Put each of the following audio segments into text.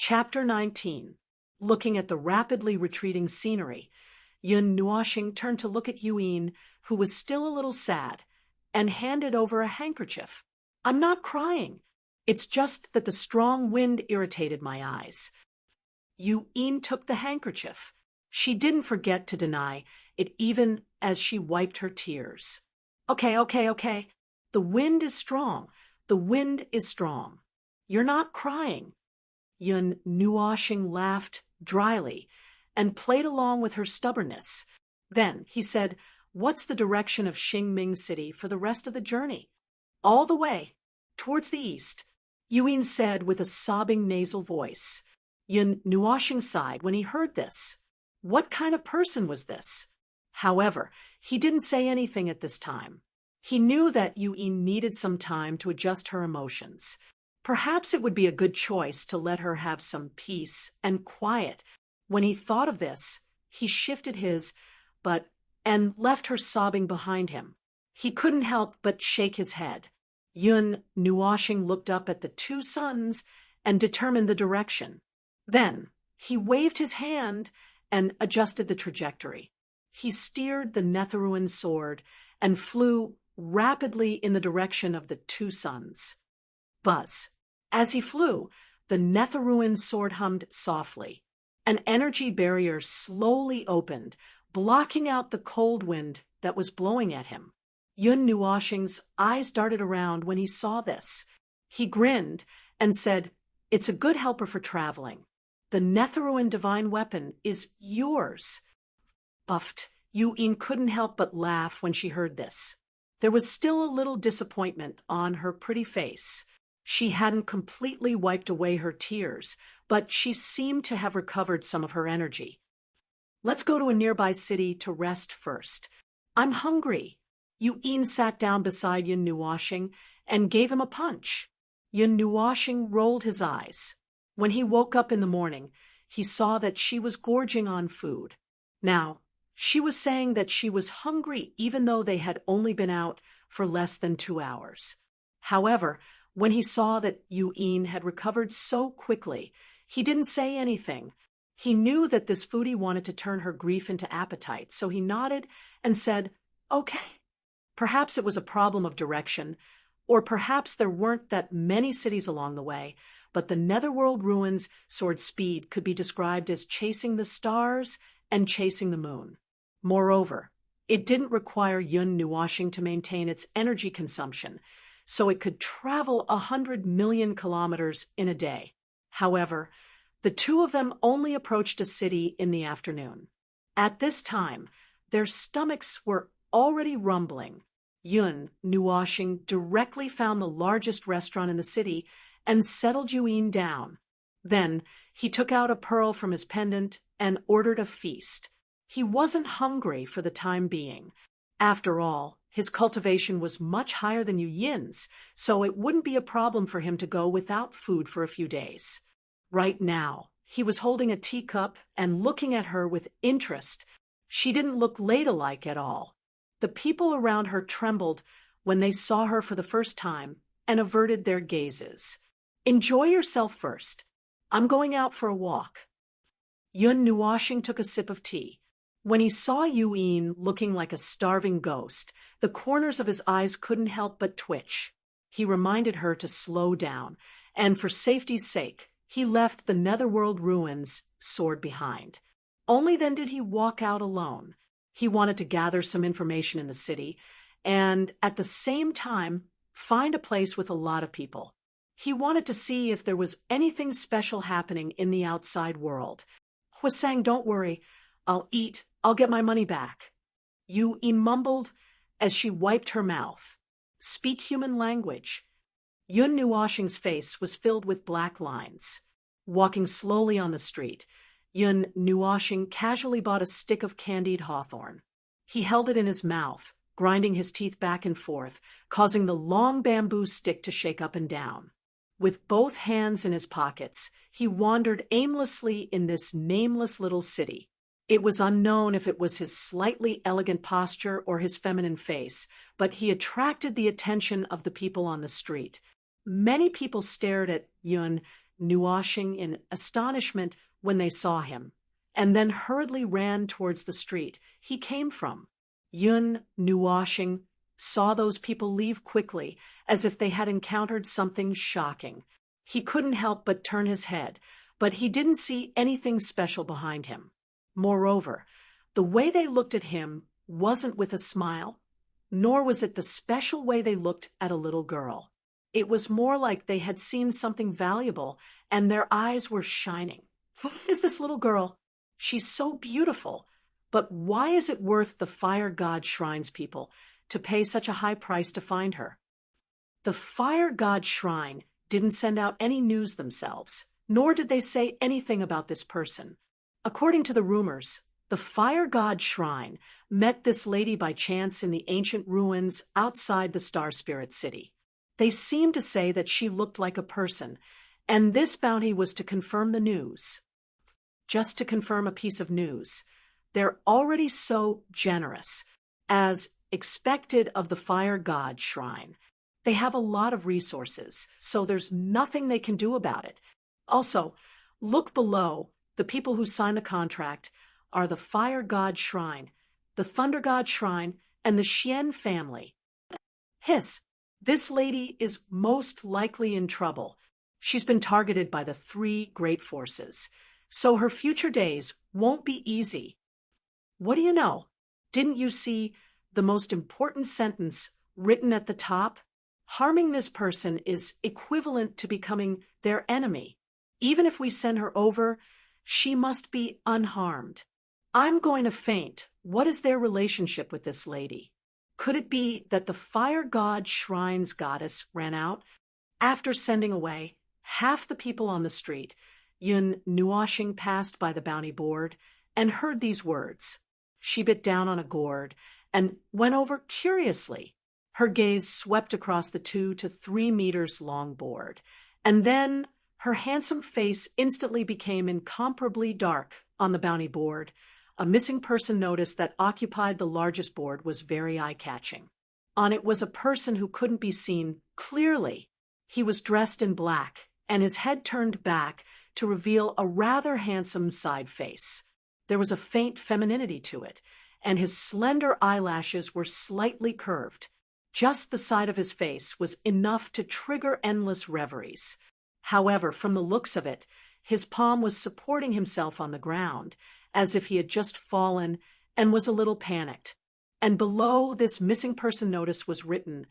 Chapter 19. Looking at the rapidly retreating scenery, Yun Nuoxing turned to look at Yuin, who was still a little sad, and handed over a handkerchief. "I'm not crying. It's just that the strong wind irritated my eyes." Yuin took the handkerchief. She didn't forget to deny it even as she wiped her tears. Okay. The wind is strong. The wind is strong. You're not crying." Yun Nuoxing laughed dryly and played along with her stubbornness. Then he said, "What's the direction of Xingming City for the rest of the journey?" "All the way, towards the east," Yuin said with a sobbing nasal voice. Yun Nuoxing sighed when he heard this. What kind of person was this? However, he didn't say anything at this time. He knew that Yuin needed some time to adjust her emotions. Perhaps it would be a good choice to let her have some peace and quiet. When he thought of this, he shifted his and left her sobbing behind him. He couldn't help but shake his head. Yun Nuoxing looked up at the two suns and determined the direction. Then he waved his hand and adjusted the trajectory. He steered the Netheruan sword and flew rapidly in the direction of the two suns. Buzz. As he flew, the Netheruan sword hummed softly. An energy barrier slowly opened, blocking out the cold wind that was blowing at him. Yun Nuoxing's eyes darted around when he saw this. He grinned and said, "It's a good helper for traveling. The Netheruan divine weapon is yours." Buffed, Yuin couldn't help but laugh when she heard this. There was still a little disappointment on her pretty face. She hadn't completely wiped away her tears, but she seemed to have recovered some of her energy. "Let's go to a nearby city to rest first. I'm hungry." Yuin sat down beside Yun Nuoxing and gave him a punch. Yun Nuoxing rolled his eyes. When he woke up in the morning, he saw that she was gorging on food. Now, she was saying that she was hungry even though they had only been out for less than 2 hours. However, when he saw that Yuin had recovered so quickly, he didn't say anything. He knew that this foodie wanted to turn her grief into appetite, so he nodded and said, "Okay." Perhaps it was a problem of direction, or perhaps there weren't that many cities along the way, but the Netherworld ruins' sword speed could be described as chasing the stars and chasing the moon. Moreover, it didn't require Yun Nuoxing to maintain its energy consumption, so it could travel 100 million kilometers in a day. However, the two of them only approached a city in the afternoon. At this time, their stomachs were already rumbling. Yun Nuoxing directly found the largest restaurant in the city and settled Yuin down. Then he took out a pearl from his pendant and ordered a feast. He wasn't hungry for the time being. After all, his cultivation was much higher than Yuyin's, so it wouldn't be a problem for him to go without food for a few days. Right now, he was holding a teacup and looking at her with interest. She didn't look ladylike at all. The people around her trembled when they saw her for the first time and averted their gazes. "Enjoy yourself first. I'm going out for a walk." Yun Nuoxing took a sip of tea. When he saw Yuin looking like a starving ghost, the corners of his eyes couldn't help but twitch. He reminded her to slow down, and for safety's sake, he left the Netherworld ruins' sword behind. Only then did he walk out alone. He wanted to gather some information in the city, and at the same time, find a place with a lot of people. He wanted to see if there was anything special happening in the outside world. "Huasang, don't worry. I'll eat. I'll get my money back." Yuin mumbled as she wiped her mouth. "Speak human language." Yun Nuoxing's face was filled with black lines. Walking slowly on the street, Yun Nuoxing casually bought a stick of candied hawthorn. He held it in his mouth, grinding his teeth back and forth, causing the long bamboo stick to shake up and down. With both hands in his pockets, he wandered aimlessly in this nameless little city. It was unknown if it was his slightly elegant posture or his feminine face, but he attracted the attention of the people on the street. Many people stared at Yun Nuashing in astonishment when they saw him, and then hurriedly ran towards the street he came from. Yun Nuashing saw those people leave quickly, as if they had encountered something shocking. He couldn't help but turn his head, but he didn't see anything special behind him. Moreover, the way they looked at him wasn't with a smile, nor was it the special way they looked at a little girl. It was more like they had seen something valuable, and their eyes were shining. Who is this little girl? She's so beautiful, but why is it worth the fire god shrine's people to pay such a high price to find her? The fire god shrine didn't send out any news themselves, nor did they say anything about this person. According to the rumors, the fire god shrine met this lady by chance in the ancient ruins outside the Star Spirit City. They seemed to say that she looked like a person, and this bounty was to confirm the news. Just to confirm a piece of news. They're already so generous, as expected of the fire god shrine. They have a lot of resources, so there's nothing they can do about it. Also, look below. The people who sign the contract are the fire god shrine, the thunder god shrine, and the Xian family. Hiss, this lady is most likely in trouble. She's been targeted by the three great forces, so her future days won't be easy. What do you know? Didn't you see the most important sentence written at the top? Harming this person is equivalent to becoming their enemy. Even if we send her over, she must be unharmed. I'm going to faint. What is their relationship with this lady? Could it be that the fire god shrine's goddess ran out? After sending away half the people on the street, Yun Nuashing passed by the bounty board and heard these words. She bit down on a gourd and went over curiously. Her gaze swept across the 2 to 3 meters long board, and then her handsome face instantly became incomparably dark on the bounty board. A missing person notice that occupied the largest board was very eye-catching. On it was a person who couldn't be seen clearly. He was dressed in black, and his head turned back to reveal a rather handsome side face. There was a faint femininity to it, and his slender eyelashes were slightly curved. Just the side of his face was enough to trigger endless reveries. However, from the looks of it, his palm was supporting himself on the ground, as if he had just fallen and was a little panicked. And below this missing person notice was written,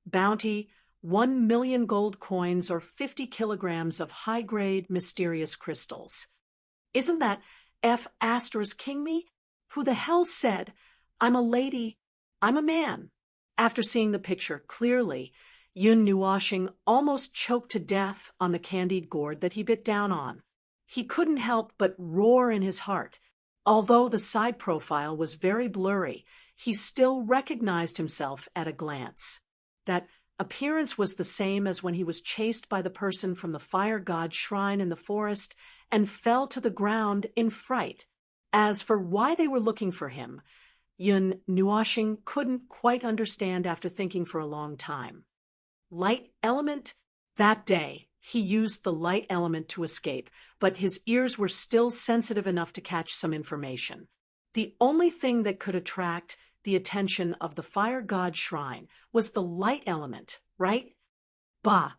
bounty, 1 million gold coins or 50 kilograms of high-grade mysterious crystals. Isn't that F. Astra's king me? Who the hell said, I'm a lady, I'm a man? After seeing the picture clearly, Yun Nuashing almost choked to death on the candied gourd that he bit down on. He couldn't help but roar in his heart. Although the side profile was very blurry, he still recognized himself at a glance. That appearance was the same as when he was chased by the person from the fire god shrine in the forest and fell to the ground in fright. As for why they were looking for him, Yun Nuashing couldn't quite understand after thinking for a long time. Light element? That day, he used the light element to escape, but his ears were still sensitive enough to catch some information. The only thing that could attract the attention of the fire god shrine was the light element, right? Bah,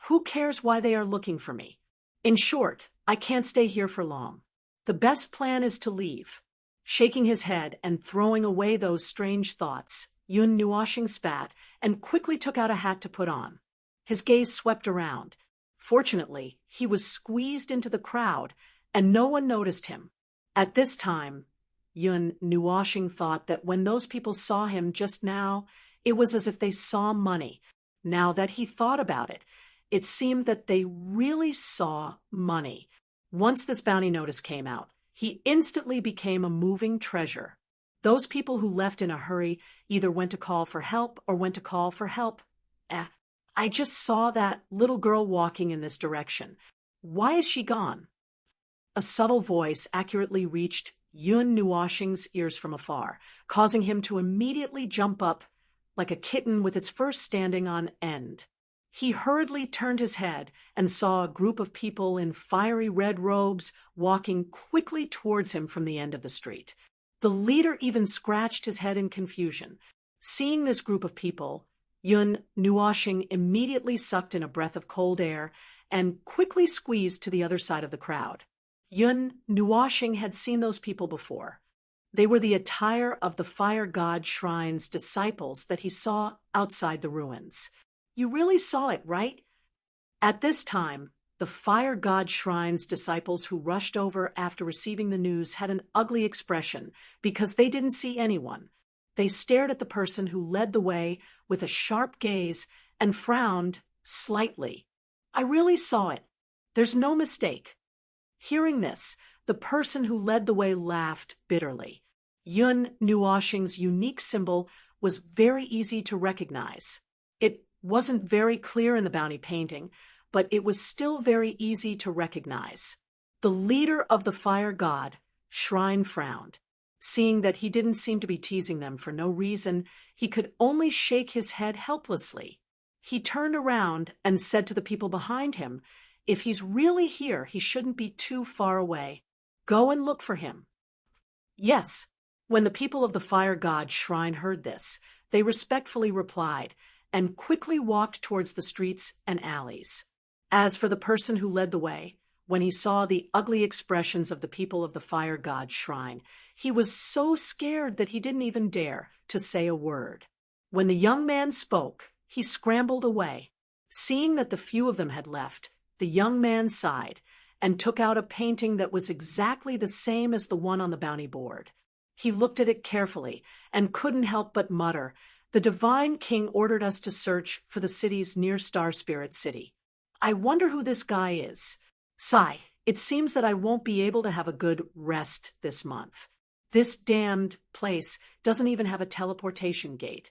who cares why they are looking for me? In short, I can't stay here for long. The best plan is to leave. Shaking his head and throwing away those strange thoughts, Yun Nuashing spat and quickly took out a hat to put on. His gaze swept around. Fortunately, he was squeezed into the crowd, and no one noticed him. At this time, Yun Nuashing thought that when those people saw him just now, it was as if they saw money. Now that he thought about it, it seemed that they really saw money. Once this bounty notice came out, he instantly became a moving treasure. Those people who left in a hurry either went to call for help or went to call for help. I just saw that little girl walking in this direction. Why is she gone? A subtle voice accurately reached Yun Nuashing's ears from afar, causing him to immediately jump up like a kitten with its fur standing on end. He hurriedly turned his head and saw a group of people in fiery red robes walking quickly towards him from the end of the street. The leader even scratched his head in confusion. Seeing this group of people, Yun Nuoshing immediately sucked in a breath of cold air and quickly squeezed to the other side of the crowd. Yun Nuoshing had seen those people before. They were the attire of the fire god shrine's disciples that he saw outside the ruins. You really saw it, right? At this time, the fire god shrine's disciples who rushed over after receiving the news had an ugly expression because they didn't see anyone. They stared at the person who led the way with a sharp gaze and frowned slightly. I really saw it. There's no mistake. Hearing this, the person who led the way laughed bitterly. Yun Nuoshing's unique symbol was very easy to recognize. It wasn't very clear in the bounty painting, but it was still very easy to recognize. The leader of the fire god, Shrine, frowned. Seeing that he didn't seem to be teasing them for no reason, he could only shake his head helplessly. He turned around and said to the people behind him, "If he's really here, he shouldn't be too far away. Go and look for him." Yes, when the people of the fire god Shrine heard this, they respectfully replied and quickly walked towards the streets and alleys. As for the person who led the way, when he saw the ugly expressions of the people of the fire god Shrine, he was so scared that he didn't even dare to say a word. When the young man spoke, he scrambled away. Seeing that the few of them had left, the young man sighed and took out a painting that was exactly the same as the one on the bounty board. He looked at it carefully and couldn't help but mutter, "The divine king ordered us to search for the city's near Star Spirit City. I wonder who this guy is. Sigh, it seems that I won't be able to have a good rest this month. This damned place doesn't even have a teleportation gate."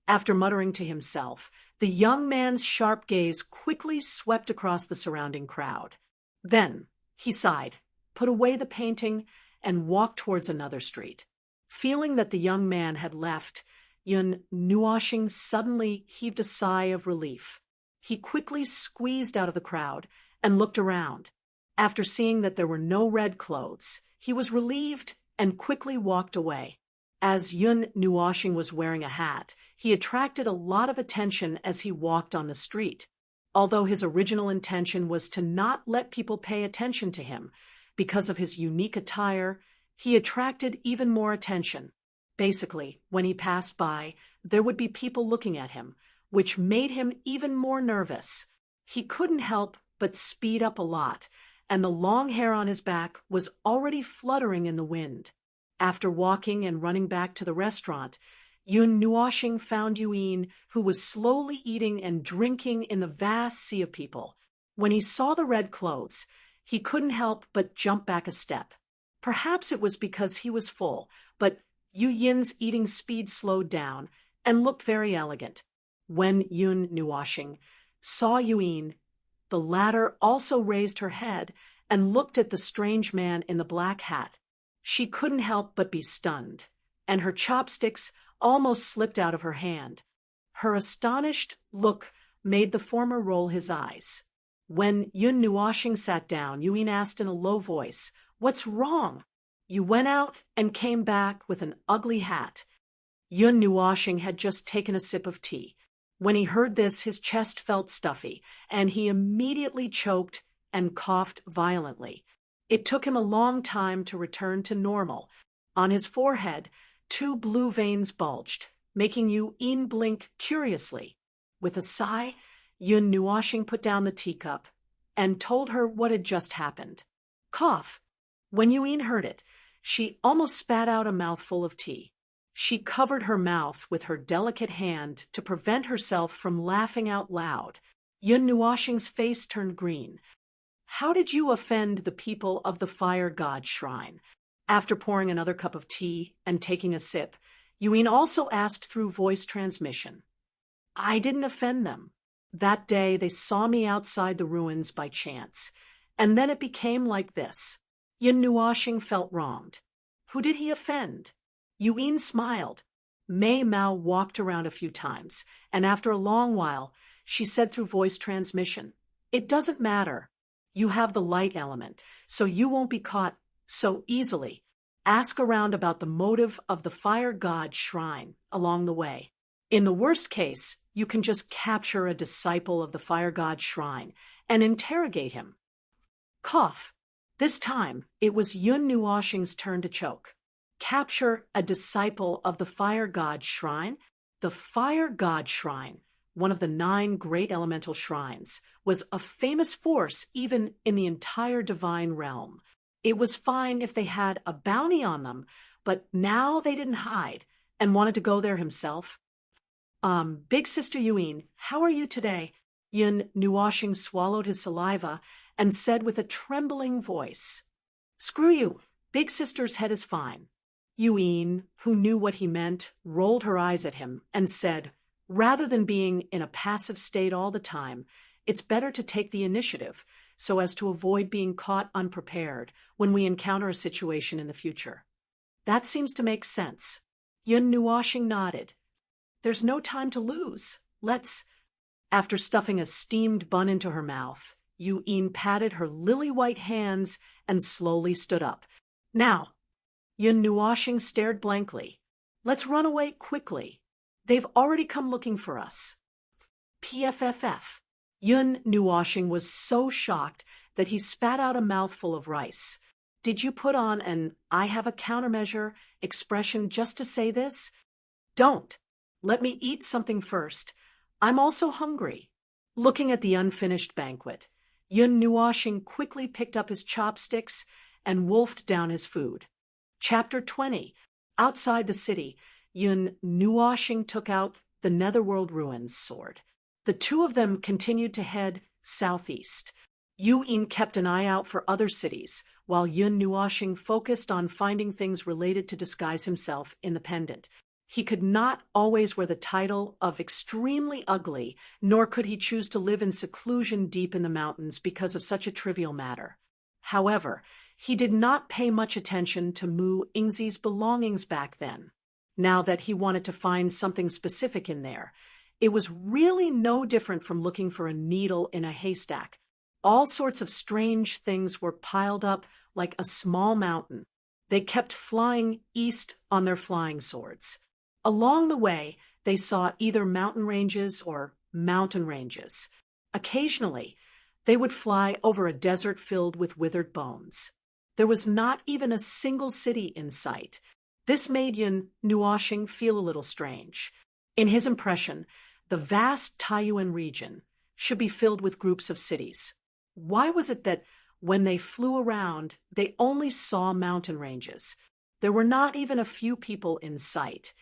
After muttering to himself, the young man's sharp gaze quickly swept across the surrounding crowd. Then he sighed, put away the painting, and walked towards another street. Feeling that the young man had left, Yun Nuoshing suddenly heaved a sigh of relief. He quickly squeezed out of the crowd and looked around. After seeing that there were no red clothes, he was relieved and quickly walked away. As Yun Nuoshing was wearing a hat, he attracted a lot of attention as he walked on the street. Although his original intention was to not let people pay attention to him, because of his unique attire, he attracted even more attention. Basically, when he passed by, there would be people looking at him, which made him even more nervous. He couldn't help but speed up a lot, and the long hair on his back was already fluttering in the wind. After walking and running back to the restaurant, Yun Nuoshing found Yuin, who was slowly eating and drinking in the vast sea of people. When he saw the red clothes, he couldn't help but jump back a step. Perhaps it was because he was full, but Yu Yin's eating speed slowed down and looked very elegant. When Yun Nuoshing saw Yuin, the latter also raised her head and looked at the strange man in the black hat. She couldn't help but be stunned, and her chopsticks almost slipped out of her hand. Her astonished look made the former roll his eyes. When Yun Nuoshing sat down, Yuin asked in a low voice, "What's wrong? You went out and came back with an ugly hat." Yun Nuoshing had just taken a sip of tea. When he heard this, his chest felt stuffy, and he immediately choked and coughed violently. It took him a long time to return to normal. On his forehead, 2 blue veins bulged, making Yuin blink curiously. With a sigh, Yun Nuoshing put down the teacup and told her what had just happened. Cough. When Yuin heard it, she almost spat out a mouthful of tea. She covered her mouth with her delicate hand to prevent herself from laughing out loud. Yun Nuoshing's face turned green. "How did you offend the people of the fire god shrine?" After pouring another cup of tea and taking a sip, Yuin also asked through voice transmission. "I didn't offend them. That day they saw me outside the ruins by chance, and then it became like this." Yun Nuoshing felt wronged. Who did he offend? Yuin smiled. Mei Mao walked around a few times, and after a long while, she said through voice transmission. It doesn't matter. You have the light element, so you won't be caught so easily. Ask around about the motive of the fire god shrine along the way. In the worst case, you can just capture a disciple of the fire god shrine and interrogate him. Cough. This time, it was Yun Nuoshing's turn to choke. Capture a disciple of the fire god shrine? The fire god shrine, one of the 9 great elemental shrines, was a famous force even in the entire divine realm. It was fine if they had a bounty on them, but now they didn't hide and wanted to go there himself. Big Sister Yuin, how are you today? Yun Nuoshing swallowed his saliva and said with a trembling voice. Screw you, Big Sister's head is fine. Yuin, who knew what he meant, rolled her eyes at him and said, rather than being in a passive state all the time, it's better to take the initiative so as to avoid being caught unprepared when we encounter a situation in the future. That seems to make sense. Yun Nuoshing nodded. There's no time to lose. Let's... After stuffing a steamed bun into her mouth, Yuin patted her lily-white hands and slowly stood up. Now, Yun Nuoshing stared blankly. Let's run away quickly. They've already come looking for us. PFFF. Yun Nuoshing was so shocked that he spat out a mouthful of rice. Did you put on an I have a countermeasure expression just to say this? Don't. Let me eat something first. I'm also hungry. Looking at the unfinished banquet, Yun Nuoshing quickly picked up his chopsticks and wolfed down his food. Chapter 20. Outside the city, Yun Nuoshing took out the Netherworld Ruins sword. The two of them continued to head southeast. Yuin kept an eye out for other cities, while Yun Nuoshing focused on finding things related to disguise himself in the pendant. He could not always wear the title of extremely ugly, nor could he choose to live in seclusion deep in the mountains because of such a trivial matter. However, he did not pay much attention to Mu Ingzi's belongings back then. Now that he wanted to find something specific in there, it was really no different from looking for a needle in a haystack. All sorts of strange things were piled up like a small mountain. They kept flying east on their flying swords. Along the way, they saw either mountain ranges or mountain ranges. Occasionally, they would fly over a desert filled with withered bones. There was not even a single city in sight. This made Yun Nuoshing feel a little strange. In his impression, the vast Taiyuan region should be filled with groups of cities. Why was it that when they flew around, they only saw mountain ranges? There were not even a few people in sight.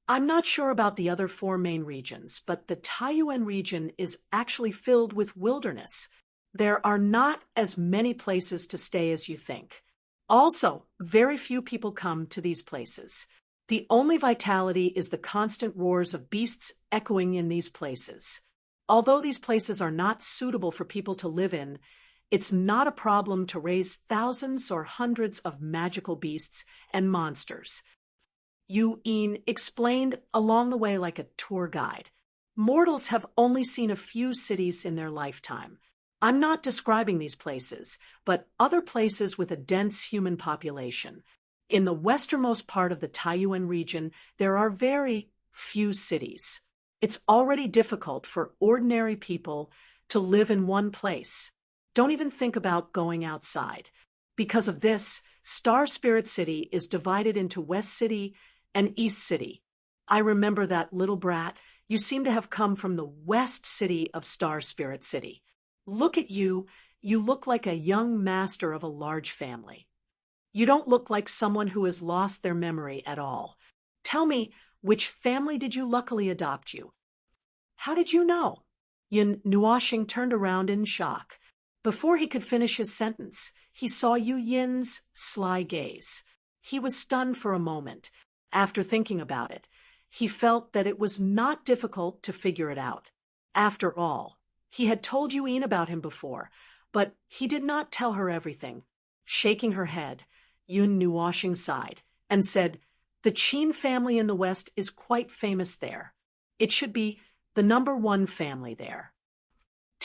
I'm not sure about the other 4 main regions, but the Taiyuan region is actually filled with wilderness. There are not as many places to stay as you think. Also, very few people come to these places. The only vitality is the constant roars of beasts echoing in these places. Although these places are not suitable for people to live in, it's not a problem to raise thousands or hundreds of magical beasts and monsters. Yuin explained along the way like a tour guide. Mortals have only seen a few cities in their lifetime. I'm not describing these places, but other places with a dense human population. In the westernmost part of the Taiyuan region, there are very few cities. It's already difficult for ordinary people to live in one place. Don't even think about going outside. Because of this, Star Spirit City is divided into West City and East City. I remember that, little brat. You seem to have come from the West City of Star Spirit City. Look at you. You look like a young master of a large family. You don't look like someone who has lost their memory at all. Tell me, which family did you luckily adopt you? How did you know? Yun Nuoshing turned around in shock. Before he could finish his sentence, he saw Yu Yin's sly gaze. He was stunned for a moment. After thinking about it, he felt that it was not difficult to figure it out. After all, he had told Yuin about him before, but he did not tell her everything. Shaking her head, Yun Nuoshing sighed and said, "The Qin family in the West is quite famous there. It should be the #1 family there."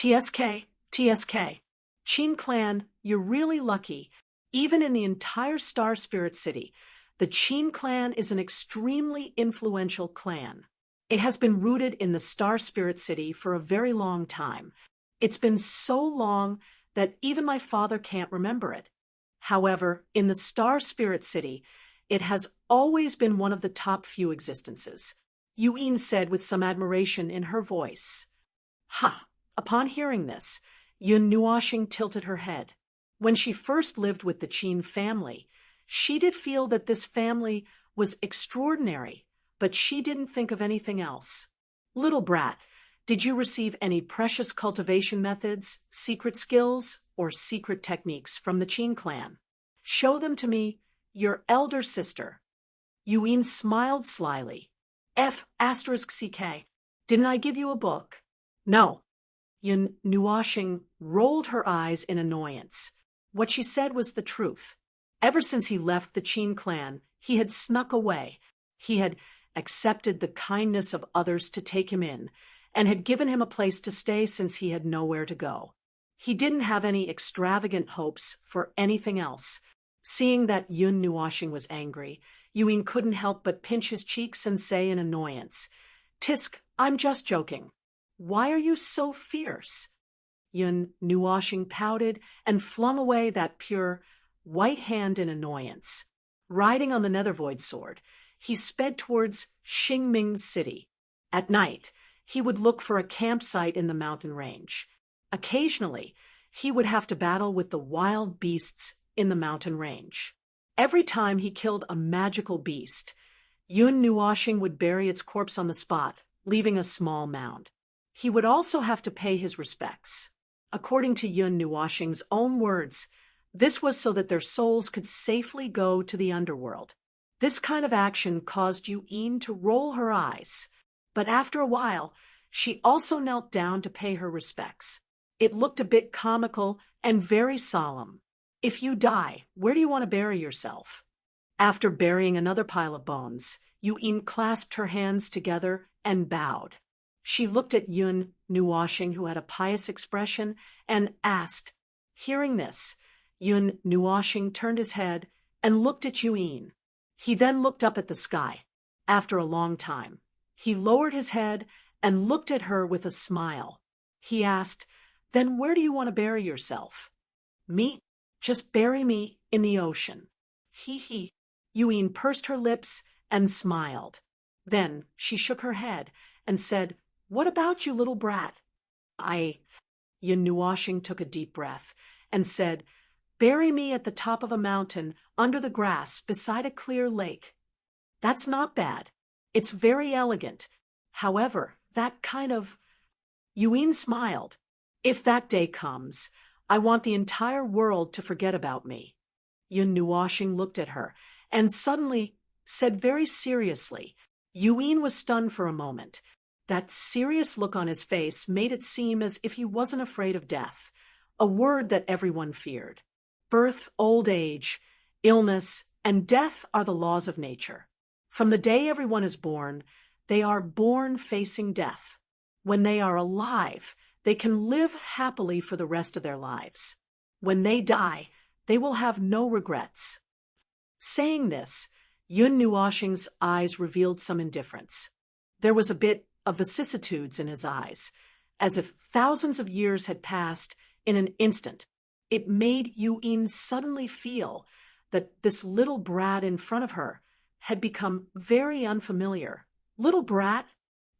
TSK, TSK. Qin clan, you're really lucky. Even in the entire Star Spirit City, the Qin clan is an extremely influential clan. It has been rooted in the Star Spirit City for a very long time. It's been so long that even my father can't remember it. However, in the Star Spirit City, it has always been one of the top few existences, Yuin said with some admiration in her voice. Ha! Upon hearing this, Yun Nuoxing tilted her head. When she first lived with the Qin family, she did feel that this family was extraordinary, but she didn't think of anything else. Little brat, did you receive any precious cultivation methods, secret skills, or secret techniques from the Qin clan? Show them to me, your elder sister. Yuin smiled slyly. F***CK. Didn't I give you a book? No. Yun Nuoxing rolled her eyes in annoyance. What she said was the truth. Ever since he left the Qin clan, he had snuck away. He had accepted the kindness of others to take him in, and had given him a place to stay since he had nowhere to go. He didn't have any extravagant hopes for anything else. Seeing that Yun Nuoxing was angry, Yuin couldn't help but pinch his cheeks and say in annoyance, "Tisk, I'm just joking. Why are you so fierce?" Yun Nuoxing pouted and flung away that pure white hand in annoyance. Riding on the Nethervoid sword, he sped towards Xingming's city. At night, he would look for a campsite in the mountain range. Occasionally, he would have to battle with the wild beasts in the mountain range. Every time he killed a magical beast, Yun Nuoxing would bury its corpse on the spot, leaving a small mound. He would also have to pay his respects. According to Yun Nuoxing's own words, this was so that their souls could safely go to the underworld. This kind of action caused Yuin to roll her eyes, but after a while, she also knelt down to pay her respects. It looked a bit comical and very solemn. If you die, where do you want to bury yourself? After burying another pile of bones, Yuin clasped her hands together and bowed. She looked at Yun Nuoxing, who had a pious expression, and asked. Hearing this, Yun Nuoxing turned his head and looked at Yuin. He then looked up at the sky. After a long time, he lowered his head and looked at her with a smile. He asked, "Then where do you want to bury yourself?" "Me? Just bury me in the ocean." He. Yuin pursed her lips and smiled. Then she shook her head and said, "What about you, little brat?" Yun Nuoxing took a deep breath and said, "Bury me at the top of a mountain, under the grass, beside a clear lake." "That's not bad. It's very elegant. However, that kind of—" Yuin smiled. "If that day comes, I want the entire world to forget about me." Yun Nuoxing looked at her and suddenly said very seriously. Yuin was stunned for a moment. That serious look on his face made it seem as if he wasn't afraid of death, a word that everyone feared. Birth, old age, illness, and death are the laws of nature. From the day everyone is born, they are born facing death. When they are alive, they can live happily for the rest of their lives. When they die, they will have no regrets. Saying this, Yun Nuoxing's eyes revealed some indifference. There was a bit of vicissitudes in his eyes, as if thousands of years had passed in an instant. It made Yuin suddenly feel that this little brat in front of her had become very unfamiliar. Little brat?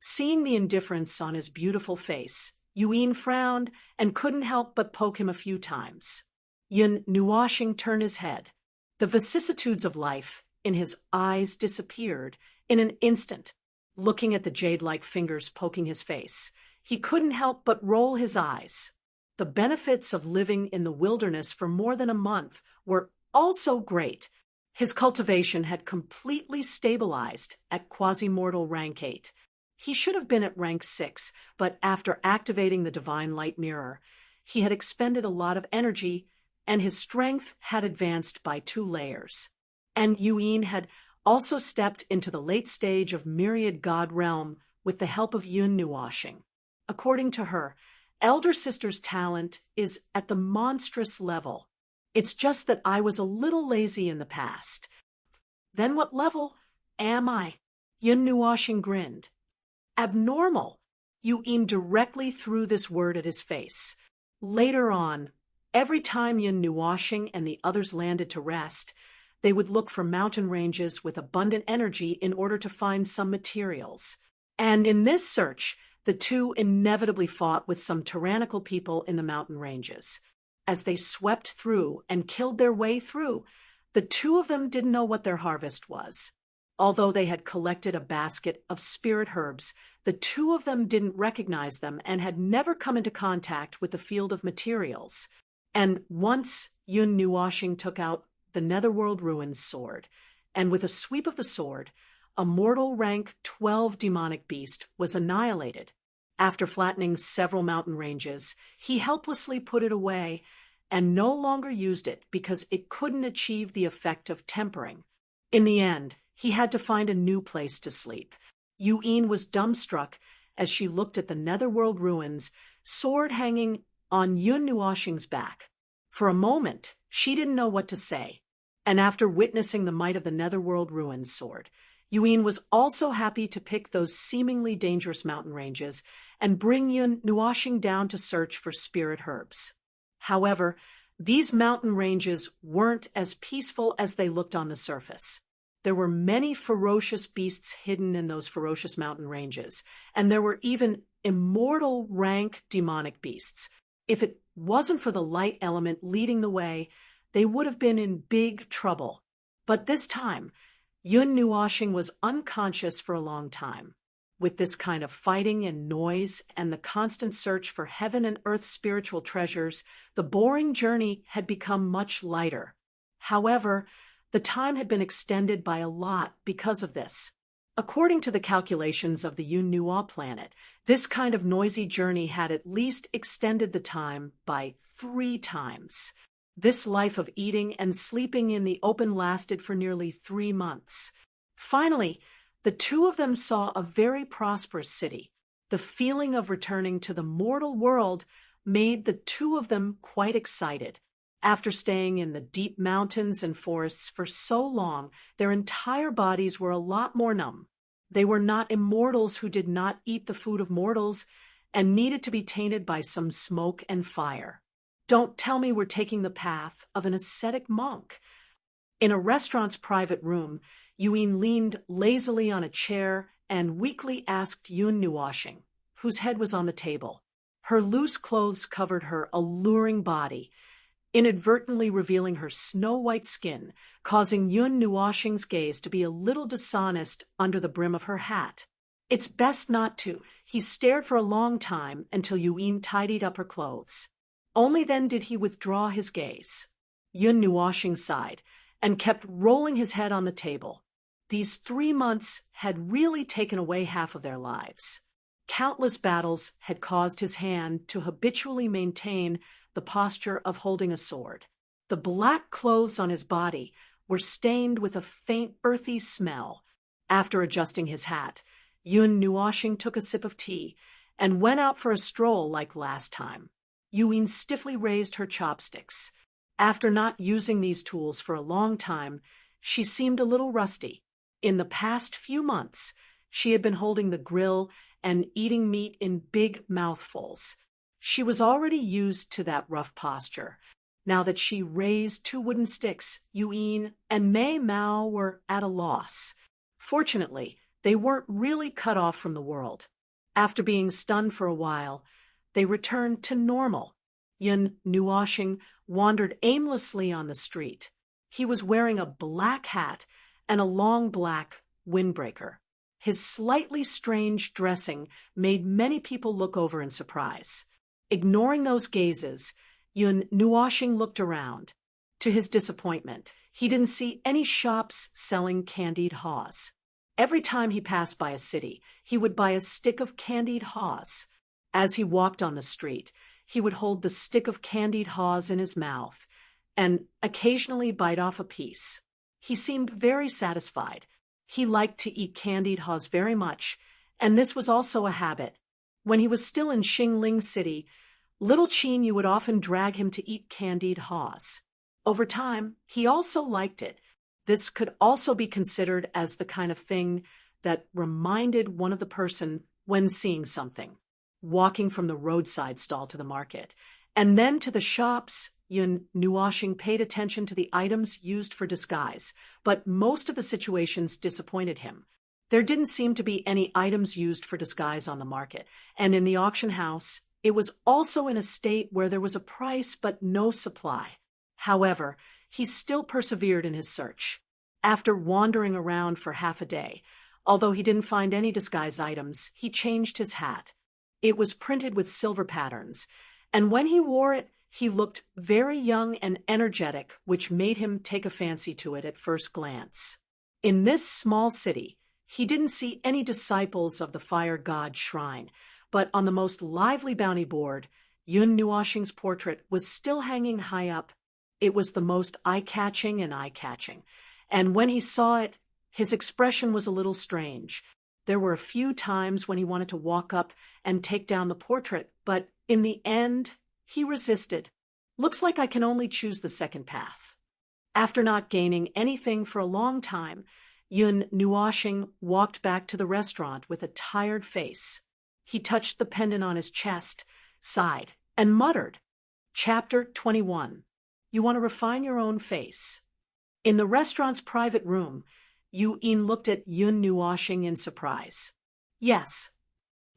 Seeing the indifference on his beautiful face, Yuin frowned and couldn't help but poke him a few times. Yun Nuoxing turned his head. The vicissitudes of life in his eyes disappeared in an instant. Looking at the jade-like fingers poking his face, he couldn't help but roll his eyes. The benefits of living in the wilderness for more than a month were also great. His cultivation had completely stabilized at quasi-mortal rank 8. He should have been at rank 6, but after activating the divine light mirror, he had expended a lot of energy, and his strength had advanced by 2 layers. And Yuin had also stepped into the late stage of Myriad God Realm with the help of Yun Nuoxing. According to her, Elder sister's talent is at the monstrous level. It's just that I was a little lazy in the past. Then what level am I? Yun Nuashing grinned. Abnormal. You aimed directly through this word at his face. Later on, every time Yun Nuashing and the others landed to rest, they would look for mountain ranges with abundant energy in order to find some materials. And in this search, the two inevitably fought with some tyrannical people in the mountain ranges. As they swept through and killed their way through, the two of them didn't know what their harvest was. Although they had collected a basket of spirit herbs, the two of them didn't recognize them and had never come into contact with the field of materials. And once Yun Nuashing took out the Netherworld Ruins sword, and with a sweep of the sword, a mortal rank 12 demonic beast was annihilated. After flattening several mountain ranges, he helplessly put it away and no longer used it because it couldn't achieve the effect of tempering. In the end, he had to find a new place to sleep. Yu'in was dumbstruck as she looked at the Netherworld ruins, sword hanging on Yun Nuashing's back. For a moment, she didn't know what to say, and after witnessing the might of the Netherworld ruins sword, Yu'in was also happy to pick those seemingly dangerous mountain ranges and bring Yun Nuashing down to search for spirit herbs. However, these mountain ranges weren't as peaceful as they looked on the surface. There were many ferocious beasts hidden in those ferocious mountain ranges, and there were even immortal rank demonic beasts. If it wasn't for the light element leading the way, they would have been in big trouble. But this time, Yun Nuashing was unconscious for a long time. With this kind of fighting and noise and the constant search for heaven and earth spiritual treasures, the boring journey had become much lighter. However, the time had been extended by a lot because of this. According to the calculations of the Yun Nua planet, this kind of noisy journey had at least extended the time by 3 times. This life of eating and sleeping in the open lasted for nearly 3 months. Finally, the two of them saw a very prosperous city. The feeling of returning to the mortal world made the two of them quite excited. After staying in the deep mountains and forests for so long, their entire bodies were a lot more numb. They were not immortals who did not eat the food of mortals and needed to be tainted by some smoke and fire. Don't tell me we're taking the path of an ascetic monk. In a restaurant's private room, Yu'in leaned lazily on a chair and weakly asked Yun Nuashing, whose head was on the table. Her loose clothes covered her alluring body, inadvertently revealing her snow-white skin, causing Yun Nuashing's gaze to be a little dishonest under the brim of her hat. It's best not to. He stared for a long time until Yu'in tidied up her clothes. Only then did he withdraw his gaze. Yun Nuashing sighed and kept rolling his head on the table. These 3 months had really taken away half of their lives. Countless battles had caused his hand to habitually maintain the posture of holding a sword. The black clothes on his body were stained with a faint earthy smell. After adjusting his hat, Yun Nuashing took a sip of tea and went out for a stroll like last time. Yu'in stiffly raised her chopsticks. After not using these tools for a long time, she seemed a little rusty. In the past few months, she had been holding the grill and eating meat in big mouthfuls. She was already used to that rough posture. Now that she raised 2 wooden sticks, Yu'in and Mei Mao were at a loss. Fortunately, they weren't really cut off from the world. After being stunned for a while, they returned to normal. Yun Nuashing wandered aimlessly on the street. He was wearing a black hat and a long black windbreaker. His slightly strange dressing made many people look over in surprise. Ignoring those gazes, Yun Nuashing looked around. To his disappointment, he didn't see any shops selling candied haws. Every time he passed by a city, he would buy a stick of candied haws. As he walked on the street, he would hold the stick of candied haws in his mouth and occasionally bite off a piece. He seemed very satisfied. He liked to eat candied haws very much, and this was also a habit. When he was still in Xingling City, Little Chin would often drag him to eat candied haws. Over time, he also liked it. This could also be considered as the kind of thing that reminded one of the person when seeing something, walking from the roadside stall to the market. And then to the shops, Yun Nuoshing paid attention to the items used for disguise, but most of the situations disappointed him. There didn't seem to be any items used for disguise on the market, and in the auction house, it was also in a state where there was a price but no supply. However, he still persevered in his search. After wandering around for half a day, although he didn't find any disguise items, he changed his hat. It was printed with silver patterns, and when he wore it, he looked very young and energetic, which made him take a fancy to it at first glance. In this small city, he didn't see any disciples of the fire god shrine, but on the most lively bounty board, Yun Nuoshing's portrait was still hanging high up. It was the most eye-catching, and when he saw it, his expression was a little strange. There were a few times when he wanted to walk up and take down the portrait, but in the end, he resisted. Looks like I can only choose the second path. After not gaining anything for a long time, Yun Nuoshing walked back to the restaurant with a tired face. He touched the pendant on his chest, sighed, and muttered. Chapter 21. You want to refine your own face. In the restaurant's private room, Yu In looked at Yun Nuoshing in surprise. Yes.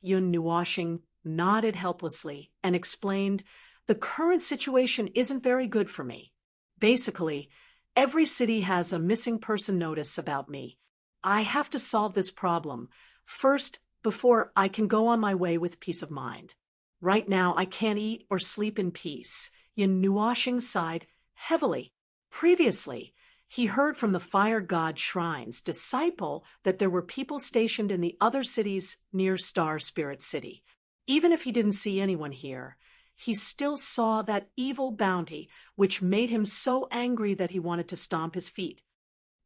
Yun Nuoshing nodded helplessly and explained, the current situation isn't very good for me. Basically, every city has a missing person notice about me. I have to solve this problem first before I can go on my way with peace of mind. Right now, I can't eat or sleep in peace. Yun Nuoshing sighed heavily. Previously, he heard from the fire god shrine's disciple that there were people stationed in the other cities near Star Spirit City. Even if he didn't see anyone here, he still saw that evil bounty, which made him so angry that he wanted to stomp his feet.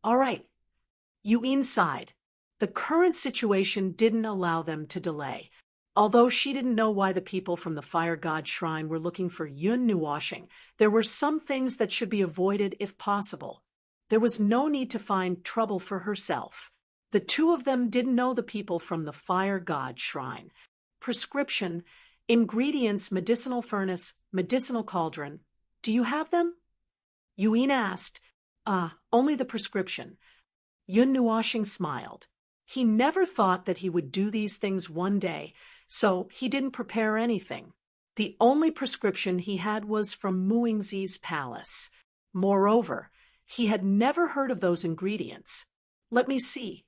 All right. Yu In sighed. The current situation didn't allow them to delay. Although she didn't know why the people from the fire god shrine were looking for Yun Nuoshing, there were some things that should be avoided if possible. There was no need to find trouble for herself. The two of them didn't know the people from the fire god shrine. Prescription, ingredients, medicinal furnace, medicinal cauldron. Do you have them? Yu In asked. Only the prescription. Yun Nuoshing smiled. He never thought that he would do these things one day, so he didn't prepare anything. The only prescription he had was from Muingzi's palace. Moreover, he had never heard of those ingredients. Let me see.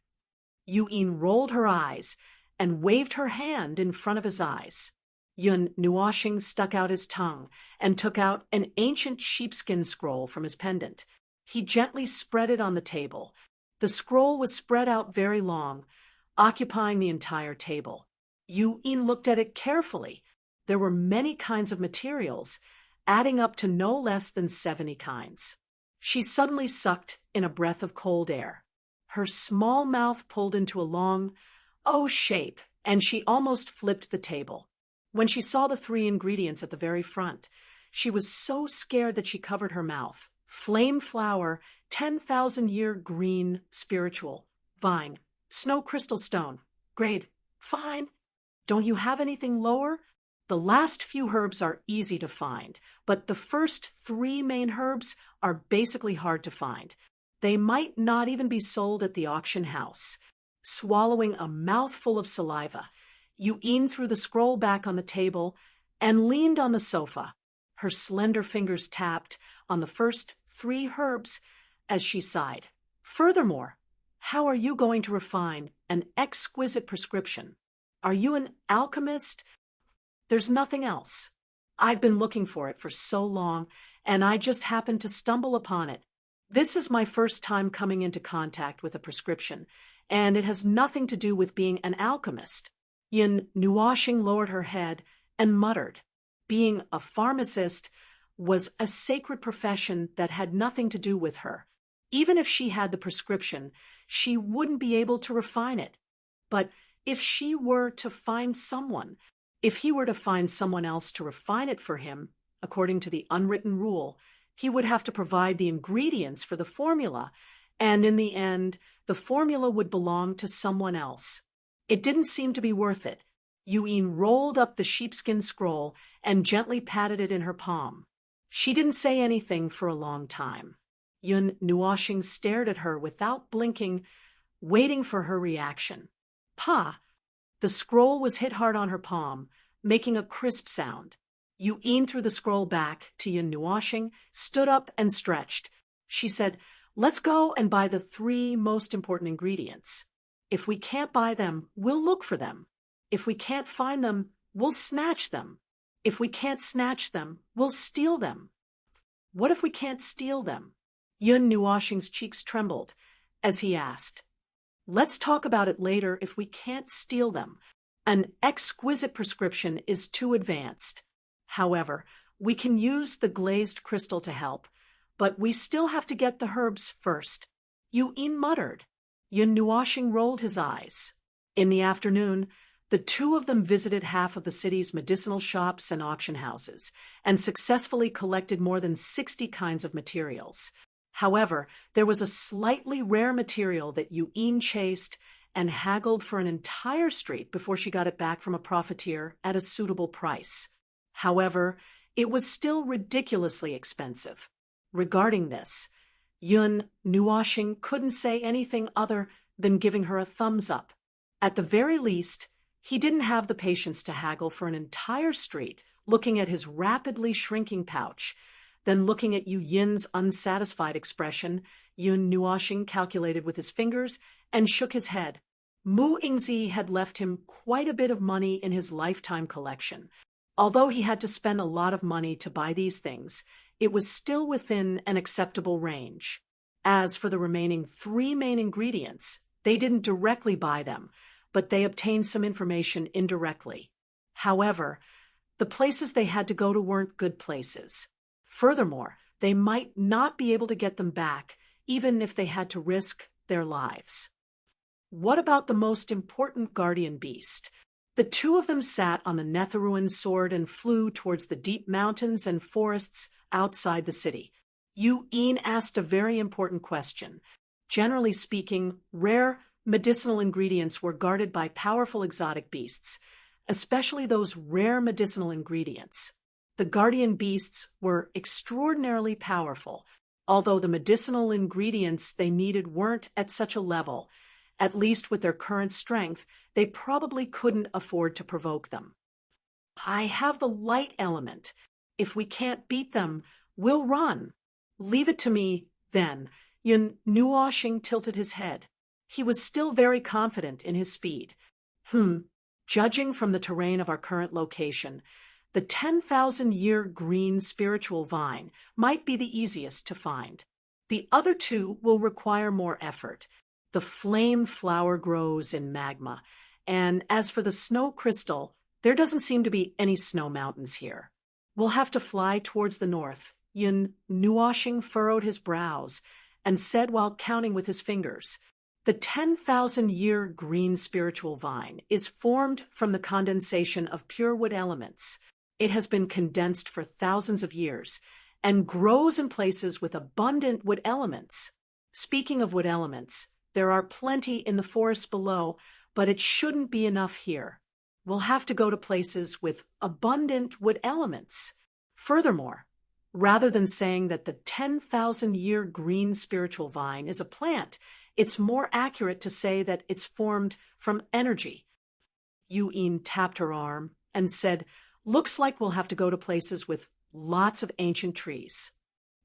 Yu In rolled her eyes and waved her hand in front of his eyes. Yun Nuoshing stuck out his tongue and took out an ancient sheepskin scroll from his pendant. He gently spread it on the table. The scroll was spread out very long, occupying the entire table. Yu In looked at it carefully. There were many kinds of materials, adding up to no less than 70 kinds. She suddenly sucked in a breath of cold air. Her small mouth pulled into a long O shape, and she almost flipped the table. When she saw the 3 ingredients at the very front, she was so scared that she covered her mouth. Flame flower, 10,000-year green, spiritual, vine, snow crystal stone, grade, fine. Don't you have anything lower? The last few herbs are easy to find, but the first 3 main herbs are basically hard to find. They might not even be sold at the auction house. Swallowing a mouthful of saliva, Yu In threw the scroll back on the table and leaned on the sofa. Her slender fingers tapped on the first 3 herbs as she sighed. Furthermore, how are you going to refine an exquisite prescription? Are you an alchemist? There's nothing else. I've been looking for it for so long, and I just happened to stumble upon it. This is my first time coming into contact with a prescription, and it has nothing to do with being an alchemist. Yun Nuoshing lowered her head and muttered. Being a pharmacist was a sacred profession that had nothing to do with her. Even if she had the prescription, she wouldn't be able to refine it. But if she were to find someone, If he were to find someone else to refine it for him, according to the unwritten rule, he would have to provide the ingredients for the formula, and in the end, the formula would belong to someone else. It didn't seem to be worth it. Yuin rolled up the sheepskin scroll and gently patted it in her palm. She didn't say anything for a long time. Yun Nuoxing stared at her without blinking, waiting for her reaction. Pa! The scroll was hit hard on her palm, making a crisp sound. Yuin threw the scroll back to Yun Nuoxing, stood up and stretched. She said, "Let's go and buy the 3 most important ingredients. If we can't buy them, we'll look for them. If we can't find them, we'll snatch them. If we can't snatch them, we'll steal them." "What if we can't steal them?" Yun Nuoxing's cheeks trembled as he asked. "Let's talk about it later if we can't steal them. An exquisite prescription is too advanced. However, we can use the glazed crystal to help, but we still have to get the herbs first." Yuin muttered. Yun Nuoxing rolled his eyes. In the afternoon, the 2 of them visited half of the city's medicinal shops and auction houses, and successfully collected more than 60 kinds of materials. However, there was a slightly rare material that Yuin chased and haggled for an entire street before she got it back from a profiteer at a suitable price. However, it was still ridiculously expensive. Regarding this, Yun Nuoxing couldn't say anything other than giving her a thumbs up. At the very least, he didn't have the patience to haggle for an entire street, looking at his rapidly shrinking pouch. Then looking at Yun's unsatisfied expression, Yun Nuoxing calculated with his fingers and shook his head. Mu Yingzi had left him quite a bit of money in his lifetime collection. Although he had to spend a lot of money to buy these things, it was still within an acceptable range. As for the remaining 3 main ingredients, they didn't directly buy them, but they obtained some information indirectly. However, the places they had to go to weren't good places. Furthermore, they might not be able to get them back, even if they had to risk their lives. What about the most important guardian beast? The 2 of them sat on the Netherruin sword and flew towards the deep mountains and forests outside the city. Yuin asked a very important question. Generally speaking, rare medicinal ingredients were guarded by powerful exotic beasts, especially those rare medicinal ingredients. The guardian beasts were extraordinarily powerful, although the medicinal ingredients they needed weren't at such a level. At least with their current strength, they probably couldn't afford to provoke them. "I have the light element. If we can't beat them, we'll run." "Leave it to me, then." Yun Nuoxing tilted his head. He was still very confident in his speed. Judging from the terrain of our current location, the 10,000-year green spiritual vine might be the easiest to find. The other 2 will require more effort. The flame flower grows in magma, and as for the snow crystal, there doesn't seem to be any snow mountains here. We'll have to fly towards the north. Yun Nuoxing furrowed his brows and said while counting with his fingers, "The 10,000-year green spiritual vine is formed from the condensation of pure wood elements. It has been condensed for thousands of years and grows in places with abundant wood elements. Speaking of wood elements, there are plenty in the forests below, but it shouldn't be enough here. We'll have to go to places with abundant wood elements. Furthermore, rather than saying that the 10,000-year green spiritual vine is a plant, it's more accurate to say that it's formed from energy." Yuin tapped her arm and said, "Looks like we'll have to go to places with lots of ancient trees."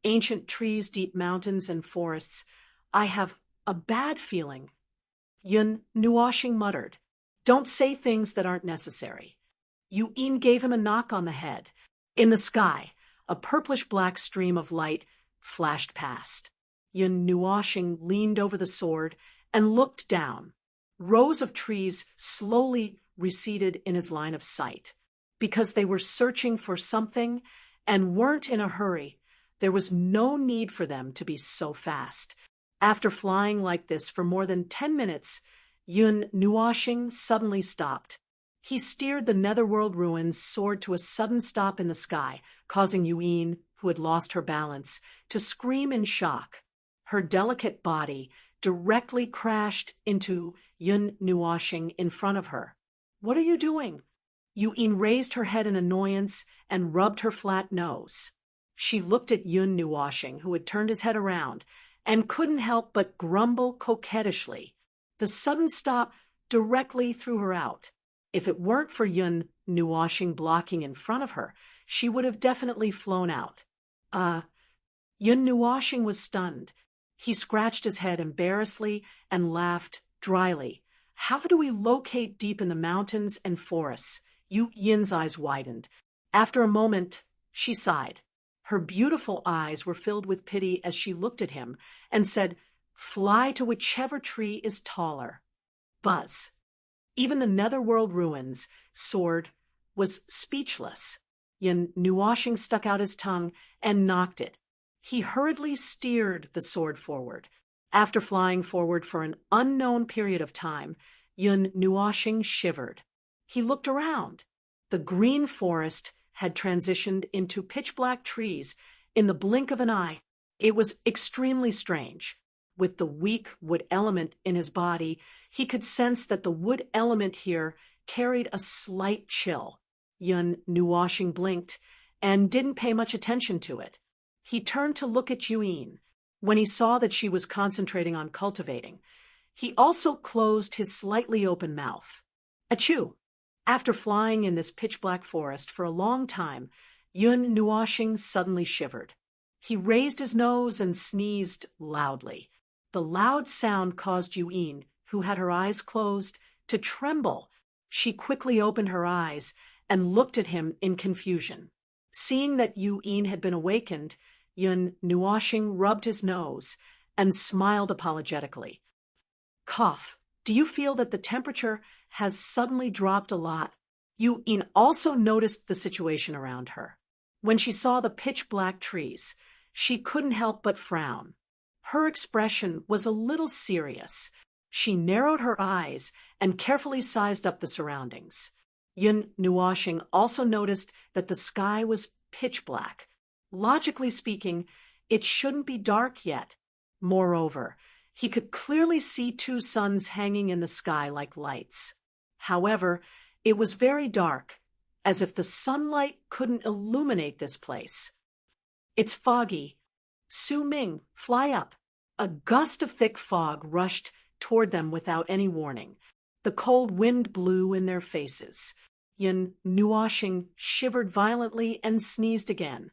"Ancient trees, deep mountains, and forests. I have a bad feeling." Yun Nuoxing muttered, "Don't say things that aren't necessary." Yuin gave him a knock on the head. In the sky, a purplish-black stream of light flashed past. Yun Nuoxing leaned over the sword and looked down. Rows of trees slowly receded in his line of sight. Because they were searching for something and weren't in a hurry, there was no need for them to be so fast. After flying like this for more than 10 minutes, Yun Nuoxing suddenly stopped. He steered the netherworld ruins' sword to a sudden stop in the sky, causing Yuin, who had lost her balance, to scream in shock. Her delicate body directly crashed into Yun Nuoshing in front of her. "What are you doing?" Yuin raised her head in annoyance and rubbed her flat nose. She looked at Yun Nuoshing, who had turned his head around, and couldn't help but grumble coquettishly. The sudden stop directly threw her out. If it weren't for Yun Nuoshing blocking in front of her, she would have definitely flown out. Yun Nuoshing was stunned. He scratched his head embarrassedly and laughed dryly. "How do we locate deep in the mountains and forests?" Yin's eyes widened. After a moment, she sighed. Her beautiful eyes were filled with pity as she looked at him and said, "Fly to whichever tree is taller." Buzz. Even the netherworld ruins' sword was speechless. Yun Nuoshing stuck out his tongue and knocked it. He hurriedly steered the sword forward. After flying forward for an unknown period of time, Yun Nuoshing shivered. He looked around. The green forest had transitioned into pitch-black trees in the blink of an eye. It was extremely strange. With the weak wood element in his body, he could sense that the wood element here carried a slight chill. Yun Nuoshing blinked and didn't pay much attention to it. He turned to look at Yuin. When he saw that she was concentrating on cultivating, he also closed his slightly open mouth. Achoo! After flying in this pitch-black forest for a long time, Yun Nuoshing suddenly shivered. He raised his nose and sneezed loudly. The loud sound caused Yuin, who had her eyes closed, to tremble. She quickly opened her eyes and looked at him in confusion. Seeing that Yuin had been awakened, Yun Nuoshing rubbed his nose and smiled apologetically. "Cough. Do you feel that the temperature has suddenly dropped a lot?" Yuin also noticed the situation around her. When she saw the pitch-black trees, she couldn't help but frown. Her expression was a little serious. She narrowed her eyes and carefully sized up the surroundings. Yun Nuoshing also noticed that the sky was pitch-black. Logically speaking, it shouldn't be dark yet. Moreover, he could clearly see two suns hanging in the sky like lights. However, it was very dark, as if the sunlight couldn't illuminate this place. "It's foggy. Su Ming, fly up." A gust of thick fog rushed toward them without any warning. The cold wind blew in their faces. Yun Nuoshing shivered violently and sneezed again.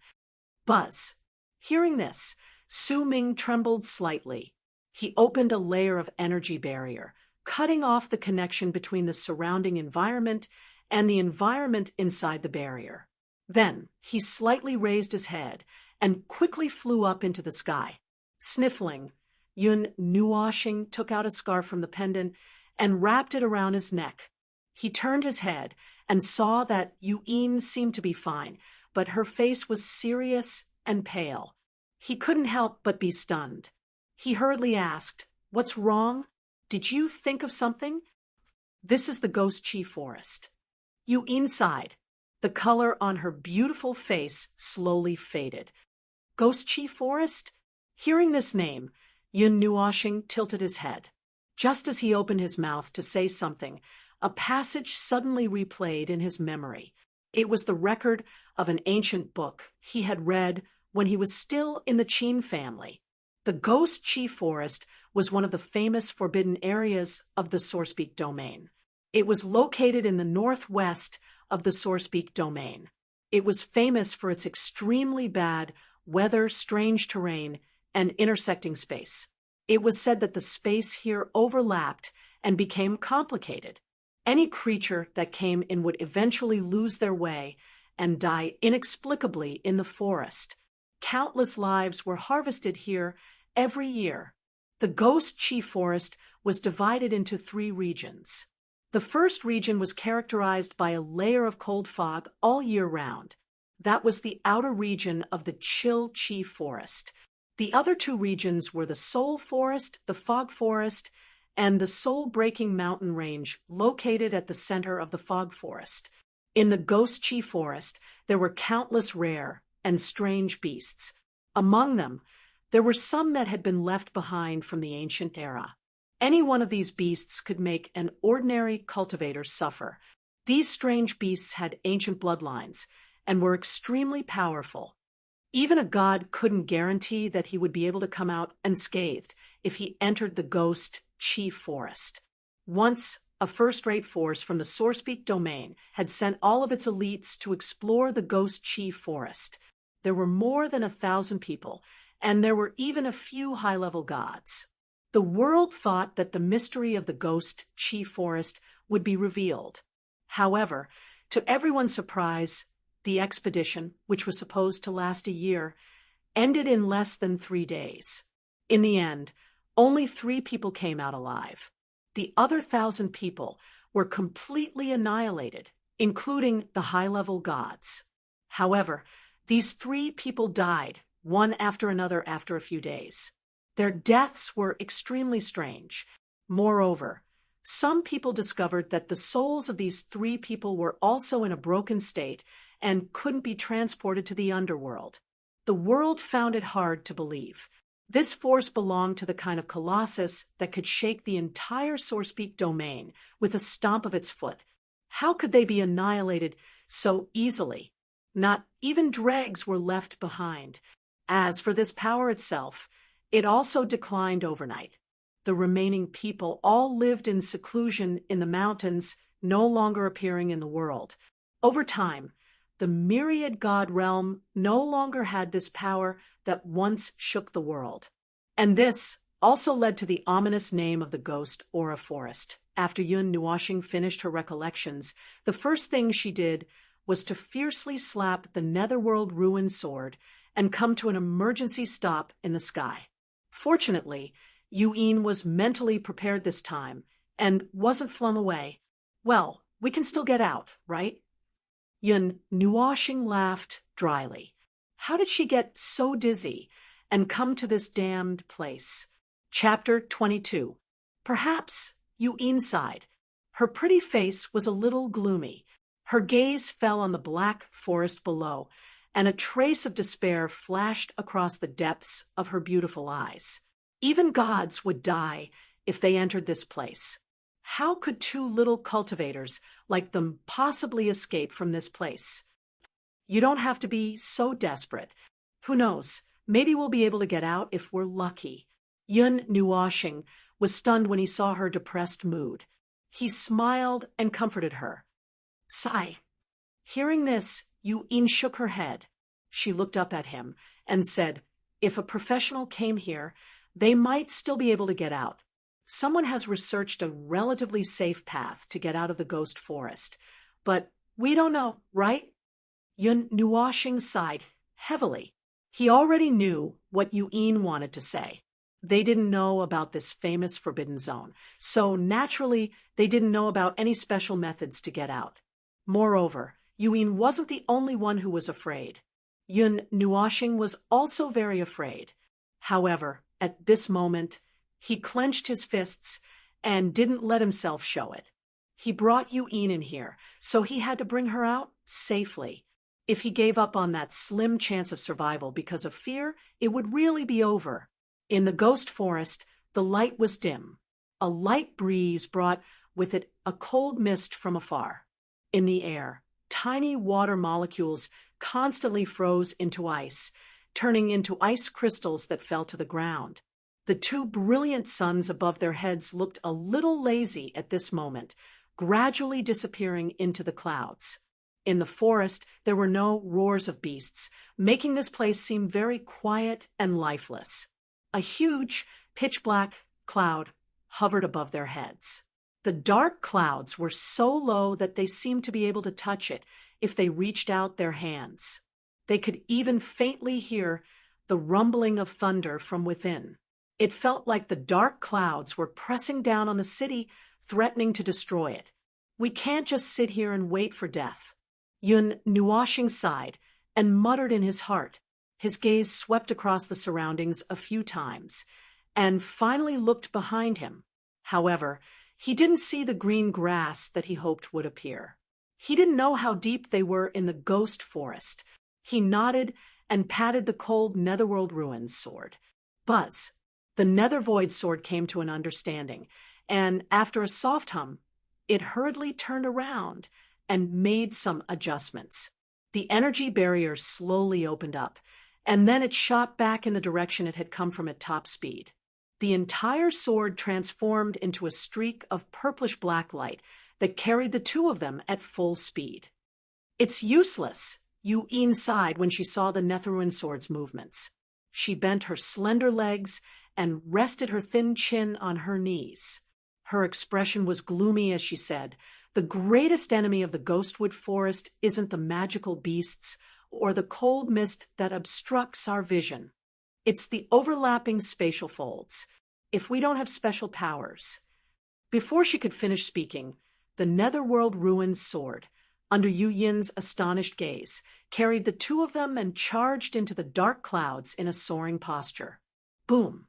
Buzz. Hearing this, Su Ming trembled slightly. He opened a layer of energy barrier, cutting off the connection between the surrounding environment and the environment inside the barrier. Then he slightly raised his head and quickly flew up into the sky. Sniffling, Yun Nuoshing took out a scarf from the pendant and wrapped it around his neck. He turned his head and saw that Yuin seemed to be fine, but her face was serious and pale. He couldn't help but be stunned. He hurriedly asked, "What's wrong? Did you think of something?" "This is the Ghost Chi Forest." Yuin sighed. The color on her beautiful face slowly faded. Ghost Chi Forest? Hearing this name, Yun Nuoshing tilted his head. Just as he opened his mouth to say something, a passage suddenly replayed in his memory. It was the record of an ancient book he had read when he was still in the Qin family. The Ghost Chi Forest was one of the famous forbidden areas of the Sourcepeak domain. It was located in the northwest of the Sourcepeak domain. It was famous for its extremely bad weather, strange terrain, and intersecting space. It was said that the space here overlapped and became complicated. Any creature that came in would eventually lose their way and die inexplicably in the forest. Countless lives were harvested here every year. The Ghost Chi Forest was divided into 3 regions. The first region was characterized by a layer of cold fog all year round. That was the outer region of the Chill Chi Forest. The other 2 regions were the Soul Forest, the Fog Forest, and the soul-breaking mountain range located at the center of the fog forest. In the Ghost Chi Forest, there were countless rare and strange beasts. Among them, there were some that had been left behind from the ancient era. Any one of these beasts could make an ordinary cultivator suffer. These strange beasts had ancient bloodlines and were extremely powerful. Even a god couldn't guarantee that he would be able to come out unscathed if he entered the Ghost Chi Forest. Once, a first-rate force from the Sourcepeak domain had sent all of its elites to explore the Ghost Chi Forest. There were more than 1,000 people, and there were even a few high-level gods. The world thought that the mystery of the Ghost Chi Forest would be revealed. However, to everyone's surprise, the expedition, which was supposed to last a year, ended in less than 3 days. In the end, only 3 people came out alive. The other 1,000 people were completely annihilated, including the high-level gods. However, these 3 people died, one after another after a few days. Their deaths were extremely strange. Moreover, some people discovered that the souls of these 3 people were also in a broken state and couldn't be transported to the underworld. The world found it hard to believe. This force belonged to the kind of colossus that could shake the entire Sourcepeak domain with a stomp of its foot. How could they be annihilated so easily? Not even dregs were left behind. As for this power itself, it also declined overnight. The remaining people all lived in seclusion in the mountains, no longer appearing in the world. Over time, the myriad god realm no longer had this power that once shook the world. And this also led to the ominous name of the Ghost Aura Forest. After Yun Nuoxing finished her recollections, the first thing she did was to fiercely slap the Netherworld Ruin Sword and come to an emergency stop in the sky. Fortunately, Yuin was mentally prepared this time and wasn't flung away. Well, we can still get out, right? Yun Nuoxing laughed dryly. How did she get so dizzy and come to this damned place? Chapter 22. Perhaps Yuin sighed. Her pretty face was a little gloomy. Her gaze fell on the black forest below, and a trace of despair flashed across the depths of her beautiful eyes. Even gods would die if they entered this place. How could 2 little cultivators like them possibly escape from this place? You don't have to be so desperate. Who knows, maybe we'll be able to get out if we're lucky. Yun Nuoxing was stunned when he saw her depressed mood. He smiled and comforted her. Sigh. Hearing this, Yuin shook her head. She looked up at him and said, if a professional came here, they might still be able to get out. Someone has researched a relatively safe path to get out of the ghost forest, but we don't know, right? Yun Nuoxing sighed heavily. He already knew what Yuin wanted to say. They didn't know about this famous forbidden zone, so naturally they didn't know about any special methods to get out. Moreover, Yuin wasn't the only one who was afraid. Yun Nuoxing was also very afraid. However, at this moment, he clenched his fists and didn't let himself show it. He brought Yuin in here, so he had to bring her out safely. If he gave up on that slim chance of survival because of fear, it would really be over. In the ghost forest, the light was dim. A light breeze brought with it a cold mist from afar. In the air, tiny water molecules constantly froze into ice, turning into ice crystals that fell to the ground. The 2 brilliant suns above their heads looked a little lazy at this moment, gradually disappearing into the clouds. In the forest, there were no roars of beasts, making this place seem very quiet and lifeless. A huge, pitch-black cloud hovered above their heads. The dark clouds were so low that they seemed to be able to touch it if they reached out their hands. They could even faintly hear the rumbling of thunder from within. It felt like the dark clouds were pressing down on the city, threatening to destroy it. We can't just sit here and wait for death. Yun Nuoxing sighed and muttered in his heart. His gaze swept across the surroundings a few times, and finally looked behind him. However, he didn't see the green grass that he hoped would appear. He didn't know how deep they were in the ghost forest. He nodded and patted the cold Netherworld Ruins sword. Buzz! The Nether Void sword came to an understanding, and after a soft hum, it hurriedly turned around and made some adjustments. The energy barrier slowly opened up, and then it shot back in the direction it had come from at top speed. The entire sword transformed into a streak of purplish-black light that carried the two of them at full speed. "It's useless," Yu'in sighed when she saw the Netherruin sword's movements. She bent her slender legs and rested her thin chin on her knees. Her expression was gloomy as she said, "The greatest enemy of the Ghostwood Forest isn't the magical beasts or the cold mist that obstructs our vision. It's the overlapping spatial folds. If we don't have special powers." Before she could finish speaking, the Netherworld Ruins sword, under Yu Yin's astonished gaze, carried the two of them and charged into the dark clouds in a soaring posture. Boom!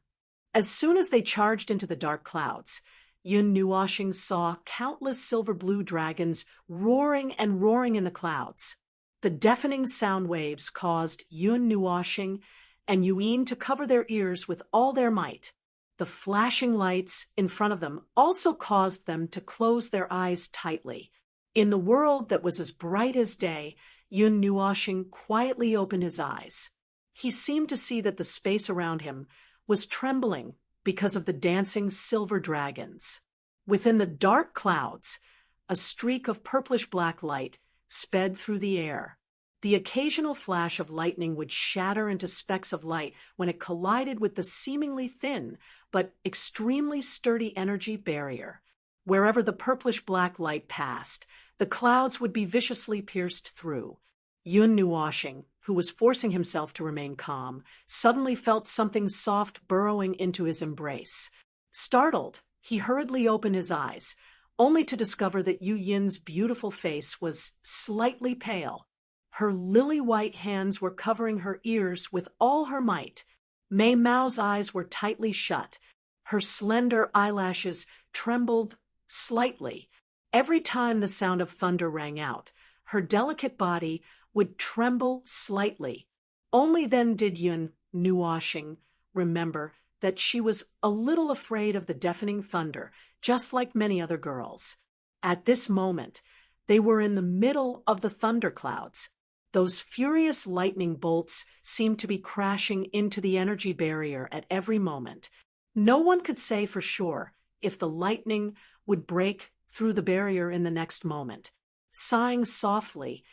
As soon as they charged into the dark clouds, Yun Nuoxing saw countless silver-blue dragons roaring and roaring in the clouds. The deafening sound waves caused Yun Nuoxing and Yu'in to cover their ears with all their might. The flashing lights in front of them also caused them to close their eyes tightly. In the world that was as bright as day, Yun Nuoxing quietly opened his eyes. He seemed to see that the space around him was trembling because of the dancing silver dragons. Within the dark clouds, a streak of purplish-black light sped through the air. The occasional flash of lightning would shatter into specks of light when it collided with the seemingly thin but extremely sturdy energy barrier. Wherever the purplish-black light passed, the clouds would be viciously pierced through. Yun Nuoxing, who was forcing himself to remain calm, suddenly felt something soft burrowing into his embrace. Startled, he hurriedly opened his eyes, only to discover that Yu Yin's beautiful face was slightly pale. Her lily-white hands were covering her ears with all her might. Mei Mao's eyes were tightly shut. Her slender eyelashes trembled slightly. Every time the sound of thunder rang out, her delicate body would tremble slightly. Only then did Yun Nuoxing remember that she was a little afraid of the deafening thunder, just like many other girls. At this moment, they were in the middle of the thunderclouds. Those furious lightning bolts seemed to be crashing into the energy barrier at every moment. No one could say for sure if the lightning would break through the barrier in the next moment. Sighing softly,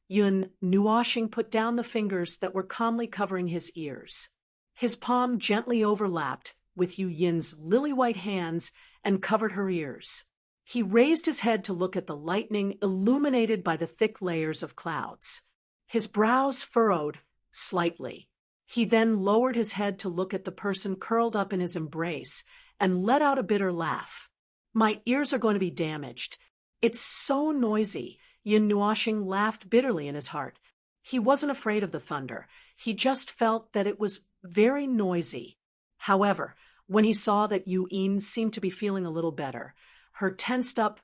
Yun Nuoxing put down the fingers that were calmly covering his ears. His palm gently overlapped with Yu Yin's lily-white hands and covered her ears. He raised his head to look at the lightning illuminated by the thick layers of clouds. His brows furrowed slightly. He then lowered his head to look at the person curled up in his embrace and let out a bitter laugh. "My ears are going to be damaged. It's so noisy." Yun Nuoxing laughed bitterly in his heart. He wasn't afraid of the thunder. He just felt that it was very noisy. However, when he saw that Yu'in seemed to be feeling a little better, her tensed-up,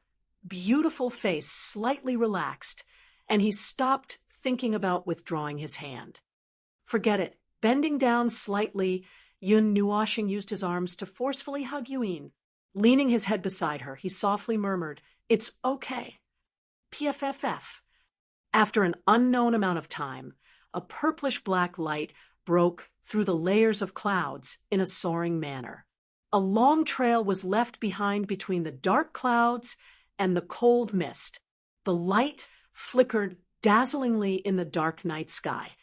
beautiful face slightly relaxed, and he stopped thinking about withdrawing his hand. Forget it. Bending down slightly, Yun Nuoxing used his arms to forcefully hug Yu'in. Leaning his head beside her, he softly murmured, "It's okay." PFFF. After an unknown amount of time, a purplish-black light broke through the layers of clouds in a soaring manner. A long trail was left behind between the dark clouds and the cold mist. The light flickered dazzlingly in the dark night sky.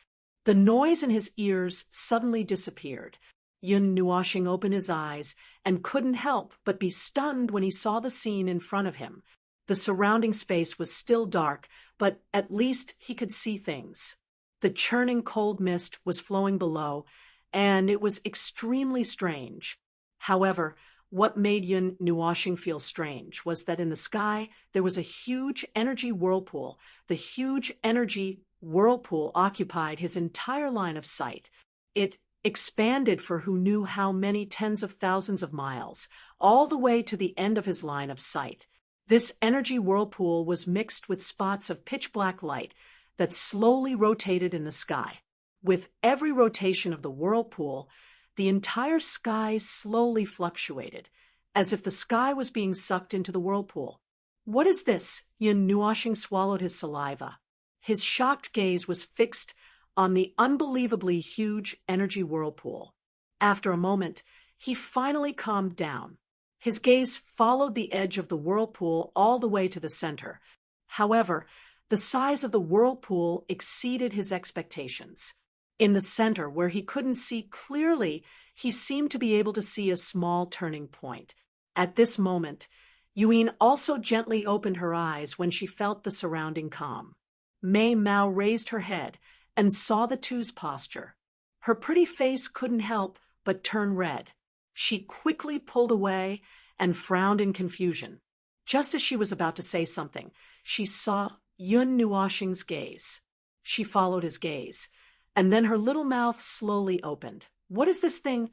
The noise in his ears suddenly disappeared. Yun Nuoxing opened his eyes and couldn't help but be stunned when he saw the scene in front of him. The surrounding space was still dark, but at least he could see things. The churning cold mist was flowing below, and it was extremely strange. However, what made Yun Nuoxing feel strange was that in the sky there was a huge energy whirlpool. The huge energy whirlpool occupied his entire line of sight. It expanded for who knew how many tens of thousands of miles, all the way to the end of his line of sight. This energy whirlpool was mixed with spots of pitch-black light that slowly rotated in the sky. With every rotation of the whirlpool, the entire sky slowly fluctuated, as if the sky was being sucked into the whirlpool. "What is this?" Yun Nuoxing swallowed his saliva. His shocked gaze was fixed on the unbelievably huge energy whirlpool. After a moment, he finally calmed down. His gaze followed the edge of the whirlpool all the way to the center. However, the size of the whirlpool exceeded his expectations. In the center, where he couldn't see clearly, he seemed to be able to see a small turning point. At this moment, Yuin also gently opened her eyes when she felt the surrounding calm. Mei Mao raised her head and saw the two's posture. Her pretty face couldn't help but turn red. She quickly pulled away and frowned in confusion. Just as she was about to say something, she saw Yun Nuoxing's gaze. She followed his gaze, and then her little mouth slowly opened. "What is this thing?"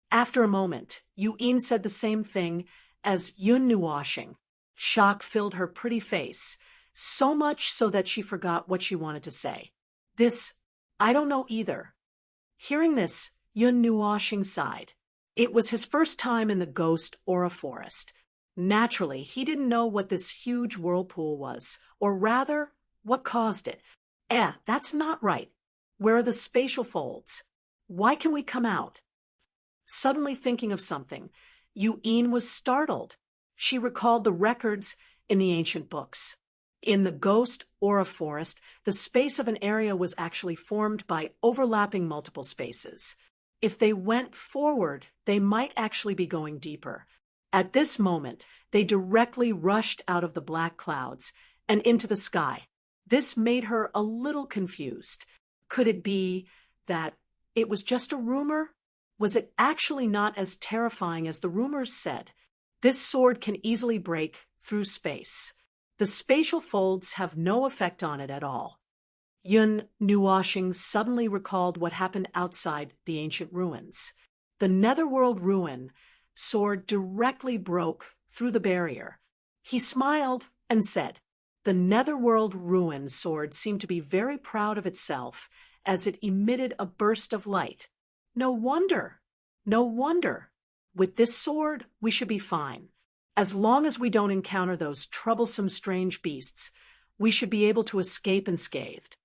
After a moment, Yuin said the same thing as Yun Nuoxing. Shock filled her pretty face, so much so that she forgot what she wanted to say. I don't know either." Hearing this, Yun Nuoxing sighed. It was his first time in the ghost aura forest. Naturally, he didn't know what this huge whirlpool was, or rather, what caused it. That's not right. Where are the spatial folds? Why can we come out? Suddenly thinking of something, Yuin was startled. She recalled the records in the ancient books. In the ghost aura forest, the space of an area was actually formed by overlapping multiple spaces. If they went forward, they might actually be going deeper. At this moment, they directly rushed out of the black clouds and into the sky. This made her a little confused. Could it be that it was just a rumor? Was it actually not as terrifying as the rumors said? This sword can easily break through space. The spatial folds have no effect on it at all. Yun Nuoxing suddenly recalled what happened outside the ancient ruins. The netherworld ruin sword directly broke through the barrier. He smiled and said, "The netherworld ruin sword seemed to be very proud of itself as it emitted a burst of light. No wonder. With this sword, we should be fine. As long as we don't encounter those troublesome strange beasts, we should be able to escape unscathed."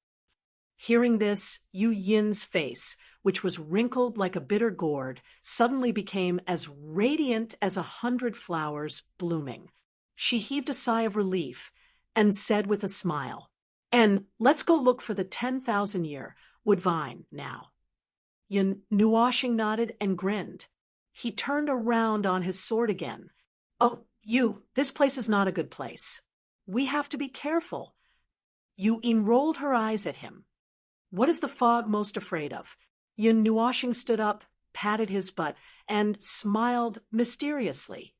Hearing this, Yu Yin's face, which was wrinkled like a bitter gourd, suddenly became as radiant as 100 flowers blooming. She heaved a sigh of relief and said with a smile, "And let's go look for the 10,000-year woodvine now." Yun Nuoxing nodded and grinned. He turned around on his sword again. "Oh, this place is not a good place. We have to be careful." Yuin rolled her eyes at him. "What is the fog most afraid of?" Yun Nuoxing stood up, patted his butt, and smiled mysteriously.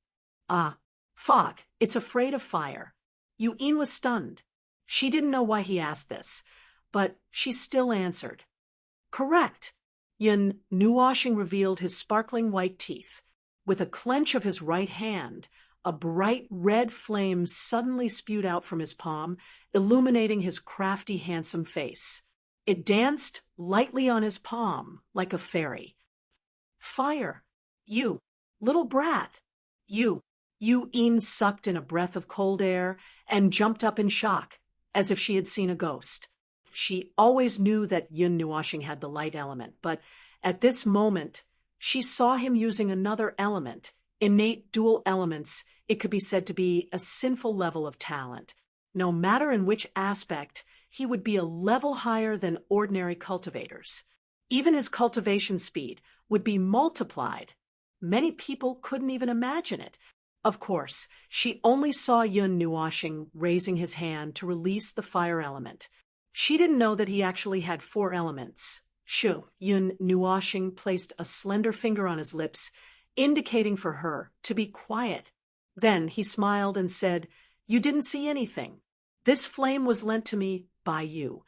Fog. It's afraid of fire." Yuin was stunned. She didn't know why he asked this, but she still answered. "Correct." Yun Nuoxing revealed his sparkling white teeth. With a clench of his right hand, a bright red flame suddenly spewed out from his palm, illuminating his crafty, handsome face. It danced lightly on his palm like a fairy. "Fire! You, little brat! Yuin sucked in a breath of cold air and jumped up in shock, as if she had seen a ghost. She always knew that Yun Nuoxing had the light element, but at this moment, she saw him using another element. Innate dual elements, it could be said to be a sinful level of talent. No matter in which aspect, he would be a level higher than ordinary cultivators. Even his cultivation speed would be multiplied. Many people couldn't even imagine it. Of course, she only saw Yun Nuoxing raising his hand to release the fire element. She didn't know that he actually had 4 elements. Yun Nuoxing placed a slender finger on his lips, indicating for her to be quiet. Then he smiled and said, "You didn't see anything. This flame was lent to me by you.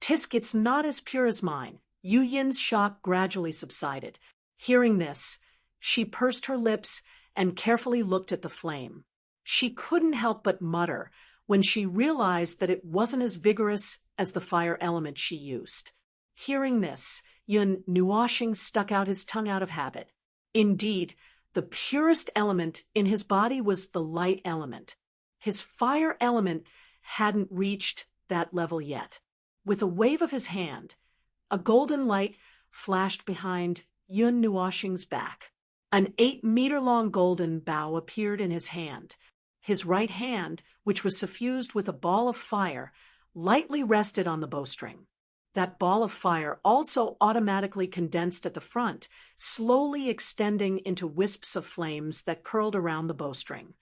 Tisk, it's not as pure as mine. Yu Yin's shock gradually subsided. Hearing this, she pursed her lips and carefully looked at the flame. She couldn't help but mutter when she realized that it wasn't as vigorous as the fire element she used. Hearing this, Yun Nuoxing stuck out his tongue out of habit. Indeed, the purest element in his body was the light element. His fire element hadn't reached that level yet. With a wave of his hand, a golden light flashed behind Yun Nuoxing's back. An 8-meter-long golden bow appeared in his hand. His right hand, which was suffused with a ball of fire, lightly rested on the bowstring. That ball of fire also automatically condensed at the front, slowly extending into wisps of flames that curled around the bowstring.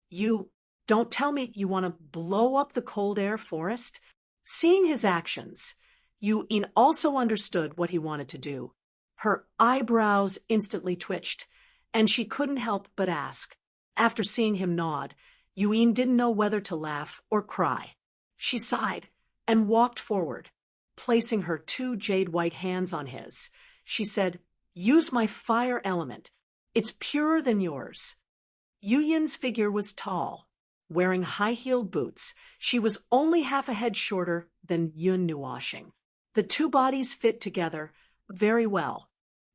You don't tell me you want to blow up the cold air forest? Seeing his actions, Yu Yin also understood what he wanted to do. Her eyebrows instantly twitched, and she couldn't help but ask. After seeing him nod, Yu Yin didn't know whether to laugh or cry. She sighed and walked forward. Placing her 2 jade-white hands on his, she said, "Use my fire element. It's purer than yours." Yu Yin's figure was tall. Wearing high-heeled boots, she was only half a head shorter than Yun Nuoxing. The 2 bodies fit together very well.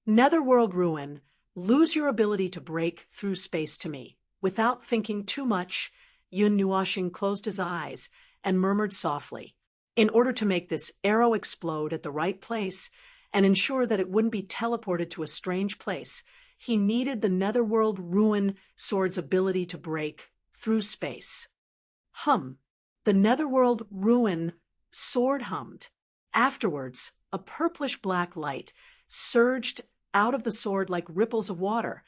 Netherworld Ruin, lose your ability to break through space to me. Without thinking too much, Yun Nuoxing closed his eyes and murmured softly. In order to make this arrow explode at the right place and ensure that it wouldn't be teleported to a strange place, he needed the Netherworld Ruin sword's ability to break through space. Hum. The Netherworld Ruin sword hummed. Afterwards, a purplish-black light surged out of the sword like ripples of water,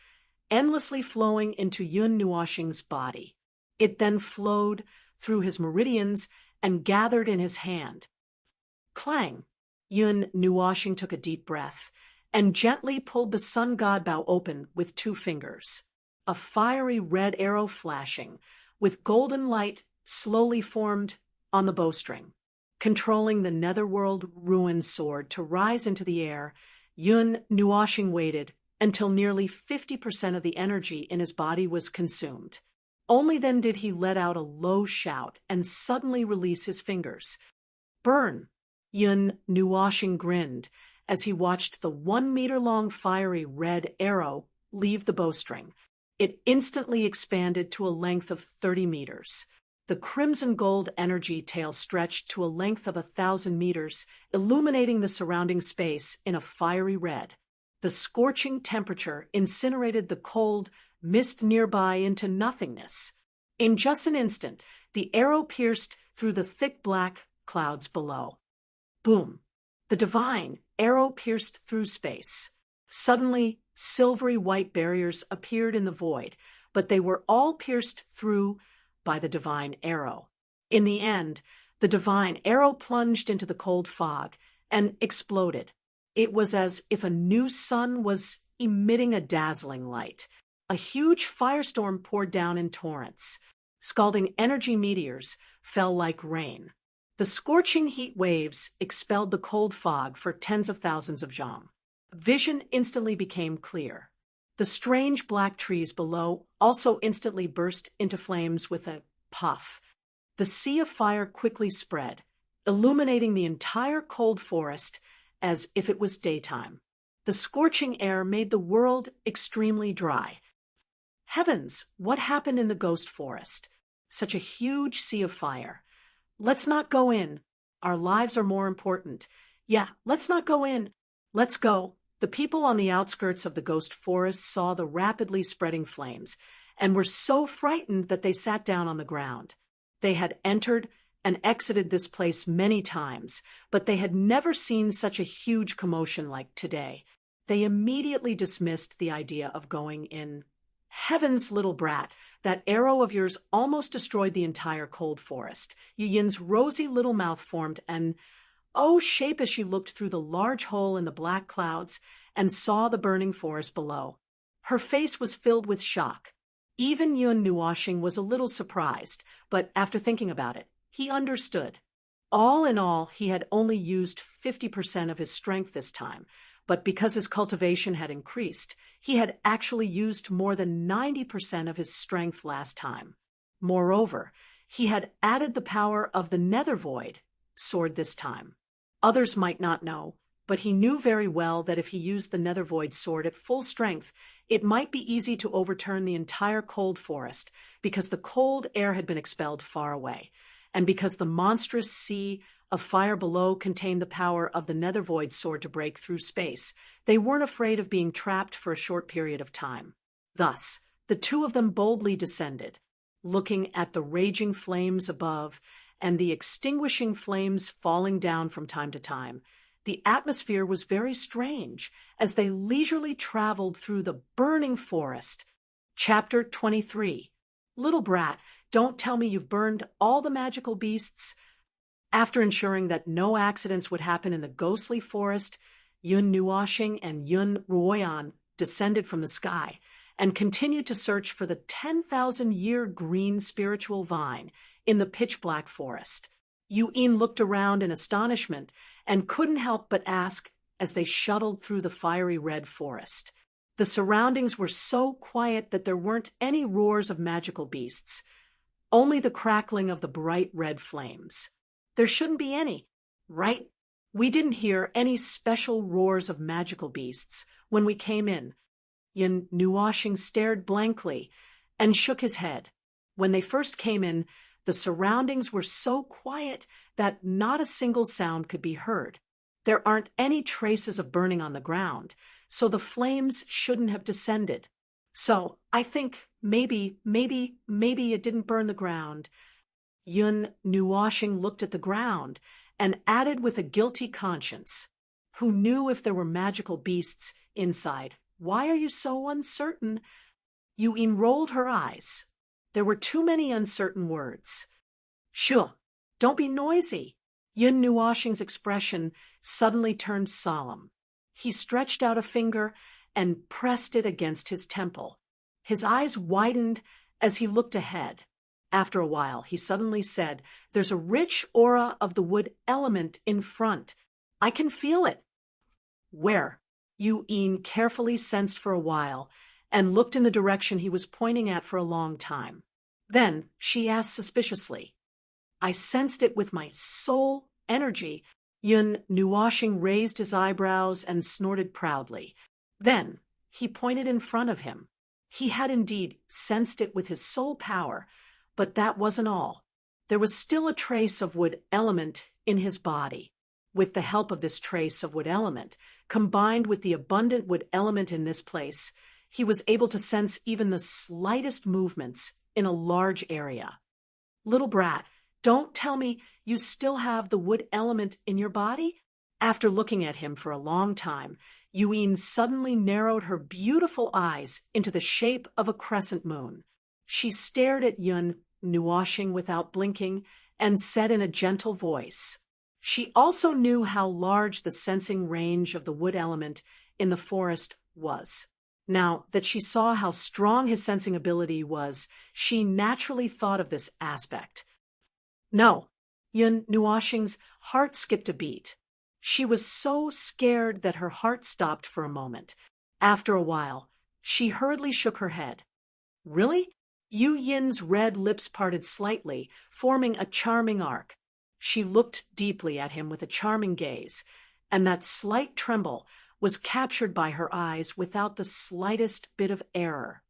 endlessly flowing into Yun Nuoxing's body. It then flowed through his meridians and gathered in his hand. Clang! Yun Nuoxing took a deep breath and gently pulled the sun god bow open with 2 fingers. A fiery red arrow flashing, with golden light, slowly formed on the bowstring. Controlling the Netherworld Ruin sword to rise into the air, Yun Nuoxing waited until nearly 50% of the energy in his body was consumed. Only then did he let out a low shout and suddenly release his fingers. Burn! Yun Nuoxing grinned as he watched the 1-meter-long fiery red arrow leave the bowstring. It instantly expanded to a length of 30 meters. The crimson gold energy tail stretched to a length of 1,000 meters, illuminating the surrounding space in a fiery red. The scorching temperature incinerated the cold mist nearby into nothingness. In just an instant, the arrow pierced through the thick black clouds below. Boom! The divine arrow pierced through space. Suddenly, silvery white barriers appeared in the void, but they were all pierced through by the divine arrow. In the end, the divine arrow plunged into the cold fog and exploded. It was as if a new sun was emitting a dazzling light. A huge firestorm poured down in torrents. Scalding energy meteors fell like rain. The scorching heat waves expelled the cold fog for tens of thousands of zhang. Vision instantly became clear. The strange black trees below also instantly burst into flames with a puff. The sea of fire quickly spread, illuminating the entire cold forest as if it was daytime. The scorching air made the world extremely dry. Heavens, what happened in the ghost forest? Such a huge sea of fire. Let's not go in. Our lives are more important. Yeah, let's not go in. Let's go. The people on the outskirts of the ghost forest saw the rapidly spreading flames and were so frightened that they sat down on the ground. They had entered and exited this place many times, but they had never seen such a huge commotion like today. They immediately dismissed the idea of going in. Heavens, little brat, that arrow of yours almost destroyed the entire cold forest. Yu Yin's rosy little mouth formed an shape as she looked through the large hole in the black clouds and saw the burning forest below. Her face was filled with shock. Even Yun Nuoxing was a little surprised, but after thinking about it, he understood. All in all, he had only used 50% of his strength this time, but because his cultivation had increased, he had actually used more than 90% of his strength last time. Moreover, he had added the power of the Nether Void sword this time. Others might not know, but he knew very well that if he used the Nether Void sword at full strength, it might be easy to overturn the entire cold forest, because the cold air had been expelled far away, and because the monstrous sea of fire below contained the power of the Nether Void sword to break through space. They weren't afraid of being trapped for a short period of time. Thus, the two of them boldly descended, looking at the raging flames above and the extinguishing flames falling down from time to time. The atmosphere was very strange as they leisurely traveled through the burning forest. Chapter 23. Little brat, don't tell me you've burned all the magical beasts. After ensuring that no accidents would happen in the ghostly forest, Yun Nuoshing and Yun Ruoyan descended from the sky and continued to search for the 10,000-year green spiritual vine in the pitch-black forest. Yuin looked around in astonishment and couldn't help but ask as they shuttled through the fiery red forest. The surroundings were so quiet that there weren't any roars of magical beasts, only the crackling of the bright red flames. There shouldn't be any, right? We didn't hear any special roars of magical beasts when we came in. Yun Nuoshing stared blankly and shook his head. When they first came in, the surroundings were so quiet that not a single sound could be heard. There aren't any traces of burning on the ground, so the flames shouldn't have descended. So I think maybe it didn't burn the ground. Yun Nuoshing looked at the ground and added with a guilty conscience, "Who knew if there were magical beasts inside? Why are you so uncertain?" Yuin rolled her eyes. There were too many uncertain words. "Sure, don't be noisy." Yun Nuoshing's expression suddenly turned solemn. He stretched out a finger and pressed it against his temple. His eyes widened as he looked ahead. After a while, he suddenly said, "There's a rich aura of the wood element in front. I can feel it." "Where?" Yuin carefully sensed for a while and looked in the direction he was pointing at for a long time. Then she asked suspiciously, "I sensed it with my soul energy." Yun Nuoshing raised his eyebrows and snorted proudly. Then he pointed in front of him. He had indeed sensed it with his soul power, but that wasn't all. There was still a trace of wood element in his body. With the help of this trace of wood element, combined with the abundant wood element in this place, he was able to sense even the slightest movements in a large area. "Little brat, don't tell me you still have the wood element in your body?" After looking at him for a long time, Yuin suddenly narrowed her beautiful eyes into the shape of a crescent moon. She stared at Yun Nuoshing without blinking and said in a gentle voice. She also knew how large the sensing range of the wood element in the forest was. Now that she saw how strong his sensing ability was, she naturally thought of this aspect. No, Yun Nuoshing's heart skipped a beat. She was so scared that her heart stopped for a moment. After a while, she hurriedly shook her head. "Really?" Yu Yin's red lips parted slightly, forming a charming arc. She looked deeply at him with a charming gaze, and that slight tremble was captured by her eyes without the slightest bit of error.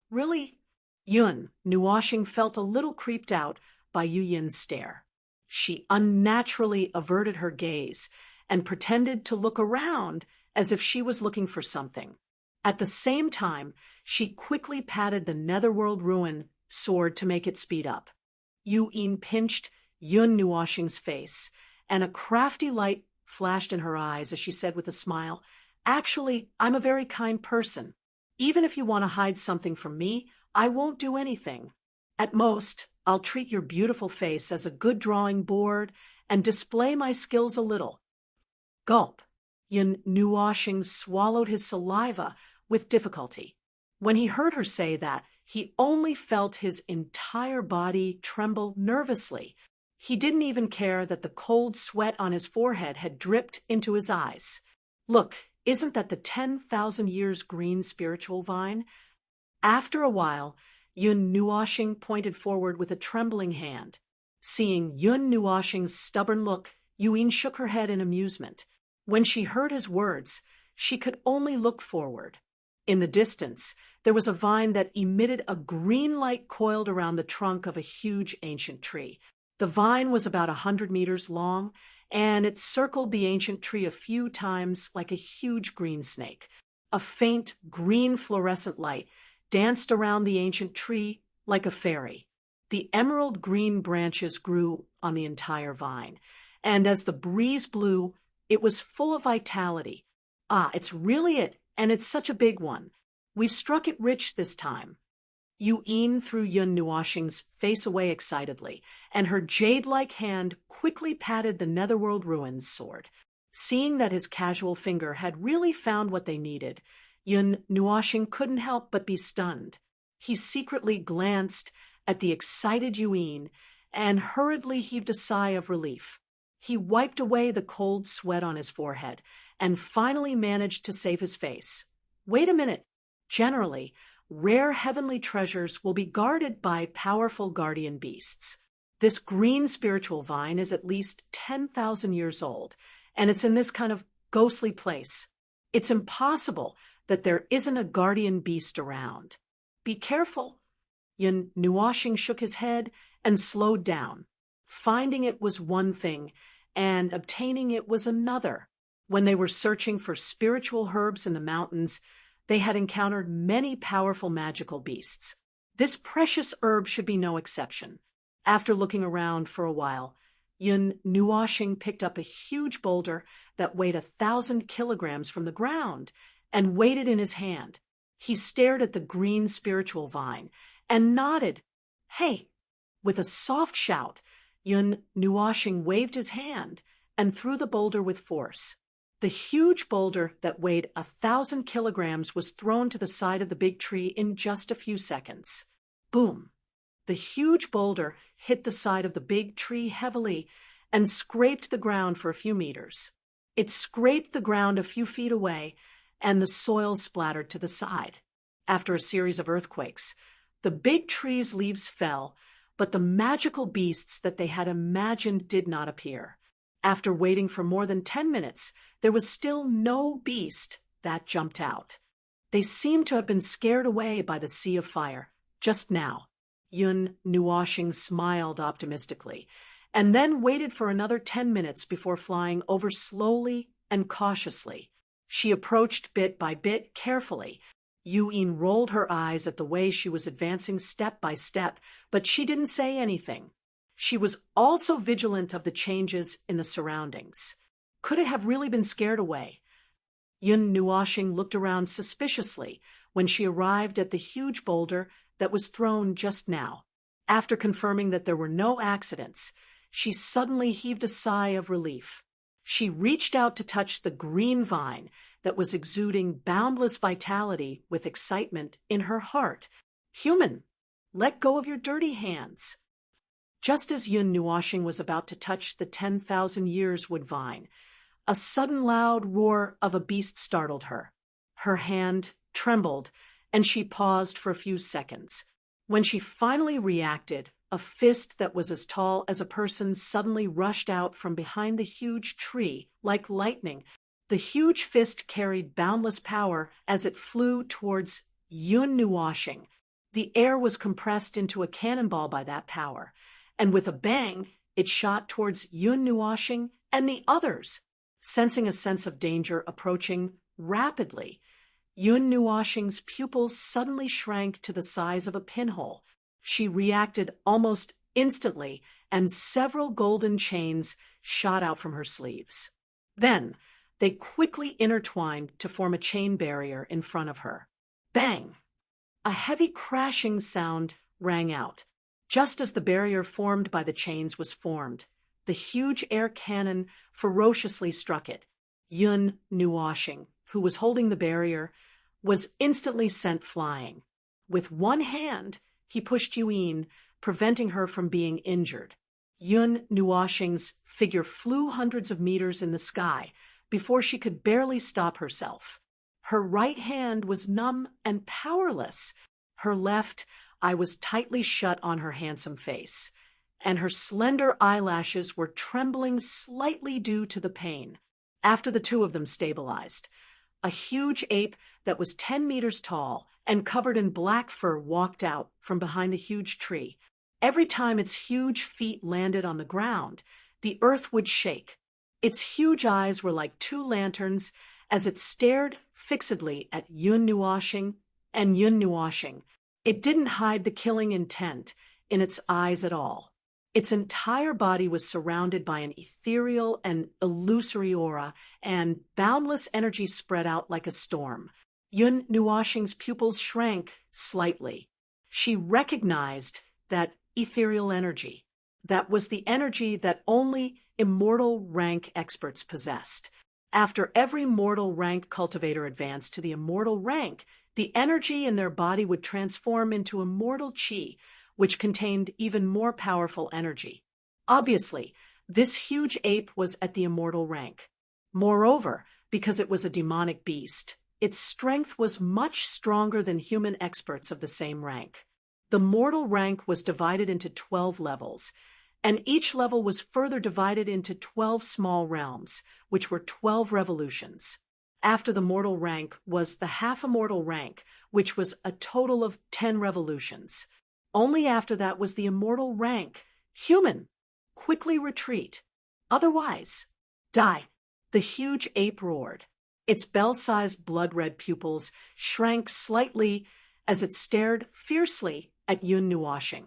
"Really?" Yun Nuoshing felt a little creeped out by Yu Yin's stare. She unnaturally averted her gaze and pretended to look around as if she was looking for something. At the same time, she quickly patted the Netherworld Ruin sword to make it speed up. Yuin pinched Yun Nuoshing's face, and a crafty light flashed in her eyes as she said with a smile, "Actually, I'm a very kind person. Even if you want to hide something from me, I won't do anything. At most, I'll treat your beautiful face as a good drawing board and display my skills a little." Gulp. Yun Nuoshing swallowed his saliva with difficulty. When he heard her say that, he only felt his entire body tremble nervously. He didn't even care that the cold sweat on his forehead had dripped into his eyes. Look, isn't that the 10,000 years green spiritual vine? After a while, Yun Nuoshing pointed forward with a trembling hand. Seeing Yun Nuoshing's stubborn look, Yuin shook her head in amusement. When she heard his words, she could only look forward. In the distance, there was a vine that emitted a green light coiled around the trunk of a huge ancient tree. The vine was about 100 meters long, and it circled the ancient tree a few times like a huge green snake. A faint green fluorescent light danced around the ancient tree like a fairy. The emerald green branches grew on the entire vine, and as the breeze blew, it was full of vitality. Ah, it's really it, and it's such a big one. We've struck it rich this time. Yuin threw Yun Nuoshing's face away excitedly, and her jade-like hand quickly patted the Netherworld Ruins sword. Seeing that his casual finger had really found what they needed, Yun Nuoshing couldn't help but be stunned. He secretly glanced at the excited Yuin and hurriedly heaved a sigh of relief. He wiped away the cold sweat on his forehead and finally managed to save his face. Wait a minute. Generally, rare heavenly treasures will be guarded by powerful guardian beasts. This green spiritual vine is at least 10,000 years old, and it's in this kind of ghostly place. It's impossible that there isn't a guardian beast around. Be careful. Yun Nuoshing shook his head and slowed down. Finding it was one thing, and obtaining it was another. When they were searching for spiritual herbs in the mountains, they had encountered many powerful magical beasts. This precious herb should be no exception. After looking around for a while, Yun Nuoshing picked up a huge boulder that weighed 1,000 kilograms from the ground and weighed it in his hand. He stared at the green spiritual vine and nodded. Hey! With a soft shout, Yun Nuoshing waved his hand and threw the boulder with force. The huge boulder that weighed 1,000 kilograms was thrown to the side of the big tree in just a few seconds. Boom! The huge boulder hit the side of the big tree heavily and scraped the ground for a few meters. It scraped the ground a few feet away, and the soil splattered to the side. After a series of earthquakes, the big tree's leaves fell, but the magical beasts that they had imagined did not appear. After waiting for more than 10 minutes, there was still no beast that jumped out. They seemed to have been scared away by the sea of fire just now. Yun Nuoshing smiled optimistically, and then waited for another 10 minutes before flying over slowly and cautiously. She approached bit by bit carefully. Yuin rolled her eyes at the way she was advancing step by step, but she didn't say anything. She was also vigilant of the changes in the surroundings. Could it have really been scared away? Yun Nuoshing looked around suspiciously when she arrived at the huge boulder that was thrown just now. After confirming that there were no accidents, she suddenly heaved a sigh of relief. She reached out to touch the green vine that was exuding boundless vitality with excitement in her heart. Human, let go of your dirty hands. Just as Yun Nuoshing was about to touch the 10,000 years wood vine, a sudden loud roar of a beast startled her. Her hand trembled, and she paused for a few seconds. When she finally reacted, a fist that was as tall as a person suddenly rushed out from behind the huge tree like lightning. The huge fist carried boundless power as it flew towards Yun Nuoshing. The air was compressed into a cannonball by that power, and with a bang, it shot towards Yun Nuoshing and the others. Sensing a sense of danger approaching rapidly, Yun Nuoshing's pupils suddenly shrank to the size of a pinhole. She reacted almost instantly, and several golden chains shot out from her sleeves. Then, they quickly intertwined to form a chain barrier in front of her. Bang! A heavy crashing sound rang out. Just as the barrier formed by the chains was formed, the huge air cannon ferociously struck it. Yun Nuoshing, who was holding the barrier, was instantly sent flying. With one hand, he pushed Yuin, preventing her from being injured. Yun Nuoxing's figure flew hundreds of meters in the sky before she could barely stop herself. Her right hand was numb and powerless. Her left eye was tightly shut on her handsome face, and her slender eyelashes were trembling slightly due to the pain. After the two of them stabilized, a huge ape that was 10 meters tall and covered in black fur walked out from behind the huge tree. Every time its huge feet landed on the ground, the earth would shake. Its huge eyes were like two lanterns as it stared fixedly at Yun Nuoxing and Yun Nuoxing. It didn't hide the killing intent in its eyes at all. Its entire body was surrounded by an ethereal and illusory aura, and boundless energy spread out like a storm. Yun Nuoxing's pupils shrank slightly. She recognized that ethereal energy. That was the energy that only immortal rank experts possessed. After every mortal rank cultivator advanced to the immortal rank, the energy in their body would transform into immortal chi, which contained even more powerful energy. Obviously, this huge ape was at the immortal rank. Moreover, because it was a demonic beast, its strength was much stronger than human experts of the same rank. The mortal rank was divided into 12 levels, and each level was further divided into 12 small realms, which were 12 revolutions. After the mortal rank was the half-immortal rank, which was a total of 10 revolutions. Only after that was the immortal rank, human. Quickly retreat. Otherwise, die. The huge ape roared. Its bell-sized blood-red pupils shrank slightly as it stared fiercely at Yun Nuoxing.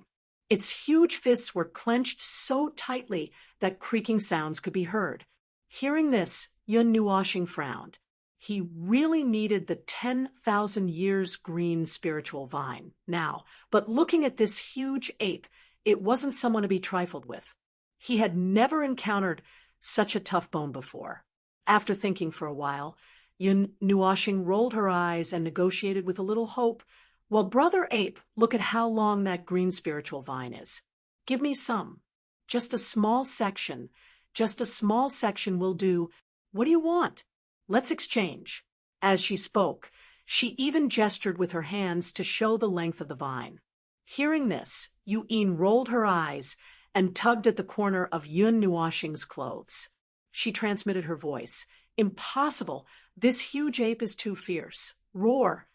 Its huge fists were clenched so tightly that creaking sounds could be heard. Hearing this, Yun Nuoxing frowned. He really needed the 10,000 years green spiritual vine now, but looking at this huge ape, it wasn't someone to be trifled with. He had never encountered such a tough bone before. After thinking for a while, Yun Nuoxing rolled her eyes and negotiated with a little hope. Well, Brother Ape, look at how long that green spiritual vine is. Give me some. Just a small section. Just a small section will do. What do you want? Let's exchange. As she spoke, she even gestured with her hands to show the length of the vine. Hearing this, Yun rolled her eyes and tugged at the corner of Yun Nuoxing's clothes. She transmitted her voice. Impossible. This huge ape is too fierce. Roar.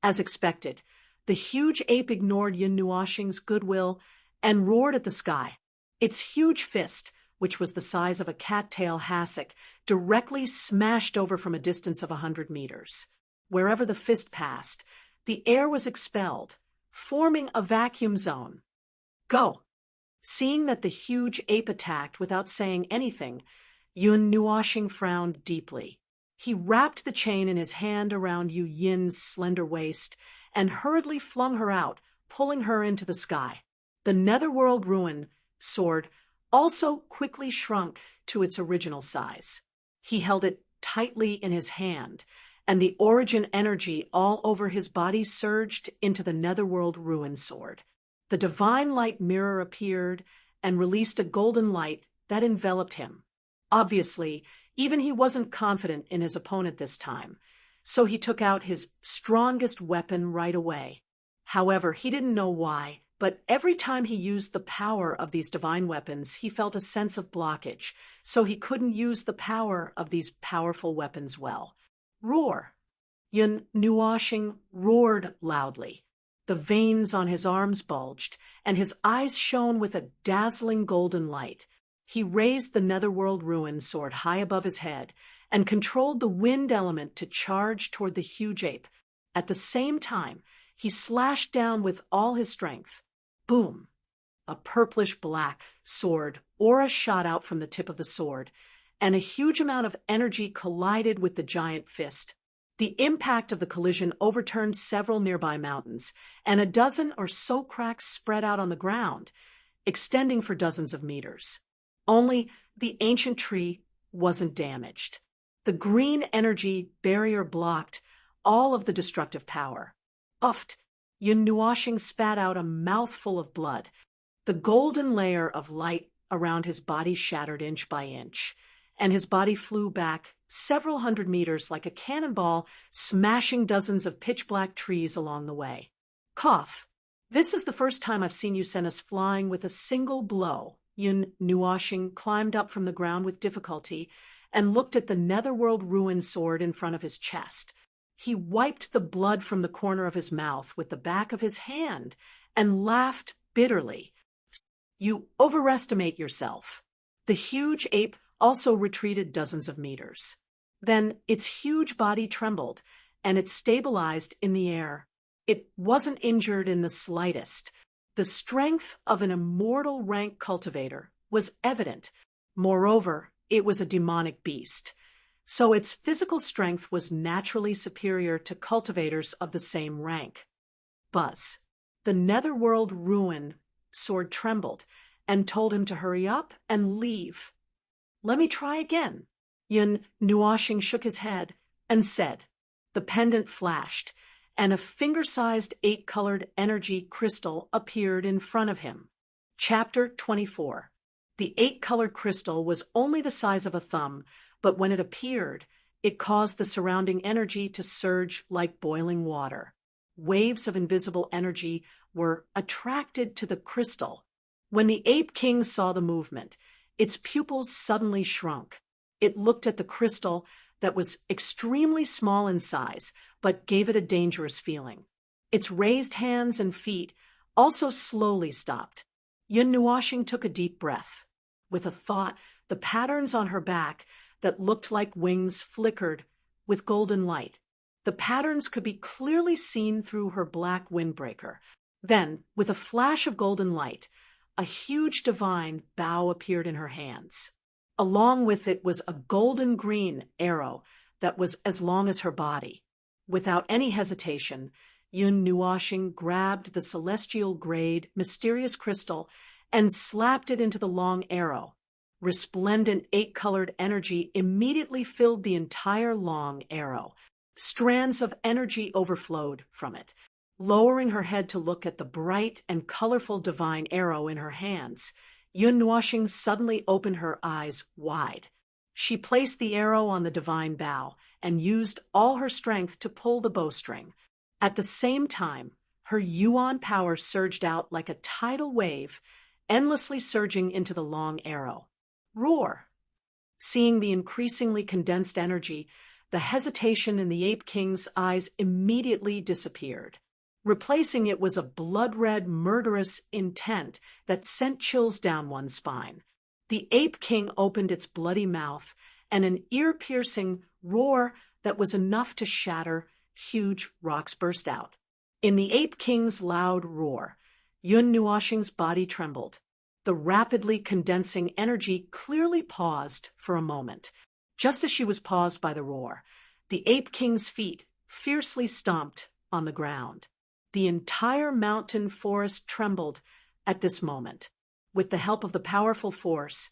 As expected, the huge ape ignored Yun Nuoxing's goodwill and roared at the sky. Its huge fist, which was the size of a cattail hassock, directly smashed over from a distance of 100 meters. Wherever the fist passed, the air was expelled, forming a vacuum zone. Go! Seeing that the huge ape attacked without saying anything, Yun Nuoxing frowned deeply. He wrapped the chain in his hand around Yu Yin's slender waist and hurriedly flung her out, pulling her into the sky. The netherworld ruin sword also quickly shrunk to its original size. He held it tightly in his hand, and the origin energy all over his body surged into the netherworld ruin sword. The divine light mirror appeared and released a golden light that enveloped him. Obviously, even he wasn't confident in his opponent this time, so he took out his strongest weapon right away. However, he didn't know why, but every time he used the power of these divine weapons, he felt a sense of blockage, so he couldn't use the power of these powerful weapons well. Roar! Yun Nuoxing roared loudly. The veins on his arms bulged, and his eyes shone with a dazzling golden light. He raised the netherworld ruin sword high above his head and controlled the wind element to charge toward the huge ape. At the same time, he slashed down with all his strength. Boom! A purplish-black sword aura shot out from the tip of the sword, and a huge amount of energy collided with the giant fist. The impact of the collision overturned several nearby mountains, and a dozen or so cracks spread out on the ground, extending for dozens of meters. Only the ancient tree wasn't damaged. The green energy barrier blocked all of the destructive power. Uffed, Yun Nuoxing spat out a mouthful of blood. The golden layer of light around his body shattered inch by inch, and his body flew back several hundred meters like a cannonball, smashing dozens of pitch-black trees along the way. Cough. This is the first time I've seen you send us flying with a single blow. Yun Nuoshing climbed up from the ground with difficulty and looked at the netherworld ruin sword in front of his chest. He wiped the blood from the corner of his mouth with the back of his hand and laughed bitterly. You overestimate yourself. The huge ape also retreated dozens of meters. Then its huge body trembled, and it stabilized in the air. It wasn't injured in the slightest. The strength of an immortal rank cultivator was evident. Moreover, it was a demonic beast, so its physical strength was naturally superior to cultivators of the same rank. Buzz. The netherworld ruin sword trembled and told him to hurry up and leave. Let me try again. Yun Nuoshing shook his head and said. The pendant flashed, and a finger-sized 8-colored energy crystal appeared in front of him. Chapter 24. The 8-colored crystal was only the size of a thumb, but when it appeared, it caused the surrounding energy to surge like boiling water. Waves of invisible energy were attracted to the crystal. When the Ape King saw the movement, its pupils suddenly shrunk. It looked at the crystal that was extremely small in size, but gave it a dangerous feeling. Its raised hands and feet also slowly stopped. Yun Nuoshing took a deep breath. With a thought, the patterns on her back that looked like wings flickered with golden light. The patterns could be clearly seen through her black windbreaker. Then, with a flash of golden light, a huge divine bow appeared in her hands. Along with it was a golden-green arrow that was as long as her body. Without any hesitation, Yun Nuoshing grabbed the celestial-grade, mysterious crystal and slapped it into the long arrow. Resplendent 8-colored energy immediately filled the entire long arrow. Strands of energy overflowed from it. Lowering her head to look at the bright and colorful divine arrow in her hands, Yun Nuoshing suddenly opened her eyes wide. She placed the arrow on the divine bow and used all her strength to pull the bowstring. At the same time, her yuan power surged out like a tidal wave, endlessly surging into the long arrow. Roar! Seeing the increasingly condensed energy, the hesitation in the Ape King's eyes immediately disappeared. Replacing it was a blood-red, murderous intent that sent chills down one's spine. The Ape King opened its bloody mouth, and an ear-piercing roar that was enough to shatter huge rocks burst out. In the Ape King's loud roar, Yun Nuoshing's body trembled. The rapidly condensing energy clearly paused for a moment. Just as she was paused by the roar, the Ape King's feet fiercely stomped on the ground. The entire mountain forest trembled at this moment. With the help of the powerful force,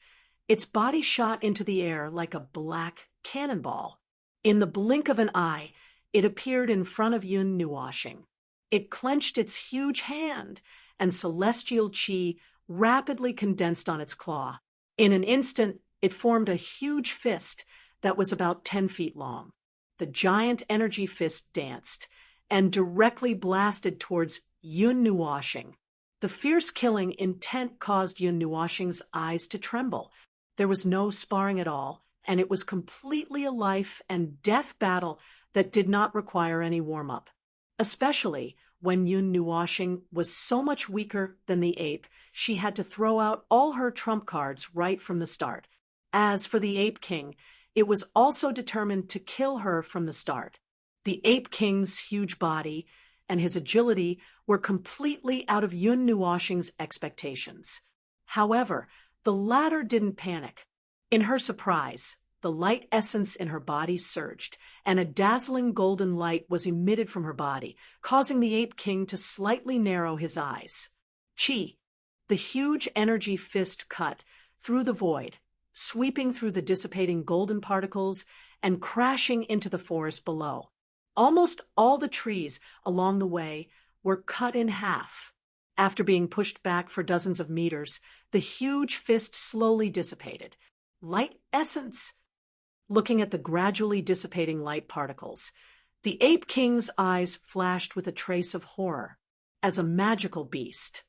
its body shot into the air like a black cannonball. In the blink of an eye, it appeared in front of Yun Nuoshing. It clenched its huge hand, and celestial chi rapidly condensed on its claw. In an instant, it formed a huge fist that was about 10 feet long. The giant energy fist danced and directly blasted towards Yun Nuoshing. The fierce killing intent caused Yun Nuoshing's eyes to tremble. There was no sparring at all, and it was completely a life and death battle that did not require any warm-up. Especially when Yun Nuoshing was so much weaker than the ape, she had to throw out all her trump cards right from the start. As for the Ape King, it was also determined to kill her from the start. The Ape King's huge body and his agility were completely out of Yun Nuoshing's expectations. However, the latter didn't panic. In her surprise, the light essence in her body surged, and a dazzling golden light was emitted from her body, causing the Ape King to slightly narrow his eyes. Chi, the huge energy fist cut through the void, sweeping through the dissipating golden particles and crashing into the forest below. Almost all the trees along the way were cut in half. After being pushed back for dozens of meters, the huge fist slowly dissipated. Light essence! Looking at the gradually dissipating light particles, the Ape King's eyes flashed with a trace of horror. As a magical beast,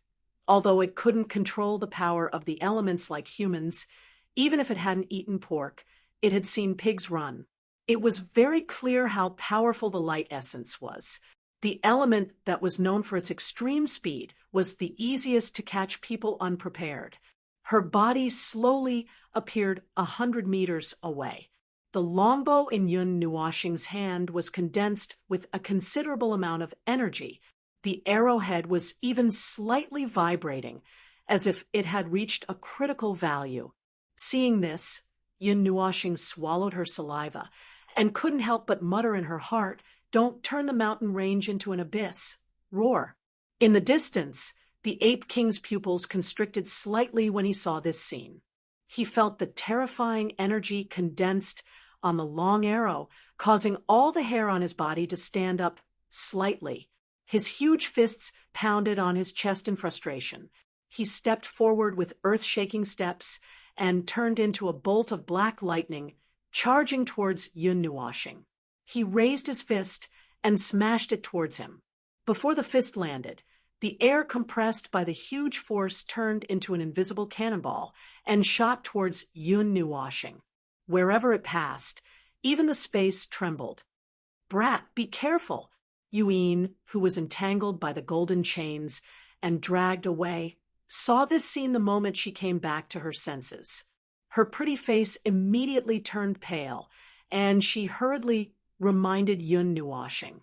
although it couldn't control the power of the elements like humans, even if it hadn't eaten pork, it had seen pigs run. It was very clear how powerful the light essence was. The element that was known for its extreme speed was the easiest to catch people unprepared. Her body slowly appeared 100 meters away. The longbow in Yun Nuoxing's hand was condensed with a considerable amount of energy. The arrowhead was even slightly vibrating, as if it had reached a critical value. Seeing this, Yun Nuoxing swallowed her saliva and couldn't help but mutter in her heart, "Don't turn the mountain range into an abyss. Roar." In the distance, the Ape King's pupils constricted slightly when he saw this scene. He felt the terrifying energy condensed on the long arrow, causing all the hair on his body to stand up slightly. His huge fists pounded on his chest in frustration. He stepped forward with earth-shaking steps and turned into a bolt of black lightning, charging towards Yun Nuoxing. He raised his fist and smashed it towards him. Before the fist landed, the air compressed by the huge force turned into an invisible cannonball and shot towards Yun Nuoxing. Wherever it passed, even the space trembled. "Brat, be careful!" Yuin, who was entangled by the golden chains and dragged away, saw this scene the moment she came back to her senses. Her pretty face immediately turned pale, and she hurriedly reminded Yun Nuoxing.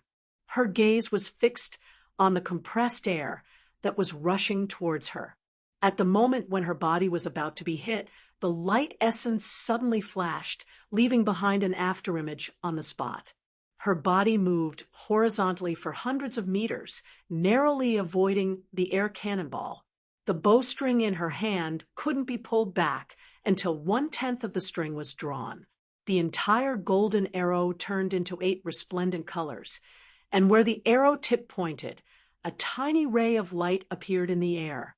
Her gaze was fixed on the compressed air that was rushing towards her. At the moment when her body was about to be hit, the light essence suddenly flashed, leaving behind an afterimage on the spot. Her body moved horizontally for hundreds of meters, narrowly avoiding the air cannonball. The bowstring in her hand couldn't be pulled back until 1/10 of the string was drawn. The entire golden arrow turned into 8 resplendent colors, and where the arrow tip pointed, a tiny ray of light appeared in the air.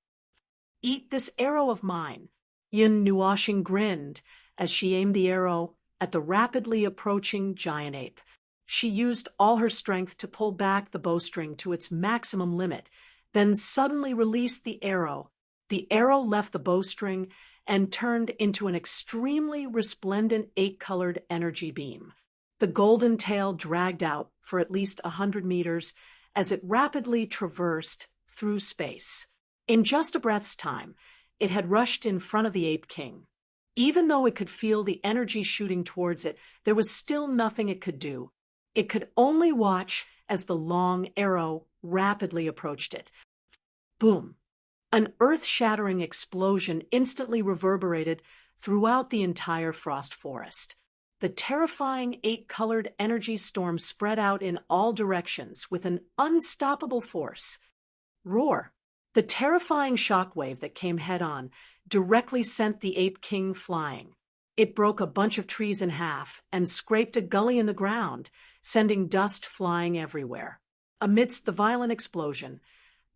"Eat this arrow of mine." Yun Nuoxing grinned as she aimed the arrow at the rapidly approaching giant ape. She used all her strength to pull back the bowstring to its maximum limit, then suddenly released the arrow. The arrow left the bowstring and turned into an extremely resplendent 8-colored energy beam. The golden tail dragged out for at least 100 meters as it rapidly traversed through space. In just a breath's time, it had rushed in front of the Ape King. Even though it could feel the energy shooting towards it, there was still nothing it could do. It could only watch as the long arrow rapidly approached it. Boom! An earth-shattering explosion instantly reverberated throughout the entire frost forest. The terrifying 8-colored energy storm spread out in all directions with an unstoppable force. Roar! The terrifying shockwave that came head-on directly sent the Ape King flying. It broke a bunch of trees in half and scraped a gully in the ground, sending dust flying everywhere. Amidst the violent explosion,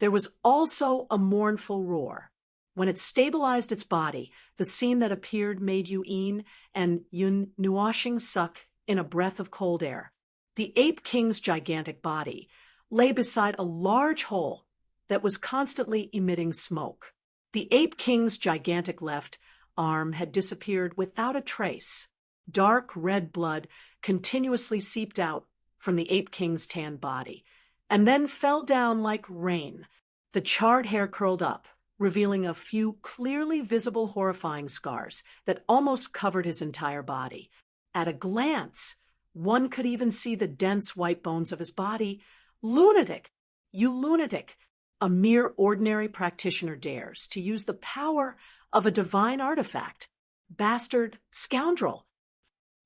there was also a mournful roar. When it stabilized its body, the scene that appeared made Yuin and Yun Nuoxing suck in a breath of cold air. The Ape King's gigantic body lay beside a large hole that was constantly emitting smoke. The Ape King's gigantic left arm had disappeared without a trace. Dark red blood continuously seeped out from the Ape King's tanned body, and then fell down like rain. The charred hair curled up, revealing a few clearly visible horrifying scars that almost covered his entire body. At a glance, one could even see the dense white bones of his body. Lunatic! You lunatic! A mere ordinary practitioner dares to use the power of a divine artifact. Bastard scoundrel!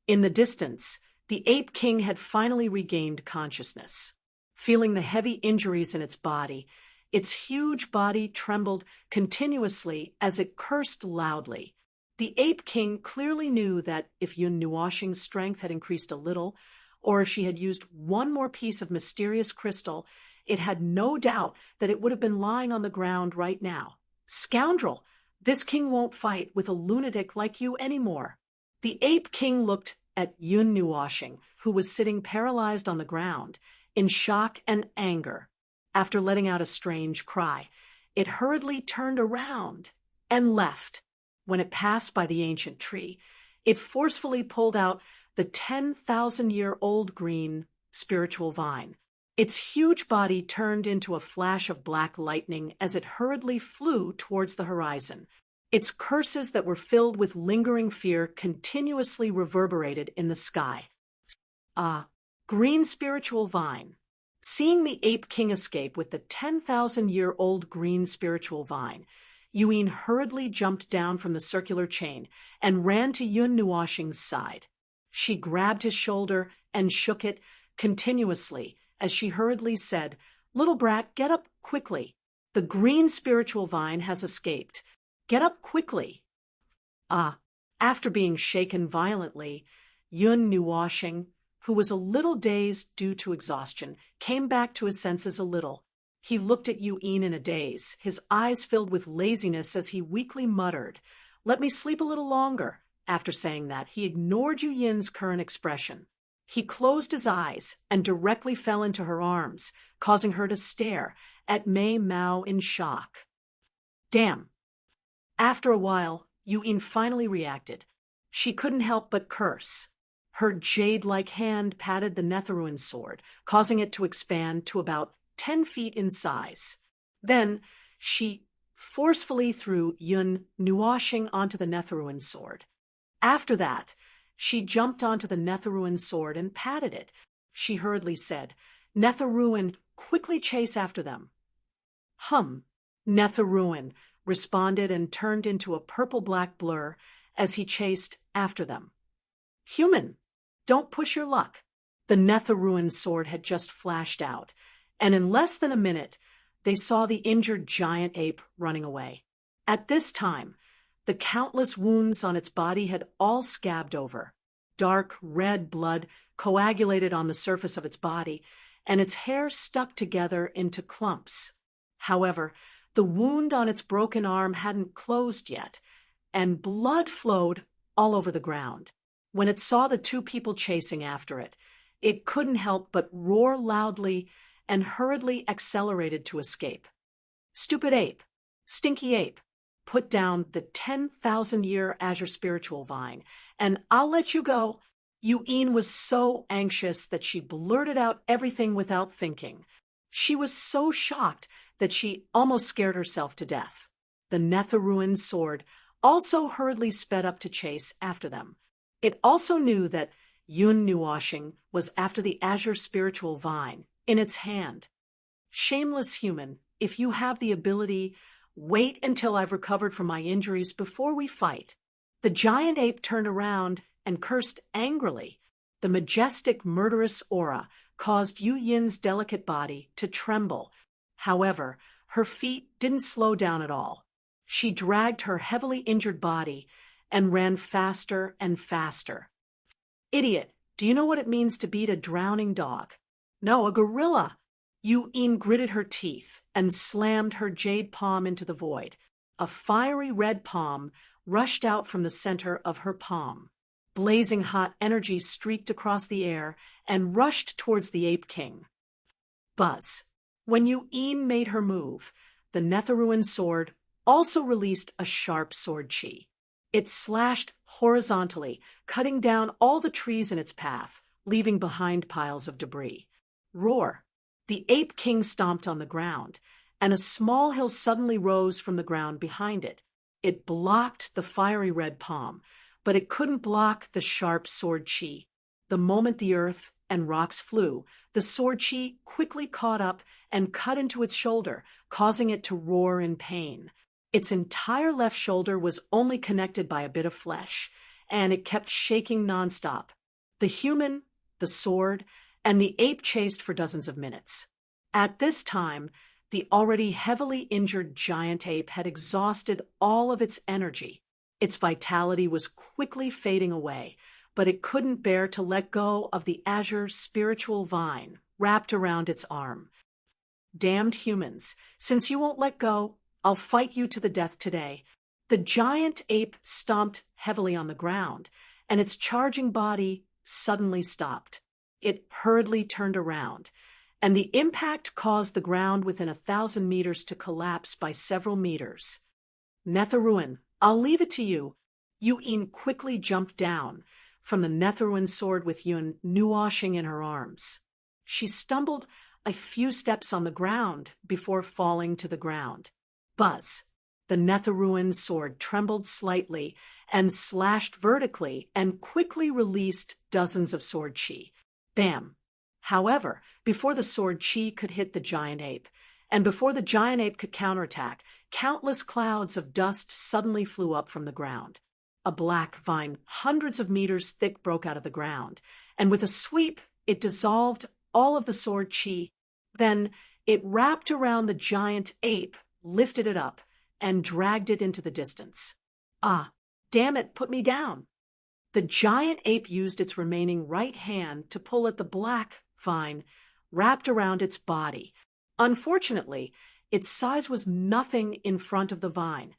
In the distance, the Ape King had finally regained consciousness. Feeling the heavy injuries in its body, its huge body trembled continuously as it cursed loudly. The Ape King clearly knew that if Yun Nuoxing's strength had increased a little, or if she had used one more piece of mysterious crystal, It had no doubt that it would have been lying on the ground right now. Scoundrel! This king won't fight with a lunatic like you anymore. The ape king looked at Yun Nuoshing, who was sitting paralyzed on the ground, in shock and anger. After letting out a strange cry, it hurriedly turned around and left. When it passed by the ancient tree, it forcefully pulled out the 10,000-year-old green spiritual vine. Its huge body turned into a flash of black lightning as it hurriedly flew towards the horizon. Its curses that were filled with lingering fear continuously reverberated in the sky. Green spiritual vine. Seeing the ape king escape with the 10,000-year-old green spiritual vine, Yuen hurriedly jumped down from the circular chain and ran to Yun Nuoshing's side. She grabbed his shoulder and shook it continuously as she hurriedly said, "Little brat, get up quickly. The green spiritual vine has escaped. Get up quickly." After being shaken violently, Yun Nuoshing, who was a little dazed due to exhaustion, came back to his senses a little. He looked at Yuen in a daze, his eyes filled with laziness as he weakly muttered, "Let me sleep a little longer." After saying that, he ignored Yuen's current expression. He closed his eyes and directly fell into her arms, causing her to stare at Mei Mao in shock. Damn. After a while, Yuen finally reacted. She couldn't help but curse. Her jade-like hand patted the Netherruin sword, causing it to expand to about 10 feet in size. Then she forcefully threw Yun Nuoshing onto the Netherruin sword. After that, she jumped onto the Netherruin sword and patted it. She hurriedly said, "Netherruin, quickly chase after them." Netherruin responded and turned into a purple-black blur as he chased after them. "Human, don't push your luck." The Netherruin sword had just flashed out, and in less than a minute, they saw the injured giant ape running away. At this time, the countless wounds on its body had all scabbed over. Dark red blood coagulated on the surface of its body, and its hair stuck together into clumps. However, the wound on its broken arm hadn't closed yet, and blood flowed all over the ground. When it saw the two people chasing after it, it couldn't help but roar loudly and hurriedly accelerated to escape. "Stupid ape! Stinky ape! Put down the 10,000-year Azure spiritual vine, and I'll let you go." Yuen was so anxious that she blurted out everything without thinking. She was so shocked that she almost scared herself to death. The Netherruin sword also hurriedly sped up to chase after them. It also knew that Yun Nuoshing was after the Azure spiritual vine in its hand. "Shameless human, if you have the ability, wait until I've recovered from my injuries before we fight." The giant ape turned around and cursed angrily. The majestic, murderous aura caused Yu Yin's delicate body to tremble. However, her feet didn't slow down at all. She dragged her heavily injured body and ran faster and faster. "Idiot, do you know what it means to beat a drowning dog?" "No, a gorilla." Yuen gritted her teeth and slammed her jade palm into the void. A fiery red palm rushed out from the center of her palm. Blazing hot energy streaked across the air and rushed towards the Ape King. Buzz. When Yuen made her move, the Netherruin sword also released a sharp sword chi. It slashed horizontally, cutting down all the trees in its path, leaving behind piles of debris. Roar. The Ape King stomped on the ground, and a small hill suddenly rose from the ground behind it. It blocked the fiery red palm, but it couldn't block the sharp sword chi. The moment the earth and rocks flew, the sword chi quickly caught up and cut into its shoulder, causing it to roar in pain. Its entire left shoulder was only connected by a bit of flesh, and it kept shaking nonstop. The human, the sword, and the ape chased for dozens of minutes. At this time, the already heavily injured giant ape had exhausted all of its energy. Its vitality was quickly fading away, but it couldn't bear to let go of the Azure spiritual vine wrapped around its arm. Damned humans, since you won't let go, I'll fight you to the death today. The giant ape stomped heavily on the ground, and its charging body suddenly stopped. It hurriedly turned around, and the impact caused the ground within 1,000 meters to collapse by several meters. Netherruin, I'll leave it to you. Yu-in quickly jumped down from the Netherruin sword with Yun Nuoshing in her arms. She stumbled a few steps on the ground before falling to the ground. Buzz! The Netherruin sword trembled slightly and slashed vertically and quickly released dozens of sword chi. Bam! However, before the sword chi could hit the giant ape, and before the giant ape could counterattack, countless clouds of dust suddenly flew up from the ground. A black vine hundreds of meters thick broke out of the ground, and with a sweep it dissolved all of the sword chi. Then it wrapped around the giant ape, lifted it up, and dragged it into the distance. Ah, damn it, put me down. The giant ape used its remaining right hand to pull at the black vine wrapped around its body. Unfortunately, its size was nothing in front of the vine.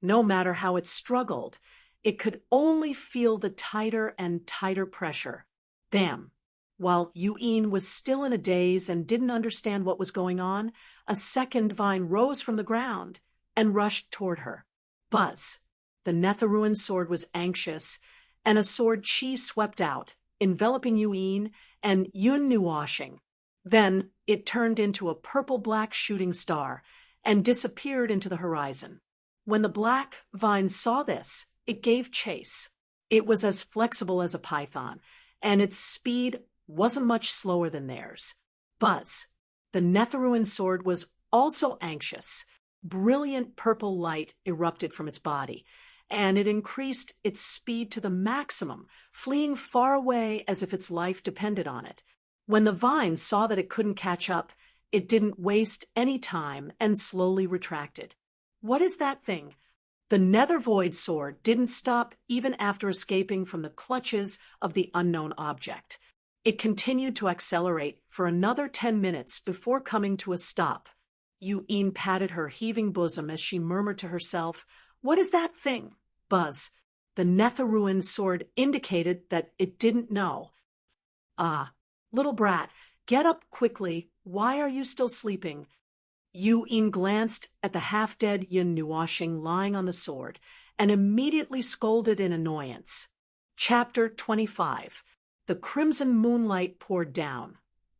No matter how it struggled, it could only feel the tighter and tighter pressure. Bam! While Yu-in was still in a daze and didn't understand what was going on, a second vine rose from the ground and rushed toward her. Buzz! The Netherruin sword was anxious, and a sword chi swept out, enveloping Yu-in and Yun Nuoshing. Then it turned into a purple-black shooting star and disappeared into the horizon. When the black vine saw this, it gave chase. It was as flexible as a python, and its speed wasn't much slower than theirs. Buzz! The Netherruin sword was also anxious. Brilliant purple light erupted from its body, and it increased its speed to the maximum, fleeing far away as if its life depended on it. When the vine saw that it couldn't catch up, it didn't waste any time and slowly retracted. What is that thing? The Nethervoid sword didn't stop even after escaping from the clutches of the unknown object. It continued to accelerate for another 10 minutes before coming to a stop. Yu-in patted her heaving bosom as she murmured to herself, "What is that thing?" Buzz! The Netherruin sword indicated that it didn't know. "Ah, little brat, get up quickly. Why are you still sleeping?" Yu-in glanced at the half-dead Yun Nuoshing lying on the sword and immediately scolded in annoyance. Chapter 25. The crimson moonlight poured down,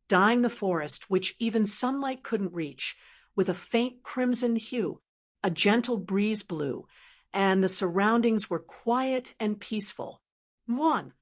dyeing the forest, which even sunlight couldn't reach, with a faint crimson hue. A gentle breeze blew, and the surroundings were quiet and peaceful. One.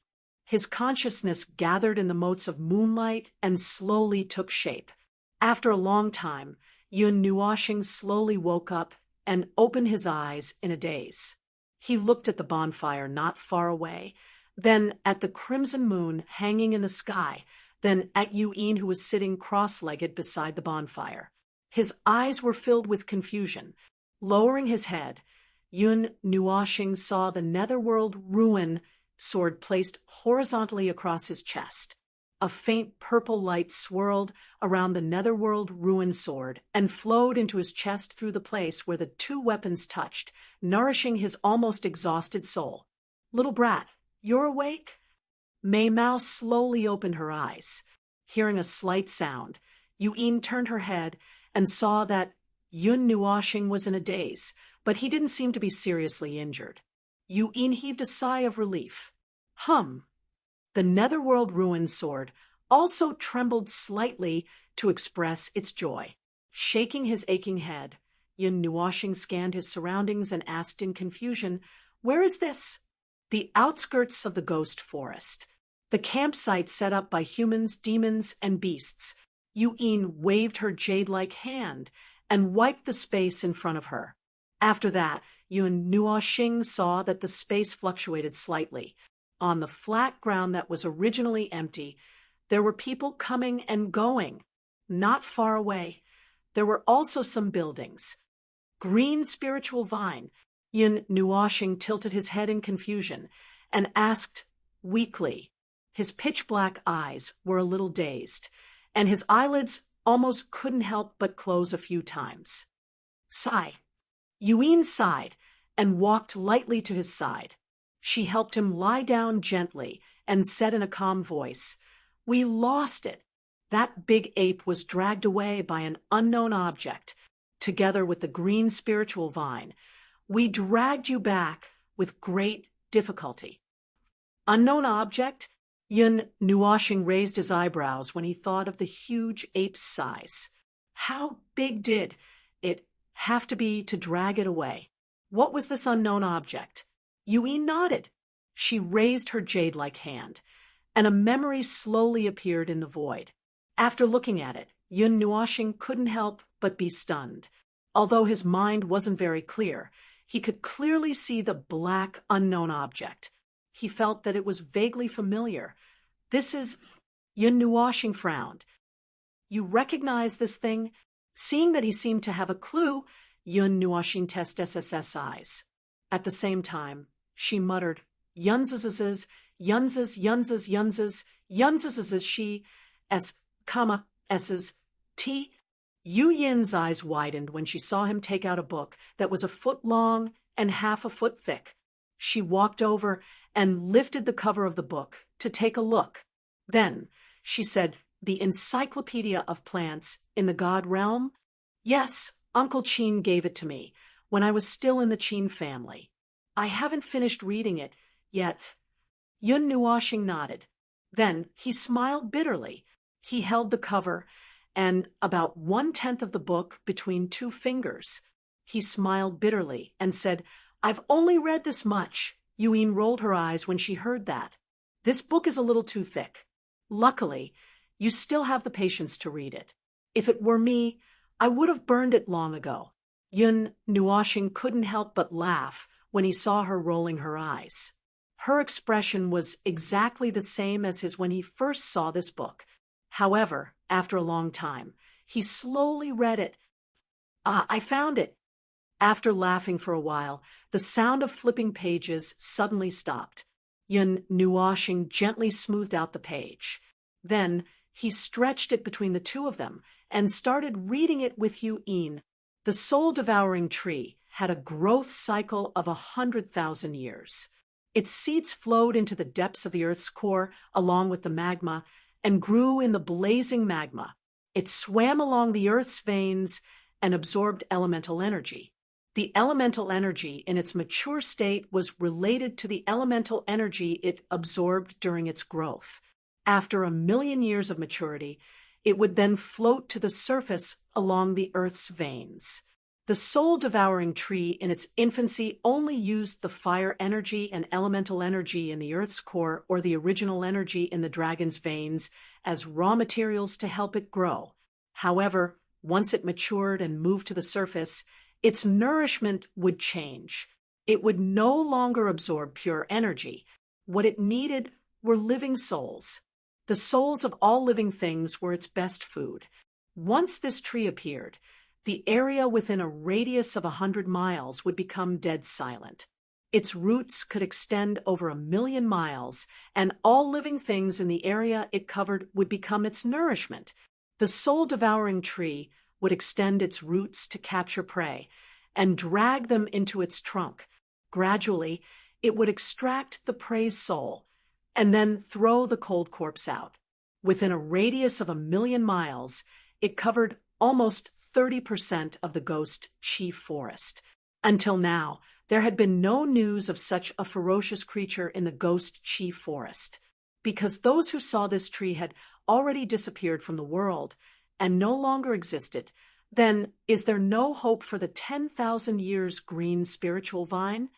His consciousness gathered in the motes of moonlight and slowly took shape. After a long time, Yun Nuoshing slowly woke up and opened his eyes in a daze. He looked at the bonfire not far away, then at the crimson moon hanging in the sky, then at Yu-in who was sitting cross-legged beside the bonfire. His eyes were filled with confusion. Lowering his head, Yun Nuoshing saw the Netherworld Ruin sword placed horizontally across his chest. A faint purple light swirled around the Netherworld Ruin sword and flowed into his chest through the place where the two weapons touched, nourishing his almost exhausted soul. "Little brat, you're awake?" Mei Mao slowly opened her eyes. Hearing a slight sound, Yu-in turned her head and saw that Yun Nuoshing was in a daze, but he didn't seem to be seriously injured. Yu-in heaved a sigh of relief. The Netherworld Ruin sword also trembled slightly to express its joy. Shaking his aching head, Yun Nuoshing scanned his surroundings and asked in confusion, "Where is this?" "The outskirts of the ghost forest. The campsite set up by humans, demons, and beasts." Yu-in waved her jade-like hand and wiped the space in front of her. After that, Yun Nuoshing saw that the space fluctuated slightly. On the flat ground that was originally empty, there were people coming and going. Not far away, there were also some buildings. "Green spiritual vine." Yun Nuoshing tilted his head in confusion and asked weakly. His pitch-black eyes were a little dazed, and his eyelids almost couldn't help but close a few times. Sigh. Yuin sighed and walked lightly to his side. She helped him lie down gently and said in a calm voice, "We lost it. That big ape was dragged away by an unknown object, together with the green spiritual vine. We dragged you back with great difficulty." Unknown object? Yun Nuoshing raised his eyebrows when he thought of the huge ape's size. How big did it have to be to drag it away? What was this unknown object? Yui nodded. She raised her jade-like hand, and a memory slowly appeared in the void. After looking at it, Yun Nuoshing couldn't help but be stunned. Although his mind wasn't very clear, he could clearly see the black, unknown object. He felt that it was vaguely familiar. "This is—" Yun Nuoshing frowned. "You recognize this thing?" Seeing that he seemed to have a clue, Yun Nuoshing tested SS's eyes. At the same time, she muttered, "Yunzes, Yunzes, Yunzes, Yunzes, Yunzes, she, S, comma, S's, T." Yu Yin's eyes widened when she saw him take out a book that was a foot long and half a foot thick. She walked over and lifted the cover of the book to take a look. Then she said, "The Encyclopedia of Plants in the God Realm?" "Yes, Uncle Qin gave it to me when I was still in the Qin family. I haven't finished reading it yet." Yun Nuoshing nodded. Then he smiled bitterly. He held the cover and about 1/10 of the book between two fingers. He smiled bitterly and said, "I've only read this much." Yuin rolled her eyes when she heard that. "This book is a little too thick. Luckily, you still have the patience to read it. If it were me, I would have burned it long ago." Yun Nuoshing couldn't help but laugh when he saw her rolling her eyes. Her expression was exactly the same as his when he first saw this book. However, after a long time, he slowly read it. "Ah, I found it." After laughing for a while, the sound of flipping pages suddenly stopped. Yun Nuoshing gently smoothed out the page. Then he stretched it between the two of them and started reading it with Yuin. The soul-devouring tree had a growth cycle of 100,000 years. Its seeds flowed into the depths of the Earth's core along with the magma and grew in the blazing magma. It swam along the Earth's veins and absorbed elemental energy. The elemental energy in its mature state was related to the elemental energy it absorbed during its growth. After 1,000,000 years of maturity, it would then float to the surface along the Earth's veins. The soul-devouring tree in its infancy only used the fire energy and elemental energy in the Earth's core or the original energy in the dragon's veins as raw materials to help it grow. However, once it matured and moved to the surface, its nourishment would change. It would no longer absorb pure energy. What it needed were living souls. The souls of all living things were its best food. Once this tree appeared, the area within a radius of 100 miles would become dead silent. Its roots could extend over 1,000,000 miles, and all living things in the area it covered would become its nourishment. The soul-devouring tree would extend its roots to capture prey and drag them into its trunk. Gradually, it would extract the prey's soul and then throw the cold corpse out. Within a radius of 1,000,000 miles, it covered almost 30% of the ghost Qi forest. Until now, there had been no news of such a ferocious creature in the ghost Qi forest. Because those who saw this tree had already disappeared from the world and no longer existed, then is there no hope for the 10,000 years green spiritual vine?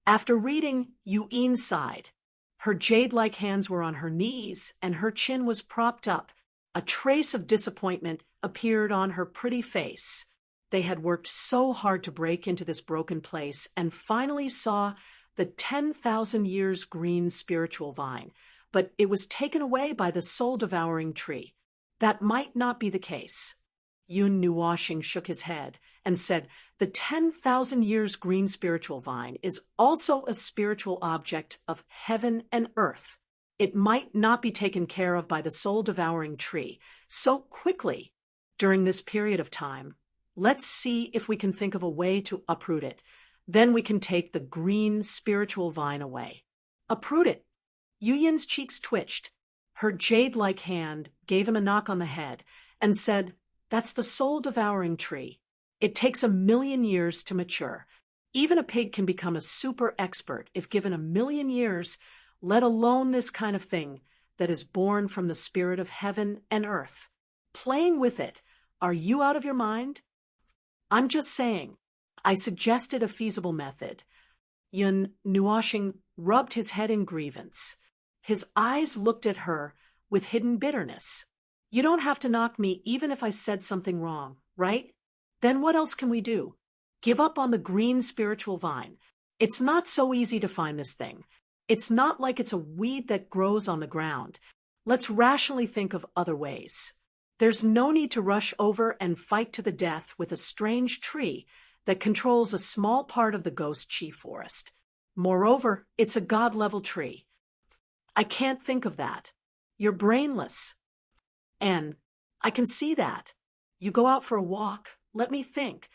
After reading, Yuin sighed. Her jade-like hands were on her knees and her chin was propped up. A trace of disappointment appeared on her pretty face. They had worked so hard to break into this broken place and finally saw the 10,000 years green spiritual vine, but it was taken away by the soul-devouring tree. That might not be the case. Yun Nuoshing shook his head and said, "The 10,000 years green spiritual vine is also a spiritual object of heaven and earth. It might not be taken care of by the soul-devouring tree so quickly. during this period of time. Let's see if we can think of a way to uproot it. Then we can take the green spiritual vine away. Uproot it. Yuyin's cheeks twitched. Her jade-like hand gave him a knock on the head and said, "That's the soul-devouring tree. It takes 1,000,000 years to mature. Even a pig can become a super expert if given 1,000,000 years, let alone this kind of thing that is born from the spirit of heaven and earth. Playing with it, are you out of your mind?" "I'm just saying. I suggested a feasible method." Yun Nuoshing rubbed his head in grievance. His eyes looked at her with hidden bitterness. "You don't have to knock me even if I said something wrong, right? Then what else can we do? Give up on the green spiritual vine. It's not so easy to find this thing. It's not like it's a weed that grows on the ground. Let's rationally think of other ways. There's no need to rush over and fight to the death with a strange tree that controls a small part of the Ghost Chi forest. Moreover, it's a god-level tree. I can't think of that. You're brainless. And I can see that. You go out for a walk. Let me think."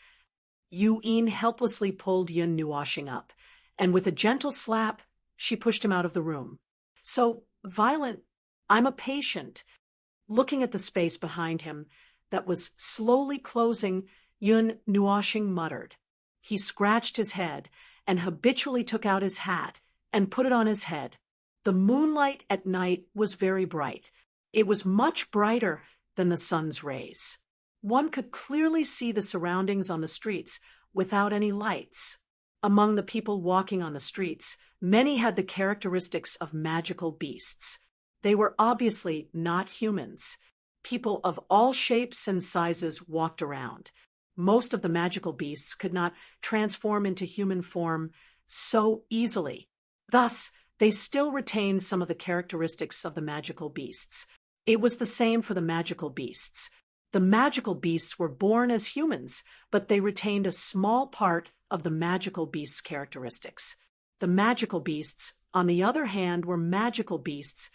Yu-Yin helplessly pulled Yun Nuoshing up, and with a gentle slap, she pushed him out of the room. "So violent. I'm a patient." Looking at the space behind him that was slowly closing, Yun Nuoshing muttered. He scratched his head and habitually took out his hat and put it on his head. The moonlight at night was very bright. It was much brighter than the sun's rays. One could clearly see the surroundings on the streets without any lights. Among the people walking on the streets, many had the characteristics of magical beasts. They were obviously not humans. People of all shapes and sizes walked around. Most of the magical beasts could not transform into human form so easily. Thus, they still retained some of the characteristics of the magical beasts. It was the same for the magical beasts. The magical beasts were born as humans, but they retained a small part of the magical beasts' characteristics. The magical beasts, on the other hand, were magical beasts,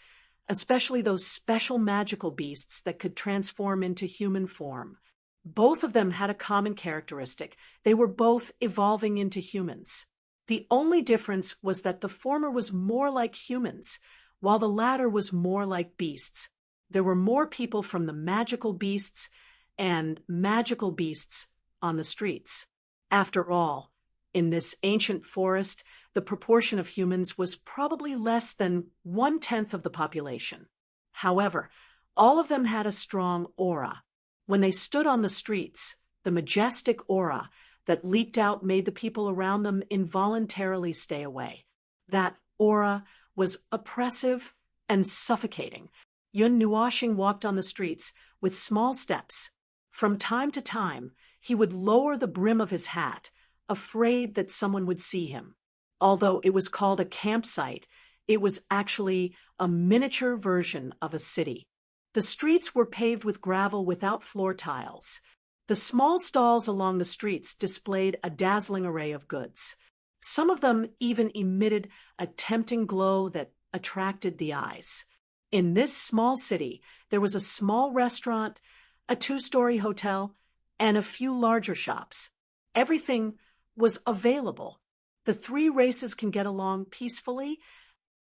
especially those special magical beasts that could transform into human form. Both of them had a common characteristic. They were both evolving into humans. The only difference was that the former was more like humans, while the latter was more like beasts. There were more people from the magical beasts and magical beasts on the streets. After all, in this ancient forest, the proportion of humans was probably less than 1/10 of the population. However, all of them had a strong aura. When they stood on the streets, the majestic aura that leaked out made the people around them involuntarily stay away. That aura was oppressive and suffocating. Yun Nuoshing walked on the streets with small steps. From time to time, he would lower the brim of his hat, afraid that someone would see him. Although it was called a campsite, it was actually a miniature version of a city. The streets were paved with gravel without floor tiles. The small stalls along the streets displayed a dazzling array of goods. Some of them even emitted a tempting glow that attracted the eyes. In this small city, there was a small restaurant, a 2-story hotel, and a few larger shops. Everything was available. The 3 races can get along peacefully,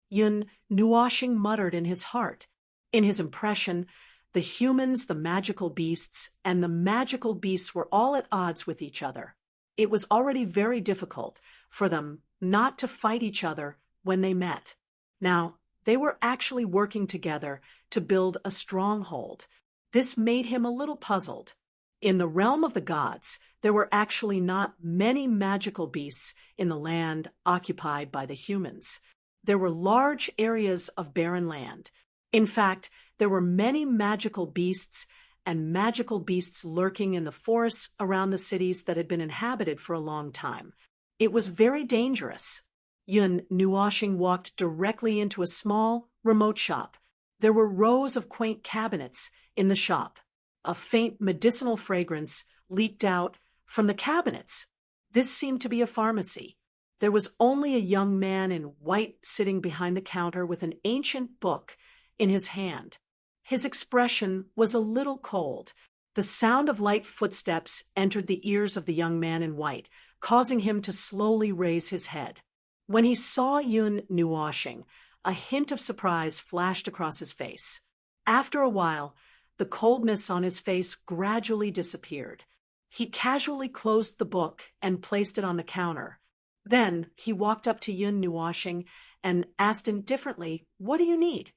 Yun Nuoshing muttered in his heart. In his impression, the humans, the magical beasts, and the magical beasts were all at odds with each other. It was already very difficult for them not to fight each other when they met. Now, they were actually working together to build a stronghold. This made him a little puzzled. In the realm of the gods, there were actually not many magical beasts in the land occupied by the humans. There were large areas of barren land. In fact, there were many magical beasts and magical beasts lurking in the forests around the cities that had been inhabited for a long time. It was very dangerous. Yun Nuoshing walked directly into a small, remote shop. There were rows of quaint cabinets in the shop. A faint medicinal fragrance leaked out from the cabinets. This seemed to be a pharmacy. There was only a young man in white sitting behind the counter with an ancient book in his hand. His expression was a little cold. The sound of light footsteps entered the ears of the young man in white, causing him to slowly raise his head. When he saw Yun Nuoshing, a hint of surprise flashed across his face. After a while, the coldness on his face gradually disappeared. He casually closed the book and placed it on the counter. Then he walked up to Yun Nuoshing and asked indifferently, "What do you need?"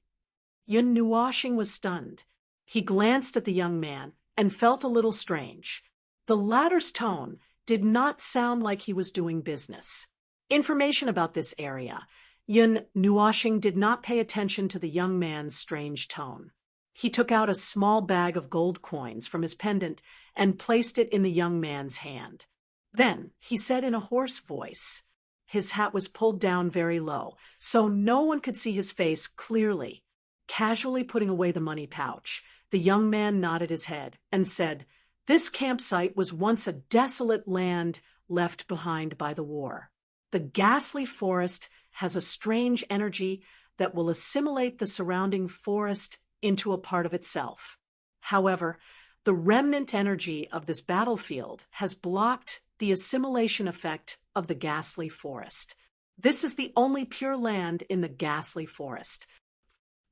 Yun Nuoshing was stunned. He glanced at the young man and felt a little strange. The latter's tone did not sound like he was doing business. Information about this area. Yun Nuoshing did not pay attention to the young man's strange tone. He took out a small bag of gold coins from his pendant and placed it in the young man's hand. Then he said in a hoarse voice. His hat was pulled down very low, so no one could see his face clearly. Casually putting away the money pouch, the young man nodded his head and said, "This campsite was once a desolate land left behind by the war. The ghastly forest has a strange energy that will assimilate the surrounding forest into a part of itself. However, the remnant energy of this battlefield has blocked the assimilation effect of the ghastly forest. This is the only pure land in the ghastly forest.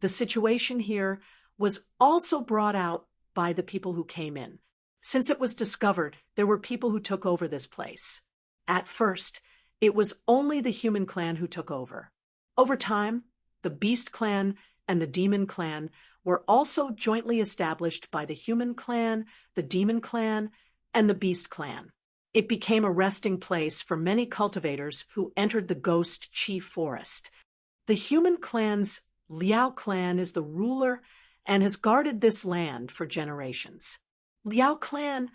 The situation here was also brought out by the people who came in. Since it was discovered, there were people who took over this place. At first, it was only the human clan who took over. Over time, the beast clan and the demon clan were also jointly established by the human clan, the demon clan, and the beast clan. It became a resting place for many cultivators who entered the Ghost Chief Forest. The human clan's Liao clan is the ruler and has guarded this land for generations. Liao clan,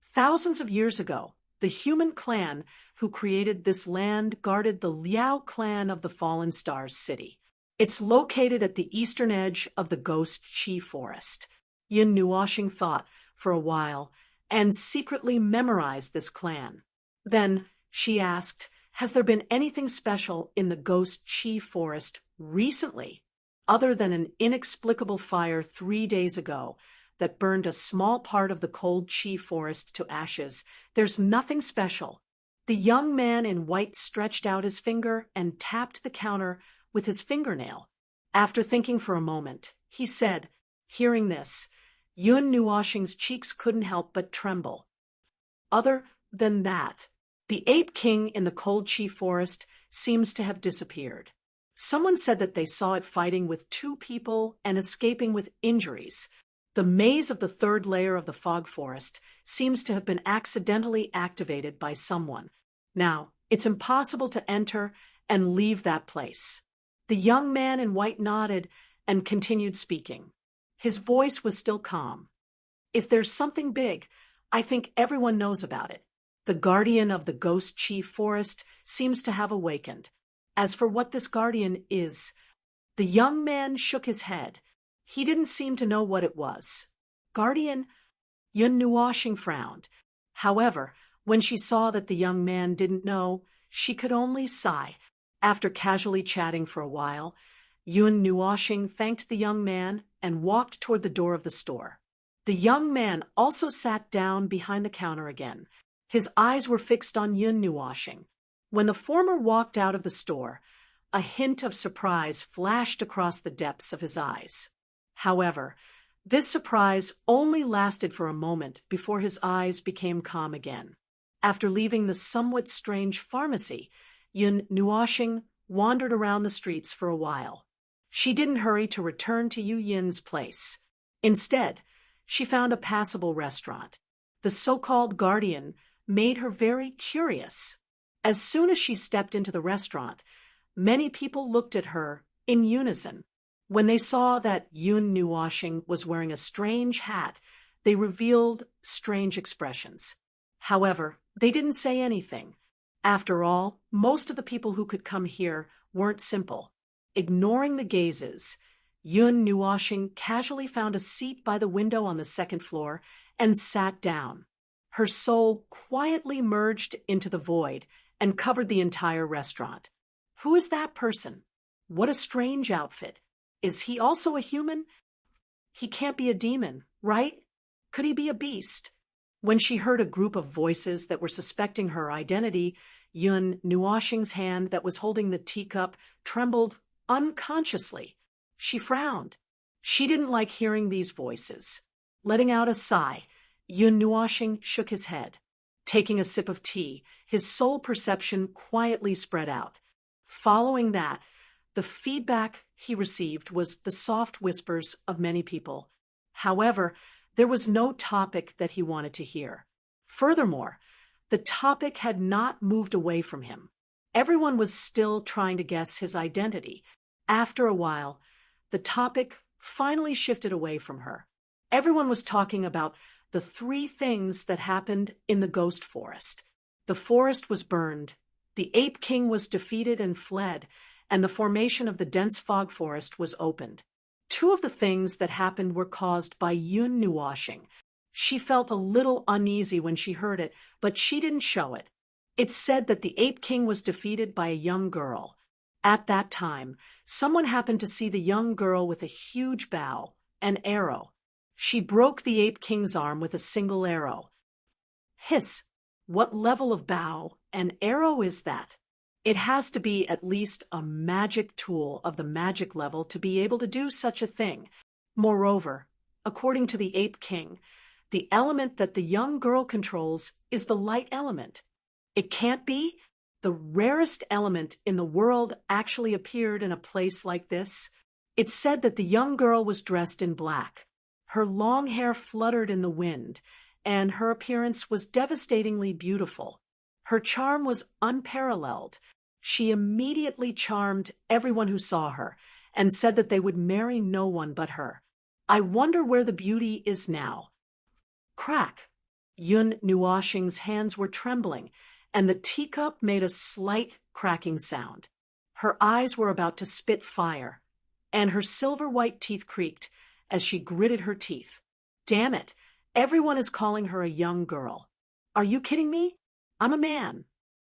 thousands of years ago, the human clan who created this land guarded the Liao clan of the Fallen Stars city. It's located at the eastern edge of the Ghost Chi Forest. Yun Nuoshing thought for a while and secretly memorized this clan. Then she asked, "Has there been anything special in the Ghost Chi Forest recently, other than an inexplicable fire 3 days ago that burned a small part of the cold Chi Forest to ashes? There's nothing special." The young man in white stretched out his finger and tapped the counter with his fingernail. After thinking for a moment, he said, hearing this, Yun Nuoshing's cheeks couldn't help but tremble. Other than that, the ape king in the cold Chi Forest seems to have disappeared. Someone said that they saw it fighting with 2 people and escaping with injuries. The maze of the 3rd layer of the fog forest seems to have been accidentally activated by someone. Now, it's impossible to enter and leave that place. The young man in white nodded and continued speaking. His voice was still calm. "If there's something big, I think everyone knows about it. The guardian of the Ghost Chief Forest seems to have awakened. As for what this guardian is," the young man shook his head. He didn't seem to know what it was. "Guardian?" Yun Nuoshing frowned. However, when she saw that the young man didn't know, she could only sigh. After casually chatting for a while, Yun Nuoshing thanked the young man and walked toward the door of the store. The young man also sat down behind the counter again. His eyes were fixed on Yun Nuoshing. When the former walked out of the store, a hint of surprise flashed across the depths of his eyes. However, this surprise only lasted for a moment before his eyes became calm again. After leaving the somewhat strange pharmacy, Yun Nuoshing wandered around the streets for a while. She didn't hurry to return to Yu Yin's place. Instead, she found a passable restaurant. The so-called guardian made her very curious. As soon as she stepped into the restaurant, many people looked at her in unison. When they saw that Yun Nuoshing was wearing a strange hat, they revealed strange expressions. However, they didn't say anything. After all, most of the people who could come here weren't simple. Ignoring the gazes, Yun Nuoshing casually found a seat by the window on the 2nd floor and sat down. Her soul quietly merged into the void and covered the entire restaurant. Who is that person? What a strange outfit. Is he also a human? He can't be a demon, right? Could he be a beast? When she heard a group of voices that were suspecting her identity, Yun Nuoxing's hand that was holding the teacup trembled unconsciously. She frowned. She didn't like hearing these voices. Letting out a sigh, Yun Nuoxing shook his head. Taking a sip of tea, his sole perception quietly spread out. Following that, the feedback he received was the soft whispers of many people. However, there was no topic that he wanted to hear. Furthermore, the topic had not moved away from him. Everyone was still trying to guess his identity. After a while, the topic finally shifted away from her. Everyone was talking about the 3 things that happened in the ghost forest. The forest was burned, the ape king was defeated and fled, and the formation of the dense fog forest was opened. 2 of the things that happened were caused by Yun Nuoxing. She felt a little uneasy when she heard it, but she didn't show it. It said that the ape king was defeated by a young girl. At that time, someone happened to see the young girl with a huge bow, an arrow. She broke the ape king's arm with a single arrow. Hiss! What level of bow and arrow is that? It has to be at least a magic tool of the magic level to be able to do such a thing. Moreover, according to the ape king, the element that the young girl controls is the light element. It can't be. The rarest element in the world actually appeared in a place like this. It said that the young girl was dressed in black. Her long hair fluttered in the wind, and her appearance was devastatingly beautiful. Her charm was unparalleled. She immediately charmed everyone who saw her, and said that they would marry no one but her. I wonder where the beauty is now. Crack! Yun Nuoxing's hands were trembling, and the teacup made a slight cracking sound. Her eyes were about to spit fire, and her silver-white teeth creaked as she gritted her teeth. Damn it! Everyone is calling her a young girl. Are you kidding me? I'm a man.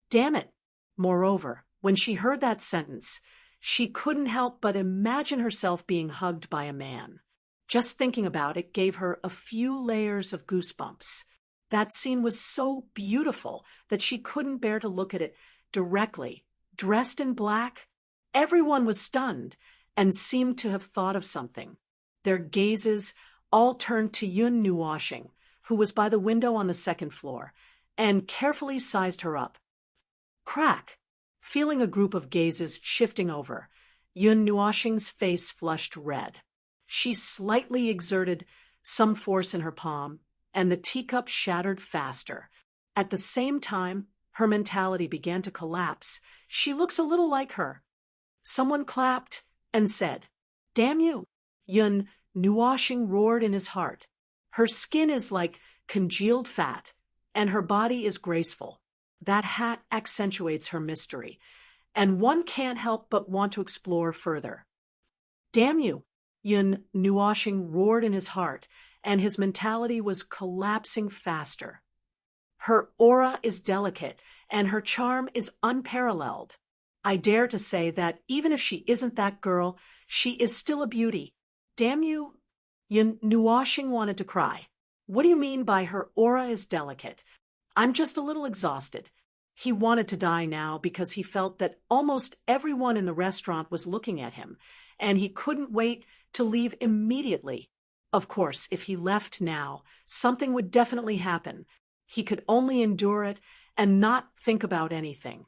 Damn it! Moreover, when she heard that sentence, she couldn't help but imagine herself being hugged by a man. Just thinking about it gave her a few layers of goosebumps. That scene was so beautiful that she couldn't bear to look at it directly. Dressed in black, everyone was stunned and seemed to have thought of something. Their gazes all turned to Yun Nuoxing, who was by the window on the 2nd floor, and carefully sized her up. Crack! Feeling a group of gazes shifting over, Yun Nuoxing's face flushed red. She slightly exerted some force in her palm, and the teacup shattered faster. At the same time, her mentality began to collapse. She looks a little like her. Someone clapped and said, "Damn you!" Yun Nuoxing roared in his heart. Her skin is like congealed fat, and her body is graceful. That hat accentuates her mystery, and one can't help but want to explore further. Damn you! Yun Nuoxing roared in his heart, and his mentality was collapsing faster. Her aura is delicate, and her charm is unparalleled. I dare to say that even if she isn't that girl, she is still a beauty. Damn you! Yun Nuoxing wanted to cry. What do you mean by her aura is delicate? I'm just a little exhausted. He wanted to die now because he felt that almost everyone in the restaurant was looking at him, and he couldn't wait to leave immediately. Of course, if he left now, something would definitely happen. He could only endure it and not think about anything.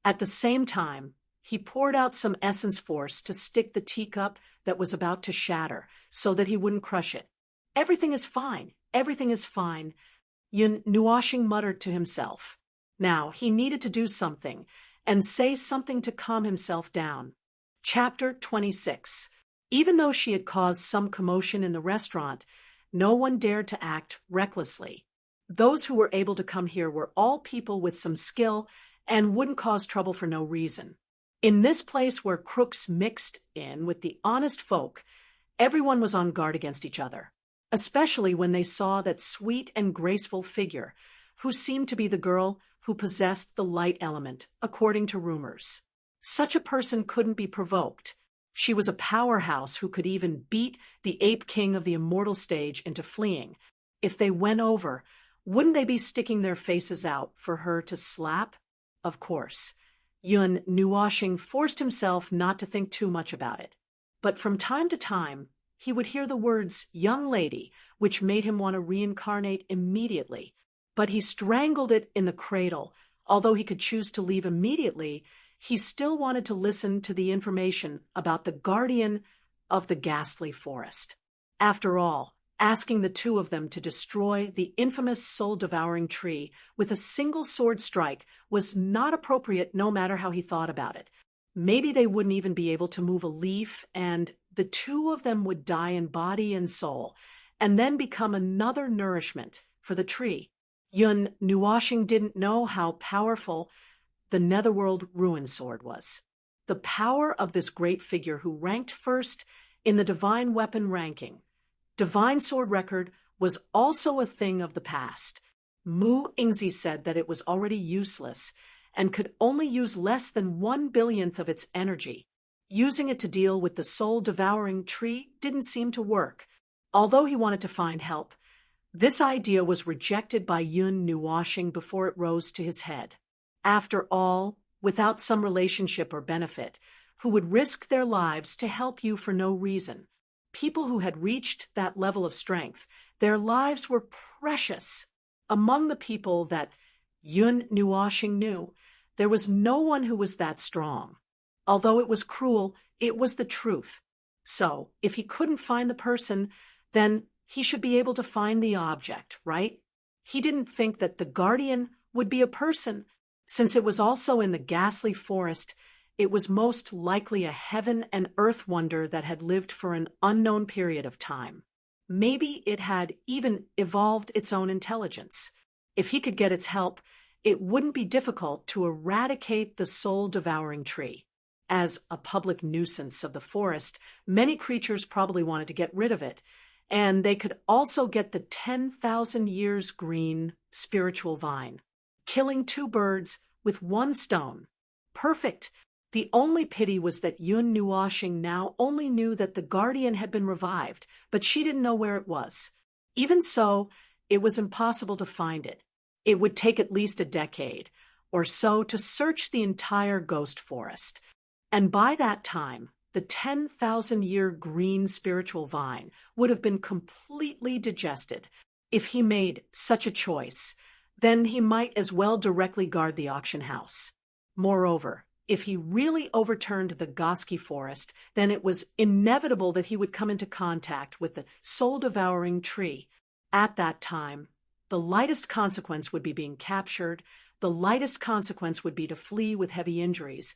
At the same time, he poured out some essence force to stick the teacup that was about to shatter so that he wouldn't crush it. Everything is fine. Everything is fine. Yun Nuoxing muttered to himself. Now, he needed to do something and say something to calm himself down. Chapter 26. Even though she had caused some commotion in the restaurant, no one dared to act recklessly. Those who were able to come here were all people with some skill and wouldn't cause trouble for no reason. In this place where crooks mixed in with the honest folk, everyone was on guard against each other, especially when they saw that sweet and graceful figure, who seemed to be the girl who possessed the light element, according to rumors. Such a person couldn't be provoked. She was a powerhouse who could even beat the ape king of the immortal stage into fleeing. if they went over, wouldn't they be sticking their faces out for her to slap? Of course. Yun Nuoshing forced himself not to think too much about it. But from time to time, he would hear the words young lady, which made him want to reincarnate immediately. But he strangled it in the cradle. Although he could choose to leave immediately, he still wanted to listen to the information about the guardian of the ghastly forest. After all, asking the two of them to destroy the infamous soul-devouring tree with a single sword strike was not appropriate no matter how he thought about it. Maybe they wouldn't even be able to move a leaf, and the two of them would die in body and soul, and then become another nourishment for the tree. Yun Nuoshing didn't know how powerful the Netherworld Ruin Sword was. The power of this great figure who ranked first in the divine weapon ranking. Divine sword record was also a thing of the past. Mu Ingzi said that it was already useless and could only use less than 1/1000th of its energy. Using it to deal with the soul-devouring tree didn't seem to work. Although he wanted to find help, this idea was rejected by Yun Nuoshing before it rose to his head. After all, without some relationship or benefit, who would risk their lives to help you for no reason? People who had reached that level of strength, their lives were precious. Among the people that Yun Nuoshing knew, there was no one who was that strong. Although it was cruel, it was the truth. So, if he couldn't find the person, then he should be able to find the object, right? He didn't think that the guardian would be a person. Since it was also in the ghastly forest, it was most likely a heaven and earth wonder that had lived for an unknown period of time. Maybe it had even evolved its own intelligence. If he could get its help, it wouldn't be difficult to eradicate the soul-devouring tree. As a public nuisance of the forest, many creatures probably wanted to get rid of it, and they could also get the 10,000 years green spiritual vine, killing 2 birds with 1 stone. Perfect! The only pity was that Yun Nuoshing now only knew that the guardian had been revived, but she didn't know where it was. Even so, it was impossible to find it. It would take at least a decade or so to search the entire ghost forest. And by that time, the 10,000-year green spiritual vine would have been completely digested. If he made such a choice, then he might as well directly guard the auction house. Moreover, if he really overturned the Goski forest, then it was inevitable that he would come into contact with the soul-devouring tree. At that time, the lightest consequence would be being captured, the lightest consequence would be to flee with heavy injuries,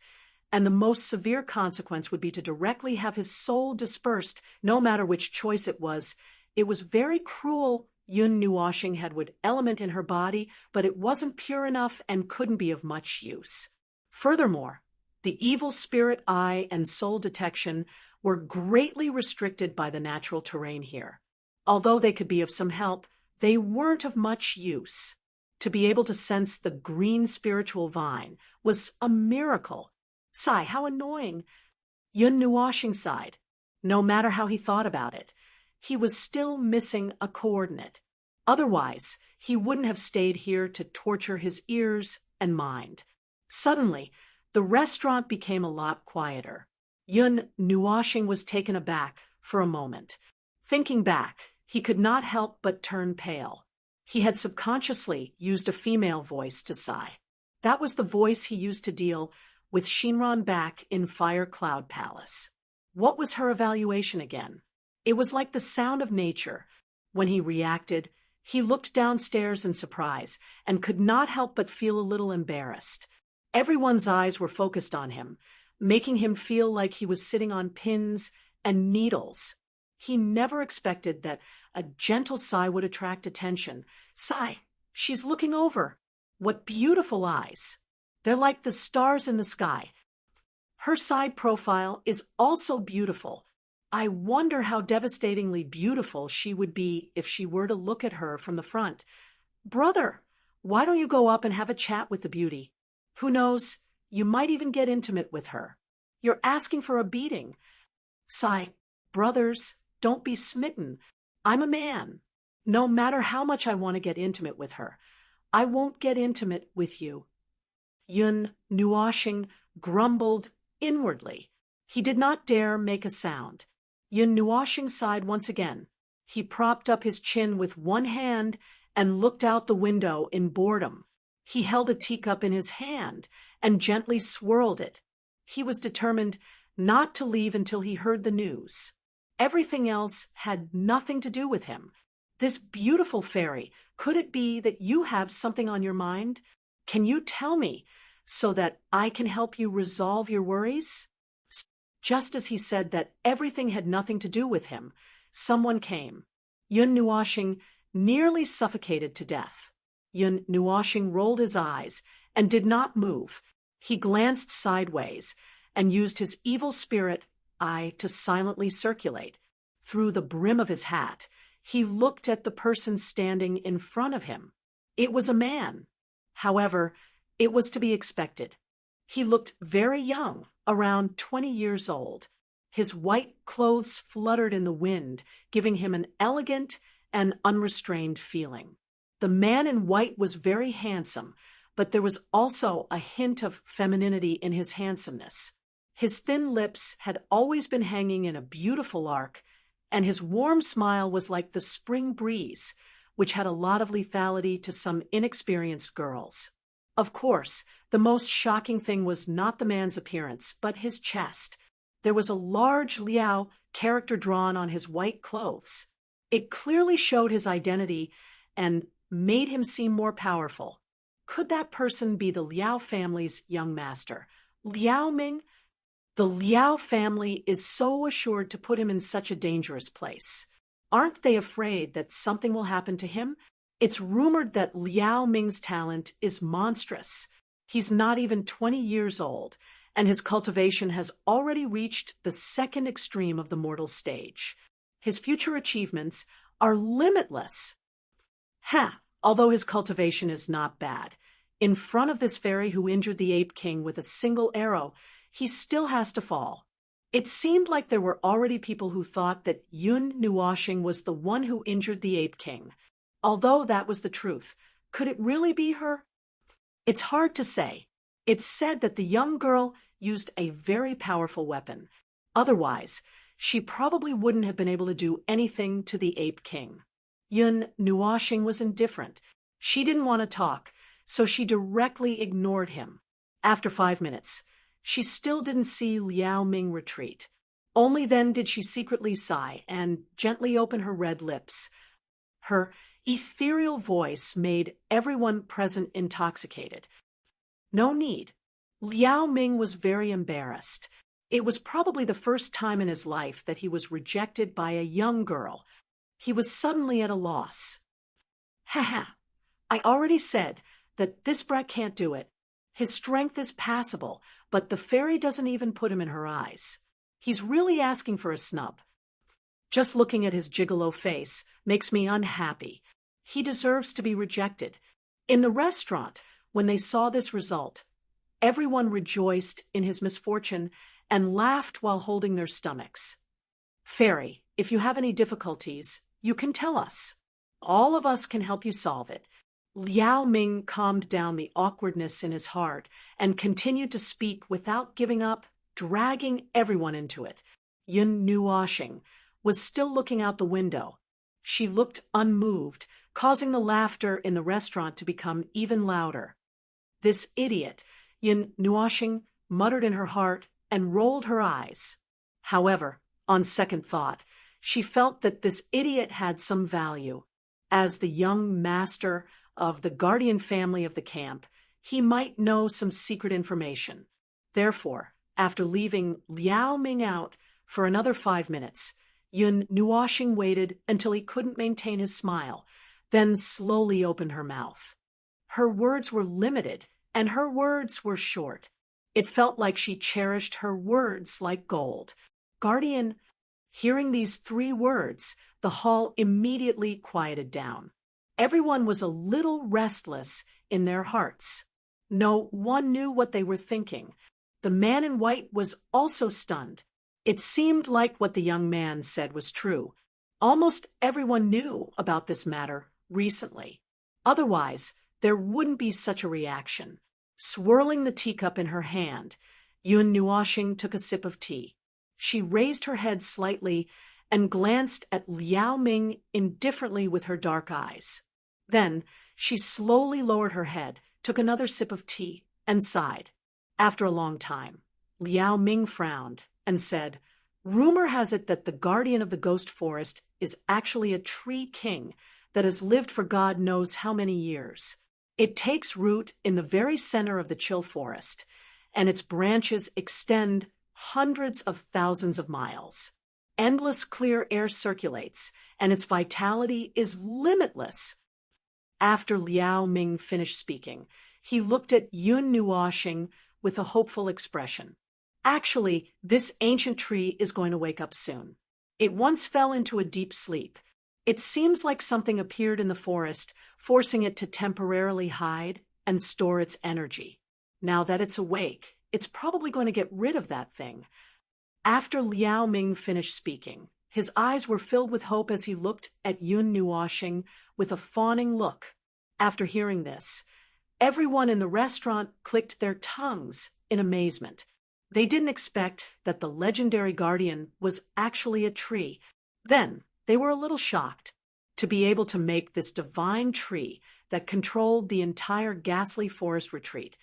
and the most severe consequence would be to directly have his soul dispersed, no matter which choice it was. It was very cruel. Yun Nuoshing had wood element in her body, but it wasn't pure enough and couldn't be of much use. Furthermore, the evil spirit eye and soul detection were greatly restricted by the natural terrain here. Although they could be of some help, they weren't of much use. To be able to sense the green spiritual vine was a miracle. Sigh, how annoying. Yun Nuoshing sighed. No matter how he thought about it, he was still missing a coordinate. Otherwise, he wouldn't have stayed here to torture his ears and mind. Suddenly, the restaurant became a lot quieter. Yun Nuoshing was taken aback for a moment. Thinking back, he could not help but turn pale. He had subconsciously used a female voice to sigh. That was the voice he used to deal with Shinran back in Fire Cloud Palace. What was her evaluation again? It was like the sound of nature. When he reacted, he looked downstairs in surprise and could not help but feel a little embarrassed. Everyone's eyes were focused on him, making him feel like he was sitting on pins and needles. He never expected that a gentle sigh would attract attention. Sigh, she's looking over. What beautiful eyes. They're like the stars in the sky. Her side profile is also beautiful. I wonder how devastatingly beautiful she would be if she were to look at her from the front. Brother, why don't you go up and have a chat with the beauty? Who knows, you might even get intimate with her. You're asking for a beating. Sigh, brothers, don't be smitten. I'm a man. No matter how much I want to get intimate with her, I won't get intimate with you. Yun Nuoshing grumbled inwardly. He did not dare make a sound. Yun Nuoshing sighed once again. He propped up his chin with one hand and looked out the window in boredom. He held a teacup in his hand and gently swirled it. He was determined not to leave until he heard the news. Everything else had nothing to do with him. This beautiful fairy, could it be that you have something on your mind? Can you tell me so that I can help you resolve your worries? Just as he said that everything had nothing to do with him, someone came. Yun Nuoshing nearly suffocated to death. Yun Nuoshing rolled his eyes and did not move. He glanced sideways and used his evil spirit eye to silently circulate. Through the brim of his hat, he looked at the person standing in front of him. It was a man. However, it was to be expected. He looked very young, around 20 years old. His white clothes fluttered in the wind, giving him an elegant and unrestrained feeling. The man in white was very handsome, but there was also a hint of femininity in his handsomeness. His thin lips had always been hanging in a beautiful arc, and his warm smile was like the spring breeze, which had a lot of lethality to some inexperienced girls. Of course, the most shocking thing was not the man's appearance, but his chest. There was a large Liao character drawn on his white clothes. It clearly showed his identity and made him seem more powerful. Could that person be the Liao family's young master? Liao Ming? The Liao family is so assured to put him in such a dangerous place. Aren't they afraid that something will happen to him? It's rumored that Liao Ming's talent is monstrous. He's not even 20 years old, and his cultivation has already reached the second extreme of the mortal stage. His future achievements are limitless. Although his cultivation is not bad. In front of this fairy who injured the Ape King with a single arrow, he still has to fall. It seemed like there were already people who thought that Yun Nuoshing was the one who injured the Ape King. Although that was the truth, could it really be her? It's hard to say. It's said that the young girl used a very powerful weapon. Otherwise, she probably wouldn't have been able to do anything to the Ape King. Yun Nuoshing was indifferent. She didn't want to talk, so she directly ignored him. After 5 minutes, she still didn't see Liao Ming retreat. Only then did she secretly sigh and gently open her red lips. Her ethereal voice made everyone present intoxicated. No need. Liao Ming was very embarrassed. It was probably the first time in his life that he was rejected by a young girl. He was suddenly at a loss. I already said that this brat can't do it. His strength is passable, but the fairy doesn't even put him in her eyes. He's really asking for a snub. Just looking at his gigolo face makes me unhappy. He deserves to be rejected. In the restaurant, when they saw this result, everyone rejoiced in his misfortune and laughed while holding their stomachs. Fairy, if you have any difficulties, you can tell us. All of us can help you solve it. Liao Ming calmed down the awkwardness in his heart and continued to speak without giving up, dragging everyone into it. Yun Nuoshing was still looking out the window. She looked unmoved, causing the laughter in the restaurant to become even louder. This idiot, Yun Nuoshing muttered in her heart and rolled her eyes. However, on second thought, she felt that this idiot had some value. As the young master of the guardian family of the camp, he might know some secret information. Therefore, after leaving Liao Ming out for another 5 minutes, Yun Nuoshing waited until he couldn't maintain his smile, then slowly opened her mouth. Her words were limited, and her words were short. It felt like she cherished her words like gold. Guardian, hearing these 3 words, the hall immediately quieted down. Everyone was a little restless in their hearts. No one knew what they were thinking. The man in white was also stunned. It seemed like what the young man said was true. Almost everyone knew about this matter recently. Otherwise, there wouldn't be such a reaction. Swirling the teacup in her hand, Yun Nuoxing took a sip of tea. She raised her head slightly and glanced at Liao Ming indifferently with her dark eyes. Then, she slowly lowered her head, took another sip of tea, and sighed. After a long time, Liao Ming frowned and said, "Rumor has it that the guardian of the ghost forest is actually a tree king that has lived for God knows how many years. It takes root in the very center of the chill forest, and its branches extend hundreds of thousands of miles. Endless clear air circulates, and its vitality is limitless." After Liao Ming finished speaking, he looked at Yun Nuoxing with a hopeful expression. "Actually, this ancient tree is going to wake up soon. It once fell into a deep sleep. It seems like something appeared in the forest, forcing it to temporarily hide and store its energy. Now that it's awake, it's probably going to get rid of that thing." After Liao Ming finished speaking, his eyes were filled with hope as he looked at Yun Nuoxing with a fawning look. After hearing this, everyone in the restaurant clicked their tongues in amazement. They didn't expect that the legendary guardian was actually a tree. Then, they were a little shocked to be able to make this divine tree that controlled the entire ghastly forest retreat.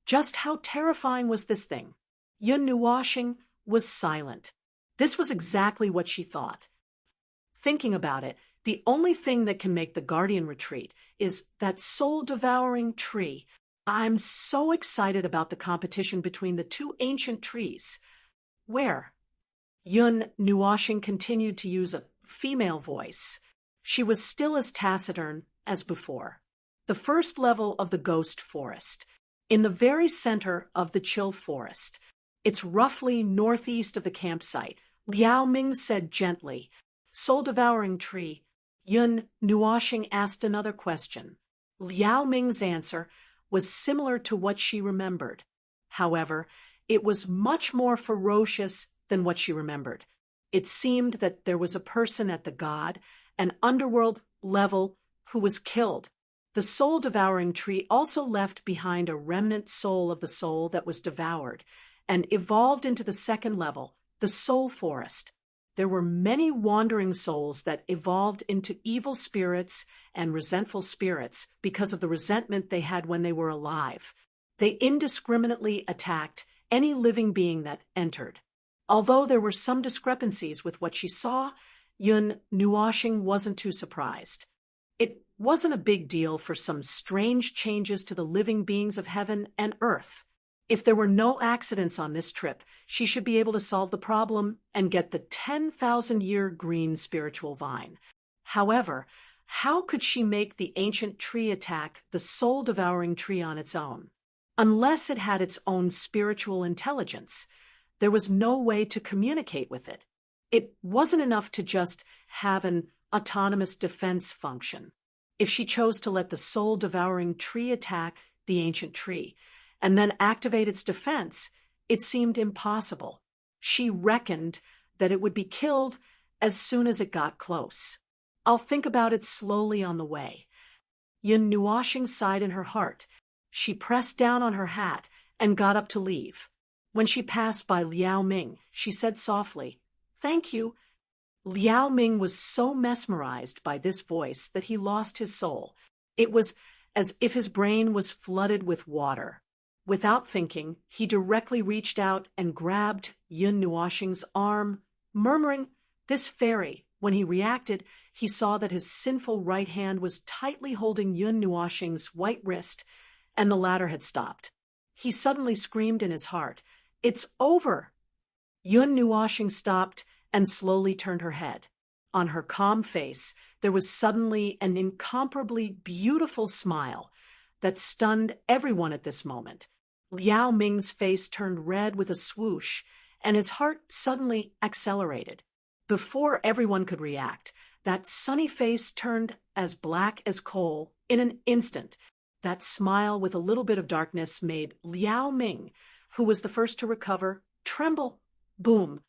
Just how terrifying was this thing? Yun Nuoxing was silent. This was exactly what she thought. Thinking about it, the only thing that can make the guardian retreat is that soul-devouring tree. I'm so excited about the competition between the two ancient trees. Where? Yun Nuoxing continued to use a female voice. She was still as taciturn as before. The first level of the ghost forest, in the very center of the chill forest. It's roughly northeast of the campsite. Liao Ming said gently. "Soul-devouring tree." Yun Nuoxing asked another question. Liao Ming's answer was similar to what she remembered. However, it was much more ferocious than what she remembered. It seemed that there was a person at the god and underworld level who was killed. The soul-devouring tree also left behind a remnant soul of the soul that was devoured and evolved into the second level, the soul forest. There were many wandering souls that evolved into evil spirits and resentful spirits because of the resentment they had when they were alive. They indiscriminately attacked any living being that entered. Although there were some discrepancies with what she saw, Yun Nuoxing wasn't too surprised. It wasn't a big deal for some strange changes to the living beings of heaven and earth. If there were no accidents on this trip, she should be able to solve the problem and get the 10,000-year green spiritual vine. However, how could she make the ancient tree attack the soul-devouring tree on its own? Unless it had its own spiritual intelligence, there was no way to communicate with it. It wasn't enough to just have an autonomous defense function. If she chose to let the soul-devouring tree attack the ancient tree and then activate its defense, it seemed impossible. She reckoned that it would be killed as soon as it got close. "I'll think about it slowly on the way." Yun Nuoxing sighed in her heart. She pressed down on her hat and got up to leave. When she passed by Liao Ming, she said softly, "Thank you." Liao Ming was so mesmerized by this voice that he lost his soul. It was as if his brain was flooded with water. Without thinking, he directly reached out and grabbed Yun Nuoxing's arm, murmuring, "This fairy." When he reacted, he saw that his sinful right hand was tightly holding Yun Nuoxing's white wrist, and the latter had stopped. He suddenly screamed in his heart, "It's over!" Yun Nuoxing stopped and slowly turned her head. On her calm face, there was suddenly an incomparably beautiful smile that stunned everyone at this moment. Liao Ming's face turned red with a swoosh, and his heart suddenly accelerated. Before everyone could react, that sunny face turned as black as coal in an instant. That smile with a little bit of darkness made Liao Ming, who was the first to recover, tremble. Boom!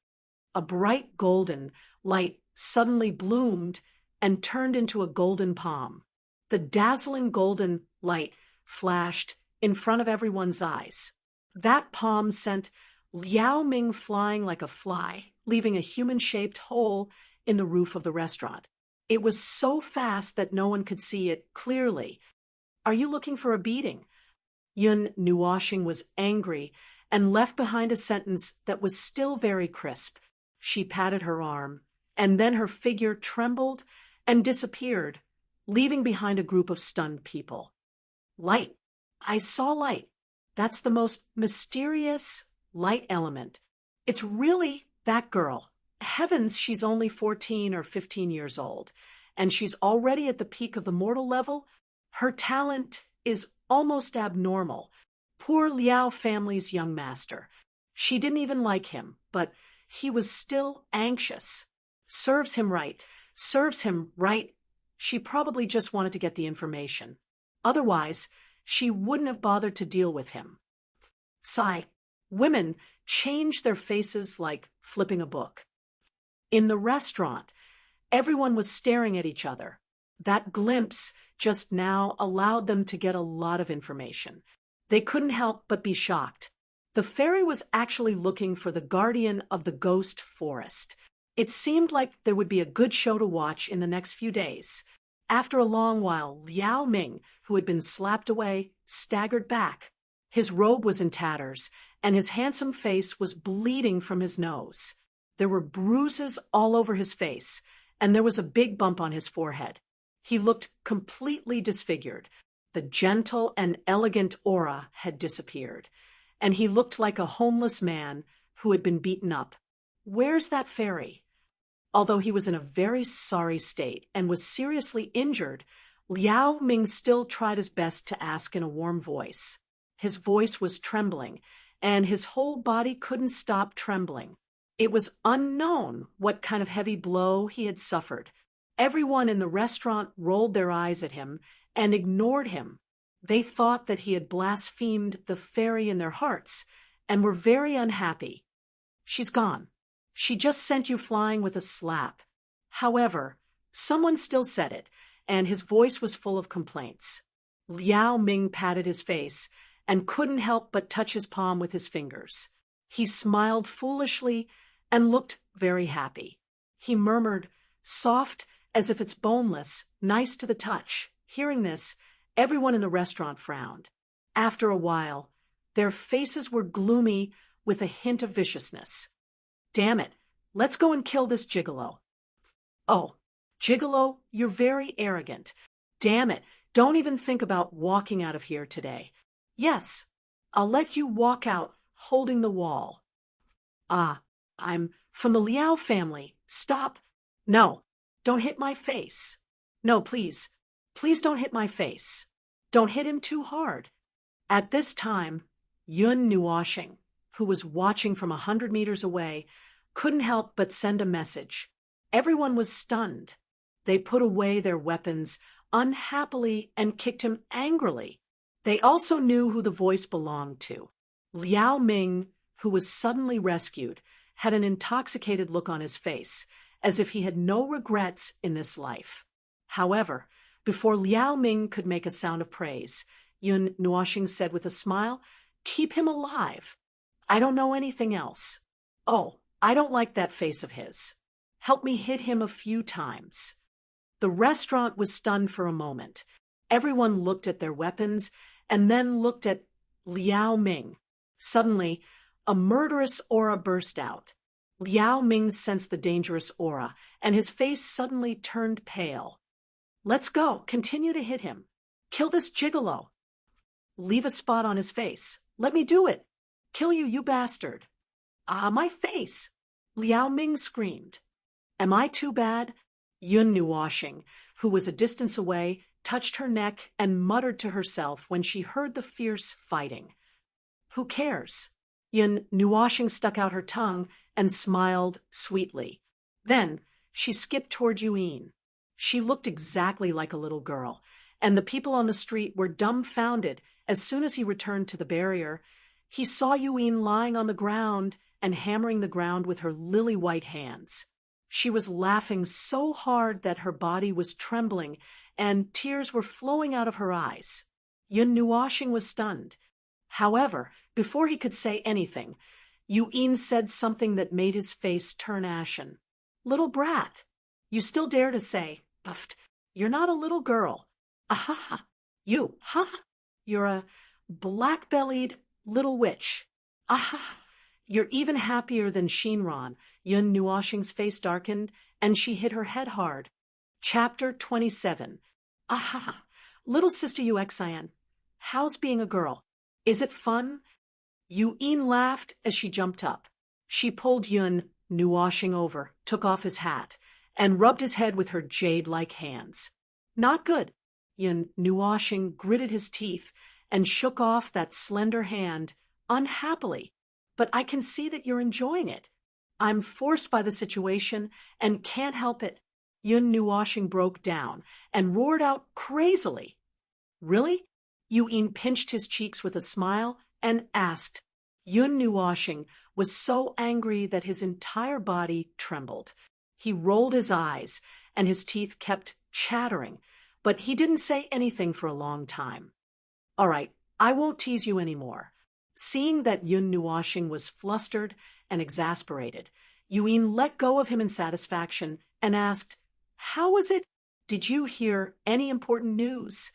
A bright golden light suddenly bloomed and turned into a golden palm. The dazzling golden light flashed in front of everyone's eyes. That palm sent Liao Ming flying like a fly, leaving a human-shaped hole in the roof of the restaurant. It was so fast that no one could see it clearly. "Are you looking for a beating?" Yun Nuoshing was angry and left behind a sentence that was still very crisp. She patted her arm, and then her figure trembled and disappeared, leaving behind a group of stunned people. Light. I saw light. That's the most mysterious light element. It's really that girl. Heavens, she's only 14 or 15 years old, and she's already at the peak of the mortal level. Her talent is almost abnormal. Poor Liao family's young master. She didn't even like him, but he was still anxious. Serves him right. Serves him right. She probably just wanted to get the information. Otherwise, she wouldn't have bothered to deal with him. Sigh. Women change their faces like flipping a book. In the restaurant, everyone was staring at each other. That glimpse just now allowed them to get a lot of information. They couldn't help but be shocked. The fairy was actually looking for the guardian of the ghost forest. It seemed like there would be a good show to watch in the next few days. After a long while, Liao Ming, who had been slapped away, staggered back. His robe was in tatters, and his handsome face was bleeding from his nose. There were bruises all over his face, and there was a big bump on his forehead. He looked completely disfigured. The gentle and elegant aura had disappeared, and he looked like a homeless man who had been beaten up. Where's that fairy? Although he was in a very sorry state and was seriously injured, Liao Ming still tried his best to ask in a warm voice. His voice was trembling, and his whole body couldn't stop trembling. It was unknown what kind of heavy blow he had suffered. Everyone in the restaurant rolled their eyes at him and ignored him. They thought that he had blasphemed the fairy in their hearts and were very unhappy. "She's gone. She just sent you flying with a slap." However, someone still said it, and his voice was full of complaints. Liao Ming patted his face and couldn't help but touch his palm with his fingers. He smiled foolishly and looked very happy. He murmured, soft as if it's boneless, nice to the touch. Hearing this, everyone in the restaurant frowned. After a while, their faces were gloomy with a hint of viciousness. "Damn it, let's go and kill this gigolo." "Oh, gigolo, you're very arrogant. Damn it, don't even think about walking out of here today." "Yes, I'll let you walk out holding the wall." "Ah, I'm from the Liao family. Stop." "No, don't hit my face." "No, please. Please don't hit my face. Don't hit him too hard." At this time, Yun Nuoshing, who was watching from 100 meters away, couldn't help but send a message. Everyone was stunned. They put away their weapons unhappily and kicked him angrily. They also knew who the voice belonged to. Liao Ming, who was suddenly rescued, had an intoxicated look on his face, as if he had no regrets in this life. However, before Liao Ming could make a sound of praise, Yun Nuoshing said with a smile, "Keep him alive. I don't know anything else. Oh, I don't like that face of his. Help me hit him a few times." The restaurant was stunned for a moment. Everyone looked at their weapons and then looked at Liao Ming. Suddenly, a murderous aura burst out. Liao Ming sensed the dangerous aura, and his face suddenly turned pale. "Let's go. Continue to hit him. Kill this gigolo. Leave a spot on his face. Let me do it. Kill you, you bastard." "Ah, my face!" Liao Ming screamed. "Am I too bad?" Yun Nuoshing, who was a distance away, touched her neck and muttered to herself when she heard the fierce fighting. "Who cares?" Yun Nuoshing stuck out her tongue and smiled sweetly. Then she skipped toward Yuin. She looked exactly like a little girl, and the people on the street were dumbfounded as soon as he returned to the barrier. He saw Yuin lying on the ground and hammering the ground with her lily-white hands. She was laughing so hard that her body was trembling and tears were flowing out of her eyes. Yun Nuoshing was stunned. However, before he could say anything, Yuin said something that made his face turn ashen. "Little brat, you still dare to say, buffed, you're not a little girl. Ahaha, you, ha, you're a black-bellied little witch. Aha, you're even happier than Shinran." Yun Nuoshing's face darkened, and she hit her head hard. Chapter 27. Aha, little sister Uxian, how's being a girl? Is it fun? Yuin laughed as she jumped up. She pulled Yun Nuoshing over, took off his hat, and rubbed his head with her jade-like hands. "Not good." Yun Nuoshing gritted his teeth and shook off that slender hand, unhappily. "But I can see that you're enjoying it." "I'm forced by the situation and can't help it." Yun Nuoshing broke down and roared out crazily. "Really?" Yuin pinched his cheeks with a smile and asked. Yun Nuoshing was so angry that his entire body trembled. He rolled his eyes, and his teeth kept chattering, but he didn't say anything for a long time. "All right, I won't tease you anymore." Seeing that Yun Nuoshing was flustered and exasperated, Yuin let go of him in satisfaction and asked, "How was it? Did you hear any important news?"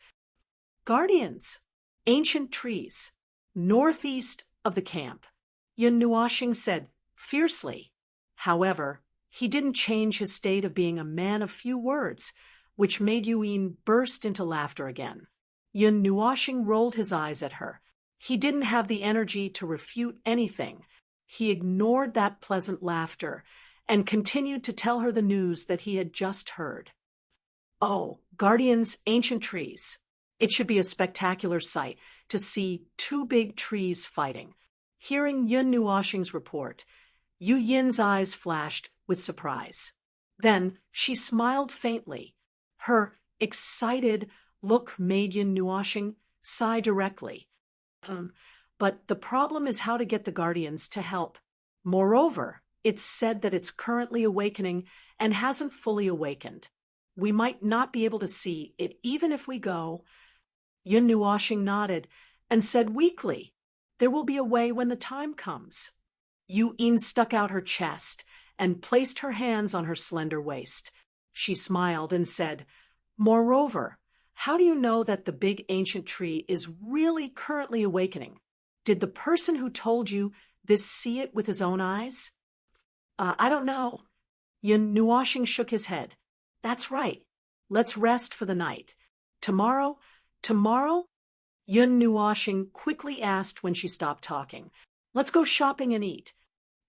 "Guardians, ancient trees, northeast of the camp," Yun Nuoshing said fiercely. However, he didn't change his state of being a man of few words, which made Yuin burst into laughter again. Yun Nuoshing rolled his eyes at her. He didn't have the energy to refute anything. He ignored that pleasant laughter and continued to tell her the news that he had just heard. "Oh, Guardians, ancient trees. It should be a spectacular sight to see two big trees fighting." Hearing Yun Nuoshing's report, Yu Yin's eyes flashed with surprise. Then she smiled faintly. Her excited look made Yun Nuoshing sigh directly. But the problem is how to get the Guardians to help. Moreover, it's said that it's currently awakening and hasn't fully awakened. We might not be able to see it even if we go." Yun Nuoshing nodded and said weakly, "There will be a way when the time comes." Yuin stuck out her chest and placed her hands on her slender waist. She smiled and said, "Moreover, how do you know that the big ancient tree is really currently awakening? Did the person who told you this see it with his own eyes?" I don't know." Yun Nuoshing shook his head. "That's right. Let's rest for the night. Tomorrow? Yun Nuoshing quickly asked when she stopped talking. "Let's go shopping and eat."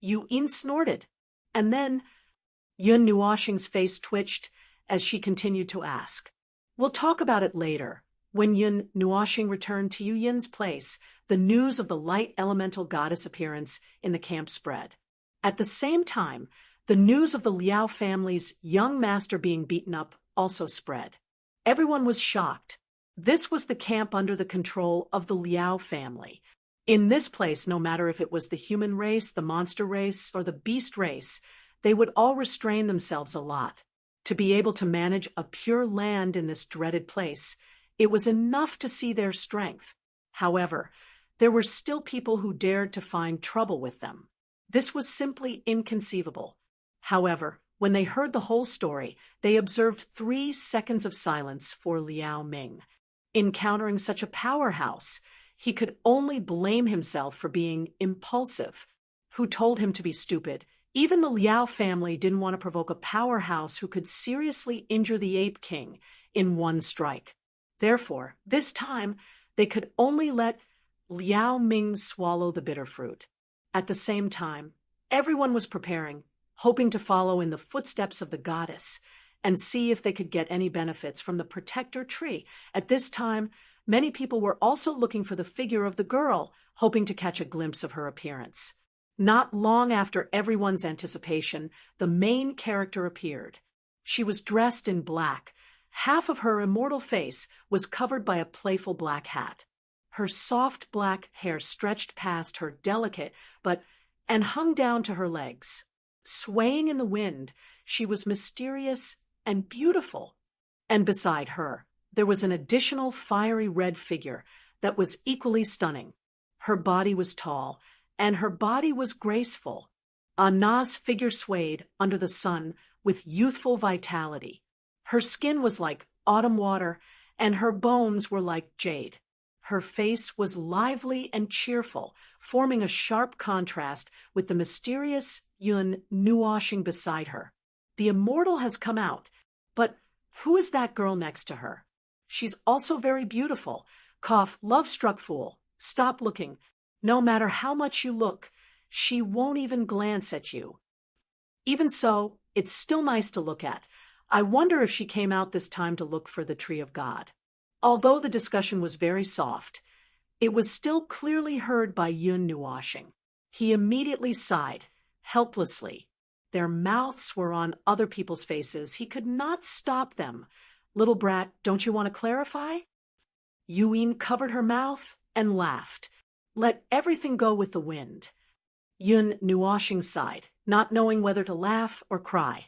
Yuin snorted. And then Yun Nuoshing's face twitched as she continued to ask. "We'll talk about it later." When Yun Nuoshing returned to Yu Yin's place, the news of the light elemental goddess appearance in the camp spread. At the same time, the news of the Liao family's young master being beaten up also spread. Everyone was shocked. This was the camp under the control of the Liao family. In this place, no matter if it was the human race, the monster race, or the beast race, they would all restrain themselves a lot. To be able to manage a pure land in this dreaded place, it was enough to see their strength. However, there were still people who dared to find trouble with them. This was simply inconceivable. However, when they heard the whole story, they observed 3 seconds of silence for Liao Ming. Encountering such a powerhouse, he could only blame himself for being impulsive. Who told him to be stupid? Even the Liao family didn't want to provoke a powerhouse who could seriously injure the Ape King in one strike. Therefore, this time, they could only let Liao Ming swallow the bitter fruit. At the same time, everyone was preparing, hoping to follow in the footsteps of the goddess and see if they could get any benefits from the protector tree. At this time, many people were also looking for the figure of the girl, hoping to catch a glimpse of her appearance. Not long after everyone's anticipation, the main character appeared. She was dressed in black. Half of her immortal face was covered by a playful black hat. Her soft black hair stretched past her delicate and hung down to her legs. Swaying in the wind, She was mysterious and beautiful. And beside her, there was an additional fiery red figure that was equally stunning. Her body was tall, and her body was graceful. Anna's figure swayed under the sun with youthful vitality. Her skin was like autumn water, and her bones were like jade. Her face was lively and cheerful, forming a sharp contrast with the mysterious Yun Nuoshing beside her. The immortal has come out, but who is that girl next to her? She's also very beautiful. Cough, love-struck fool. Stop looking. No matter how much you look, she won't even glance at you. Even so, it's still nice to look at. I wonder if she came out this time to look for the tree of God. Although the discussion was very soft, it was still clearly heard by Yun Nuoshing. He immediately sighed, helplessly. Their mouths were on other people's faces. He could not stop them. Little brat, don't you want to clarify? Yuin covered her mouth and laughed. Let everything go with the wind. Yun Nuoshing sighed, not knowing whether to laugh or cry.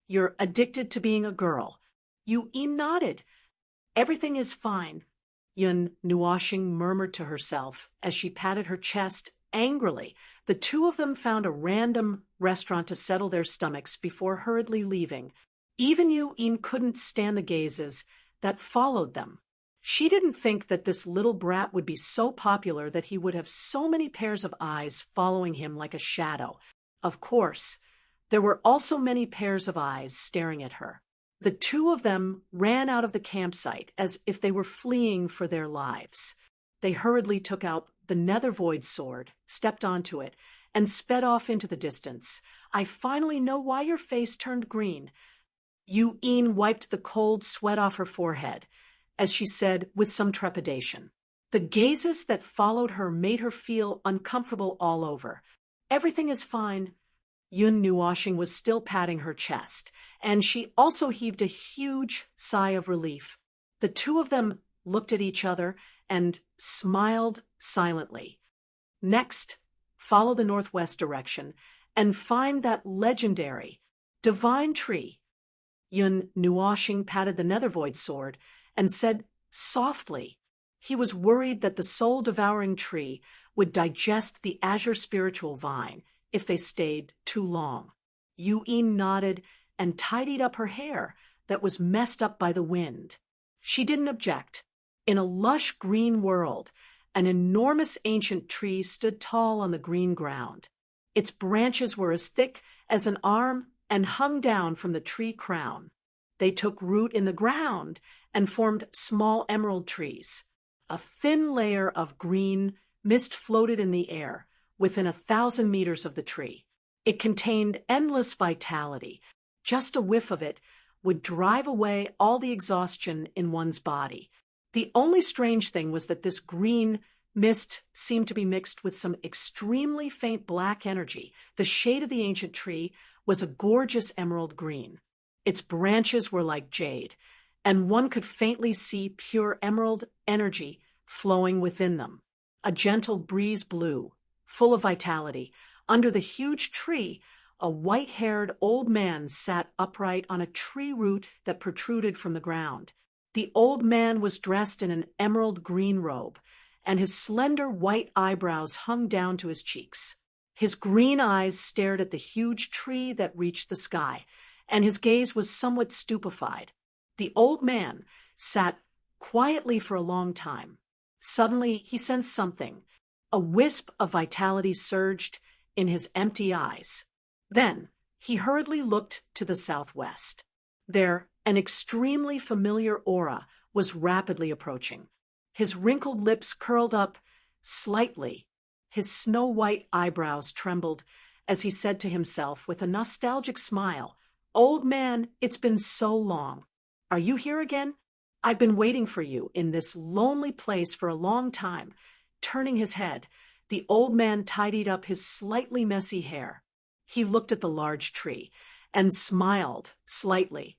You're addicted to being a girl. Yuin nodded. Everything is fine, Yun Nuoshing murmured to herself as she patted her chest angrily. The two of them found a random restaurant to settle their stomachs before hurriedly leaving. Even Yuin couldn't stand the gazes that followed them. She didn't think that this little brat would be so popular that he would have so many pairs of eyes following him like a shadow. Of course, there were also many pairs of eyes staring at her. The two of them ran out of the campsite as if they were fleeing for their lives. They hurriedly took out the nether void sword, stepped onto it, and sped off into the distance. I finally know why your face turned green. Yuin wiped the cold sweat off her forehead, as she said with some trepidation. The gazes that followed her made her feel uncomfortable all over. Everything is fine. Yun Nuoshing was still patting her chest, and she also heaved a huge sigh of relief. The two of them looked at each other and smiled silently. Next, follow the northwest direction and find that legendary, divine tree. Yun Nuoshing patted the nether void sword and said softly. He was worried that the soul-devouring tree would digest the azure spiritual vine if they stayed too long. Yuin nodded and tidied up her hair that was messed up by the wind. She didn't object. In a lush green world, an enormous ancient tree stood tall on the green ground. Its branches were as thick as an arm and hung down from the tree crown. They took root in the ground and formed small emerald trees. A thin layer of green mist floated in the air within 1,000 meters of the tree. It contained endless vitality. Just a whiff of it would drive away all the exhaustion in one's body. The only strange thing was that this green mist seemed to be mixed with some extremely faint black energy. The shade of the ancient tree was a gorgeous emerald green. Its branches were like jade, and one could faintly see pure emerald energy flowing within them. A gentle breeze blew, full of vitality. Under the huge tree, a white-haired old man sat upright on a tree root that protruded from the ground. The old man was dressed in an emerald green robe, and his slender white eyebrows hung down to his cheeks. His green eyes stared at the huge tree that reached the sky, and his gaze was somewhat stupefied. The old man sat quietly for a long time. Suddenly, he sensed something. A wisp of vitality surged in his empty eyes. Then, he hurriedly looked to the southwest. There, an extremely familiar aura was rapidly approaching. His wrinkled lips curled up slightly. His snow-white eyebrows trembled as he said to himself with a nostalgic smile, "Old man, it's been so long. Are you here again? I've been waiting for you in this lonely place for a long time." Turning his head, the old man tidied up his slightly messy hair. He looked at the large tree and smiled slightly.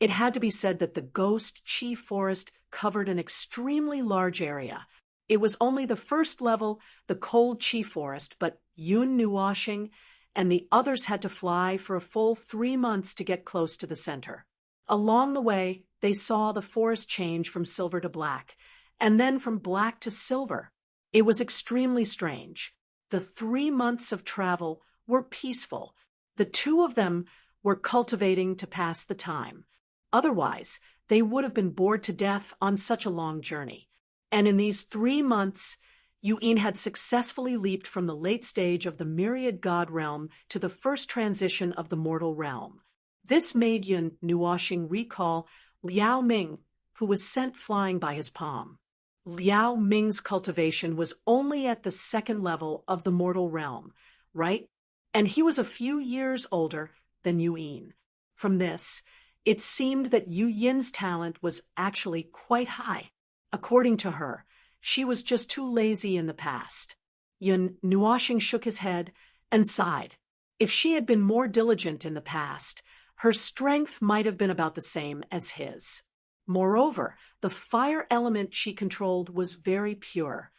It had to be said that the ghost chi forest covered an extremely large area. It was only the first level, the cold chi forest, but Yun Nuoshing and the others had to fly for a full 3 months to get close to the center. Along the way, they saw the forest change from silver to black, and then from black to silver. It was extremely strange. The 3 months of travel were peaceful. The two of them were cultivating to pass the time. Otherwise, they would have been bored to death on such a long journey. And in these 3 months, Yuin had successfully leaped from the late stage of the myriad god realm to the first transition of the mortal realm. This made Yun Nuoxing recall Liao Ming, who was sent flying by his palm. Liao Ming's cultivation was only at the second level of the mortal realm, right? And he was a few years older than Yuin. From this, it seemed that Yu Yin's talent was actually quite high. According to her, she was just too lazy in the past. Yun Nuoxing shook his head and sighed. If she had been more diligent in the past, her strength might have been about the same as his. Moreover, the fire element she controlled was very pure.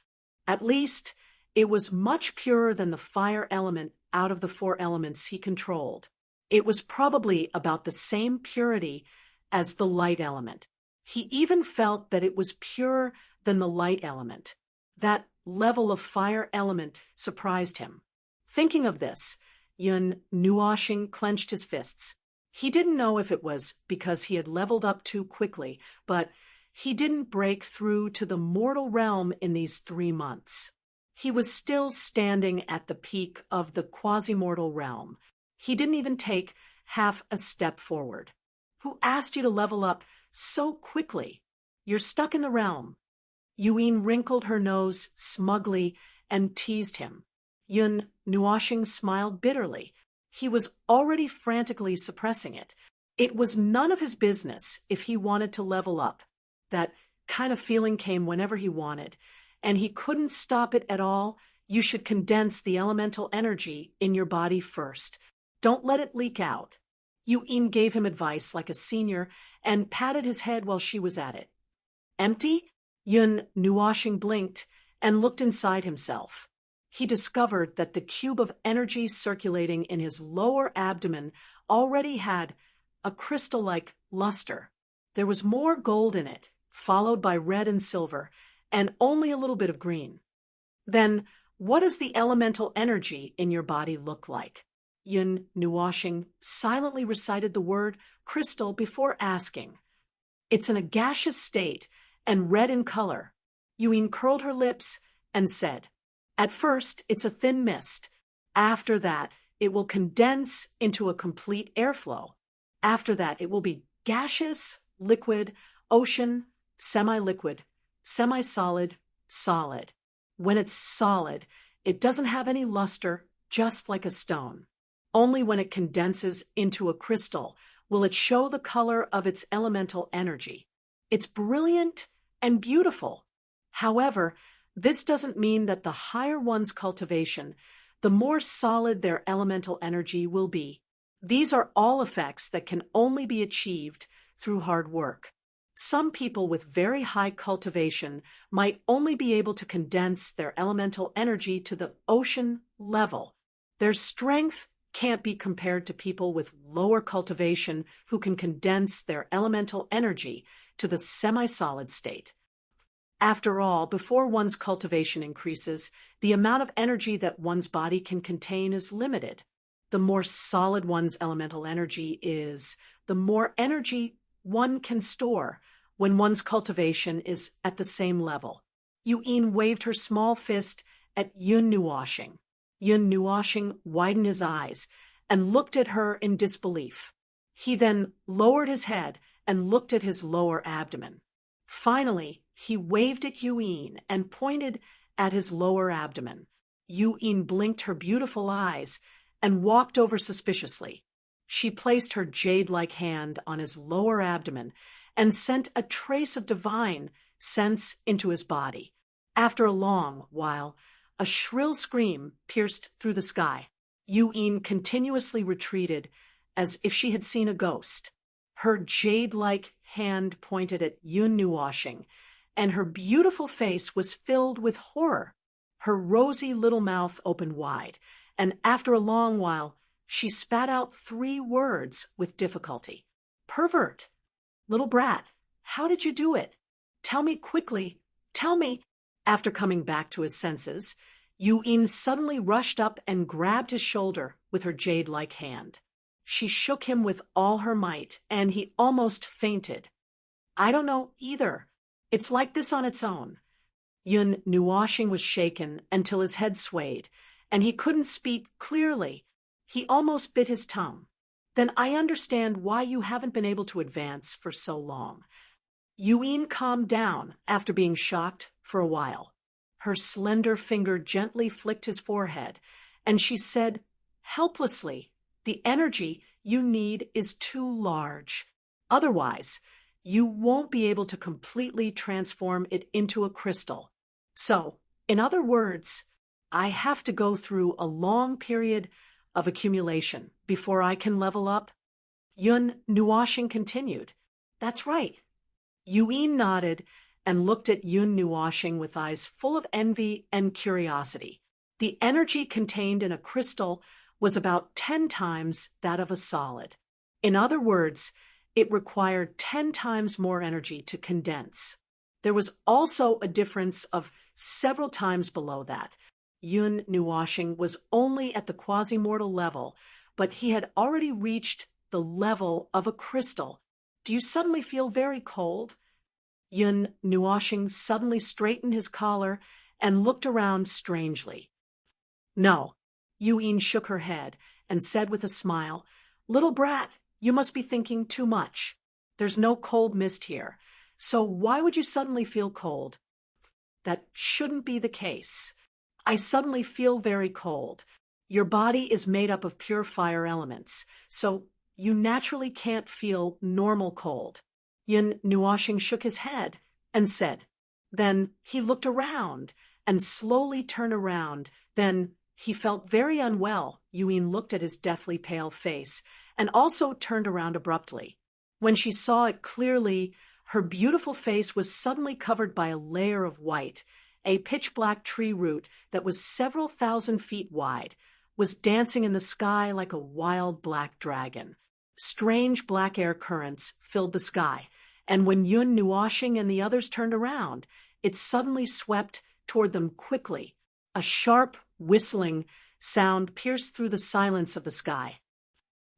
At least, it was much purer than the fire element out of the 4 elements he controlled. It was probably about the same purity as the light element. He even felt that it was purer than the light element. That level of fire element surprised him. Thinking of this, Yun Nuoxing clenched his fists. He didn't know if it was because he had leveled up too quickly, but he didn't break through to the mortal realm in these 3 months. He was still standing at the peak of the quasi-mortal realm. He didn't even take half a step forward. Who asked you to level up so quickly? You're stuck in the realm. Yuin wrinkled her nose smugly and teased him. Yun Nuoxing smiled bitterly. He was already frantically suppressing it. It was none of his business if he wanted to level up. That kind of feeling came whenever he wanted, and he couldn't stop it at all. You should condense the elemental energy in your body first. Don't let it leak out. Yuin gave him advice like a senior and patted his head while she was at it. Empty? Yun Nuoxing blinked and looked inside himself. He discovered that the cube of energy circulating in his lower abdomen already had a crystal-like luster. There was more gold in it, followed by red and silver, and only a little bit of green. Then, what does the elemental energy in your body look like? Yun Nuoxing silently recited the word crystal before asking. It's in a gaseous state and red in color. Yuin curled her lips and said, at first, it's a thin mist. After that, it will condense into a complete airflow. After that, it will be gaseous, liquid, ocean, semi-liquid, semi-solid, solid. When it's solid, it doesn't have any luster, just like a stone. Only when it condenses into a crystal will it show the color of its elemental energy. It's brilliant and beautiful. However, this doesn't mean that the higher one's cultivation, the more solid their elemental energy will be. These are all effects that can only be achieved through hard work. Some people with very high cultivation might only be able to condense their elemental energy to the ocean level. Their strength can't be compared to people with lower cultivation who can condense their elemental energy to the semi-solid state. After all, before one's cultivation increases, the amount of energy that one's body can contain is limited. The more solid one's elemental energy is, the more energy one can store when one's cultivation is at the same level. Yuin waved her small fist at Yun Nuoxing. Yun Nuoxing widened his eyes and looked at her in disbelief. He then lowered his head and looked at his lower abdomen. Finally, he waved at Yuin and pointed at his lower abdomen. Yuin blinked her beautiful eyes and walked over suspiciously. She placed her jade-like hand on his lower abdomen and sent a trace of divine sense into his body. After a long while, a shrill scream pierced through the sky. Yuin continuously retreated as if she had seen a ghost. Her jade-like hand pointed at Yun Nuoxing, and her beautiful face was filled with horror. Her rosy little mouth opened wide, and after a long while, she spat out 3 words with difficulty. Pervert. Little brat, how did you do it? Tell me quickly. Tell me. After coming back to his senses, Yuin suddenly rushed up and grabbed his shoulder with her jade-like hand. She shook him with all her might, and he almost fainted. I don't know either. It's like this on its own. Yun Nuoshing was shaken until his head swayed, and he couldn't speak clearly. He almost bit his tongue. Then I understand why you haven't been able to advance for so long. Yuin calmed down after being shocked for a while. Her slender finger gently flicked his forehead, and she said, helplessly, the energy you need is too large. Otherwise, you won't be able to completely transform it into a crystal. So, in other words, I have to go through a long period of accumulation before I can level up. Yun Nuoshing continued. That's right. Yuin nodded and looked at Yun Nuoshing with eyes full of envy and curiosity. The energy contained in a crystal was about 10 times that of a solid. In other words, it required 10 times more energy to condense. There was also a difference of several times below that. Yun Nuoshing was only at the quasi-mortal level, but he had already reached the level of a crystal. Do you suddenly feel very cold? Yun Nuoshing suddenly straightened his collar and looked around strangely. No. Yuin shook her head and said with a smile, Little brat, you must be thinking too much. There's no cold mist here, so why would you suddenly feel cold? That shouldn't be the case. I suddenly feel very cold. Your body is made up of pure fire elements, so you naturally can't feel normal cold. Yun Nuoshing shook his head and said. Then he looked around and slowly turned around. Then he felt very unwell. Yuin looked at his deathly pale face and also turned around abruptly. When she saw it clearly, her beautiful face was suddenly covered by a layer of white. A pitch-black tree root that was several thousand feet wide was dancing in the sky like a wild black dragon. Strange black air currents filled the sky, and when Yun Nuoshing and the others turned around, it suddenly swept toward them quickly. A sharp, whistling sound pierced through the silence of the sky.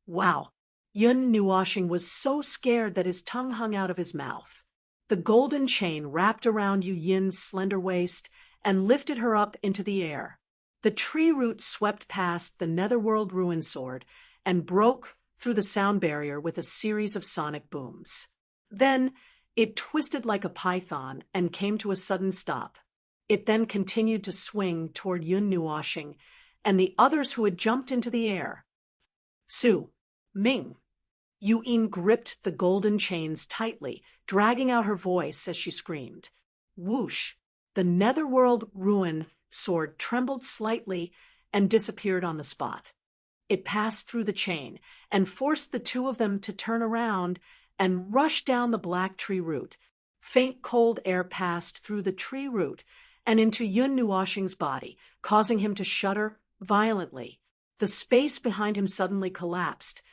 Wow! Yun Nuoshing was so scared that his tongue hung out of his mouth. The golden chain wrapped around Yu Yin's slender waist and lifted her up into the air. The tree root swept past the netherworld ruin sword and broke through the sound barrier with a series of sonic booms. Then it twisted like a python and came to a sudden stop. It then continued to swing toward Yun Nuoshing and the others who had jumped into the air. Su, Ming. Yuin gripped the golden chains tightly, dragging out her voice as she screamed. Whoosh! The netherworld ruin sword trembled slightly and disappeared on the spot. It passed through the chain and forced the two of them to turn around and rush down the black tree root. Faint cold air passed through the tree root and into Yun Nuoshing's body, causing him to shudder violently. The space behind him suddenly collapsed,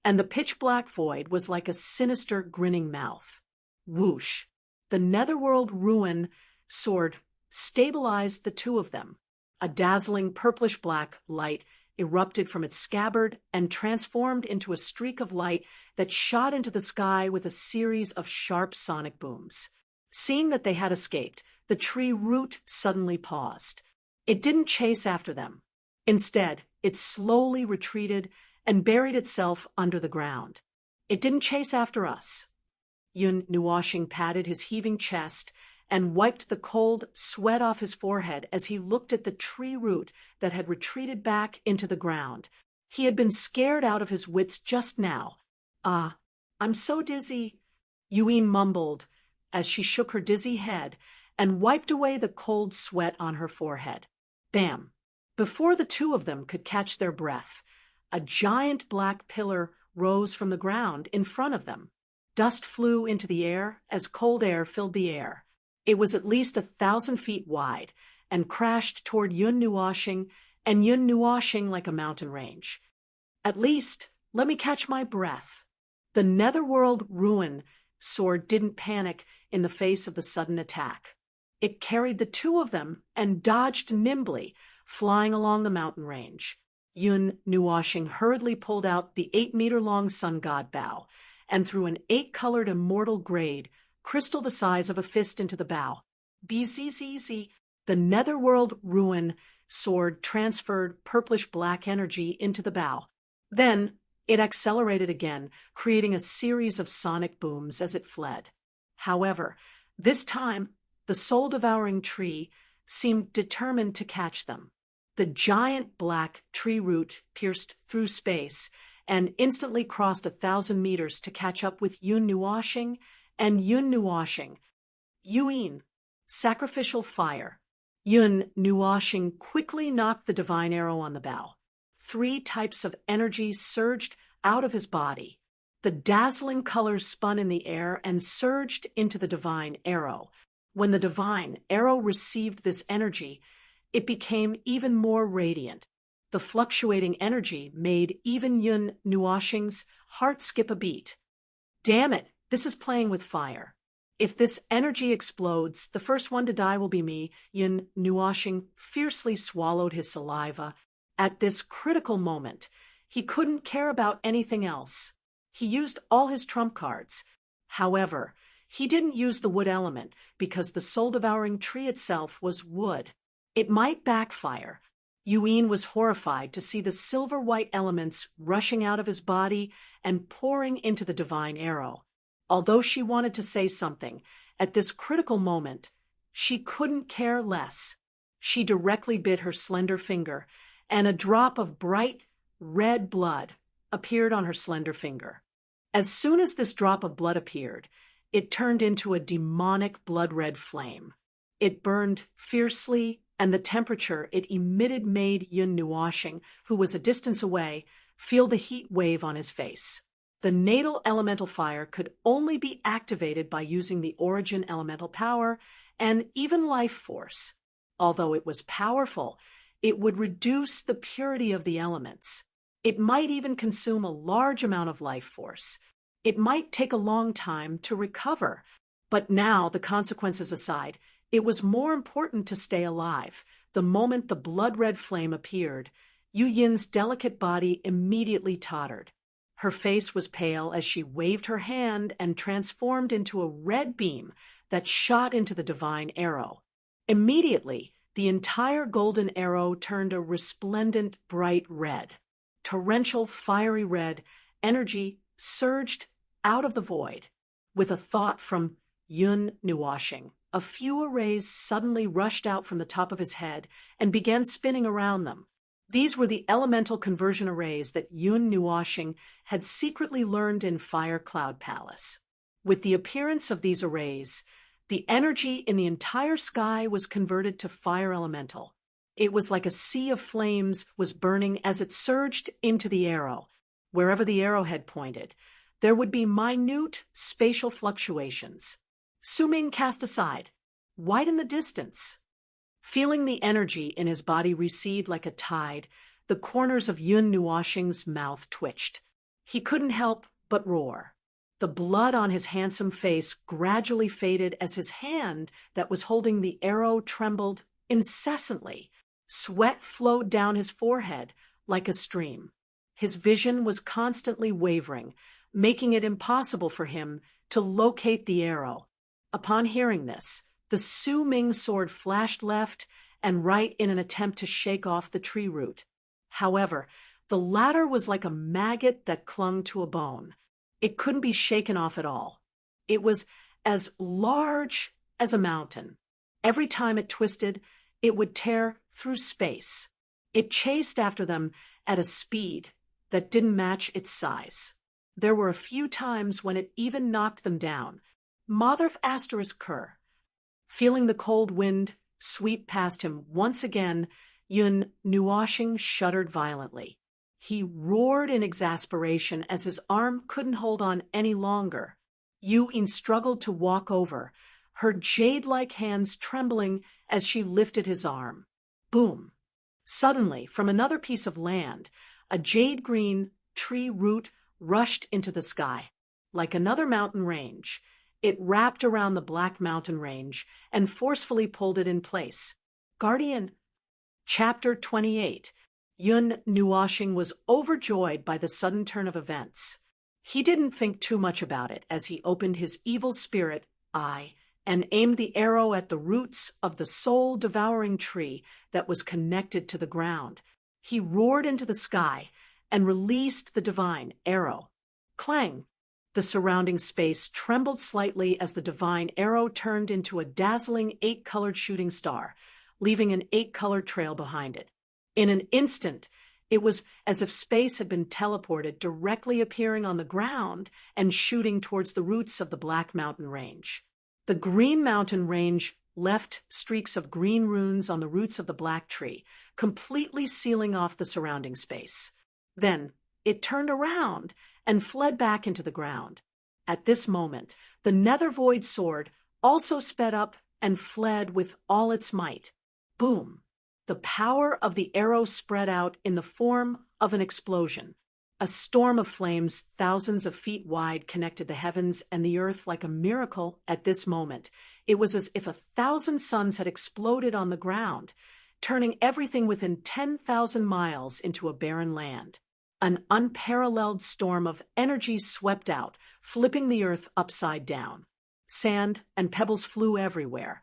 and the pitch-black void was like a sinister, grinning mouth. Whoosh! The netherworld ruin sword stabilized the two of them. A dazzling purplish-black light erupted from its scabbard and transformed into a streak of light that shot into the sky with a series of sharp sonic booms. Seeing that they had escaped, the tree root suddenly paused. It didn't chase after them. Instead, it slowly retreated and buried itself under the ground. It didn't chase after us. Yun Nuoshing patted his heaving chest and wiped the cold sweat off his forehead as he looked at the tree root that had retreated back into the ground. He had been scared out of his wits just now. I'm so dizzy, Yuin mumbled as she shook her dizzy head and wiped away the cold sweat on her forehead. Bam! Before the two of them could catch their breath, a giant black pillar rose from the ground in front of them. Dust flew into the air as cold air filled the air. It was at least 1,000 feet wide and crashed toward Yun Nuoshing and Yun Nuashing like a mountain range. At least, let me catch my breath. The netherworld ruin sword didn't panic in the face of the sudden attack. It carried the two of them and dodged nimbly, flying along the mountain range. Yun Nuashing hurriedly pulled out the 8-meter-long sun god bow and threw an 8-colored immortal grade, crystal the size of a fist, into the bow. Bzzz. The netherworld ruin sword transferred purplish-black energy into the bow. Then, it accelerated again, creating a series of sonic booms as it fled. However, this time, the soul-devouring tree seemed determined to catch them. The giant black tree root pierced through space and instantly crossed 1,000 meters to catch up with Yun Nuashing and Yun Nuashing. Yuin, sacrificial fire. Yun Nuashing quickly knocked the divine arrow on the bow. 3 types of energy surged out of his body. The dazzling colors spun in the air and surged into the divine arrow. When the divine arrow received this energy, it became even more radiant. The fluctuating energy made even Yun Nuashing's heart skip a beat. Damn it, this is playing with fire. If this energy explodes, the first one to die will be me. Yun Nuashing fiercely swallowed his saliva. At this critical moment, he couldn't care about anything else. He used all his trump cards. However, he didn't use the wood element because the soul-devouring tree itself was wood. It might backfire. Yuin was horrified to see the silver-white elements rushing out of his body and pouring into the divine arrow. Although she wanted to say something, at this critical moment, she couldn't care less. She directly bit her slender finger, and a drop of bright red blood appeared on her slender finger. As soon as this drop of blood appeared, it turned into a demonic blood-red flame. It burned fiercely, and the temperature it emitted made Yun Nuashing, who was a distance away, feel the heat wave on his face. The natal elemental fire could only be activated by using the origin elemental power and even life force. Although it was powerful, it would reduce the purity of the elements. It might even consume a large amount of life force. It might take a long time to recover. But now, the consequences aside, it was more important to stay alive. The moment the blood-red flame appeared, Yu Yin's delicate body immediately tottered. Her face was pale as she waved her hand and transformed into a red beam that shot into the divine arrow. Immediately, the entire golden arrow turned a resplendent bright red. Torrential, fiery red energy surged out of the void. With a thought from Yun Nuashing, a few arrays suddenly rushed out from the top of his head and began spinning around them. These were the elemental conversion arrays that Yun Nuashing had secretly learned in Fire Cloud Palace. With the appearance of these arrays, the energy in the entire sky was converted to fire elemental. It was like a sea of flames was burning as it surged into the arrow. Wherever the arrowhead pointed, there would be minute spatial fluctuations. Suming cast aside, wide in the distance. Feeling the energy in his body recede like a tide, the corners of Yun Nuashing's mouth twitched. He couldn't help but roar. The blood on his handsome face gradually faded as his hand that was holding the arrow trembled incessantly. Sweat flowed down his forehead like a stream. His vision was constantly wavering, making it impossible for him to locate the arrow. Upon hearing this, the Su Ming sword flashed left and right in an attempt to shake off the tree root. However, the latter was like a maggot that clung to a bone. It couldn't be shaken off at all. It was as large as a mountain. Every time it twisted, it would tear through space. It chased after them at a speed that didn't match its size. There were a few times when it even knocked them down. Motherf ****. Feeling the cold wind sweep past him once again, Yun Nuashing shuddered violently. He roared in exasperation as his arm couldn't hold on any longer. Yu Yin struggled to walk over, her jade-like hands trembling as she lifted his arm. Boom! Suddenly, from another piece of land, a jade-green tree root rushed into the sky. Like another mountain range, it wrapped around the Black Mountain Range and forcefully pulled it in place. Guardian. Chapter 28. Yun Nuoshing was overjoyed by the sudden turn of events. He didn't think too much about it as he opened his evil spirit eye and aimed the arrow at the roots of the soul-devouring tree that was connected to the ground. He roared into the sky and released the divine arrow. Clang! The surrounding space trembled slightly as the divine arrow turned into a dazzling 8-colored shooting star, leaving an 8-colored trail behind it. In an instant, it was as if space had been teleported, directly appearing on the ground and shooting towards the roots of the Black Mountain Range. The Green Mountain Range left streaks of green runes on the roots of the black tree, completely sealing off the surrounding space. Then it turned around and fled back into the ground. At this moment, the Nether Void Sword also sped up and fled with all its might. Boom! The power of the arrow spread out in the form of an explosion. A storm of flames thousands of feet wide connected the heavens and the earth like a miracle at this moment. It was as if 1,000 suns had exploded on the ground, turning everything within 10,000 miles into a barren land. An unparalleled storm of energy swept out, flipping the earth upside down. Sand and pebbles flew everywhere,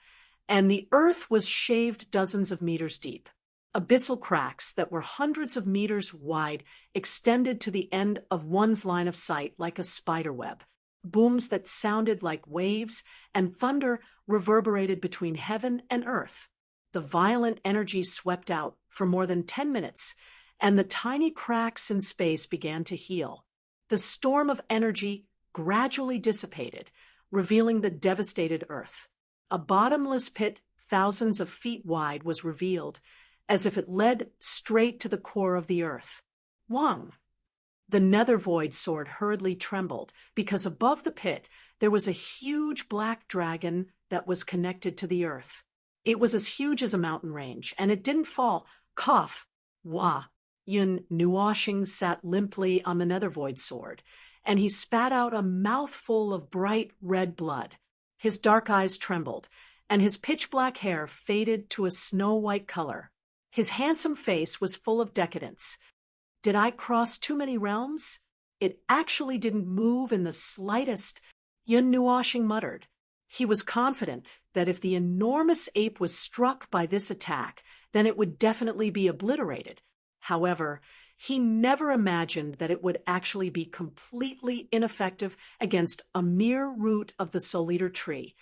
and the earth was shaved dozens of meters deep. Abyssal cracks that were hundreds of meters wide extended to the end of one's line of sight like a spiderweb. Booms that sounded like waves and thunder reverberated between heaven and earth. The violent energy swept out for more than 10 minutes, and the tiny cracks in space began to heal. The storm of energy gradually dissipated, revealing the devastated earth. A bottomless pit thousands of feet wide was revealed, as if it led straight to the core of the earth. Wang! The Nether Void Sword hurriedly trembled, because above the pit there was a huge black dragon that was connected to the earth. It was as huge as a mountain range, and it didn't fall. Cough! Wah! Yun Nuoshing sat limply on the Nether Void Sword, and he spat out a mouthful of bright red blood. His dark eyes trembled, and his pitch-black hair faded to a snow-white color. His handsome face was full of decadence. Did I cross too many realms? It actually didn't move in the slightest, Yun Nuoshing muttered. He was confident that if the enormous ape was struck by this attack, then it would definitely be obliterated. However, he never imagined that it would actually be completely ineffective against a mere root of the Soul Eater tree.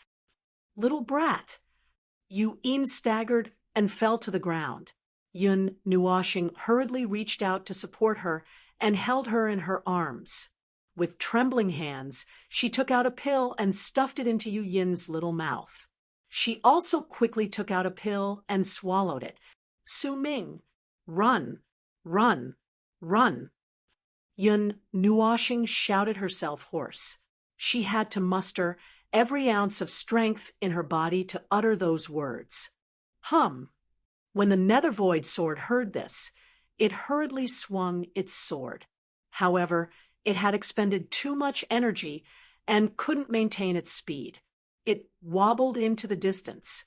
Little brat! Yu'in staggered and fell to the ground. Yun Nuoshing hurriedly reached out to support her and held her in her arms. With trembling hands, she took out a pill and stuffed it into Yu Yin's little mouth. She also quickly took out a pill and swallowed it. Su Ming, run, run, run. Yun Nuoshing shouted herself hoarse. She had to muster every ounce of strength in her body to utter those words. Hum. When the Nether Void Sword heard this, it hurriedly swung its sword. However, it had expended too much energy and couldn't maintain its speed. It wobbled into the distance.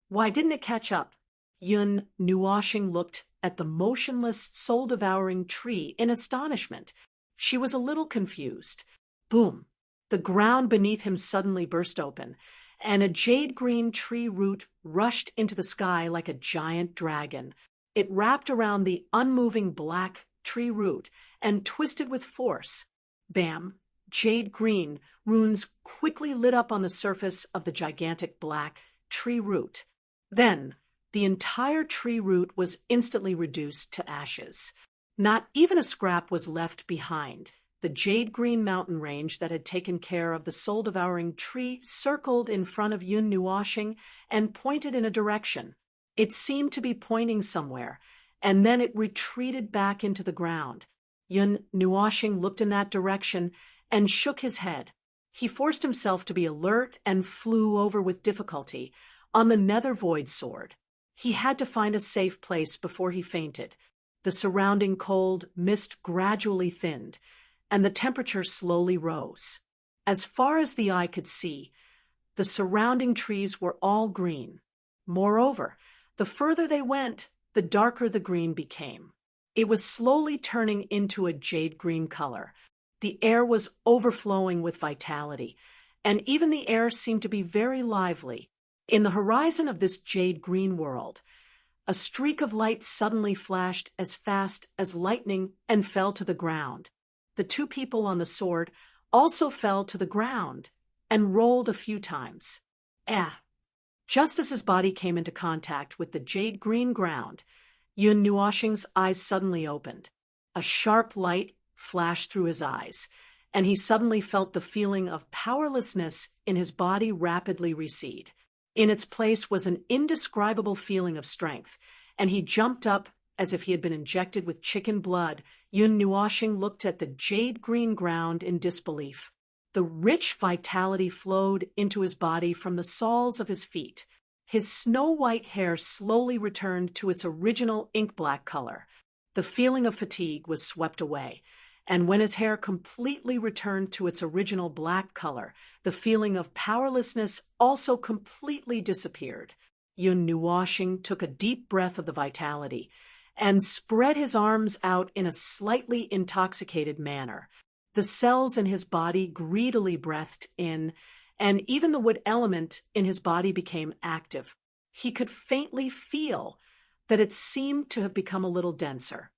Why didn't it catch up? Yun Nuoshing looked at the motionless, soul-devouring tree in astonishment. She was a little confused. Boom! The ground beneath him suddenly burst open, and a jade-green tree root rushed into the sky like a giant dragon. It wrapped around the unmoving black tree root and twisted with force. Bam! Jade-green runes quickly lit up on the surface of the gigantic black tree root. Then, the entire tree root was instantly reduced to ashes. Not even a scrap was left behind. The jade-green mountain range that had taken care of the soul-devouring tree circled in front of Yun Nuoshing and pointed in a direction. It seemed to be pointing somewhere, and then it retreated back into the ground. Yun Nuoshing looked in that direction and shook his head. He forced himself to be alert and flew over with difficulty on the Nether Void Sword. He had to find a safe place before he fainted. The surrounding cold mist gradually thinned, and the temperature slowly rose. As far as the eye could see, the surrounding trees were all green. Moreover, the further they went, the darker the green became. It was slowly turning into a jade green color. The air was overflowing with vitality, and even the air seemed to be very lively. In the horizon of this jade green world, a streak of light suddenly flashed as fast as lightning and fell to the ground. The two people on the sword also fell to the ground and rolled a few times. Just as his body came into contact with the jade green ground, Yun Nuoxing's eyes suddenly opened. A sharp light flashed through his eyes, and he suddenly felt the feeling of powerlessness in his body rapidly recede. In its place was an indescribable feeling of strength, and he jumped up as if he had been injected with chicken blood. Yun Nuoxing looked at the jade green ground in disbelief. The rich vitality flowed into his body from the soles of his feet. His snow-white hair slowly returned to its original ink-black color. The feeling of fatigue was swept away, and when his hair completely returned to its original black color, the feeling of powerlessness also completely disappeared. Yun Nuoxing took a deep breath of the vitality and spread his arms out in a slightly intoxicated manner. The cells in his body greedily breathed in, and even the wood element in his body became active. He could faintly feel that it seemed to have become a little denser.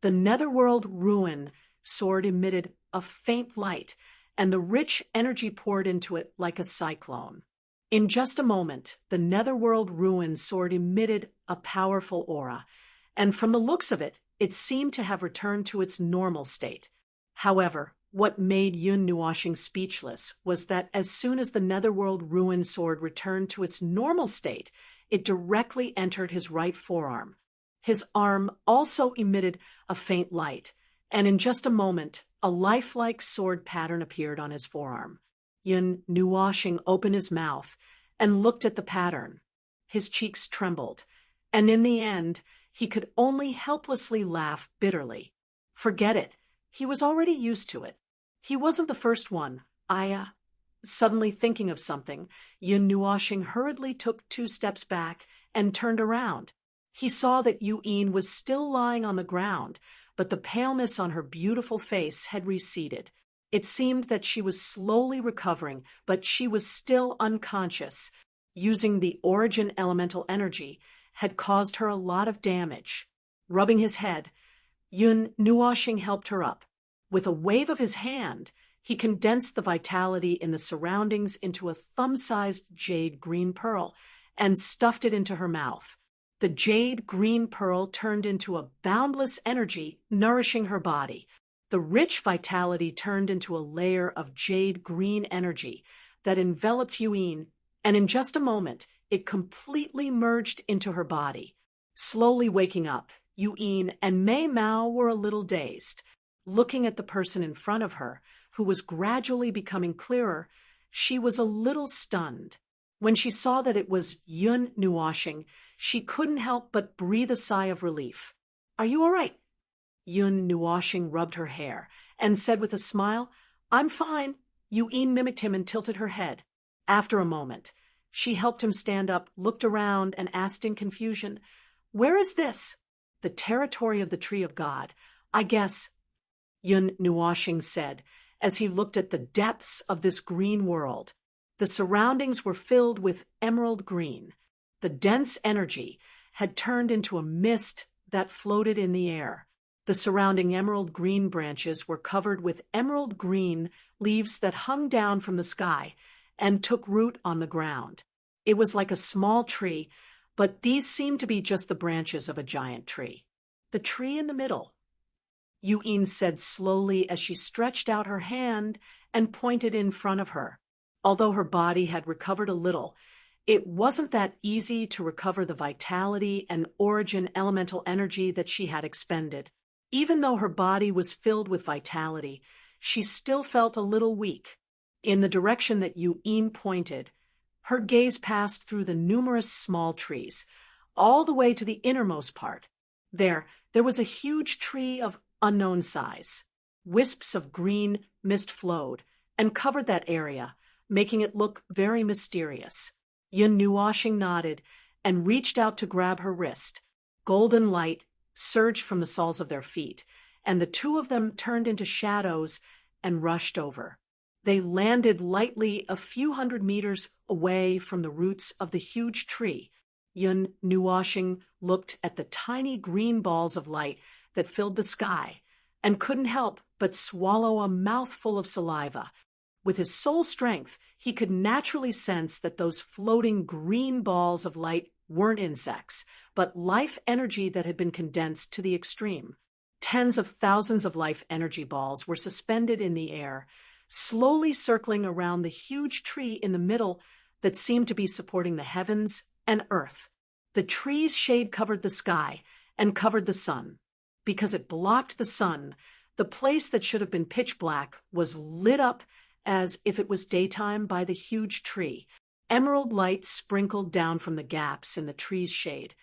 The netherworld ruin sword emitted a faint light, and the rich energy poured into it like a cyclone. In just a moment, the netherworld ruin sword emitted a powerful aura, and from the looks of it, it seemed to have returned to its normal state. However, what made Yun Nuoxing speechless was that as soon as the netherworld ruin sword returned to its normal state, it directly entered his right forearm. His arm also emitted a faint light, and in just a moment, a lifelike sword pattern appeared on his forearm. Yun Nuoxing opened his mouth and looked at the pattern. His cheeks trembled, and in the end, he could only helplessly laugh bitterly. Forget it. He was already used to it. He wasn't the first one. Suddenly thinking of something, Yun Nuoxing hurriedly took 2 steps back and turned around. He saw that Yu'in was still lying on the ground, but the paleness on her beautiful face had receded. It seemed that she was slowly recovering, but she was still unconscious. Using the origin elemental energy had caused her a lot of damage. Rubbing his head, Yun Nuoxing helped her up. With a wave of his hand, he condensed the vitality in the surroundings into a thumb-sized jade green pearl and stuffed it into her mouth. The jade green pearl turned into a boundless energy nourishing her body. The rich vitality turned into a layer of jade green energy that enveloped Yu'in, and in just a moment, it completely merged into her body. Slowly waking up, Yu'in and Mei Mao were a little dazed. Looking at the person in front of her, who was gradually becoming clearer, she was a little stunned. When she saw that it was Yun Nuoxing, she couldn't help but breathe a sigh of relief. "Are you all right?" Yun Nuoxing rubbed her hair and said with a smile, "I'm fine." Yu'in mimicked him and tilted her head. After a moment, she helped him stand up, looked around, and asked in confusion, "Where is this?" "The territory of the Tree of God, I guess," Yun Nuoxing said, as he looked at the depths of this green world. The surroundings were filled with emerald green. The dense energy had turned into a mist that floated in the air. The surrounding emerald green branches were covered with emerald green leaves that hung down from the sky and took root on the ground. It was like a small tree, but these seemed to be just the branches of a giant tree. "The tree in the middle," Yu'in said slowly as she stretched out her hand and pointed in front of her. Although her body had recovered a little, it wasn't that easy to recover the vitality and origin elemental energy that she had expended. Even though her body was filled with vitality, she still felt a little weak. In the direction that Yu'in pointed, Her gaze passed through the numerous small trees, all the way to the innermost part. There was a huge tree of unknown size. Wisps of green mist flowed and covered that area, making it look very mysterious. Yun Nuoshing nodded and reached out to grab her wrist. Golden light surged from the soles of their feet, and the two of them turned into shadows and rushed over. They landed lightly a few hundred meters away from the roots of the huge tree. Yun Nuoshing looked at the tiny green balls of light that filled the sky and couldn't help but swallow a mouthful of saliva. With his soul strength, he could naturally sense that those floating green balls of light weren't insects, but life energy that had been condensed to the extreme. Tens of thousands of life energy balls were suspended in the air, slowly circling around the huge tree in the middle that seemed to be supporting the heavens and earth. The tree's shade covered the sky and covered the sun. Because it blocked the sun, the place that should have been pitch black was lit up as if it was daytime by the huge tree. Emerald light sprinkled down from the gaps in the tree's shade,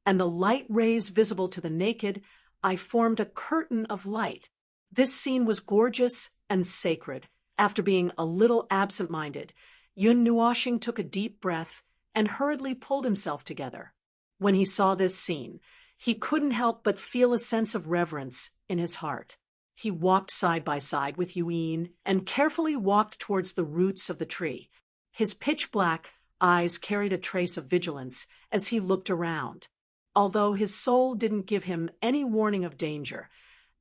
and the light rays visible to the naked eye formed a curtain of light. This scene was gorgeous and sacred. After being a little absent-minded, Yun Nuoshing took a deep breath and hurriedly pulled himself together. When he saw this scene, he couldn't help but feel a sense of reverence in his heart. He walked side by side with Yuin and carefully walked towards the roots of the tree. His pitch-black eyes carried a trace of vigilance as he looked around. Although his soul didn't give him any warning of danger,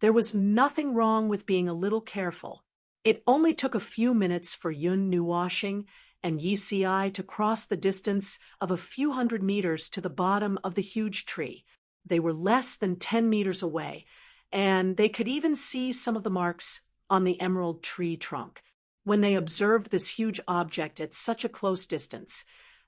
there was nothing wrong with being a little careful. It only took a few minutes for Yun Nuoshing and Yi Si to cross the distance of a few hundred meters to the bottom of the huge tree. They were less than 10 meters away, and they could even see some of the marks on the emerald tree trunk. When they observed this huge object at such a close distance,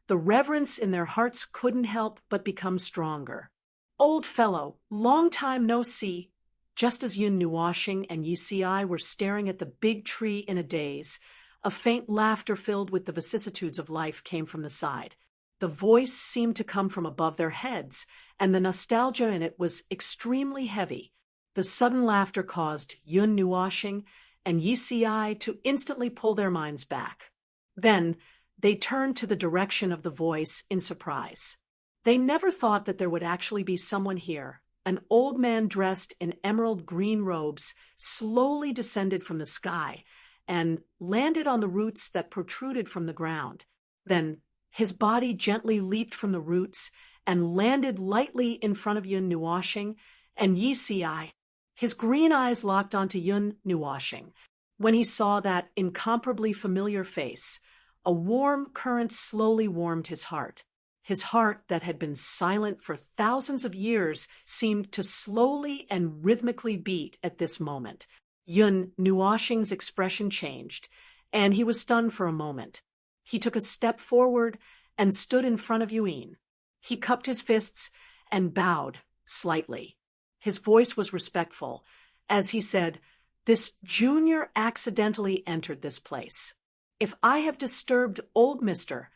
the reverence in their hearts couldn't help but become stronger. "Old fellow, long time no see." Just as Yun Nuoshing and Yi Si were staring at the big tree in a daze, a faint laughter filled with the vicissitudes of life came from the side. The voice seemed to come from above their heads, and the nostalgia in it was extremely heavy. The sudden laughter caused Yun Nuoshing and Yi Si to instantly pull their minds back. Then they turned to the direction of the voice in surprise. They never thought that there would actually be someone here. An old man dressed in emerald green robes slowly descended from the sky and landed on the roots that protruded from the ground. Then his body gently leaped from the roots and landed lightly in front of Yun Nuoshing and Yi Si. His green eyes locked onto Yun Nuoshing. When he saw that incomparably familiar face, a warm current slowly warmed his heart. His heart that had been silent for thousands of years seemed to slowly and rhythmically beat at this moment. Yun Nuoshing's expression changed, and he was stunned for a moment. He took a step forward and stood in front of Yuin. He cupped his fists and bowed slightly. His voice was respectful as he said, "This junior accidentally entered this place. If I have disturbed old Mr.,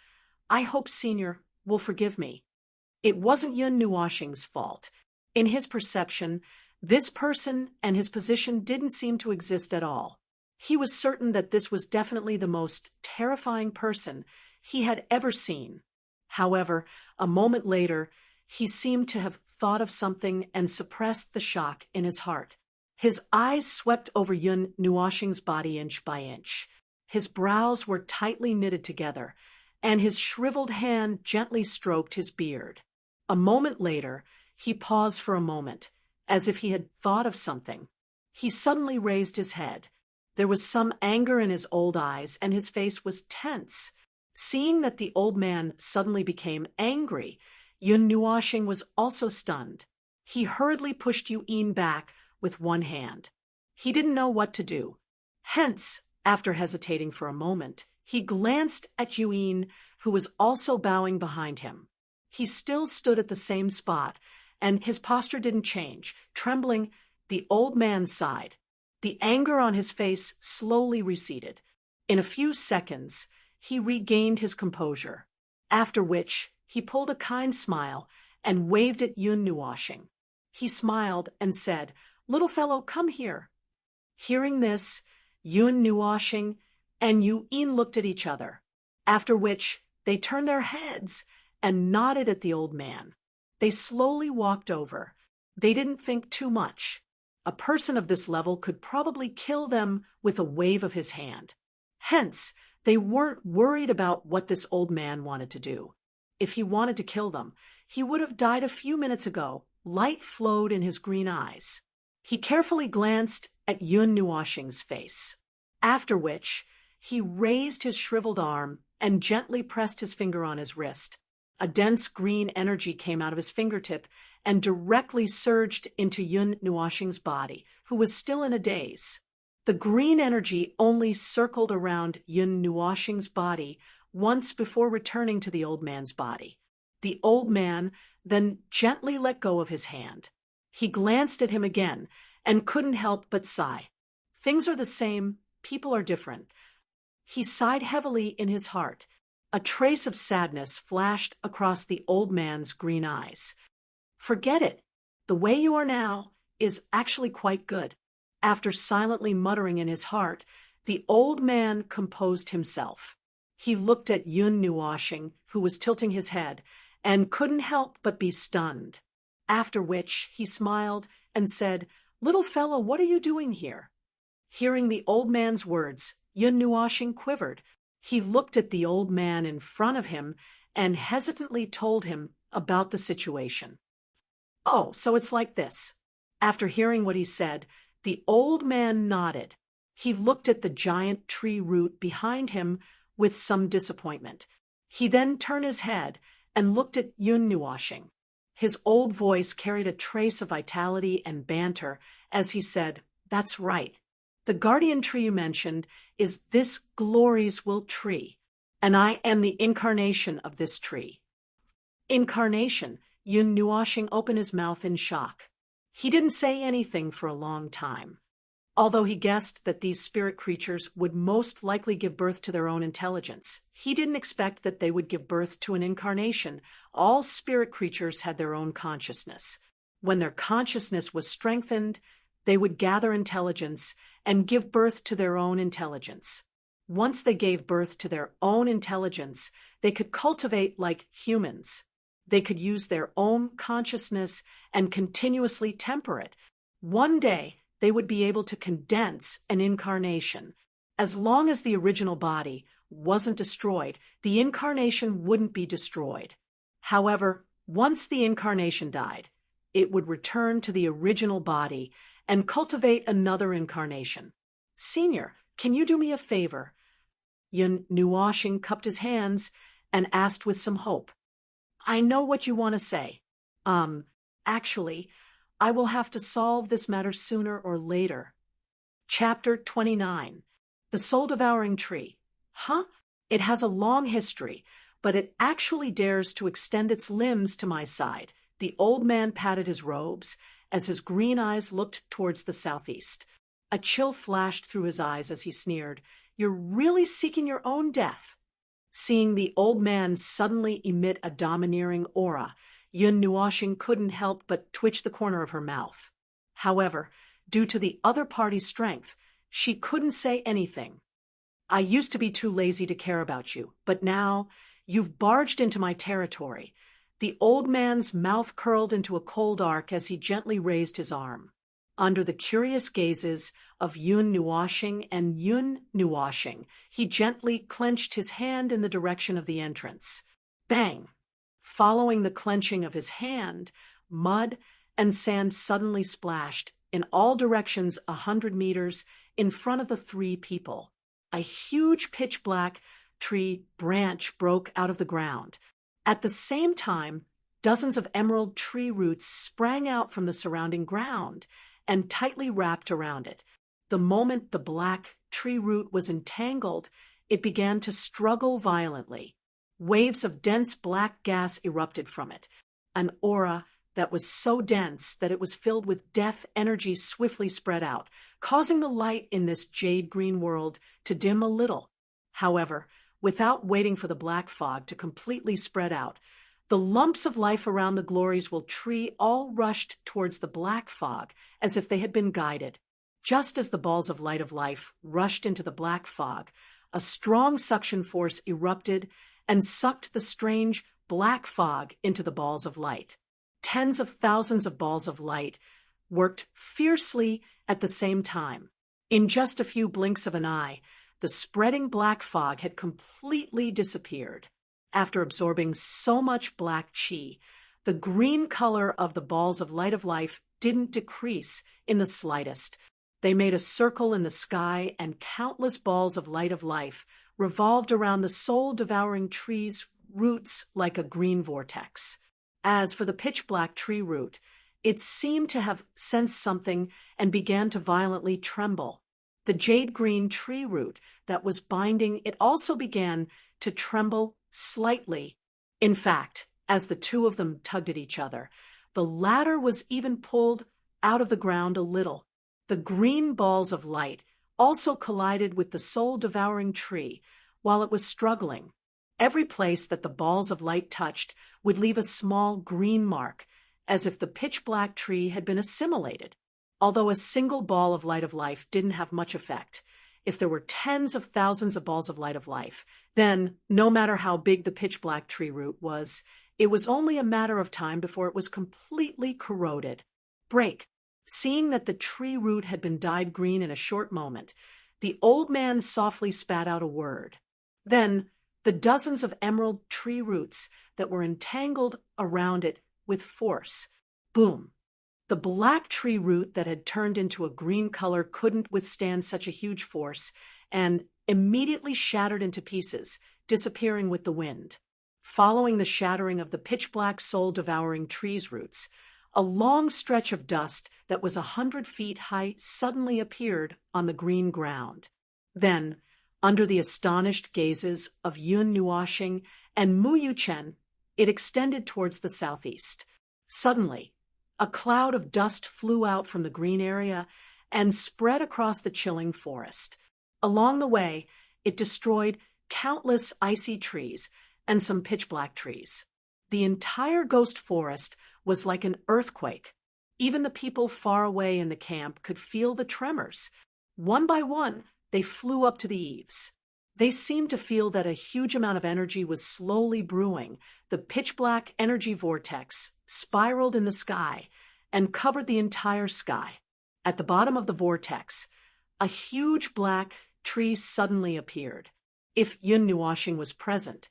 I hope senior will forgive me." It wasn't Yun Nuoshing's fault. In his perception, this person and his position didn't seem to exist at all. He was certain that this was definitely the most terrifying person he had ever seen. However, a moment later, he seemed to have thought of something and suppressed the shock in his heart. His eyes swept over Yun Nuoshing's body inch by inch. His brows were tightly knitted together, and his shriveled hand gently stroked his beard. A moment later, he paused for a moment, as if he had thought of something. He suddenly raised his head. There was some anger in his old eyes, and his face was tense. Seeing that the old man suddenly became angry, Yun Nuoshing was also stunned. He hurriedly pushed Yuin back with one hand. He didn't know what to do. Hence, after hesitating for a moment, he glanced at Yuin, who was also bowing behind him. He still stood at the same spot, and his posture didn't change. Trembling, the old man sighed. The anger on his face slowly receded. In a few seconds, he regained his composure. after which he pulled a kind smile and waved at Yun Nuoshing. He smiled and said, "Little fellow, come here." Hearing this, Yun Nuoshing and Yuin looked at each other, after which they turned their heads and nodded at the old man. They slowly walked over. They didn't think too much. A person of this level could probably kill them with a wave of his hand. Hence, they weren't worried about what this old man wanted to do. If he wanted to kill them, he would have died a few minutes ago. Light flowed in his green eyes. He carefully glanced at Yun Nuoshing's face, after which he raised his shriveled arm and gently pressed his finger on his wrist. A dense green energy came out of his fingertip and directly surged into Yun Nuoshing's body, who was still in a daze. The green energy only circled around Yun Nuoshing's body once before returning to the old man's body. The old man then gently let go of his hand. He glanced at him again and couldn't help but sigh. Things are the same, people are different. He sighed heavily in his heart. A trace of sadness flashed across the old man's green eyes. "Forget it. The way you are now is actually quite good." After silently muttering in his heart, the old man composed himself. He looked at Yun Nuoshing, who was tilting his head, and couldn't help but be stunned. After which he smiled and said, "Little fellow, what are you doing here?" Hearing the old man's words, Yun Nuoshing quivered. He looked at the old man in front of him and hesitantly told him about the situation. "Oh, so it's like this." After hearing what he said, the old man nodded. He looked at the giant tree root behind him with some disappointment. He then turned his head and looked at Yun Nuoshing. His old voice carried a trace of vitality and banter as he said, "That's right. The guardian tree you mentioned is this Glory's Will tree, and I am the incarnation of this tree." Incarnation? Yun Nuoshing opened his mouth in shock. He didn't say anything for a long time. Although he guessed that these spirit creatures would most likely give birth to their own intelligence, he didn't expect that they would give birth to an incarnation. All spirit creatures had their own consciousness. When their consciousness was strengthened, they would gather intelligence and give birth to their own intelligence. Once they gave birth to their own intelligence, they could cultivate like humans. They could use their own consciousness and continuously temper it. One day, they would be able to condense an incarnation. As long as the original body wasn't destroyed, the incarnation wouldn't be destroyed. However, once the incarnation died, it would return to the original body and cultivate another incarnation. "Senior, can you do me a favor?" Yun Nuoshing cupped his hands and asked with some hope. "I know what you want to say. Actually, I will have to solve this matter sooner or later." Chapter 29. The Soul-Devouring Tree. Huh? It has a long history, but it actually dares to extend its limbs to my side. The old man patted his robes as his green eyes looked towards the southeast. A chill flashed through his eyes as he sneered, "You're really seeking your own death." Seeing the old man suddenly emit a domineering aura, Yun Nuoshing couldn't help but twitch the corner of her mouth. However, due to the other party's strength, she couldn't say anything. "I used to be too lazy to care about you, but now you've barged into my territory." The old man's mouth curled into a cold arc as he gently raised his arm. Under the curious gazes of Yun Nuoshing and Yun Nuoshing, he gently clenched his hand in the direction of the entrance. Bang! Following the clenching of his hand, mud and sand suddenly splashed in all directions 100 meters in front of the three people. A huge pitch-black tree branch broke out of the ground. At the same time, dozens of emerald tree roots sprang out from the surrounding ground and tightly wrapped around it. The moment the black tree root was entangled, it began to struggle violently. Waves of dense black gas erupted from it. An aura that was so dense that it was filled with death energy swiftly spread out, causing the light in this jade-green world to dim a little. However, without waiting for the black fog to completely spread out. The lumps of life around the glories will tree all rushed towards the black fog as if they had been guided. Just as the balls of life rushed into the black fog, a strong suction force erupted and sucked the strange black fog into the balls of light. Tens of thousands of balls of light worked fiercely at the same time. In just a few blinks of an eye, the spreading black fog had completely disappeared. After absorbing so much black chi, the green color of the balls of life didn't decrease in the slightest. They made a circle in the sky, and countless balls of life revolved around the soul-devouring tree's roots like a green vortex. As for the pitch-black tree root, it seemed to have sensed something and began to violently tremble. The jade-green tree root that was binding it also began to tremble slightly. In fact, as the two of them tugged at each other, the latter was even pulled out of the ground a little. The green balls of light also collided with the soul-devouring tree while it was struggling. Every place that the balls of light touched would leave a small green mark, as if the pitch-black tree had been assimilated. Although a single ball of life didn't have much effect, if there were tens of thousands of balls of life, then, no matter how big the pitch-black tree root was, it was only a matter of time before it was completely corroded. Break. Seeing that the tree root had been dyed green in a short moment, the old man softly spat out a word. Then, the dozens of emerald tree roots that were entangled around it with force. Boom. The black tree root that had turned into a green color couldn't withstand such a huge force and immediately shattered into pieces, disappearing with the wind. Following the shattering of the pitch-black soul-devouring tree's roots, a long stretch of dust that was 100 feet high suddenly appeared on the green ground. Then, under the astonished gazes of Yun Nuoxing and Mu Yuchen, it extended towards the southeast. Suddenly, a cloud of dust flew out from the green area and spread across the chilling forest. Along the way, it destroyed countless icy trees and some pitch-black trees. The entire ghost forest was like an earthquake. Even the people far away in the camp could feel the tremors. One by one, they flew up to the eaves. They seemed to feel that a huge amount of energy was slowly brewing. The pitch-black energy vortex spiraled in the sky and covered the entire sky. At the bottom of the vortex, a huge black tree suddenly appeared. If Yun Nuoxing was present,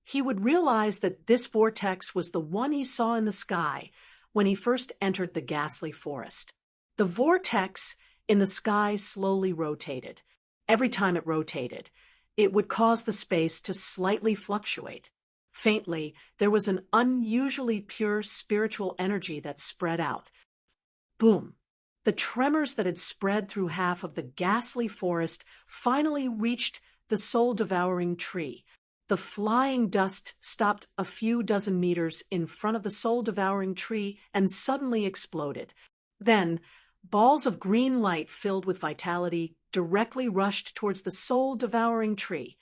he would realize that this vortex was the one he saw in the sky when he first entered the ghastly forest. The vortex in the sky slowly rotated. Every time it rotated, it would cause the space to slightly fluctuate. Faintly, there was an unusually pure spiritual energy that spread out. Boom! The tremors that had spread through half of the ghastly forest finally reached the soul-devouring tree. The flying dust stopped a few dozen meters in front of the soul-devouring tree and suddenly exploded. Then, balls of green light filled with vitality directly rushed towards the soul-devouring tree.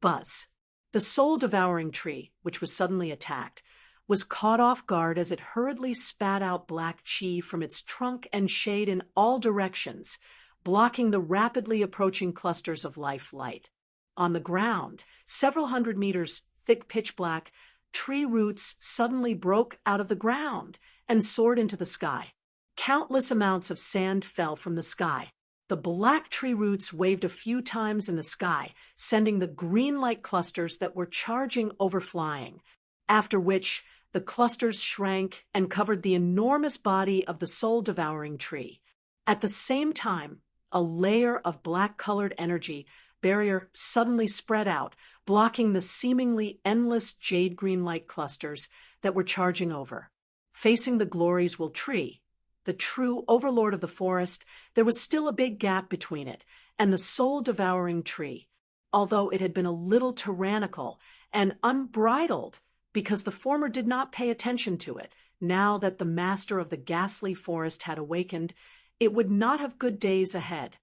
Buzz. The soul-devouring tree, which was suddenly attacked, was caught off guard as it hurriedly spat out black chi from its trunk and shade in all directions, blocking the rapidly approaching clusters of light. On the ground, several hundred meters thick pitch-black tree roots suddenly broke out of the ground and soared into the sky. Countless amounts of sand fell from the sky. The black tree roots waved a few times in the sky, sending the green light clusters that were charging overflying, after which the clusters shrank and covered the enormous body of the soul-devouring tree. At the same time, a layer of black-colored energy barrier suddenly spread out, blocking the seemingly endless jade-green light clusters that were charging over. Facing the glories will tree, the true overlord of the forest, there was still a big gap between it and the soul-devouring tree, although it had been a little tyrannical and unbridled because the former did not pay attention to it. Now that the master of the ghastly forest had awakened, it would not have good days ahead.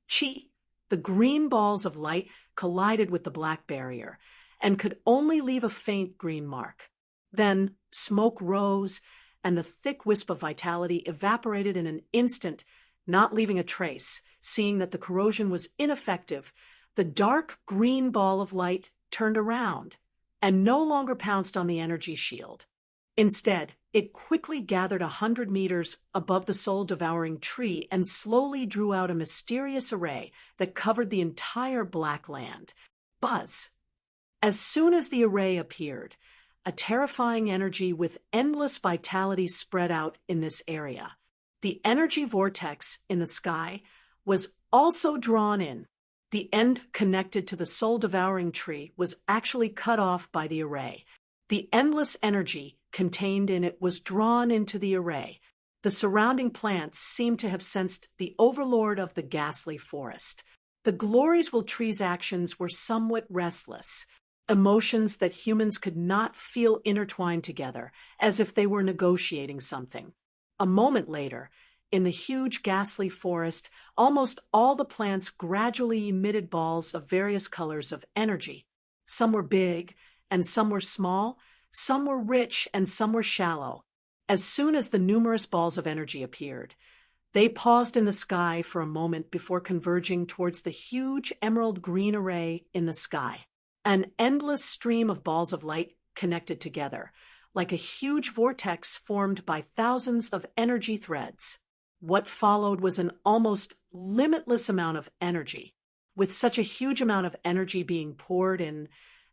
Chi, The green balls of light collided with the black barrier and could only leave a faint green mark. Then smoke rose, and the thick wisp of vitality evaporated in an instant, not leaving a trace. Seeing that the corrosion was ineffective, the dark green ball of light turned around and no longer pounced on the energy shield. Instead, it quickly gathered 100 meters above the soul-devouring tree and slowly drew out a mysterious array that covered the entire black land. Buzz! As soon as the array appeared, a terrifying energy with endless vitality spread out in this area. The energy vortex in the sky was also drawn in. The end connected to the soul-devouring tree was actually cut off by the array. The endless energy contained in it was drawn into the array. The surrounding plants seemed to have sensed the overlord of the ghastly forest. The Gloriesville tree's actions were somewhat restless, emotions that humans could not feel intertwined together, as if they were negotiating something. A moment later, in the huge ghastly forest, almost all the plants gradually emitted balls of various colors of energy. Some were big, and some were small, some were rich, and some were shallow. As soon as the numerous balls of energy appeared, they paused in the sky for a moment before converging towards the huge emerald green array in the sky. An endless stream of balls of light connected together, like a huge vortex formed by thousands of energy threads. What followed was an almost limitless amount of energy. With such a huge amount of energy being poured in,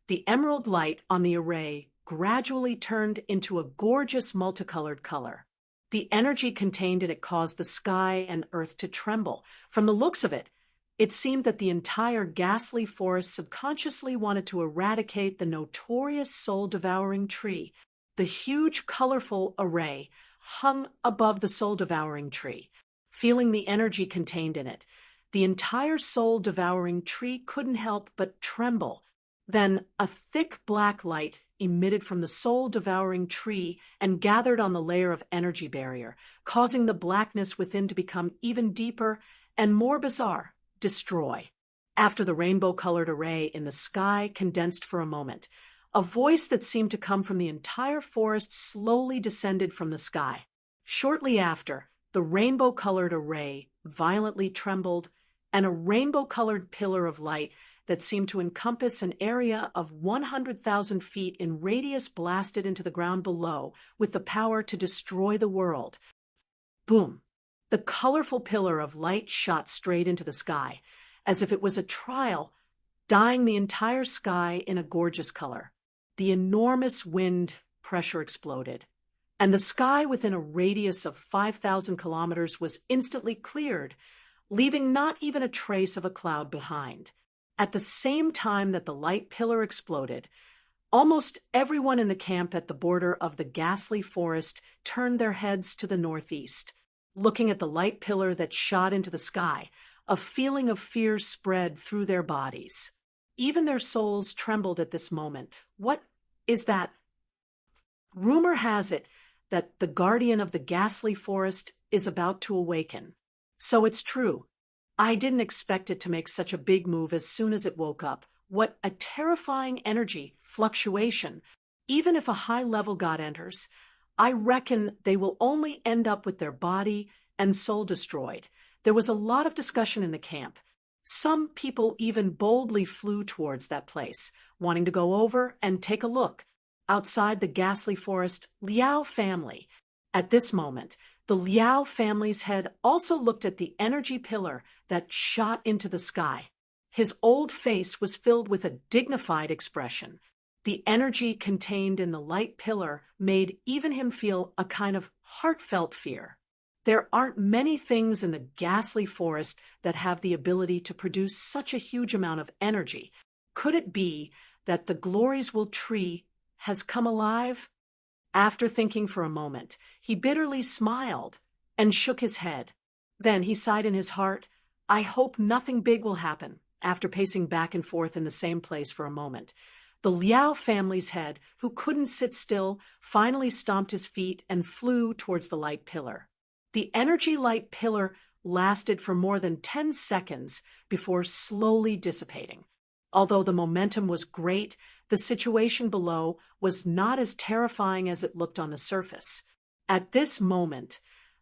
the emerald light on the array gradually turned into a gorgeous multicolored color. The energy contained in it caused the sky and earth to tremble. From the looks of it, it seemed that the entire ghastly forest subconsciously wanted to eradicate the notorious soul-devouring tree. The huge, colorful array hung above the soul-devouring tree. Feeling the energy contained in it, the entire soul-devouring tree couldn't help but tremble. Then a thick black light emitted from the soul-devouring tree and gathered on the layer of energy barrier, causing the blackness within to become even deeper and more bizarre. Destroy. After the rainbow-colored array in the sky condensed for a moment, a voice that seemed to come from the entire forest slowly descended from the sky. Shortly after, the rainbow-colored array violently trembled, and a rainbow-colored pillar of light that seemed to encompass an area of 100,000 feet in radius blasted into the ground below with the power to destroy the world. Boom! The colorful pillar of light shot straight into the sky, as if it was a trial, dyeing the entire sky in a gorgeous color. The enormous wind pressure exploded, and the sky within a radius of 5,000 kilometers was instantly cleared, leaving not even a trace of a cloud behind. At the same time that the light pillar exploded, almost everyone in the camp at the border of the ghastly forest turned their heads to the northeast. Looking at the light pillar that shot into the sky, a feeling of fear spread through their bodies. Even their souls trembled at this moment. What is that? Rumor has it that the guardian of the ghastly forest is about to awaken. So it's true. I didn't expect it to make such a big move as soon as it woke up. What a terrifying energy fluctuation. Even if a high-level god enters, I reckon they will only end up with their body and soul destroyed. There was a lot of discussion in the camp. Some people even boldly flew towards that place, wanting to go over and take a look. Outside the ghastly forest, Liao family. At this moment, the Liao family's head also looked at the energy pillar that shot into the sky. His old face was filled with a dignified expression. The energy contained in the light pillar made even him feel a kind of heartfelt fear. There aren't many things in the ghastly forest that have the ability to produce such a huge amount of energy. Could it be that the Gloriesville tree has come alive? After thinking for a moment, he bitterly smiled and shook his head. Then he sighed in his heart, "I hope nothing big will happen," after pacing back and forth in the same place for a moment. The Liao family's head, who couldn't sit still, finally stomped his feet and flew towards the light pillar. The energy light pillar lasted for more than 10 seconds before slowly dissipating. Although the momentum was great, the situation below was not as terrifying as it looked on the surface. At this moment,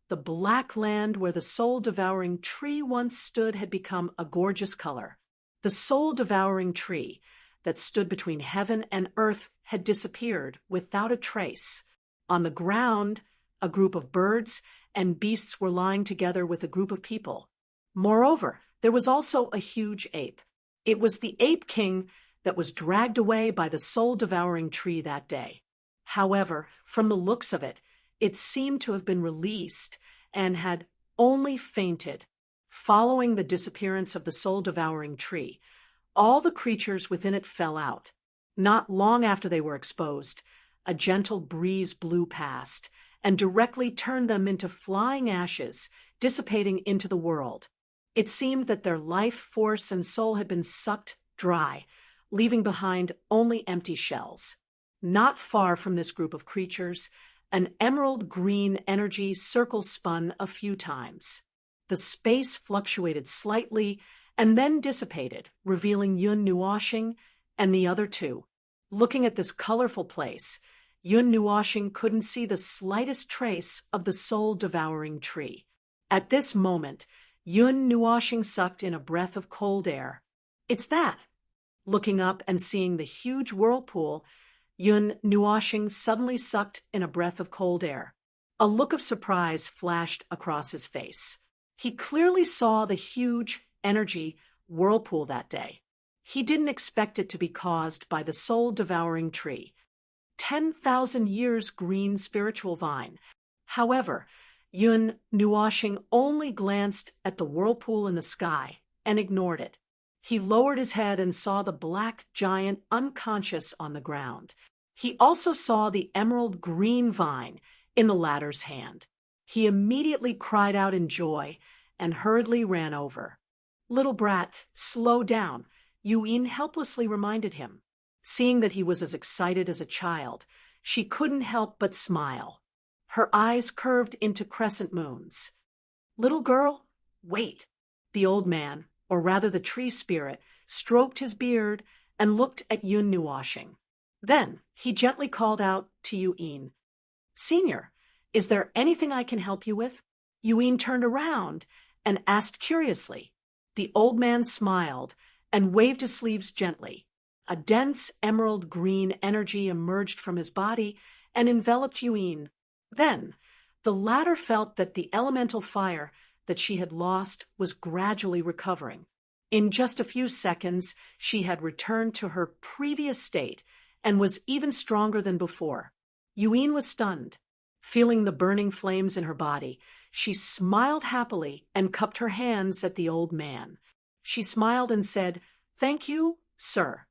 the black land where the soul-devouring tree once stood had become a gorgeous color. The soul-devouring tree that stood between heaven and earth had disappeared without a trace. On the ground, a group of birds and beasts were lying together with a group of people. Moreover, there was also a huge ape. It was the ape king that was dragged away by the soul-devouring tree that day. However, from the looks of it, it seemed to have been released and had only fainted. Following the disappearance of the soul-devouring tree, all the creatures within it fell out. Not long after they were exposed, a gentle breeze blew past and directly turned them into flying ashes, dissipating into the world. It seemed that their life force and soul had been sucked dry, leaving behind only empty shells. Not far from this group of creatures, an emerald green energy circle spun a few times. The space fluctuated slightly and then dissipated, revealing Yun Nuoxing and the other two. Looking at this colorful place, Yun Nuoxing couldn't see the slightest trace of the soul-devouring tree. At this moment, Yun Nuoxing sucked in a breath of cold air. "It's that!" Looking up and seeing the huge whirlpool, Yun Nuoxing suddenly sucked in a breath of cold air. A look of surprise flashed across his face. He clearly saw the huge energy whirlpool that day. He didn't expect it to be caused by the soul-devouring tree. 10,000 years green spiritual vine. However, Yun Nuoxing only glanced at the whirlpool in the sky and ignored it. He lowered his head and saw the black giant unconscious on the ground. He also saw the emerald green vine in the latter's hand. He immediately cried out in joy and hurriedly ran over. "Little brat, slow down," Yuin helplessly reminded him. Seeing that he was as excited as a child, she couldn't help but smile. Her eyes curved into crescent moons. "Little girl, wait." The old man, or rather the tree spirit, stroked his beard and looked at Yun Nuoxing. Then he gently called out to Yuin, "Senior, is there anything I can help you with?" Yuin turned around and asked curiously. The old man smiled and waved his sleeves gently. A dense emerald green energy emerged from his body and enveloped Yuin. Then, the latter felt that the elemental fire that she had lost was gradually recovering. In just a few seconds, she had returned to her previous state and was even stronger than before. Yuin was stunned. Feeling the burning flames in her body, she smiled happily and cupped her hands at the old man. She smiled and said, "Thank you, sir."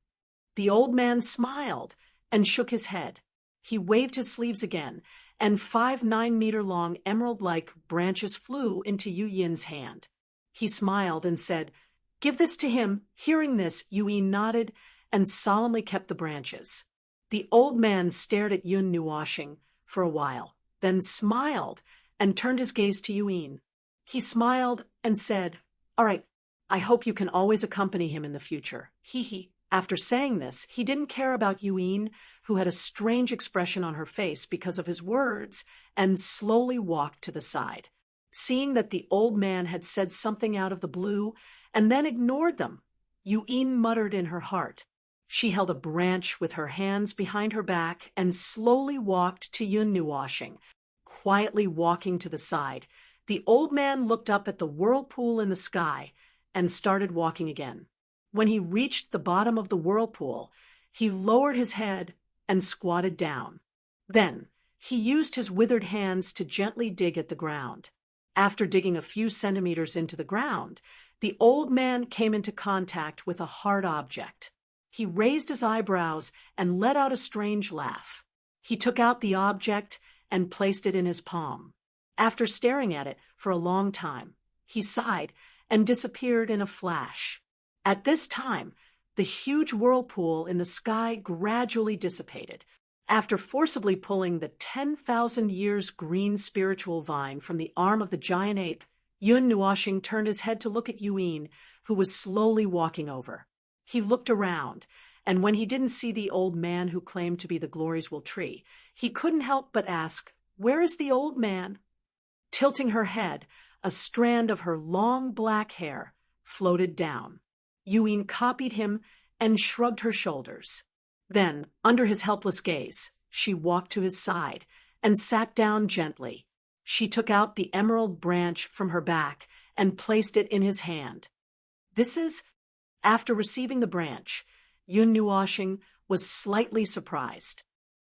The old man smiled and shook his head. He waved his sleeves again, and 5 9-meter-long emerald-like branches flew into Yu Yin's hand. He smiled and said, "Give this to him." Hearing this, Yuin nodded and solemnly kept the branches. The old man stared at Yun Nuoxing for a while, then smiled and turned his gaze to Yuin. He smiled and said, "All right, I hope you can always accompany him in the future. Hee hee." After saying this, he didn't care about Yuin, who had a strange expression on her face because of his words, and slowly walked to the side. Seeing that the old man had said something out of the blue and then ignored them, Yuin muttered in her heart. She held a branch with her hands behind her back and slowly walked to Yun Nuoxing. Quietly walking to the side, the old man looked up at the whirlpool in the sky and started walking again. When he reached the bottom of the whirlpool, he lowered his head and squatted down. Then he used his withered hands to gently dig at the ground. After digging a few centimeters into the ground, the old man came into contact with a hard object. He raised his eyebrows and let out a strange laugh. He took out the object and placed it in his palm. After staring at it for a long time, he sighed and disappeared in a flash. At this time, the huge whirlpool in the sky gradually dissipated. After forcibly pulling the 10,000 years green spiritual vine from the arm of the giant ape, Yun Nuoshing turned his head to look at Yuin, who was slowly walking over. He looked around, and when he didn't see the old man who claimed to be the Glorieswell tree, he couldn't help but ask, "Where is the old man?" Tilting her head, a strand of her long black hair floated down. Yuin copied him and shrugged her shoulders. Then, under his helpless gaze, she walked to his side and sat down gently. She took out the emerald branch from her back and placed it in his hand. This is... After receiving the branch, Yun Nuoshing was slightly surprised.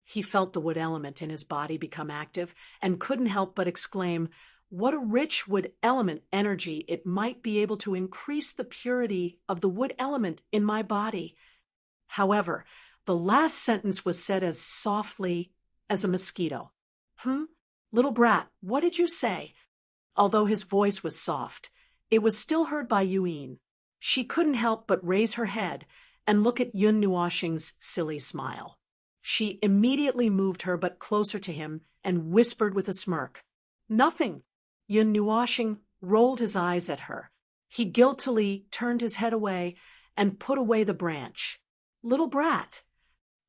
He felt the wood element in his body become active and couldn't help but exclaim, "What a rich wood element energy it might be able to increase the purity of the wood element in my body." However, the last sentence was said as softly as a mosquito. Little brat, what did you say?" Although his voice was soft, it was still heard by Yuin. She couldn't help but raise her head and look at Yun Nuoshing's silly smile. She immediately moved her but closer to him and whispered with a smirk, "Nothing." Yun Nuoshing rolled his eyes at her. He guiltily turned his head away and put away the branch. "Little brat."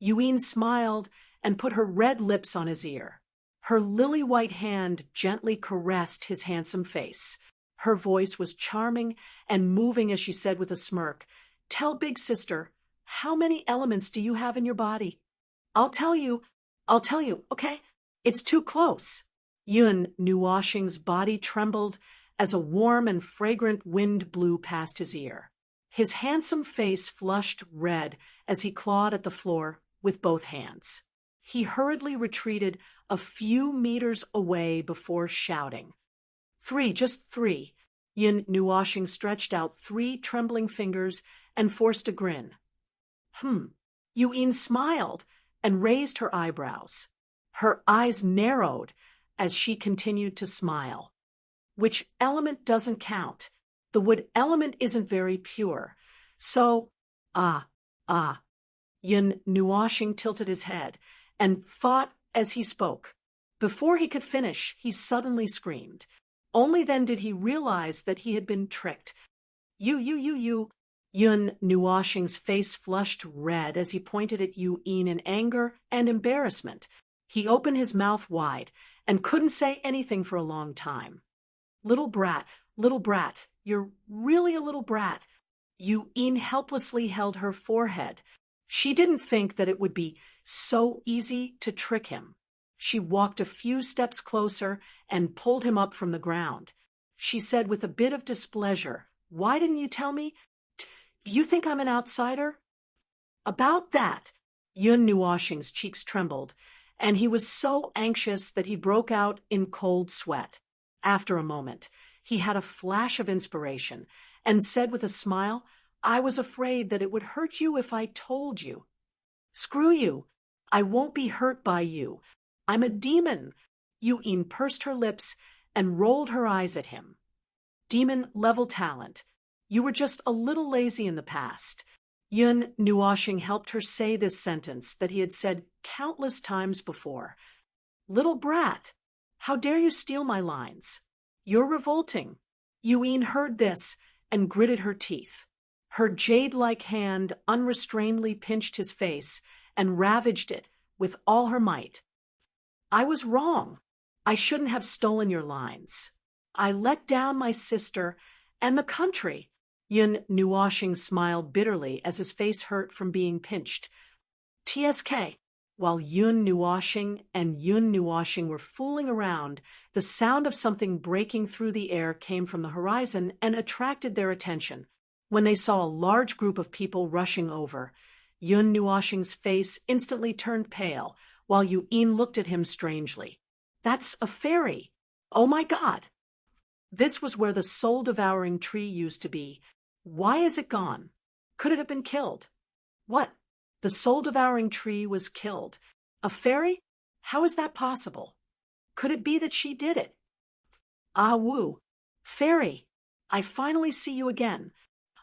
Yuin smiled and put her red lips on his ear. Her lily-white hand gently caressed his handsome face. Her voice was charming and moving as she said with a smirk, "Tell big sister, how many elements do you have in your body?" I'll tell you, okay? It's too close." Yun Nuoshing's body trembled as a warm and fragrant wind blew past his ear. His handsome face flushed red as he clawed at the floor with both hands. He hurriedly retreated a few meters away before shouting, "3, just 3. Yun Nuoshing stretched out 3 trembling fingers and forced a grin. Yuin smiled and raised her eyebrows. Her eyes narrowed as she continued to smile. "Which element doesn't count? The wood element isn't very pure. So, Yun Nuoshing tilted his head and thought as he spoke. Before he could finish, he suddenly screamed. Only then did he realize that he had been tricked. You. Yun Nuoshing's face flushed red as he pointed at Yuin in anger and embarrassment. He opened his mouth wide and couldn't say anything for a long time. Little brat, you're really a little brat." Yuin helplessly held her forehead. She didn't think that it would be so easy to trick him. She walked a few steps closer and pulled him up from the ground. She said with a bit of displeasure, "Why didn't you tell me? You think I'm an outsider?" "About that." Yun Nuoshing's cheeks trembled, and he was so anxious that he broke out in cold sweat. After a moment, he had a flash of inspiration and said with a smile, "I was afraid that it would hurt you if I told you." "Screw you. I won't be hurt by you. I'm a demon." Yuin pursed her lips and rolled her eyes at him. "Demon-level talent. You were just a little lazy in the past." Yun Nuoshing helped her say this sentence that he had said countless times before. "Little brat, how dare you steal my lines? You're revolting." Yuin heard this and gritted her teeth. Her jade-like hand unrestrainedly pinched his face and ravaged it with all her might. "I was wrong. I shouldn't have stolen your lines. I let down my sister and the country." Yun Nuoshing smiled bitterly as his face hurt from being pinched. TSK. While Yun Nuoshing were fooling around, the sound of something breaking through the air came from the horizon and attracted their attention. When they saw a large group of people rushing over, Yun Nuoshing's face instantly turned pale, while Yuin looked at him strangely. "That's a fairy! Oh my God!" This was where the soul-devouring tree used to be. Why is it gone? Could it have been killed? What? The soul-devouring tree was killed. A fairy? How is that possible? Could it be that she did it? Ah, woo. Fairy, I finally see you again.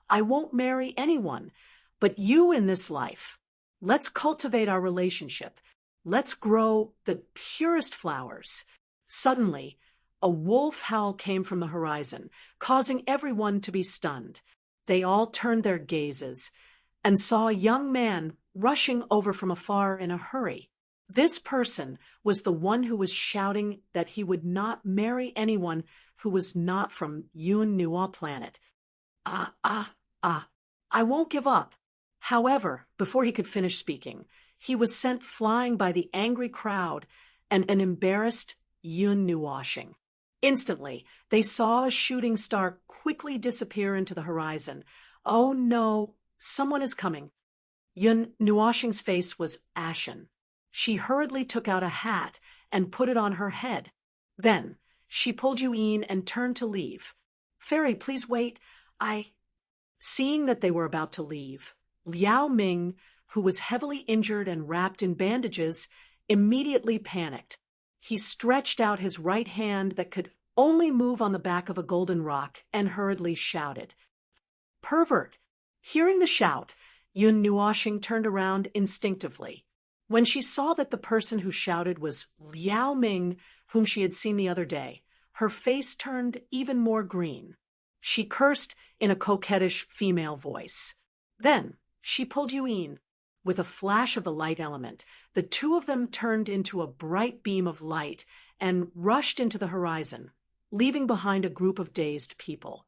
I won't marry anyone, but you in this life. Let's cultivate our relationship. Let's grow the purest flowers. Suddenly, A wolf howl came from the horizon, causing everyone to be stunned. They all turned their gazes and saw a young man rushing over from afar in a hurry. This person was the one who was shouting that he would not marry anyone who was not from Yun Nuwa planet. I won't give up. However, before he could finish speaking, he was sent flying by the angry crowd and an embarrassed Yun Nuwashing. Instantly, they saw a shooting star quickly disappear into the horizon. Oh no, someone is coming. Yun Nuwashing's face was ashen. She hurriedly took out a hat and put it on her head. Then, she pulled Yuin and turned to leave. Fairy, please wait. Seeing that they were about to leave, Liao Ming, who was heavily injured and wrapped in bandages, immediately panicked. He stretched out his right hand that could only move on the back of a golden rock and hurriedly shouted. Pervert! Hearing the shout, Yun Nuashing turned around instinctively. When she saw that the person who shouted was Liao Ming, whom she had seen the other day, her face turned even more green. She cursed in a coquettish female voice. Then she pulled Yuin. With a flash of the light element, the two of them turned into a bright beam of light and rushed into the horizon, leaving behind a group of dazed people.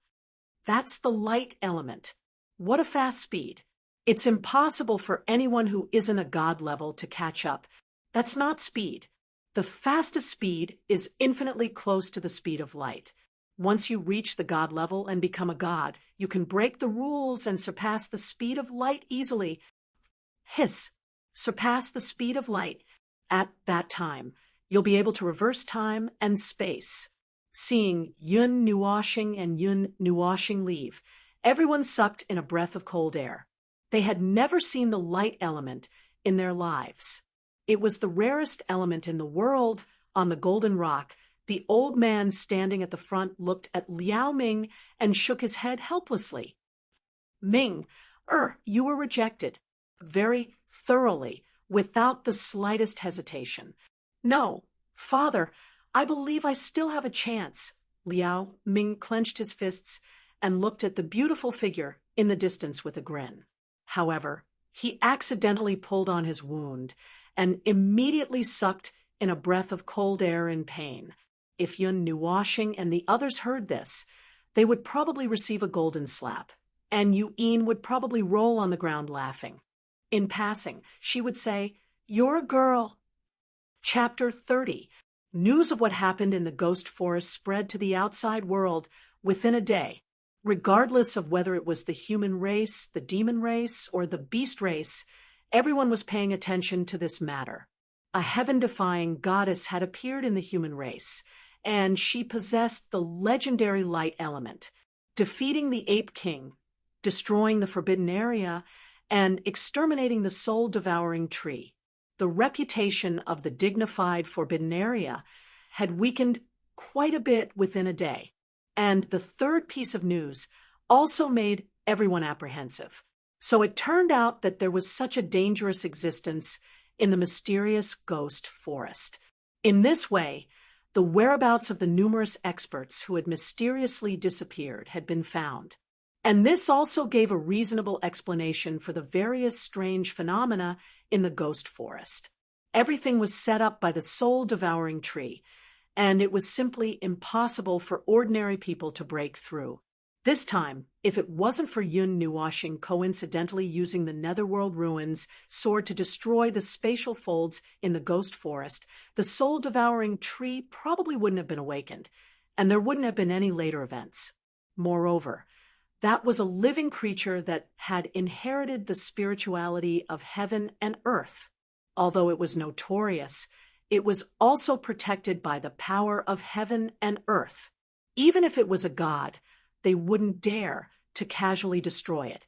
That's the light element. What a fast speed. It's impossible for anyone who isn't a god level to catch up. That's not speed. The fastest speed is infinitely close to the speed of light. Once you reach the god level and become a god, you can break the rules and surpass the speed of light easily. Hiss! Surpass the speed of light. At that time, you'll be able to reverse time and space. Seeing Yun Nuashing and Yun Nuashing leave, everyone sucked in a breath of cold air. They had never seen the light element in their lives. It was the rarest element in the world. On the golden rock, the old man standing at the front looked at Liao Ming and shook his head helplessly. Ming, you were rejected. Very thoroughly, without the slightest hesitation. No, father, I believe I still have a chance. Liao Ming clenched his fists and looked at the beautiful figure in the distance with a grin. However, he accidentally pulled on his wound and immediately sucked in a breath of cold air in pain. If Yun Nuashing and the others heard this, they would probably receive a golden slap, and Yuin would probably roll on the ground laughing. In passing, she would say, "You're a girl." Chapter 30. News of what happened in the ghost forest spread to the outside world within a day. Regardless of whether it was the human race, the demon race, or the beast race, everyone was paying attention to this matter. A heaven-defying goddess had appeared in the human race, and she possessed the legendary light element, defeating the Ape King, destroying the Forbidden Area, and exterminating the soul-devouring tree. The reputation of the dignified Forbidden Area had weakened quite a bit within a day. And the third piece of news also made everyone apprehensive. So it turned out that there was such a dangerous existence in the mysterious ghost forest. In this way, the whereabouts of the numerous experts who had mysteriously disappeared had been found. And this also gave a reasonable explanation for the various strange phenomena in the ghost forest. Everything was set up by the soul-devouring tree, and it was simply impossible for ordinary people to break through. This time, if it wasn't for Yun Nuashing coincidentally using the Netherworld ruins sword to destroy the spatial folds in the ghost forest, the soul-devouring tree probably wouldn't have been awakened, and there wouldn't have been any later events. Moreover, that was a living creature that had inherited the spirituality of heaven and earth. Although it was notorious, it was also protected by the power of heaven and earth. Even if it was a god, they wouldn't dare to casually destroy it,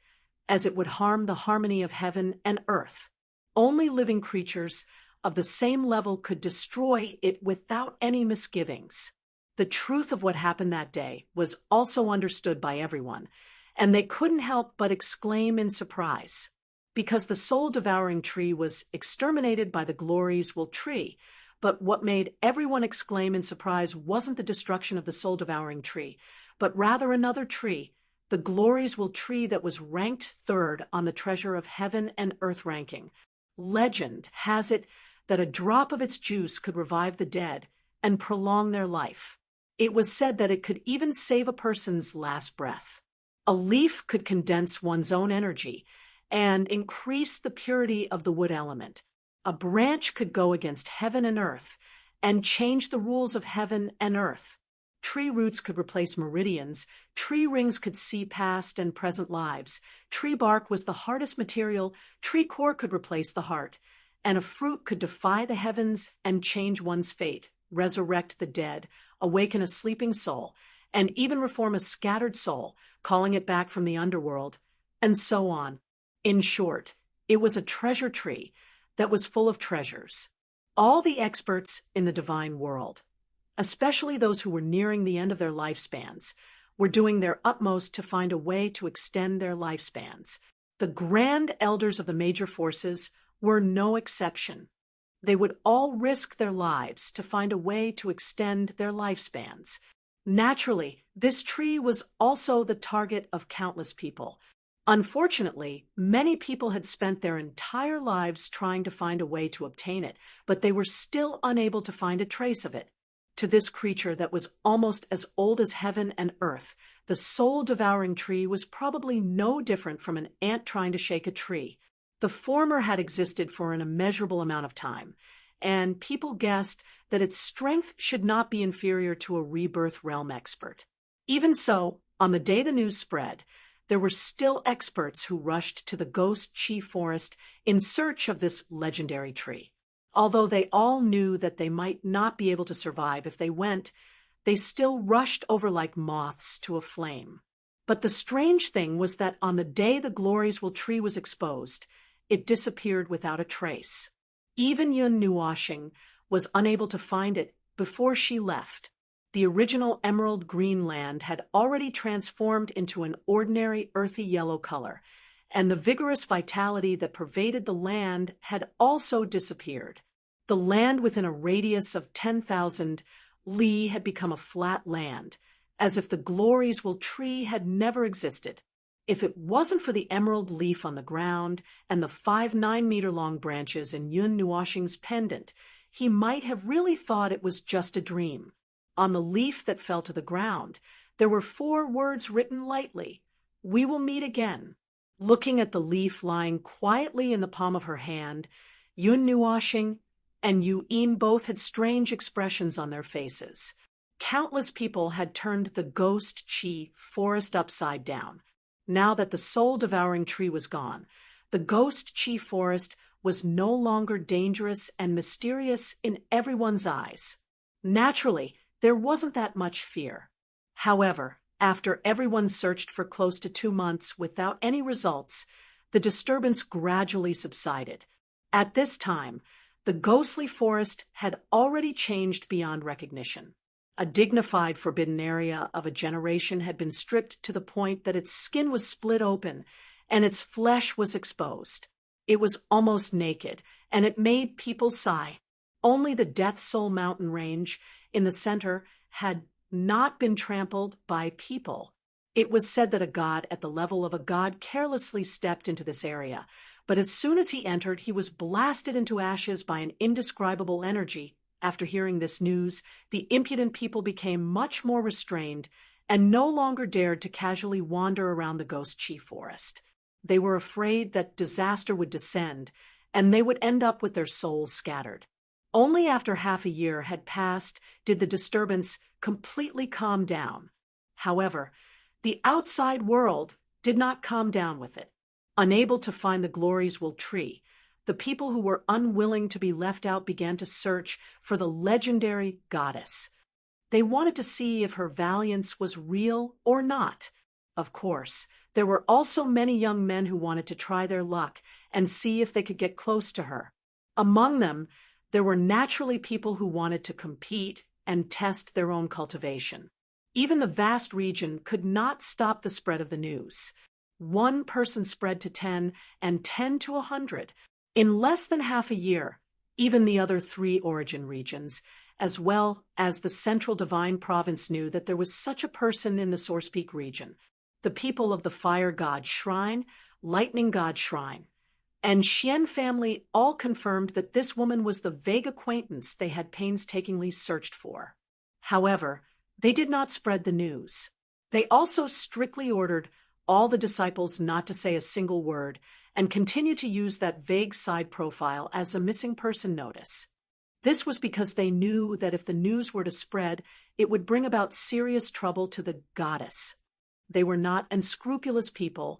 as it would harm the harmony of heaven and earth. Only living creatures of the same level could destroy it without any misgivings. The truth of what happened that day was also understood by everyone, and they couldn't help but exclaim in surprise. Because the soul-devouring tree was exterminated by the Glories will tree, But what made everyone exclaim in surprise wasn't the destruction of the soul-devouring tree, but rather another tree, the Gloriesville tree that was ranked third on the Treasure of Heaven and Earth ranking. Legend has it that a drop of its juice could revive the dead and prolong their life. It was said that it could even save a person's last breath. A leaf could condense one's own energy and increase the purity of the wood element. A branch could go against heaven and earth and change the rules of heaven and earth. Tree roots could replace meridians, tree rings could see past and present lives, tree bark was the hardest material, tree core could replace the heart, and a fruit could defy the heavens and change one's fate, resurrect the dead, awaken a sleeping soul, and even reform a scattered soul, calling it back from the underworld, and so on. In short, it was a treasure tree that was full of treasures. All the experts in the divine world, especially those who were nearing the end of their lifespans, were doing their utmost to find a way to extend their lifespans. The grand elders of the major forces were no exception. They would all risk their lives to find a way to extend their lifespans. Naturally, this tree was also the target of countless people. Unfortunately, many people had spent their entire lives trying to find a way to obtain it, but they were still unable to find a trace of it. To this creature that was almost as old as heaven and earth, the soul-devouring tree was probably no different from an ant trying to shake a tree. The former had existed for an immeasurable amount of time, and people guessed that its strength should not be inferior to a rebirth realm expert. Even so, on the day the news spread, there were still experts who rushed to the Ghost Chief Forest in search of this legendary tree. Although they all knew that they might not be able to survive if they went, they still rushed over like moths to a flame. But the strange thing was that on the day the Gloriesville tree was exposed, it disappeared without a trace. Even Yun Nuashing was unable to find it before she left. The original emerald green land had already transformed into an ordinary earthy yellow color, and the vigorous vitality that pervaded the land had also disappeared. The land within a radius of 10,000 li had become a flat land, as if the Gloriesville tree had never existed. If it wasn't for the emerald leaf on the ground and the 5 9-meter-long branches in Yun Nuashing's pendant, he might have really thought it was just a dream. On the leaf that fell to the ground, there were 4 words written lightly: "We will meet again." Looking at the leaf lying quietly in the palm of her hand, Yun Nuashing and Yu-in both had strange expressions on their faces. Countless people had turned the Ghost Chi Forest upside down. Now that the soul-devouring tree was gone, the Ghost Chi Forest was no longer dangerous and mysterious in everyone's eyes. Naturally, there wasn't that much fear. However, after everyone searched for close to 2 months without any results, the disturbance gradually subsided. At this time, the ghostly forest had already changed beyond recognition. A dignified forbidden area of a generation had been stripped to the point that its skin was split open and its flesh was exposed. It was almost naked, and it made people sigh. Only the Death Soul mountain range in the center had not been trampled by people. It was said that a god at the level of a god carelessly stepped into this area, but as soon as he entered, he was blasted into ashes by an indescribable energy. After hearing this news, the impudent people became much more restrained and no longer dared to casually wander around the Ghost Chi Forest. They were afraid that disaster would descend, and they would end up with their souls scattered. Only after half a year had passed did the disturbance completely calm down. However, the outside world did not calm down with it. Unable to find the Gloriesville tree, the people who were unwilling to be left out began to search for the legendary goddess. They wanted to see if her valiance was real or not. Of course, there were also many young men who wanted to try their luck and see if they could get close to her. Among them, there were naturally people who wanted to compete and test their own cultivation. Even the vast region could not stop the spread of the news. 1 person spread to 10 and 10 to 100. In less than half a year, Even the other 3 origin regions, as well as the central divine province, knew that there was such a person in the Source Peak region. The people of the Fire God Shrine, Lightning God Shrine, and Xian family all confirmed that this woman was the vague acquaintance they had painstakingly searched for. However, they did not spread the news. They also strictly ordered all the disciples not to say a single word and continue to use that vague side profile as a missing person notice. This was because they knew that if the news were to spread, it would bring about serious trouble to the goddess. They were not unscrupulous people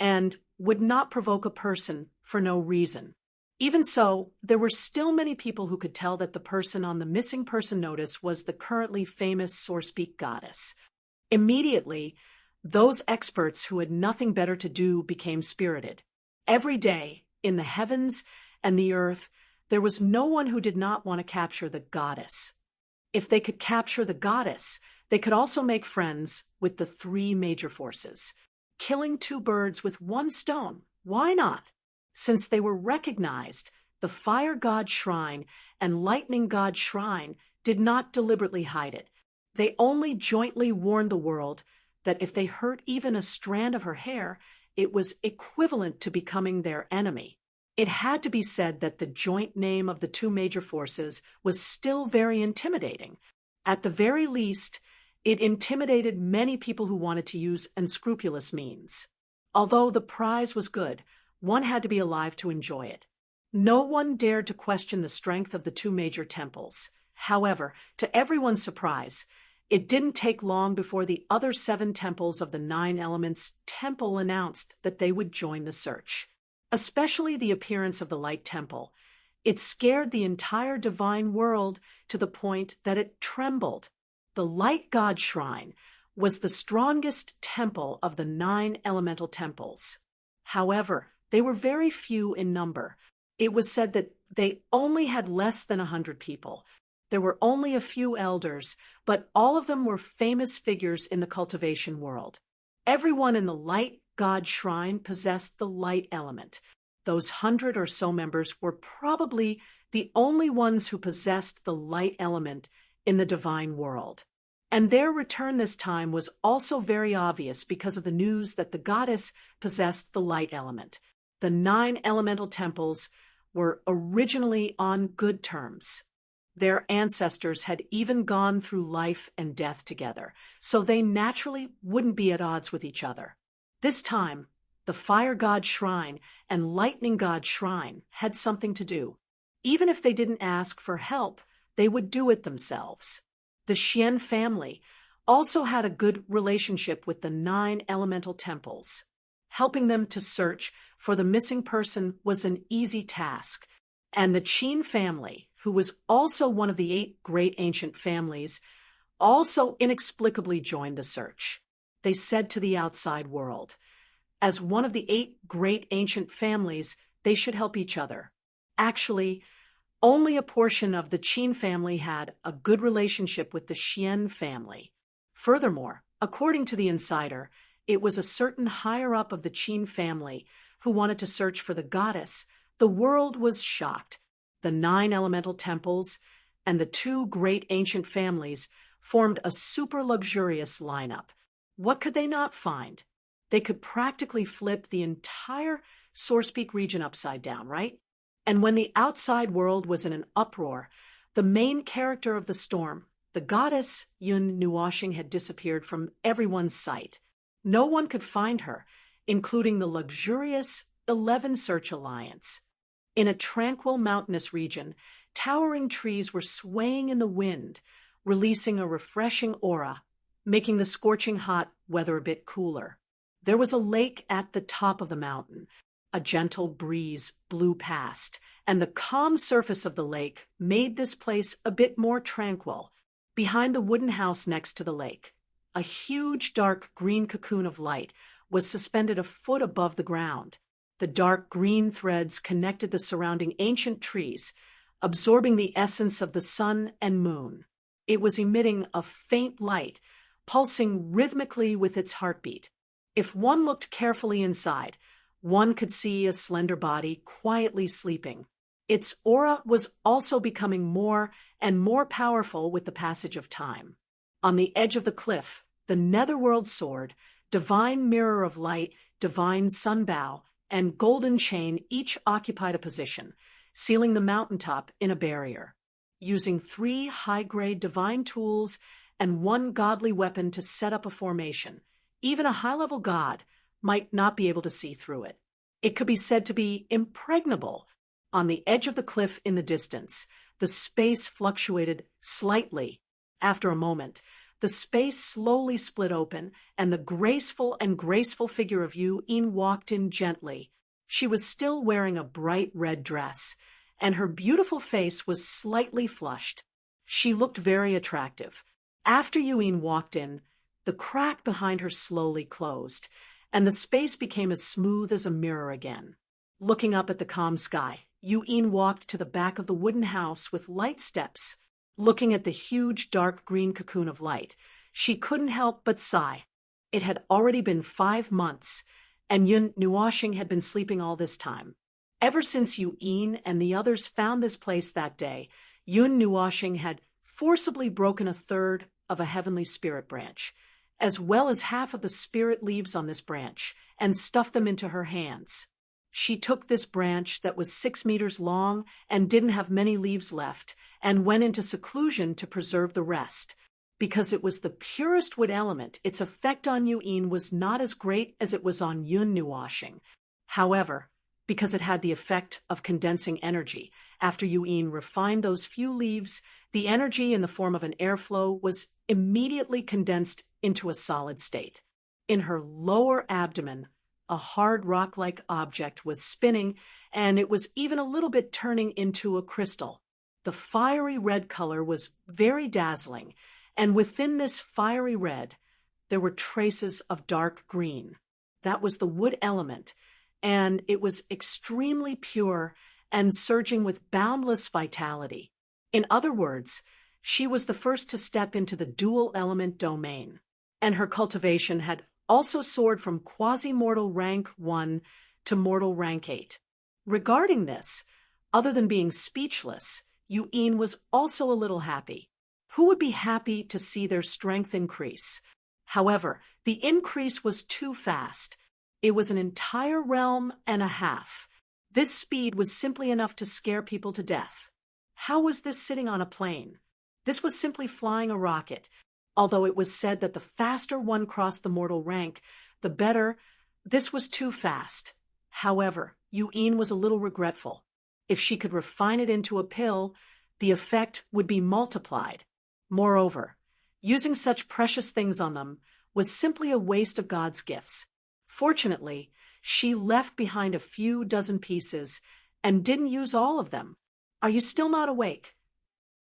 and would not provoke a person for no reason. Even so, there were still many people who could tell that the person on the missing person notice was the currently famous Sourcepeak goddess. Immediately, those experts who had nothing better to do became spirited. Every day, in the heavens and the earth, there was no one who did not want to capture the goddess. If they could capture the goddess, they could also make friends with the 3 major forces. Killing 2 birds with 1 stone, why not? Since they were recognized, the Fire God Shrine and Lightning God Shrine did not deliberately hide it. They only jointly warned the world that if they hurt even a strand of her hair, it was equivalent to becoming their enemy. It had to be said that the joint name of the 2 major forces was still very intimidating. At the very least, it intimidated many people who wanted to use unscrupulous means. Although the prize was good, one had to be alive to enjoy it. No one dared to question the strength of the 2 major temples. However, to everyone's surprise, it didn't take long before the other 7 temples of the 9 Elements temple announced that they would join the search. Especially the appearance of the Light Temple. It scared the entire divine world to the point that it trembled. The Light God Shrine was the strongest temple of the 9 elemental temples. However, they were very few in number. It was said that they only had less than 100 people. There were only a few elders, but all of them were famous figures in the cultivation world. Everyone in the Light God Shrine possessed the light element. Those 100 or so members were probably the only ones who possessed the light element in the divine world. And their return this time was also very obvious because of the news that the goddess possessed the light element. The 9 elemental temples were originally on good terms. Their ancestors had even gone through life and death together, so they naturally wouldn't be at odds with each other. This time, the Fire God Shrine and Lightning God Shrine had something to do. Even if they didn't ask for help, they would do it themselves. The Xian family also had a good relationship with the 9 elemental temples. Helping them to search for the missing person was an easy task, and the Qin family, who was also one of the 8 great ancient families, also inexplicably joined the search. They said to the outside world, as one of the 8 great ancient families, they should help each other. Actually, only a portion of the Qin family had a good relationship with the Xian family. Furthermore, according to the insider, it was a certain higher-up of the Qin family who wanted to search for the goddess. The world was shocked. The 9 elemental temples and the 2 great ancient families formed a super luxurious lineup. What could they not find? They could practically flip the entire Sourcepeak region upside down, right? And when the outside world was in an uproar, the main character of the storm, the goddess Yun Nuoshing, had disappeared from everyone's sight. No one could find her, including the luxurious 11 Search Alliance. In a tranquil mountainous region, towering trees were swaying in the wind, releasing a refreshing aura, making the scorching hot weather a bit cooler. There was a lake at the top of the mountain. A gentle breeze blew past, and the calm surface of the lake made this place a bit more tranquil. Behind the wooden house next to the lake, a huge dark green cocoon of light was suspended a foot above the ground. The dark green threads connected the surrounding ancient trees, absorbing the essence of the sun and moon. It was emitting a faint light, pulsing rhythmically with its heartbeat. If one looked carefully inside, one could see a slender body quietly sleeping. Its aura was also becoming more and more powerful with the passage of time. On the edge of the cliff, the netherworld sword, divine mirror of light, divine sunbow, and golden chain each occupied a position, sealing the mountaintop in a barrier. Using 3 high-grade divine tools and 1 godly weapon to set up a formation, even a high-level god might not be able to see through it. It could be said to be impregnable. On the edge of the cliff in the distance, the space fluctuated slightly. After a moment, the space slowly split open, and the graceful figure of Yu-in walked in gently. She was still wearing a bright red dress, and her beautiful face was slightly flushed. She looked very attractive. After Yu-in walked in, the crack behind her slowly closed, and the space became as smooth as a mirror again. Looking up at the calm sky, Yu-in walked to the back of the wooden house with light steps. Looking at the huge dark green cocoon of light, she couldn't help but sigh. It had already been 5 months, and Yun Nuoxing had been sleeping all this time. Ever since Yu-in and the others found this place that day, Yun Nuoxing had forcibly broken 1/3 of a heavenly spirit branch, as well as half of the spirit leaves on this branch, and stuffed them into her hands. She took this branch that was 6 meters long and didn't have many leaves left, and went into seclusion to preserve the rest. Because it was the purest wood element, its effect on Yu-in was not as great as it was on Yun Nuoxing. However, because it had the effect of condensing energy, after Yu-in refined those few leaves, the energy in the form of an airflow was immediately condensed into a solid state. In her lower abdomen, a hard rock-like object was spinning, and it was even a little bit turning into a crystal. The fiery red color was very dazzling, and within this fiery red, there were traces of dark green. That was the wood element, and it was extremely pure and surging with boundless vitality. In other words, she was the first to step into the dual element domain, and her cultivation had also soared from quasi-mortal rank 1 to mortal rank 8. Regarding this, other than being speechless, Yu-in was also a little happy. Who would be happy to see their strength increase? However, the increase was too fast. It was an entire realm and a half. This speed was simply enough to scare people to death. How was this sitting on a plane? This was simply flying a rocket. Although it was said that the faster one crossed the mortal rank, the better, this was too fast. However, Yu-in was a little regretful. If she could refine it into a pill, the effect would be multiplied. Moreover, using such precious things on them was simply a waste of God's gifts. Fortunately, she left behind a few dozen pieces and didn't use all of them. Are you still not awake?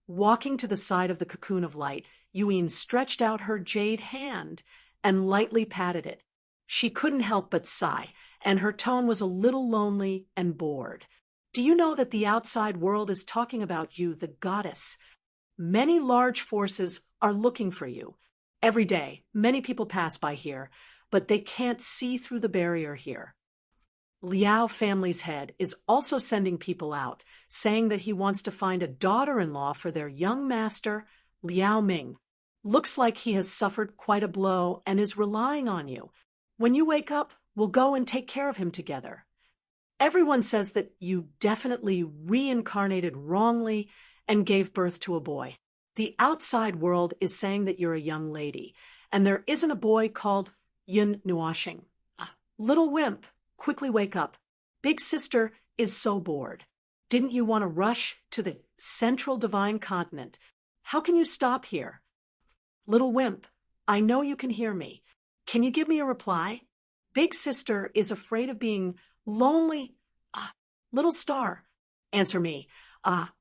Walking to the side of the cocoon of light, Yu-in stretched out her jade hand and lightly patted it. She couldn't help but sigh, and her tone was a little lonely and bored. Do you know that the outside world is talking about you, the goddess? Many large forces are looking for you. Every day, many people pass by here, but they can't see through the barrier here. Liao family's head is also sending people out, saying that he wants to find a daughter-in-law for their young master, Liao Ming. Looks like he has suffered quite a blow and is relying on you. When you wake up, we'll go and take care of him together. Everyone says that you definitely reincarnated wrongly and gave birth to a boy. The outside world is saying that you're a young lady, and there isn't a boy called Yun Nuoxing. Little wimp, quickly wake up. Big sister is so bored. Didn't you want to rush to the central divine continent? How can you stop here? Little wimp, I know you can hear me. Can you give me a reply? Big sister is afraid of being lonely. Little star, answer me.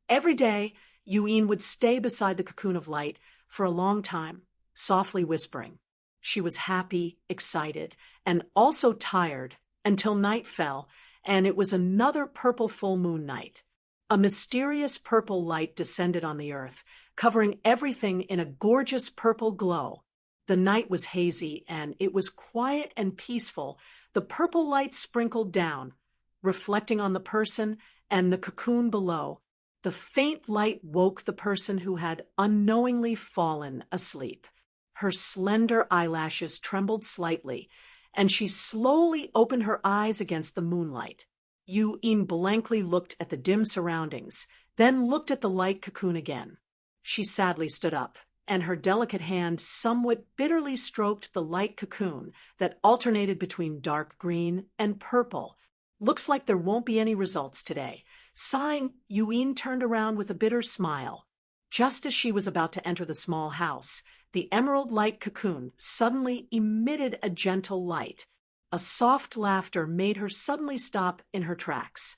Every day, Yu-in would stay beside the cocoon of light for a long time, softly whispering. She was happy, excited, and also tired until night fell, and it was another purple full moon night. A mysterious purple light descended on the earth, covering everything in a gorgeous purple glow. The night was hazy, and it was quiet and peaceful. The purple light sprinkled down, reflecting on the person and the cocoon below. The faint light woke the person who had unknowingly fallen asleep. Her slender eyelashes trembled slightly, and she slowly opened her eyes against the moonlight. Yu-in blankly looked at the dim surroundings, then looked at the light cocoon again. She sadly stood up, and her delicate hand somewhat bitterly stroked the light cocoon that alternated between dark green and purple. Looks like there won't be any results today. Sighing, Yu-in turned around with a bitter smile. Just as she was about to enter the small house, the emerald light cocoon suddenly emitted a gentle light. A soft laughter made her suddenly stop in her tracks.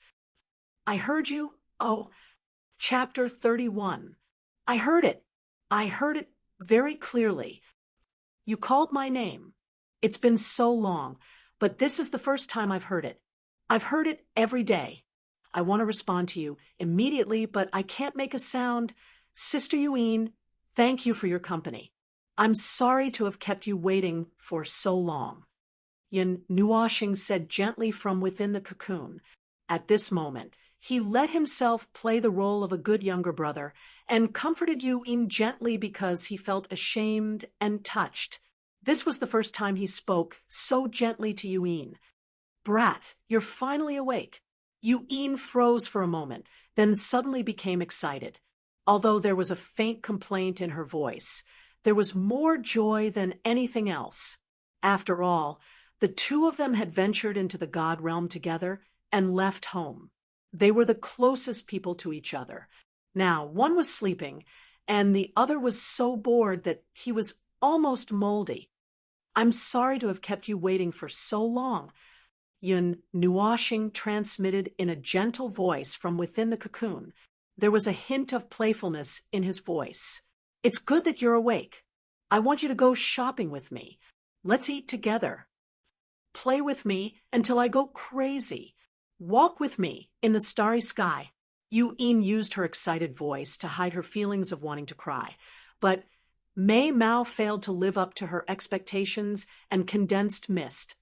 I heard you? Oh, Chapter 31. I heard it. I heard it very clearly. You called my name. It's been so long, but this is the first time I've heard it. I've heard it every day. I want to respond to you immediately, but I can't make a sound. Sister Yu-in, thank you for your company. I'm sorry to have kept you waiting for so long. Yin Nuoshing said gently from within the cocoon. At this moment, he let himself play the role of a good younger brother and comforted Yu-in gently because he felt ashamed and touched. This was the first time he spoke so gently to Yu-in. Brat, you're finally awake. Yu-in froze for a moment, then suddenly became excited. Although there was a faint complaint in her voice, there was more joy than anything else. After all, the two of them had ventured into the god realm together and left home. They were the closest people to each other. Now, one was sleeping, and the other was so bored that he was almost moldy. I'm sorry to have kept you waiting for so long. Yun Nuoshing transmitted in a gentle voice from within the cocoon. There was a hint of playfulness in his voice. It's good that you're awake. I want you to go shopping with me. Let's eat together. Play with me until I go crazy. Walk with me in the starry sky. Yu-in used her excited voice to hide her feelings of wanting to cry, but Mei Mao failed to live up to her expectations and condensed mist.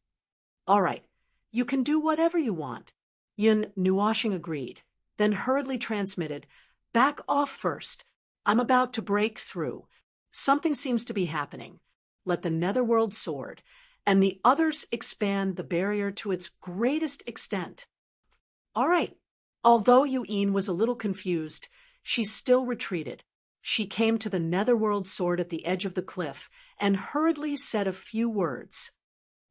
All right. You can do whatever you want. Yun Nuoshing agreed, then hurriedly transmitted, back off first. I'm about to break through. Something seems to be happening. Let the netherworld sword, and the others expand the barrier to its greatest extent. All right. Although Yu-in was a little confused, she still retreated. She came to the netherworld sword at the edge of the cliff and hurriedly said a few words.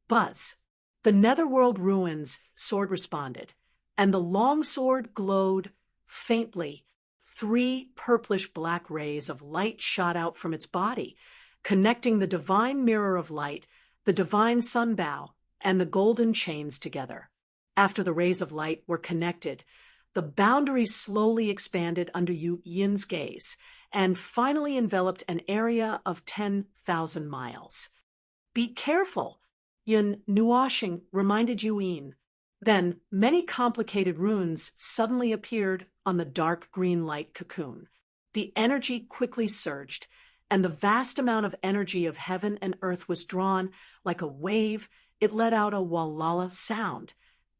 Buzz. The netherworld ruins, sword responded, and the long sword glowed faintly. 3 purplish-black rays of light shot out from its body, connecting the divine mirror of light, the divine sunbow, and the golden chains together. After the rays of light were connected, the boundary slowly expanded under Yu-in's gaze and finally enveloped an area of 10,000 miles. Be careful! Yun Nuoshing reminded Yu-in. Then many complicated runes suddenly appeared on the dark green light cocoon. The energy quickly surged, and the vast amount of energy of heaven and earth was drawn like a wave. It let out a walala sound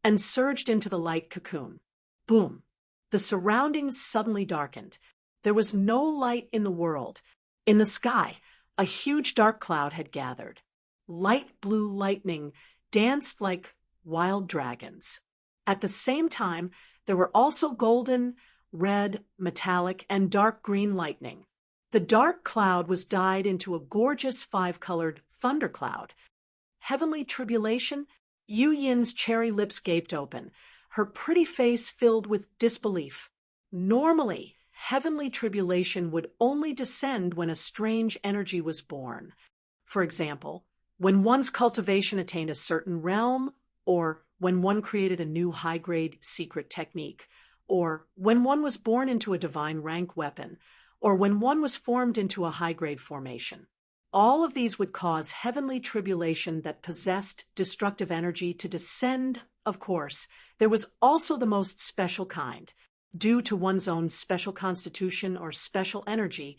and surged into the light cocoon. Boom! The surroundings suddenly darkened. There was no light in the world. In the sky, a huge dark cloud had gathered. Light blue lightning danced like wild dragons. At the same time, there were also golden, red, metallic, and dark green lightning. The dark cloud was dyed into a gorgeous 5-colored thundercloud. Heavenly tribulation? Yu-in's cherry lips gaped open, her pretty face filled with disbelief. Normally, heavenly tribulation would only descend when a strange energy was born. For example, when one's cultivation attained a certain realm, or when one created a new high-grade secret technique, or when one was born into a divine rank weapon, or when one was formed into a high-grade formation. All of these would cause heavenly tribulation that possessed destructive energy to descend. Of course, there was also the most special kind. Due to one's own special constitution or special energy,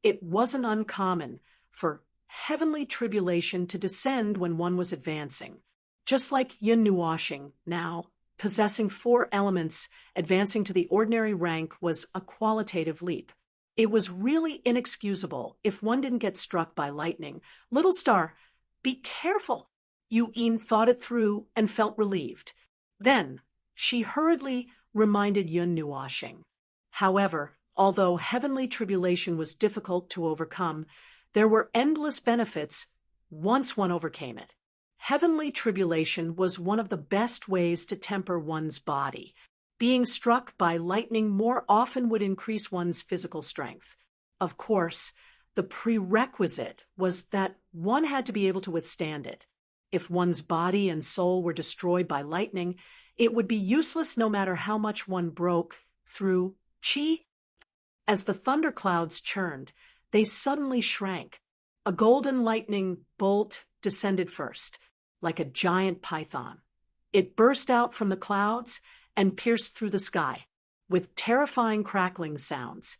it wasn't uncommon for heavenly tribulation to descend when one was advancing. Just like Yun Nuoshing now possessing 4 elements, advancing to the ordinary rank was a qualitative leap. It was really inexcusable if one didn't get struck by lightning. Little star, be careful. Yu-in thought it through and felt relieved. Then, she hurriedly reminded Yun Nuoxing. However, although heavenly tribulation was difficult to overcome, there were endless benefits once one overcame it. Heavenly tribulation was one of the best ways to temper one's body. Being struck by lightning more often would increase one's physical strength. Of course, the prerequisite was that one had to be able to withstand it. If one's body and soul were destroyed by lightning, it would be useless no matter how much one broke through chi. As the thunderclouds churned, they suddenly shrank. A golden lightning bolt descended first, like a giant python. It burst out from the clouds and pierced through the sky. With terrifying crackling sounds,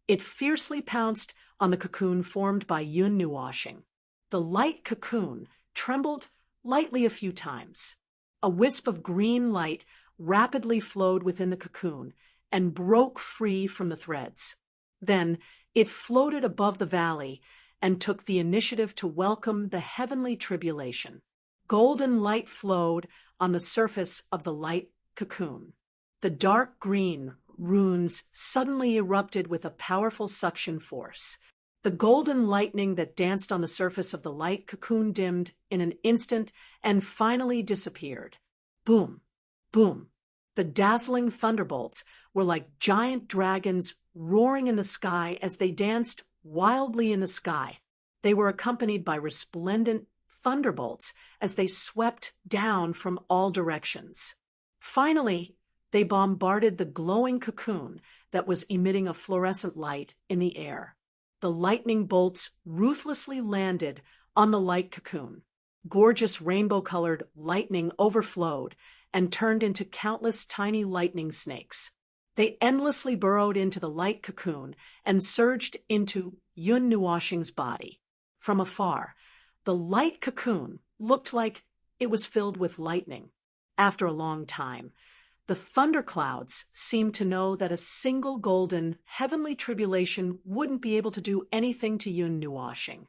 it fiercely pounced on the cocoon formed by Yun Nuoxing. The light cocoon trembled lightly a few times. A wisp of green light rapidly flowed within the cocoon and broke free from the threads. Then it floated above the valley and took the initiative to welcome the heavenly tribulation. Golden light flowed on the surface of the light cocoon. The dark green runes suddenly erupted with a powerful suction force. The golden lightning that danced on the surface of the light cocoon dimmed in an instant and finally disappeared. Boom, boom. The dazzling thunderbolts were like giant dragons roaring in the sky as they danced wildly in the sky. They were accompanied by resplendent thunderbolts as they swept down from all directions. Finally, they bombarded the glowing cocoon that was emitting a fluorescent light in the air. The lightning bolts ruthlessly landed on the light cocoon. Gorgeous rainbow-colored lightning overflowed and turned into countless tiny lightning snakes. They endlessly burrowed into the light cocoon and surged into Yun Nuoxing's body. From afar, the light cocoon looked like it was filled with lightning. After a long time, the thunderclouds seemed to know that a single golden, heavenly tribulation wouldn't be able to do anything to Yun Nuoxing.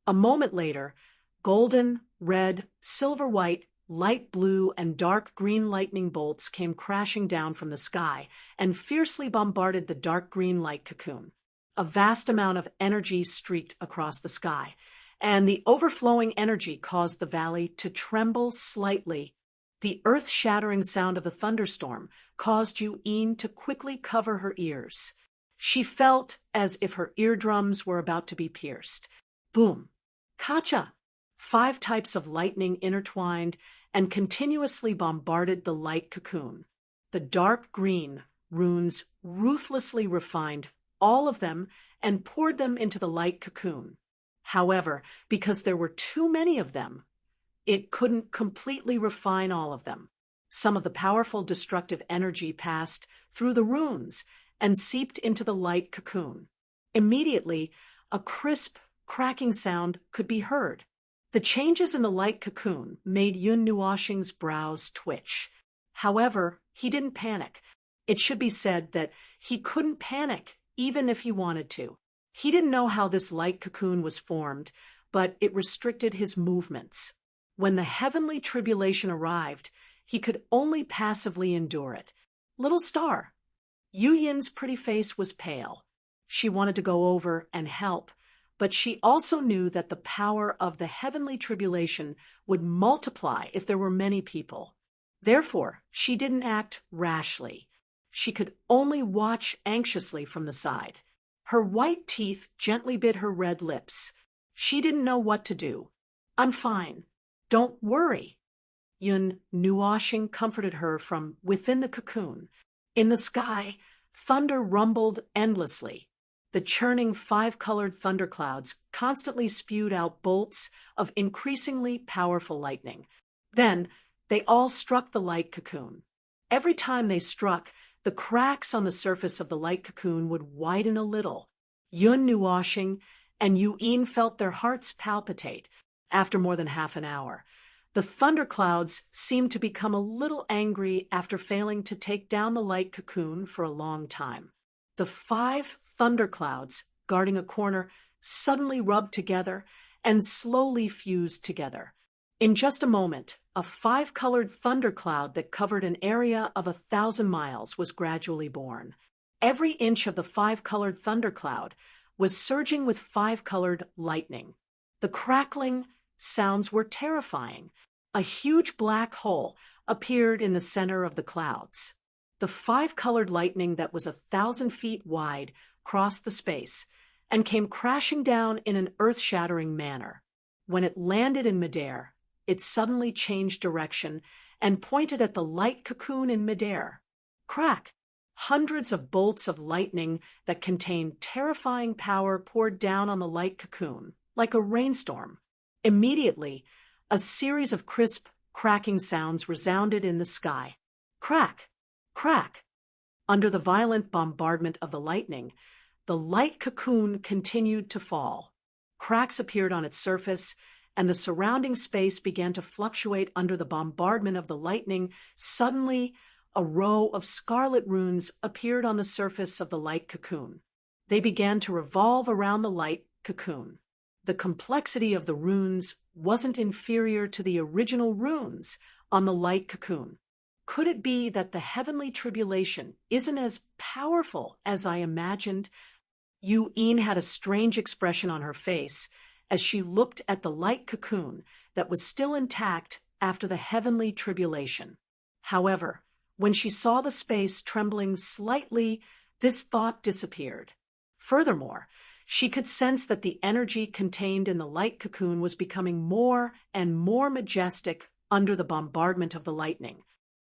A moment later, golden, red, silver-white, light blue, and dark green lightning bolts came crashing down from the sky and fiercely bombarded the dark green light cocoon. A vast amount of energy streaked across the sky, and the overflowing energy caused the valley to tremble slightly. The earth-shattering sound of the thunderstorm caused Yu-in to quickly cover her ears. She felt as if her eardrums were about to be pierced. Boom! Kacha! 5 types of lightning intertwined and continuously bombarded the light cocoon. The dark green runes ruthlessly refined all of them and poured them into the light cocoon. However, because there were too many of them, it couldn't completely refine all of them. Some of the powerful destructive energy passed through the runes and seeped into the light cocoon. Immediately, a crisp, cracking sound could be heard. The changes in the light cocoon made Yun Nuoxing's brows twitch. However, he didn't panic. It should be said that he couldn't panic even if he wanted to. He didn't know how this light cocoon was formed, but it restricted his movements. When the heavenly tribulation arrived, he could only passively endure it. Little star. Yu-yin's pretty face was pale. She wanted to go over and help, but she also knew that the power of the heavenly tribulation would multiply if there were many people. Therefore, she didn't act rashly. She could only watch anxiously from the side. Her white teeth gently bit her red lips. She didn't know what to do. "I'm fine. Don't worry." Yun Nuoxing comforted her from within the cocoon. In the sky, thunder rumbled endlessly. The churning 5-colored thunderclouds constantly spewed out bolts of increasingly powerful lightning. Then, they all struck the light cocoon. Every time they struck, the cracks on the surface of the light cocoon would widen a little. Yun Nuoxing and Yu-in felt their hearts palpitate. After more than half an hour, The thunderclouds seemed to become a little angry after failing to take down the light cocoon for a long time. The 5 thunderclouds guarding a corner suddenly rubbed together and slowly fused together. In just a moment, a 5-colored thundercloud that covered an area of 1,000 miles was gradually born. Every inch of the 5-colored thundercloud was surging with 5-colored lightning. The crackling sounds were terrifying. A huge black hole appeared in the center of the clouds. The 5-colored lightning that was 1,000 feet wide crossed the space and came crashing down in an earth-shattering manner. When it landed in midair, it suddenly changed direction and pointed at the light cocoon in midair. Crack! Hundreds of bolts of lightning that contained terrifying power poured down on the light cocoon, like a rainstorm. Immediately, a series of crisp, cracking sounds resounded in the sky. Crack! Crack! Under the violent bombardment of the lightning, the light cocoon continued to fall. Cracks appeared on its surface, and the surrounding space began to fluctuate under the bombardment of the lightning. Suddenly, a row of scarlet runes appeared on the surface of the light cocoon. They began to revolve around the light cocoon. The complexity of the runes wasn't inferior to the original runes on the light cocoon. Could it be that the heavenly tribulation isn't as powerful as I imagined? Yu'in had a strange expression on her face as she looked at the light cocoon that was still intact after the heavenly tribulation. However, when she saw the space trembling slightly, this thought disappeared. Furthermore, she could sense that the energy contained in the light cocoon was becoming more and more majestic under the bombardment of the lightning.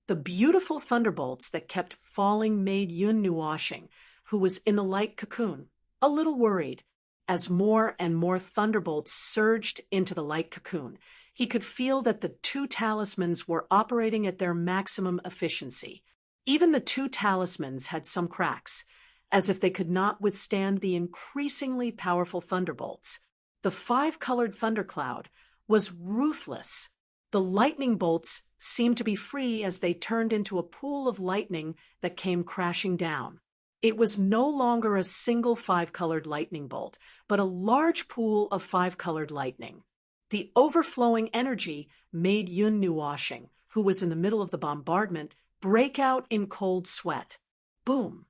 The beautiful thunderbolts that kept falling made Yun Nuoshing, who was in the light cocoon, a little worried. As more and more thunderbolts surged into the light cocoon, he could feel that the 2 talismans were operating at their maximum efficiency. Even the 2 talismans had some cracks, as if they could not withstand the increasingly powerful thunderbolts. The 5-colored thundercloud was ruthless. The lightning bolts seemed to be free as they turned into a pool of lightning that came crashing down. It was no longer a single 5-colored lightning bolt, but a large pool of 5-colored lightning. The overflowing energy made Yun Nuoshing, who was in the middle of the bombardment, break out in cold sweat. Boom!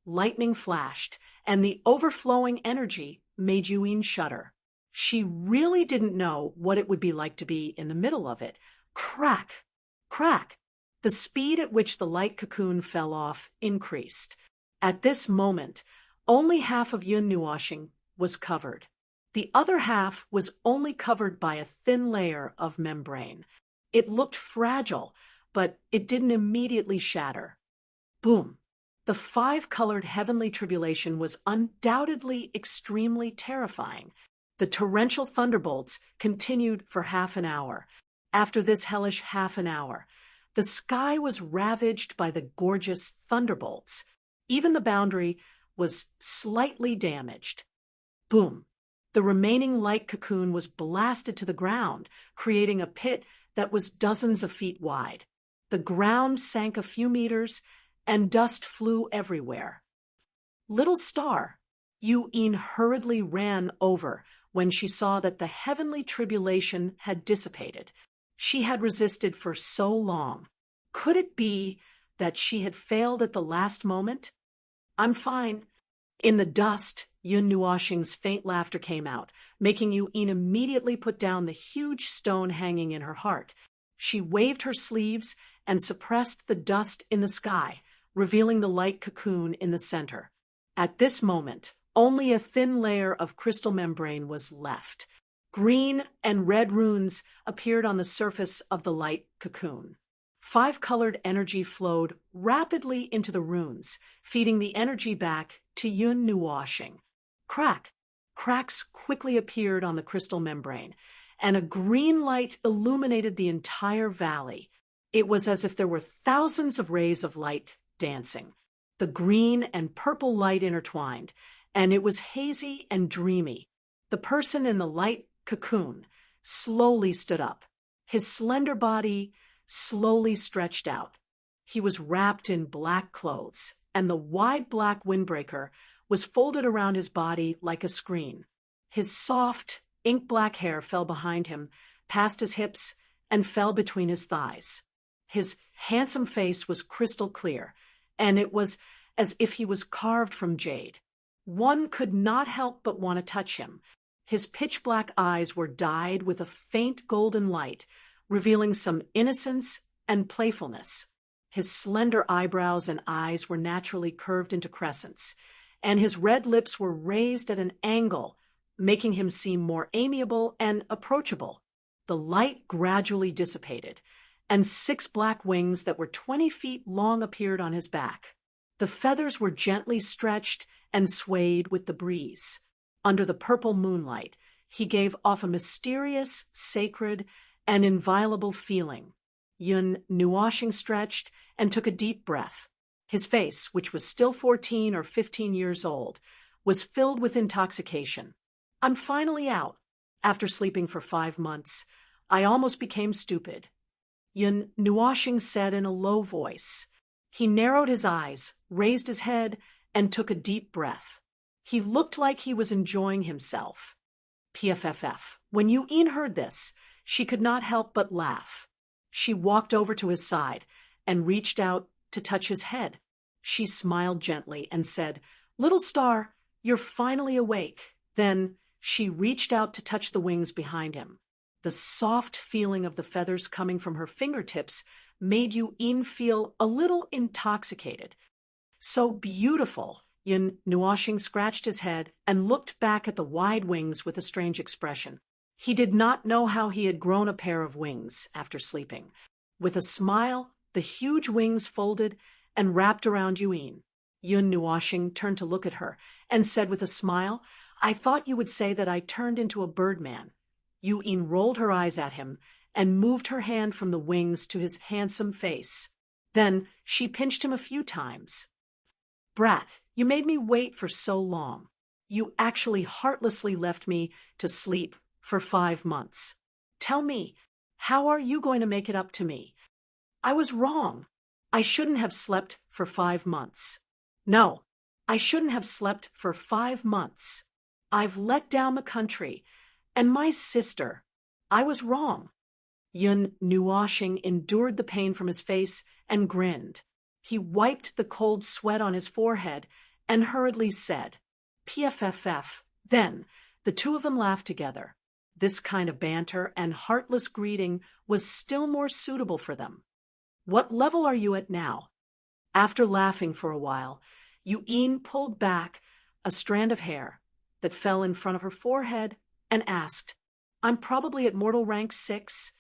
Lightning flashed, and the overflowing energy made Yu'in shudder. She really didn't know what it would be like to be in the middle of it. Crack! Crack! The speed at which the light cocoon fell off increased. At this moment, only half of Yun Nuoshing was covered. The other half was only covered by a thin layer of membrane. It looked fragile, but it didn't immediately shatter. Boom! The 5-colored heavenly tribulation was undoubtedly extremely terrifying. The torrential thunderbolts continued for half an hour. After this hellish half an hour, the sky was ravaged by the gorgeous thunderbolts. Even the boundary was slightly damaged. Boom! The remaining light cocoon was blasted to the ground, creating a pit that was dozens of feet wide. The ground sank a few meters, and dust flew everywhere. Little star, Yu'in hurriedly ran over when she saw that the heavenly tribulation had dissipated. She had resisted for so long. Could it be that she had failed at the last moment? I'm fine. In the dust, Yun Nuoshing's faint laughter came out, making Yu'in immediately put down the huge stone hanging in her heart. She waved her sleeves and suppressed the dust in the sky, revealing the light cocoon in the center. At this moment, only a thin layer of crystal membrane was left. Green and red runes appeared on the surface of the light cocoon. 5-colored energy flowed rapidly into the runes, feeding the energy back to Yun Nuoshing. Crack! Cracks quickly appeared on the crystal membrane, and a green light illuminated the entire valley. It was as if there were thousands of rays of light dancing. The green and purple light intertwined, and it was hazy and dreamy. The person in the light cocoon slowly stood up. His slender body slowly stretched out. He was wrapped in black clothes, and the wide black windbreaker was folded around his body like a screen. His soft, ink-black hair fell behind him, past his hips, and fell between his thighs. His handsome face was crystal clear, and it was as if he was carved from jade. One could not help but want to touch him. His pitch-black eyes were dyed with a faint golden light, revealing some innocence and playfulness. His slender eyebrows and eyes were naturally curved into crescents, and his red lips were raised at an angle, making him seem more amiable and approachable. The light gradually dissipated, and 6 black wings that were 20 feet long appeared on his back. The feathers were gently stretched and swayed with the breeze. Under the purple moonlight, he gave off a mysterious, sacred, and inviolable feeling. Yun Nuoshing stretched and took a deep breath. His face, which was still 14 or 15 years old, was filled with intoxication. "I'm finally out. After sleeping for 5 months, I almost became stupid," Yun Nuoshing said in a low voice. He narrowed his eyes, raised his head, and took a deep breath. He looked like he was enjoying himself. PFFF. When Yu'in heard this, she could not help but laugh. She walked over to his side and reached out to touch his head. She smiled gently and said, "Little star, you're finally awake." Then she reached out to touch the wings behind him. The soft feeling of the feathers coming from her fingertips made Yu'in feel a little intoxicated. "So beautiful." Yun Nuoshing scratched his head and looked back at the wide wings with a strange expression. He did not know how he had grown a pair of wings after sleeping. With a smile, the huge wings folded and wrapped around Yu'in. Yun Nuoshing turned to look at her and said with a smile, "I thought you would say that I turned into a birdman." Yu'in rolled her eyes at him and moved her hand from the wings to his handsome face. Then she pinched him a few times. "Brat, you made me wait for so long. You actually heartlessly left me to sleep for 5 months. Tell me, how are you going to make it up to me? I was wrong. I shouldn't have slept for 5 months. No, I shouldn't have slept for 5 months. I've let down the country and my sister. I was wrong." Yun Nuoshing endured the pain from his face and grinned. He wiped the cold sweat on his forehead and hurriedly said, "PFFF." Then the two of them laughed together. This kind of banter and heartless greeting was still more suitable for them. "What level are you at now?" After laughing for a while, Yu'in pulled back a strand of hair that fell in front of her forehead and asked, "I'm probably at mortal rank 6.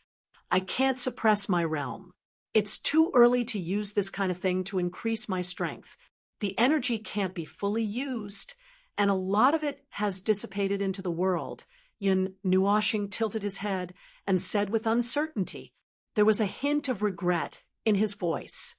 I can't suppress my realm. It's too early to use this kind of thing to increase my strength. The energy can't be fully used, and a lot of it has dissipated into the world." Yun Nuoshing tilted his head and said with uncertainty. There was a hint of regret in his voice.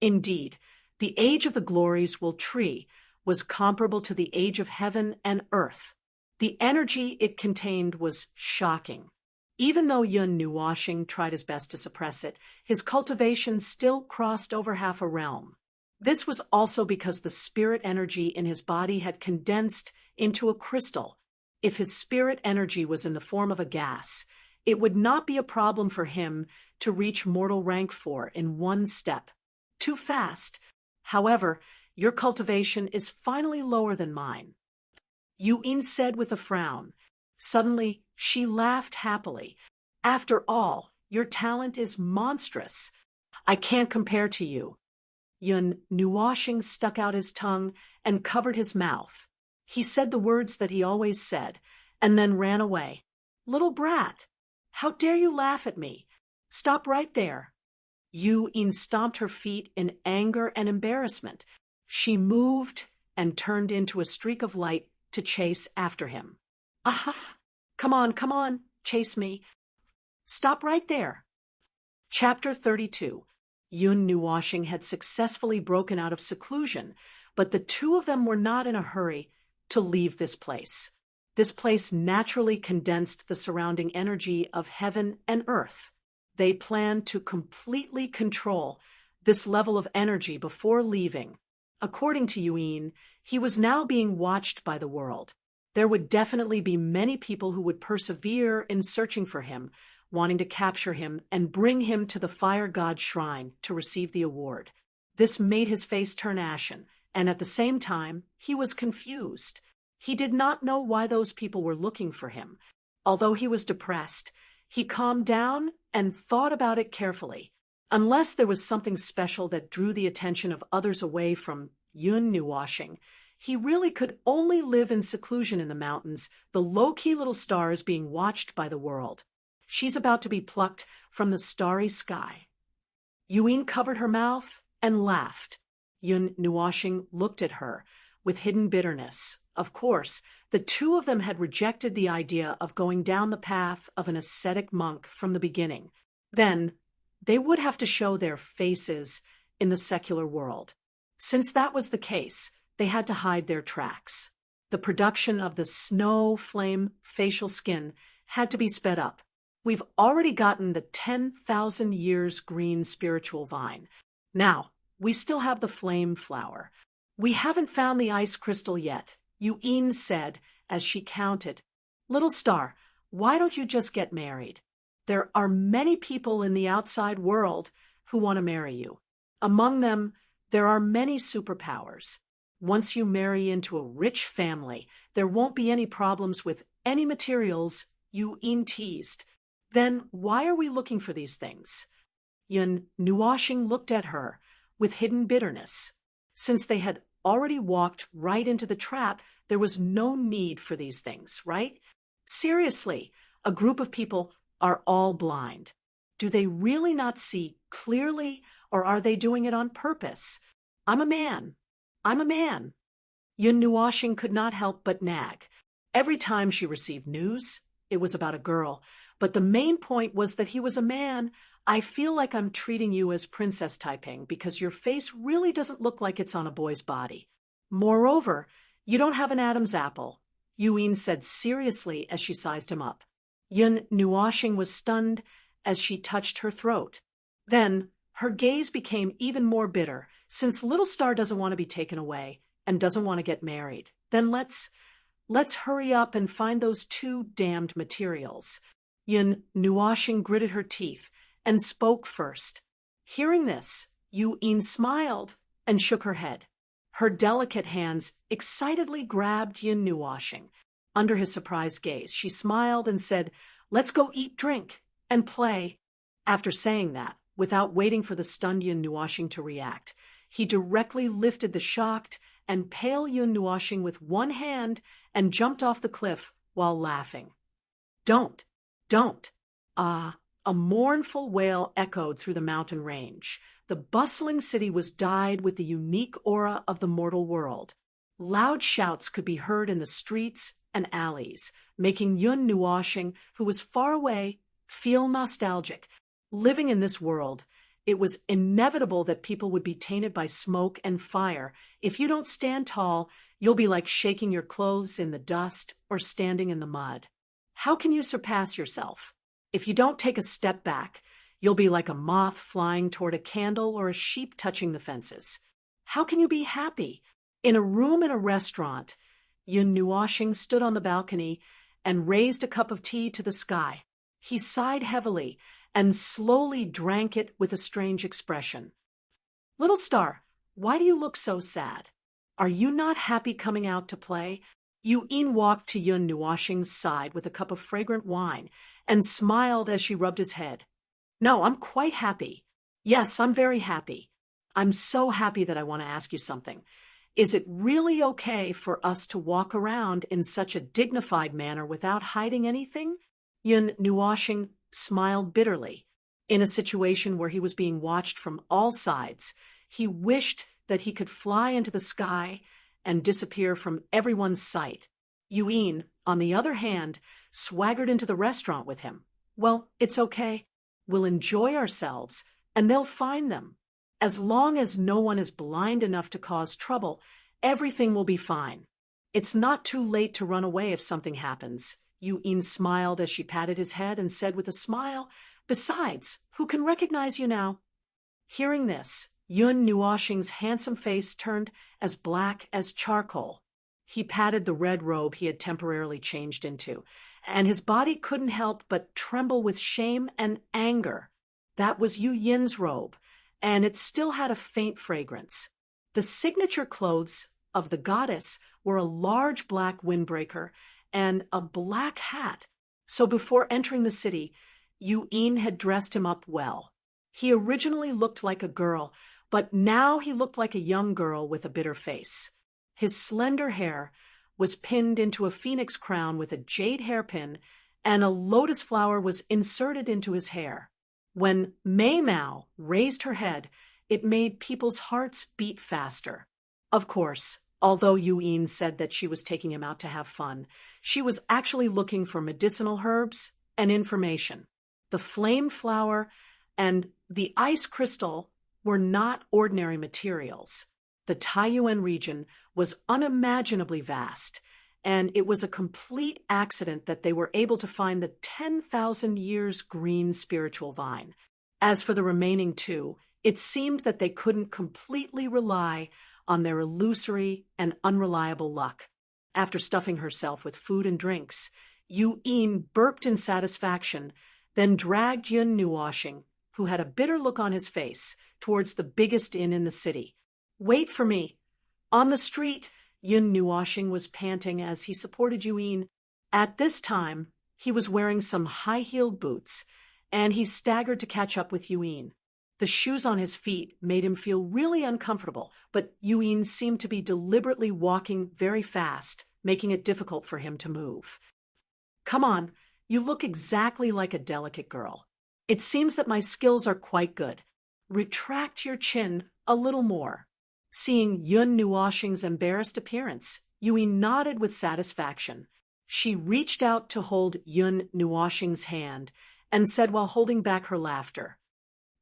Indeed, the age of the glories will tree was comparable to the age of heaven and earth. The energy it contained was shocking. Even though Yun Nuoshing tried his best to suppress it, his cultivation still crossed over half a realm. This was also because the spirit energy in his body had condensed into a crystal. If his spirit energy was in the form of a gas, it would not be a problem for him to reach mortal rank 4 in 1 step. Too fast. However, your cultivation is finally lower than mine." Yu'in said with a frown. Suddenly, she laughed happily. "After all, your talent is monstrous. I can't compare to you." Yun Nuoshing stuck out his tongue and covered his mouth. He said the words that he always said, and then ran away. "Little brat, how dare you laugh at me? Stop right there." Yu'in stomped her feet in anger and embarrassment. She moved and turned into a streak of light to chase after him. "Aha! Come on, chase me. Stop right there." Chapter 32. Yun Nuoshing had successfully broken out of seclusion, but the two of them were not in a hurry to leave this place. This place naturally condensed the surrounding energy of heaven and earth. They planned to completely control this level of energy before leaving. According to Yuin, he was now being watched by the world. There would definitely be many people who would persevere in searching for him, wanting to capture him and bring him to the fire god's shrine to receive the award. This made his face turn ashen, and at the same time, he was confused. He did not know why those people were looking for him. Although he was depressed, he calmed down and thought about it carefully. Unless there was something special that drew the attention of others away from Yun Nuoshing, he really could only live in seclusion in the mountains, the low-key little stars being watched by the world. She's about to be plucked from the starry sky. Yuin covered her mouth and laughed. Yun Nuoshing looked at her with hidden bitterness. Of course, the two of them had rejected the idea of going down the path of an ascetic monk from the beginning. Then, they would have to show their faces in the secular world. Since that was the case, they had to hide their tracks. The production of the snow flame facial skin had to be sped up. We've already gotten the 10,000 years green spiritual vine. Now, we still have the flame flower. We haven't found the ice crystal yet, Yuin said as she counted. Little star, why don't you just get married? There are many people in the outside world who want to marry you. Among them, there are many superpowers. Once you marry into a rich family, there won't be any problems with any materials, Yuin teased. Then why are we looking for these things? Yun Nuoshing looked at her with hidden bitterness. Since they had already walked right into the trap, there was no need for these things, right? Seriously, a group of people are all blind. Do they really not see clearly, or are they doing it on purpose? I'm a man. I'm a man. Yun Nuoshing could not help but nag. Every time she received news, it was about a girl. But the main point was that he was a man. I feel like I'm treating you as Princess Taiping because your face really doesn't look like it's on a boy's body. Moreover, you don't have an Adam's apple, Yuin said seriously as she sized him up. Yun Nuoshing was stunned as she touched her throat. Then, her gaze became even more bitter. Since Little Star doesn't want to be taken away and doesn't want to get married, then let's hurry up and find those two damned materials. Yun Nuoshing gritted her teeth and spoke first. Hearing this, Yuin smiled and shook her head. Her delicate hands excitedly grabbed Yun Nuoshing. Under his surprised gaze, she smiled and said, "Let's go eat, drink, and play." After saying that, without waiting for the stunned Yun Nuoshing to react, he directly lifted the shocked and pale Yun Nuoshing with one hand and jumped off the cliff while laughing. Don't. A mournful wail echoed through the mountain range. The bustling city was dyed with the unique aura of the mortal world. Loud shouts could be heard in the streets and alleys, making Yun Nuoshing, who was far away, feel nostalgic. Living in this world, it was inevitable that people would be tainted by smoke and fire. If you don't stand tall, you'll be like shaking your clothes in the dust or standing in the mud. How can you surpass yourself? If you don't take a step back, you'll be like a moth flying toward a candle or a sheep touching the fences. How can you be happy? In a room in a restaurant, Yun Nuoshing stood on the balcony and raised a cup of tea to the sky. He sighed heavily and slowly drank it with a strange expression. Little Star, why do you look so sad? Are you not happy coming out to play? Yuin walked to Yun Nuoshing's side with a cup of fragrant wine and smiled as she rubbed his head. No, I'm quite happy. Yes, I'm very happy. I'm so happy that I want to ask you something. Is it really okay for us to walk around in such a dignified manner without hiding anything? Yun Nuoshing smiled bitterly. In a situation where he was being watched from all sides, he wished that he could fly into the sky and disappear from everyone's sight. Yuin, on the other hand, swaggered into the restaurant with him. Well, it's okay. We'll enjoy ourselves, and they'll find them. As long as no one is blind enough to cause trouble, everything will be fine. It's not too late to run away if something happens. Yuin smiled as she patted his head and said with a smile Besides, who can recognize you now? Hearing this, Yun Nuoxing's handsome face turned as black as charcoal. He patted the red robe he had temporarily changed into, and his body couldn't help but tremble with shame and anger. That was Yu Yin's robe, and it still had a faint fragrance. The signature clothes of the goddess were a large black windbreaker and a black hat. So before entering the city, Yu Yin had dressed him up well. He originally looked like a girl, but now he looked like a young girl with a bitter face. His slender hair was pinned into a phoenix crown with a jade hairpin, and a lotus flower was inserted into his hair. When Mei Mao raised her head, it made people's hearts beat faster. Of course, although Yu Yin said that she was taking him out to have fun, she was actually looking for medicinal herbs and information. The flame flower and the ice crystal were not ordinary materials. The Taiyuan region was unimaginably vast, and it was a complete accident that they were able to find the 10,000 years green spiritual vine. As for the remaining two, it seemed that they couldn't completely rely on their illusory and unreliable luck. After stuffing herself with food and drinks, Yu Yin burped in satisfaction, then dragged Yun Nuoxing, who had a bitter look on his face, towards the biggest inn in the city. "Wait for me." On the street, Yun Nuoxing was panting as he supported Yu Yin. At this time, he was wearing some high-heeled boots, and he staggered to catch up with Yu Yin. The shoes on his feet made him feel really uncomfortable, but Yu Yin seemed to be deliberately walking very fast, making it difficult for him to move. "Come on, you look exactly like a delicate girl. It seems that my skills are quite good. Retract your chin a little more." Seeing Yun Nuoxing's embarrassed appearance, Yu Yin nodded with satisfaction. She reached out to hold Yun Nuoxing's hand and said while holding back her laughter,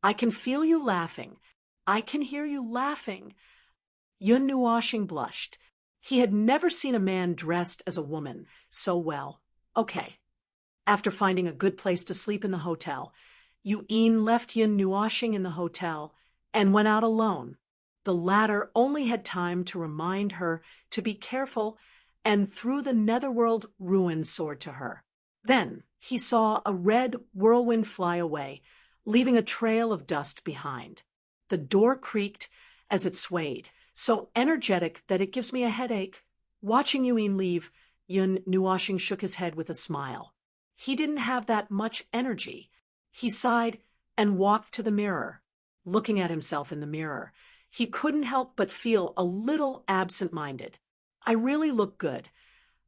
"I can feel you laughing. I can hear you laughing." Yun Nuoxing blushed. He had never seen a man dressed as a woman so well. Okay. After finding a good place to sleep in the hotel, Yu Yin left Yun Nuoxing in the hotel and went out alone. The latter only had time to remind her to be careful and threw the netherworld ruin sword to her. Then he saw a red whirlwind fly away, leaving a trail of dust behind. The door creaked as it swayed, so energetic that it gives me a headache. Watching Yu Yin leave, Yun Nuoxing shook his head with a smile. He didn't have that much energy. He sighed and walked to the mirror. Looking at himself in the mirror, he couldn't help but feel a little absent-minded. "I really look good."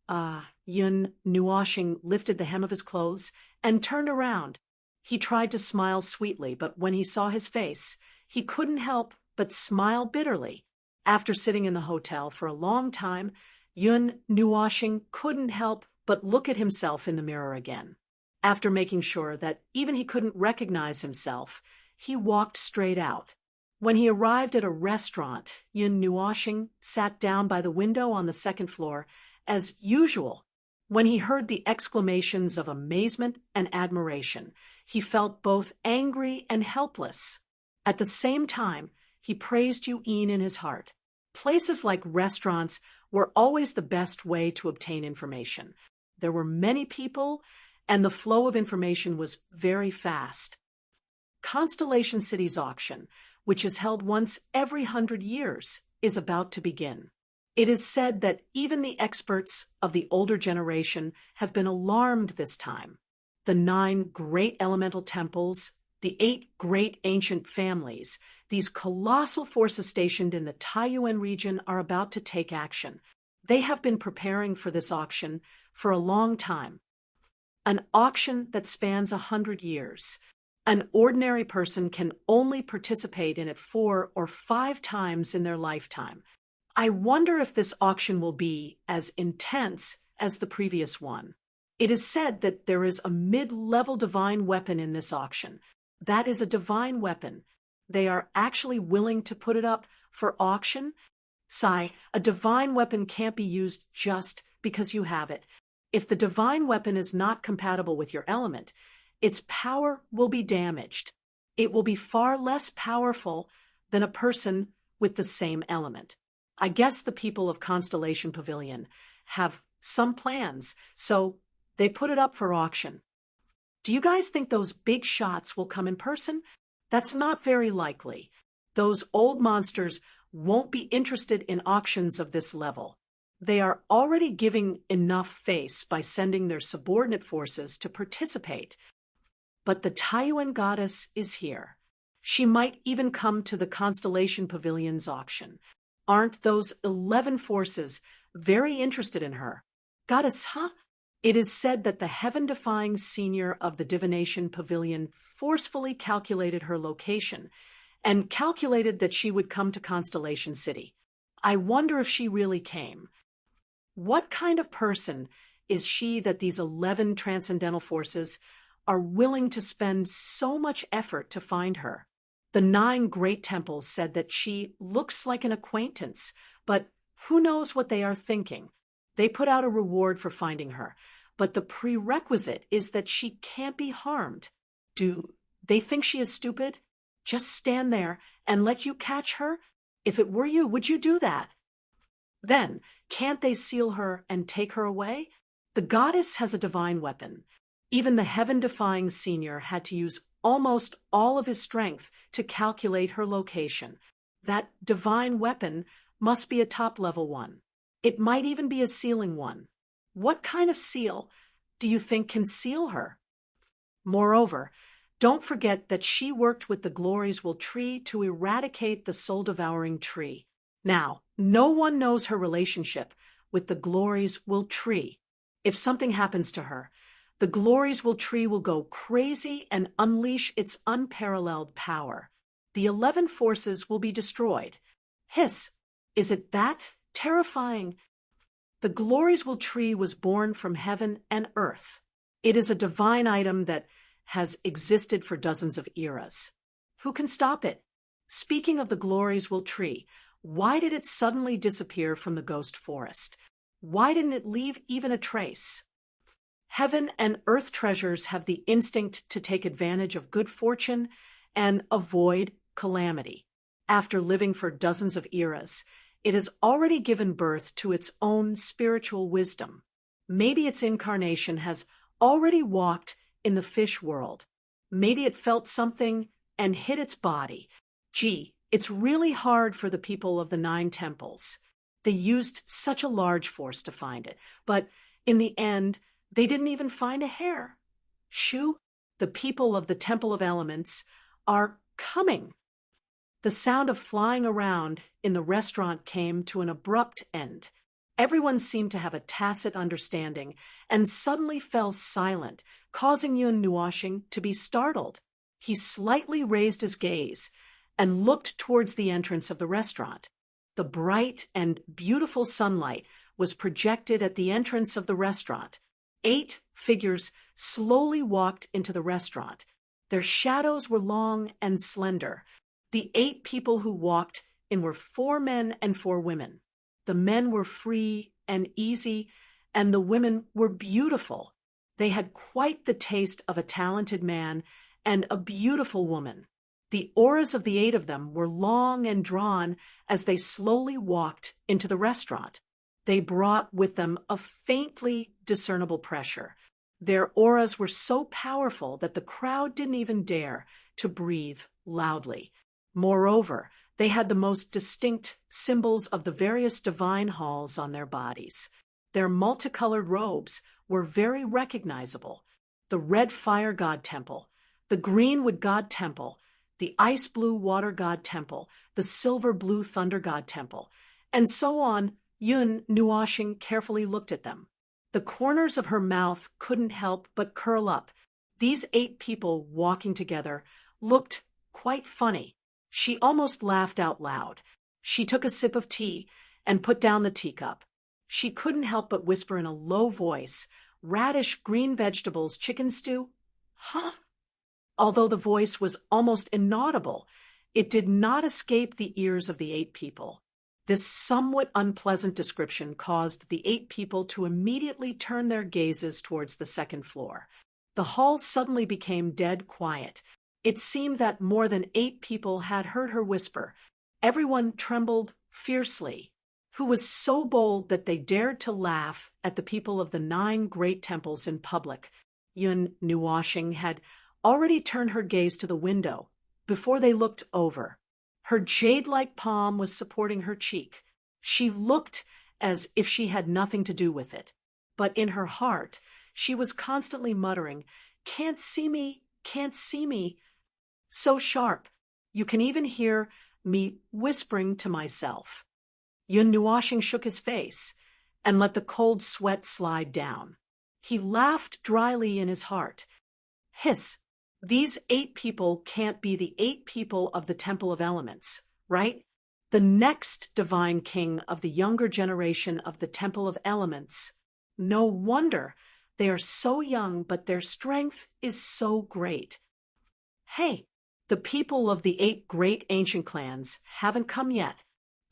Yun Nuoxing lifted the hem of his clothes and turned around. He tried to smile sweetly, but when he saw his face, he couldn't help but smile bitterly. After sitting in the hotel for a long time, Yun Nuoxing couldn't help but look at himself in the mirror again. After making sure that even he couldn't recognize himself, he walked straight out. When he arrived at a restaurant, Yun Nuoxing sat down by the window on the second floor, as usual. When he heard the exclamations of amazement and admiration, he felt both angry and helpless. At the same time, he praised Yu Yin in his heart. Places like restaurants were always the best way to obtain information. There were many people, and the flow of information was very fast. Constellation City's auction, which is held once every 100 years, is about to begin. It is said that even the experts of the older generation have been alarmed this time. The 9 great elemental temples, the 8 great ancient families, these colossal forces stationed in the Taiyuan region are about to take action. They have been preparing for this auction for a long time. An auction that spans 100 years. An ordinary person can only participate in it 4 or 5 times in their lifetime. I wonder if this auction will be as intense as the previous one. It is said that there is a mid-level divine weapon in this auction. That is a divine weapon. They are actually willing to put it up for auction? Sai, a divine weapon can't be used just because you have it. If the divine weapon is not compatible with your element, its power will be damaged. It will be far less powerful than a person with the same element. I guess the people of Constellation Pavilion have some plans, so they put it up for auction. Do you guys think those big shots will come in person? That's not very likely. Those old monsters won't be interested in auctions of this level. They are already giving enough face by sending their subordinate forces to participate. But the Taiyuan goddess is here. She might even come to the Constellation Pavilion's auction. Aren't those 11 forces very interested in her? Goddess, huh? It is said that the heaven-defying senior of the Divination Pavilion forcefully calculated her location and calculated that she would come to Constellation City. I wonder if she really came. What kind of person is she that these 11 transcendental forces are willing to spend so much effort to find her? The 9 great temples said that she looks like an acquaintance, but who knows what they are thinking? They put out a reward for finding her, but the prerequisite is that she can't be harmed. Do they think she is stupid? Just stand there and let you catch her? If it were you, would you do that? Then, can't they seal her and take her away? The goddess has a divine weapon. Even the heaven-defying senior had to use almost all of his strength to calculate her location. That divine weapon must be a top-level one. It might even be a sealing one. What kind of seal do you think can seal her? Moreover, don't forget that she worked with the Glories Will tree to eradicate the soul-devouring tree. Now, no one knows her relationship with the Glories Will tree. If something happens to her, the Glories Will tree will go crazy and unleash its unparalleled power. The 11 forces will be destroyed. Hiss, is it that terrifying? The Glories Will tree was born from heaven and earth. It is a divine item that has existed for dozens of eras. Who can stop it? Speaking of the Glories Will tree, why did it suddenly disappear from the ghost forest? Why didn't it leave even a trace? Heaven and earth treasures have the instinct to take advantage of good fortune and avoid calamity. After living for dozens of eras, it has already given birth to its own spiritual wisdom. Maybe its incarnation has already walked in the fish world. Maybe it felt something and hit its body. Gee, it's really hard for the people of the 9 temples. They used such a large force to find it, but in the end, they didn't even find a hair. Shu, the people of the Temple of Elements, are coming. The sound of flying around in the restaurant came to an abrupt end. Everyone seemed to have a tacit understanding and suddenly fell silent, causing Yun Nuoxing to be startled. He slightly raised his gaze and looked towards the entrance of the restaurant. The bright and beautiful sunlight was projected at the entrance of the restaurant. 8 figures slowly walked into the restaurant. Their shadows were long and slender. The 8 people who walked in were 4 men and 4 women. The men were free and easy, and the women were beautiful. They had quite the taste of a talented man and a beautiful woman. The auras of the 8 of them were long and drawn as they slowly walked into the restaurant. They brought with them a faintly discernible pressure. Their auras were so powerful that the crowd didn't even dare to breathe loudly. Moreover, they had the most distinct symbols of the various divine halls on their bodies. Their multicolored robes were very recognizable. The red fire god temple, the green wood god temple, the ice blue water god temple, the silver blue thunder god temple, and so on. Yun Nuoxing carefully looked at them. The corners of her mouth couldn't help but curl up. These 8 people walking together looked quite funny. She almost laughed out loud. She took a sip of tea and put down the teacup. She couldn't help but whisper in a low voice, "Radish, green vegetables, chicken stew?" Huh? Although the voice was almost inaudible, it did not escape the ears of the 8 people. This somewhat unpleasant description caused the 8 people to immediately turn their gazes towards the second floor. The hall suddenly became dead quiet. It seemed that more than 8 people had heard her whisper. Everyone trembled fiercely. Who was so bold that they dared to laugh at the people of the 9 great temples in public? Yun Nuoshing had already turned her gaze to the window before they looked over. Her jade-like palm was supporting her cheek. She looked as if she had nothing to do with it. But in her heart, she was constantly muttering, "Can't see me, can't see me." So sharp, you can even hear me whispering to myself. Yun Nuoshing shook his face and let the cold sweat slide down. He laughed dryly in his heart. Hiss, these 8 people can't be the 8 people of the Temple of Elements, right? The next divine king of the younger generation of the Temple of Elements. No wonder they are so young, but their strength is so great. Hey, the people of the 8 great ancient clans haven't come yet.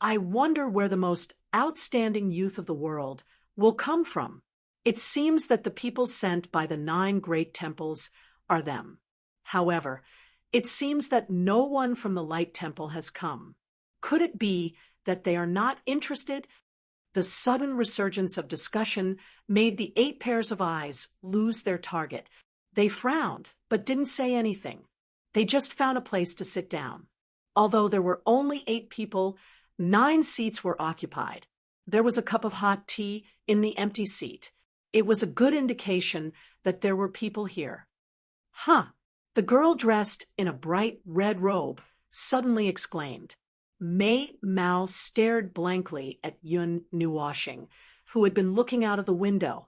I wonder where the most outstanding youth of the world will come from. It seems that the people sent by the 9 great temples are them. However, it seems that no one from the Light Temple has come. Could it be that they are not interested? The sudden resurgence of discussion made the 8 pairs of eyes lose their target. They frowned, but didn't say anything. They just found a place to sit down. Although there were only 8 people, 9 seats were occupied. There was a cup of hot tea in the empty seat. It was a good indication that there were people here. Huh! The girl dressed in a bright red robe suddenly exclaimed. Mei Mao stared blankly at Yun Nuoshing, who had been looking out of the window.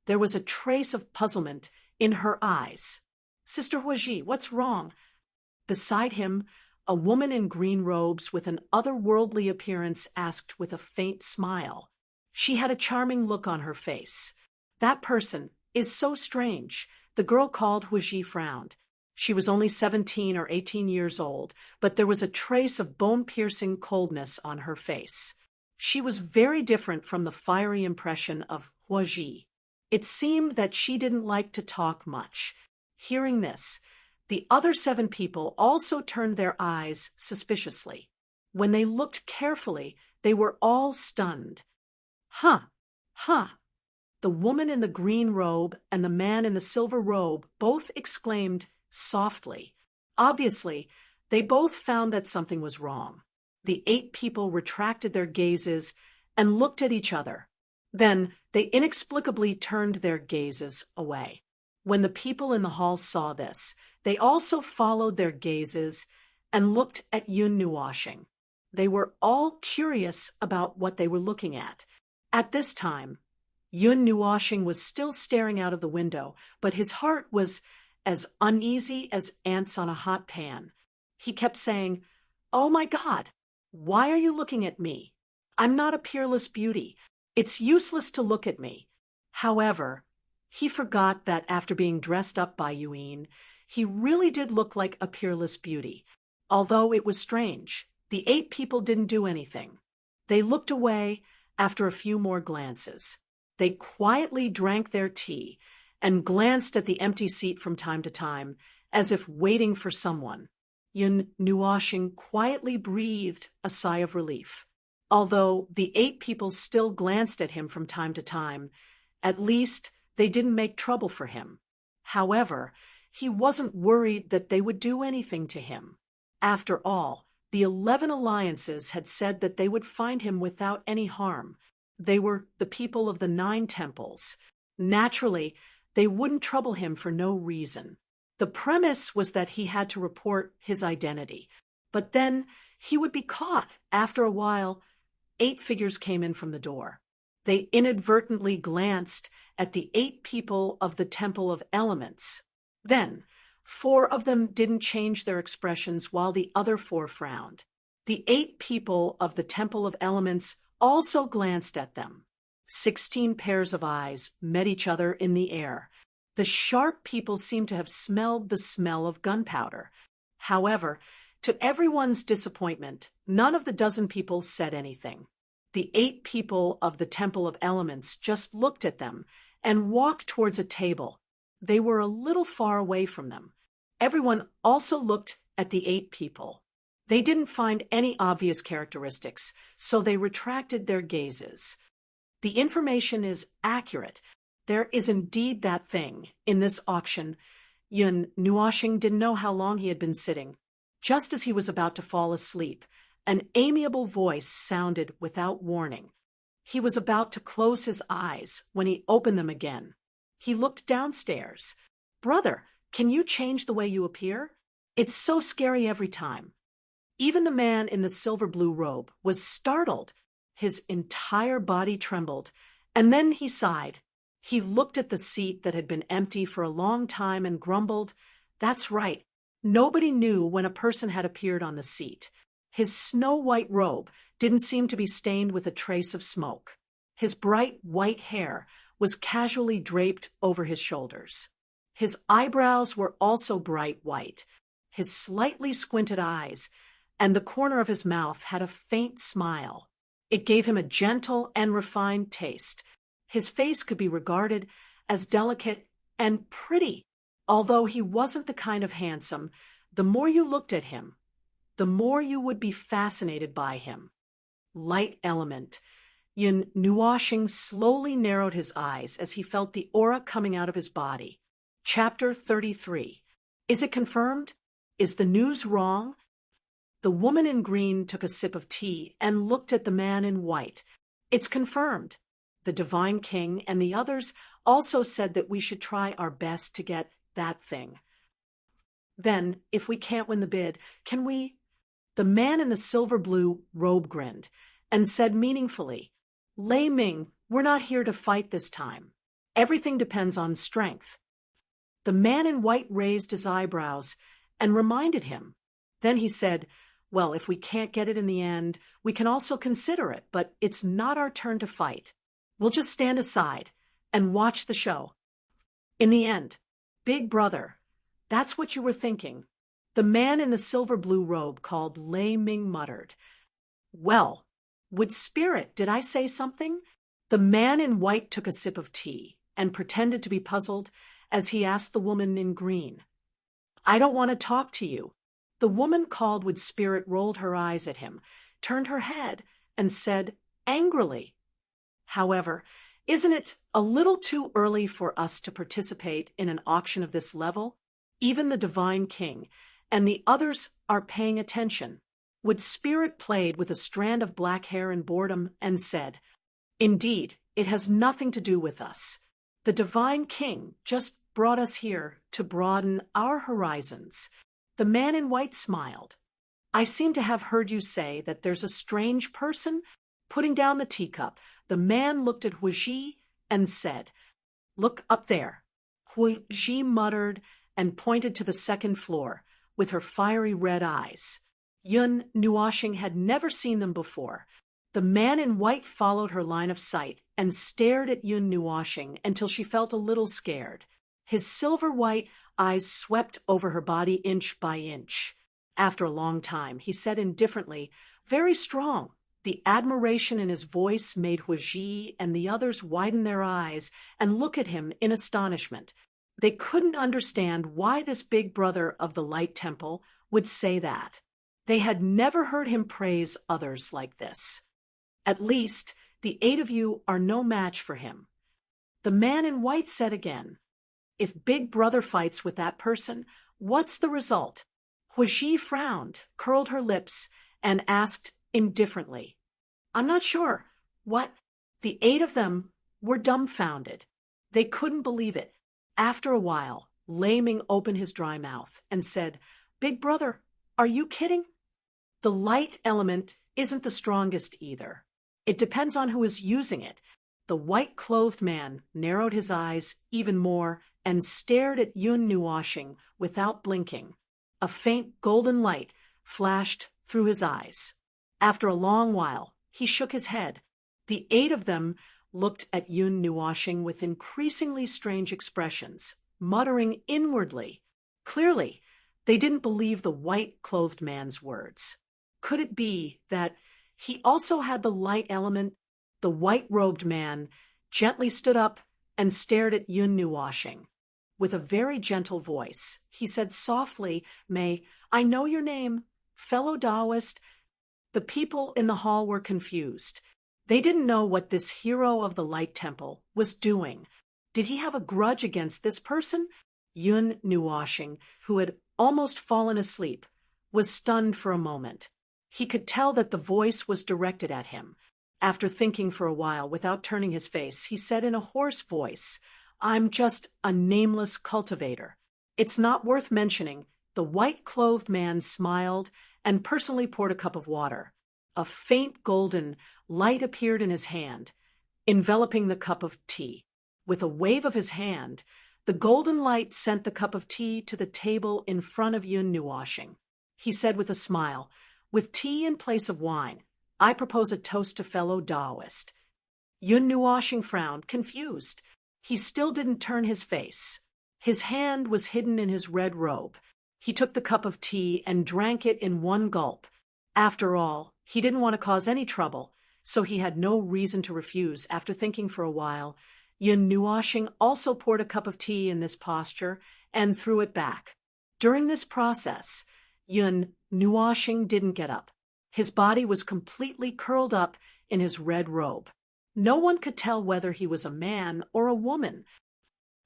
There was a trace of puzzlement in her eyes. Sister Huaji, what's wrong? Beside him, a woman in green robes with an otherworldly appearance asked with a faint smile. She had a charming look on her face. That person is so strange. The girl called Huaji frowned. She was only 17 or 18 years old, but there was a trace of bone-piercing coldness on her face. She was very different from the fiery impression of Huaji. It seemed that she didn't like to talk much. Hearing this, the other 7 people also turned their eyes suspiciously. When they looked carefully, they were all stunned. Huh! The woman in the green robe and the man in the silver robe both exclaimed softly. Obviously, they both found that something was wrong. The 8 people retracted their gazes and looked at each other. Then they inexplicably turned their gazes away. When the people in the hall saw this, they also followed their gazes and looked at Yun Nuoshing. They were all curious about what they were looking at. At this time, Yun Nuoshing was still staring out of the window, but his heart was as uneasy as ants on a hot pan. He kept saying, "Oh my God, why are you looking at me? I'm not a peerless beauty. It's useless to look at me." However, he forgot that after being dressed up by Yuin, he really did look like a peerless beauty. Although it was strange, the 8 people didn't do anything. They looked away after a few more glances. They quietly drank their tea and glanced at the empty seat from time to time, as if waiting for someone. Yun Nuoshing quietly breathed a sigh of relief. Although the 8 people still glanced at him from time to time, at least they didn't make trouble for him. However, he wasn't worried that they would do anything to him. After all, the 11 alliances had said that they would find him without any harm. They were the people of the 9 temples. Naturally, they wouldn't trouble him for no reason. The premise was that he had to report his identity. But then he would be caught. After a while, 8 figures came in from the door. They inadvertently glanced at the 8 people of the Temple of Elements. Then, 4 of them didn't change their expressions while the other 4 frowned. The 8 people of the Temple of Elements also glanced at them. 16 pairs of eyes met each other in the air. The sharp people seemed to have smelled the smell of gunpowder. However, to everyone's disappointment, none of the dozen people said anything. The 8 people of the Temple of Elements just looked at them and walked towards a table. they were a little far away from them. Everyone also looked at the 8 people. They didn't find any obvious characteristics, so they retracted their gazes. The information is accurate. There is indeed that thing. In this auction, Yun Nuoshing didn't know how long he had been sitting. Just as he was about to fall asleep, an amiable voice sounded without warning. He was about to close his eyes when he opened them again. He looked downstairs. "Brother, can you change the way you appear? It's so scary every time." Even the man in the silver-blue robe was startled. His entire body trembled, and then he sighed. He looked at the seat that had been empty for a long time and grumbled, "That's right. Nobody knew when a person had appeared on the seat." His snow-white robe didn't seem to be stained with a trace of smoke. His bright white hair was casually draped over his shoulders. His eyebrows were also bright white. His slightly squinted eyes and the corner of his mouth had a faint smile. It gave him a gentle and refined taste. His face could be regarded as delicate and pretty. Although he wasn't the kind of handsome, the more you looked at him, the more you would be fascinated by him. Light element. Yun Nuoshing slowly narrowed his eyes as he felt the aura coming out of his body. Chapter 33. Is it confirmed? Is the news wrong? The woman in green took a sip of tea and looked at the man in white. It's confirmed. The Divine King and the others also said that we should try our best to get that thing. Then, if we can't win the bid, can we? The man in the silver-blue robe grinned and said meaningfully, "Lei Ming, we're not here to fight this time. Everything depends on strength." The man in white raised his eyebrows and reminded him. Then he said, "Well, if we can't get it in the end, we can also consider it, but it's not our turn to fight. We'll just stand aside and watch the show." In the end, "Big brother, that's what you were thinking." The man in the silver-blue robe called Lei Ming muttered, "Well, would spirit, did I say something?" The man in white took a sip of tea and pretended to be puzzled as he asked the woman in green, "I don't want to talk to you." The woman called Would Spirit rolled her eyes at him, turned her head, and said angrily, "However, isn't it a little too early for us to participate in an auction of this level? Even the Divine King and the others are paying attention." Would Spirit played with a strand of black hair in boredom and said, "Indeed, it has nothing to do with us. The Divine King just brought us here to broaden our horizons." The man in white smiled. "I seem to have heard you say that there's a strange person." Putting down the teacup, the man looked at Huiji and said, "Look up there." Huiji muttered and pointed to the second floor with her fiery red eyes. Yun Nuoshing had never seen them before. The man in white followed her line of sight and stared at Yun Nuoshing until she felt a little scared. His silver-white eyes swept over her body inch by inch. After a long time, he said indifferently, "Very strong." The admiration in his voice made Huiji and the others widen their eyes and look at him in astonishment. They couldn't understand why this big brother of the Light Temple would say that. They had never heard him praise others like this. "At least, the 8 of you are no match for him." The man in white said again, "If Big Brother fights with that person, what's the result?" Huiji frowned, curled her lips, and asked indifferently, "I'm not sure. What?" The 8 of them were dumbfounded. They couldn't believe it. After a while, Lei Ming opened his dry mouth and said, "Big Brother, are you kidding?" The light element isn't the strongest either. It depends on who is using it. The white-clothed man narrowed his eyes even more and stared at Yun Nuoshing without blinking. A faint golden light flashed through his eyes. After a long while, he shook his head. The 8 of them looked at Yun Nuoshing with increasingly strange expressions, muttering inwardly. Clearly, they didn't believe the white-clothed man's words. Could it be that he also had the light element? The white-robed man gently stood up and stared at Yun Nuoshing. with a very gentle voice. He said softly, "May I know your name, fellow Taoist?" The people in the hall were confused. They didn't know what this hero of the Light Temple was doing. Did he have a grudge against this person? Yun Nuoshing, who had almost fallen asleep, was stunned for a moment. He could tell that the voice was directed at him. After thinking for a while without turning his face, he said in a hoarse voice, "I'm just a nameless cultivator." "It's not worth mentioning." The white-clothed man smiled and personally poured a cup of water. A faint golden light appeared in his hand, enveloping the cup of tea. With a wave of his hand, the golden light sent the cup of tea to the table in front of Yun Nuoshing. He said with a smile, "With tea in place of wine, I propose a toast to fellow Taoist." Yun Nuoshing frowned, confused. He still didn't turn his face. His hand was hidden in his red robe. He took the cup of tea and drank it in one gulp. After all, he didn't want to cause any trouble, so he had no reason to refuse. After thinking for a while, Yun Nuoshing also poured a cup of tea in this posture and threw it back. During this process, Yun Nuoshing didn't get up. His body was completely curled up in his red robe. No one could tell whether he was a man or a woman.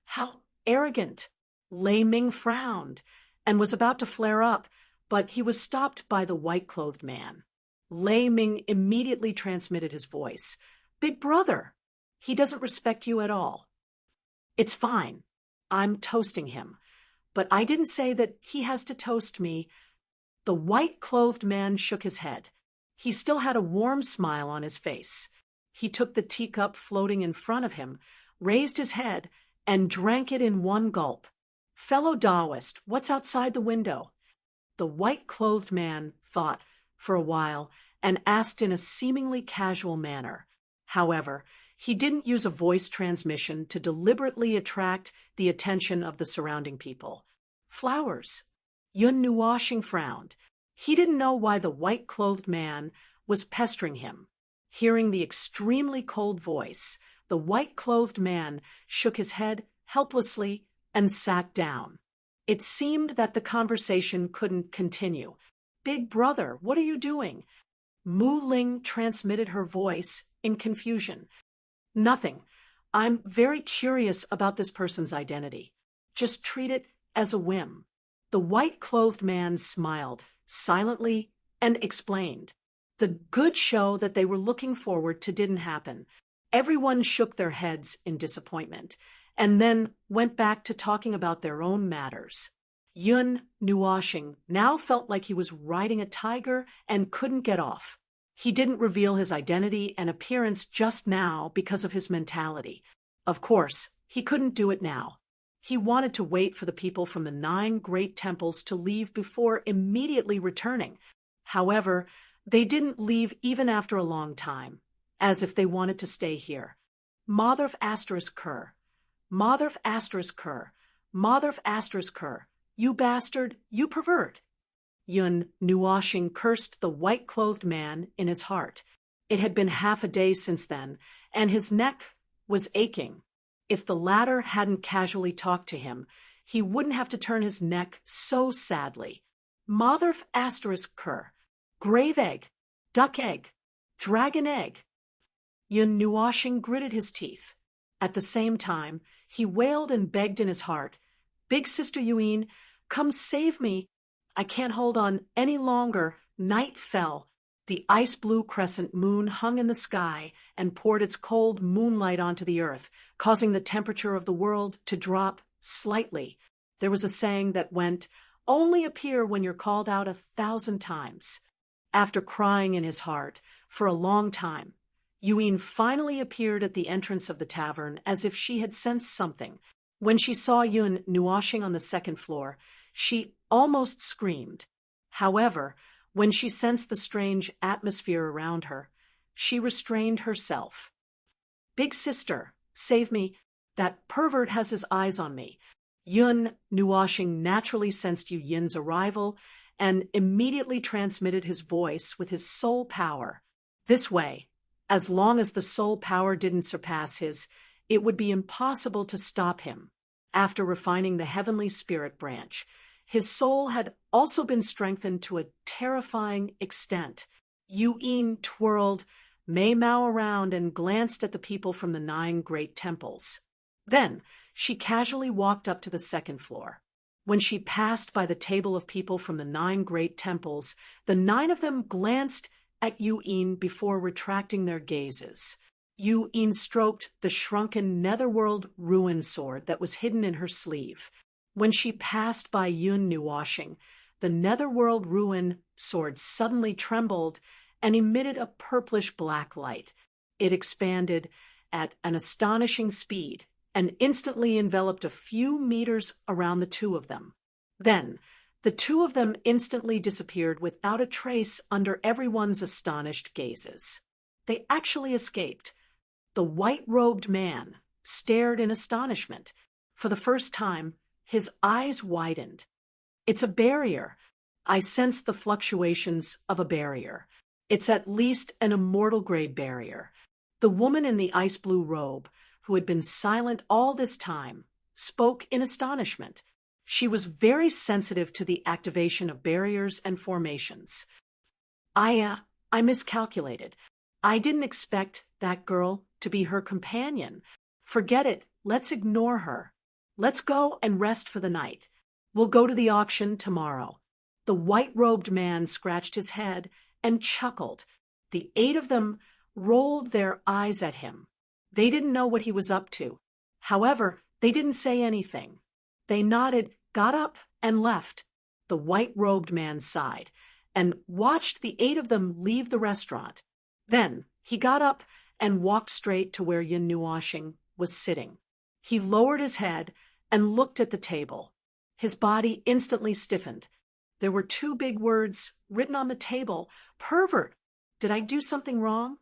How arrogant! Lei Ming frowned and was about to flare up, but he was stopped by the white-clothed man. Lei Ming immediately transmitted his voice. "Big brother, he doesn't respect you at all." "It's fine. I'm toasting him. But I didn't say that he has to toast me." The white-clothed man shook his head. He still had a warm smile on his face. He took the teacup floating in front of him, raised his head, and drank it in one gulp. "Fellow Taoist, what's outside the window?" The white-clothed man thought for a while and asked in a seemingly casual manner. However, he didn't use a voice transmission to deliberately attract the attention of the surrounding people. "Flowers." Yun Nuoshing frowned. He didn't know why the white-clothed man was pestering him. Hearing the extremely cold voice, the white-clothed man shook his head helplessly and sat down. It seemed that the conversation couldn't continue. "Big brother, what are you doing?" Mu Ling transmitted her voice in confusion. "Nothing. I'm very curious about this person's identity. Just treat it as a whim." The white-clothed man smiled silently and explained. The good show that they were looking forward to didn't happen. Everyone shook their heads in disappointment, and then went back to talking about their own matters. Yun Nuoshing now felt like he was riding a tiger and couldn't get off. He didn't reveal his identity and appearance just now because of his mentality. Of course, he couldn't do it now. He wanted to wait for the people from the 9 great temples to leave before immediately returning. However, they didn't leave even after a long time, as if they wanted to stay here. Motherf asterisk cur. Motherf asterisk cur. Motherf asterisk cur. You bastard, you pervert. Yun Nuoshing cursed the white-clothed man in his heart. It had been half a day since then, and his neck was aching. If the latter hadn't casually talked to him, he wouldn't have to turn his neck so sadly. Motherf asterisk cur. Grave egg. Duck egg. Dragon egg. Yun Nuoshing gritted his teeth. At the same time, he wailed and begged in his heart, "Big Sister Yuin, come save me. I can't hold on any longer." Night fell. The ice-blue crescent moon hung in the sky and poured its cold moonlight onto the earth, causing the temperature of the world to drop slightly. There was a saying that went, "Only appear when you're called out 1,000 times." After crying in his heart for a long time, Yuin finally appeared at the entrance of the tavern as if she had sensed something. When she saw Yun Nuoshing on the second floor, she almost screamed. However, when she sensed the strange atmosphere around her, she restrained herself. "Big sister, save me. That pervert has his eyes on me." Yun Nuoshing naturally sensed Yu Yin's arrival and immediately transmitted his voice with his soul power. This way, as long as the soul power didn't surpass his, it would be impossible to stop him. after refining the heavenly spirit branch. His soul had also been strengthened to a terrifying extent. Yu'in twirled Mei Mao around and glanced at the people from the 9 great temples. Then she casually walked up to the second floor. When she passed by the table of people from the 9 great temples, the 9 of them glanced at Yu'in before retracting their gazes. Yu'in stroked the shrunken netherworld ruin sword that was hidden in her sleeve. When she passed by Yun Nuoshing, the netherworld ruin sword suddenly trembled and emitted a purplish black light. It expanded at an astonishing speed and instantly enveloped a few meters around the 2 of them. Then, the 2 of them instantly disappeared without a trace under everyone's astonished gazes. They actually escaped. The white-robed man stared in astonishment. For the first time, his eyes widened. It's a barrier. I sensed the fluctuations of a barrier. It's at least an immortal-grade barrier. The woman in the ice-blue robe, who had been silent all this time, spoke in astonishment. She was very sensitive to the activation of barriers and formations. I miscalculated. I didn't expect that girl to be her companion. Forget it. Let's ignore her. Let's go and rest for the night. We'll go to the auction tomorrow. The white-robed man scratched his head and chuckled. The 8 of them rolled their eyes at him. They didn't know what he was up to. However, they didn't say anything. They nodded, got up, and left. The white-robed man sighed and watched the 8 of them leave the restaurant. Then he got up and walked straight to where Yun Nuoshing was sitting. He lowered his head and looked at the table. His body instantly stiffened. There were 2 big words written on the table. Pervert! Did I do something wrong?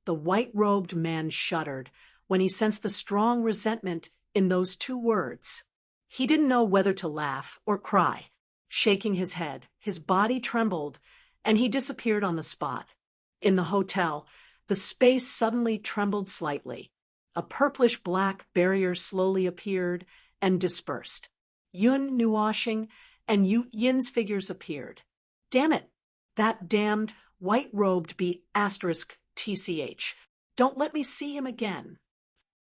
The white-robed man shuddered when he sensed the strong resentment in those 2 words. He didn't know whether to laugh or cry. Shaking his head, his body trembled, and he disappeared on the spot. In the hotel, the space suddenly trembled slightly. A purplish-black barrier slowly appeared and dispersed. Yun Nuoshing and Yin's figures appeared. Damn it! That damned white-robed *TCH. Don't let me see him again.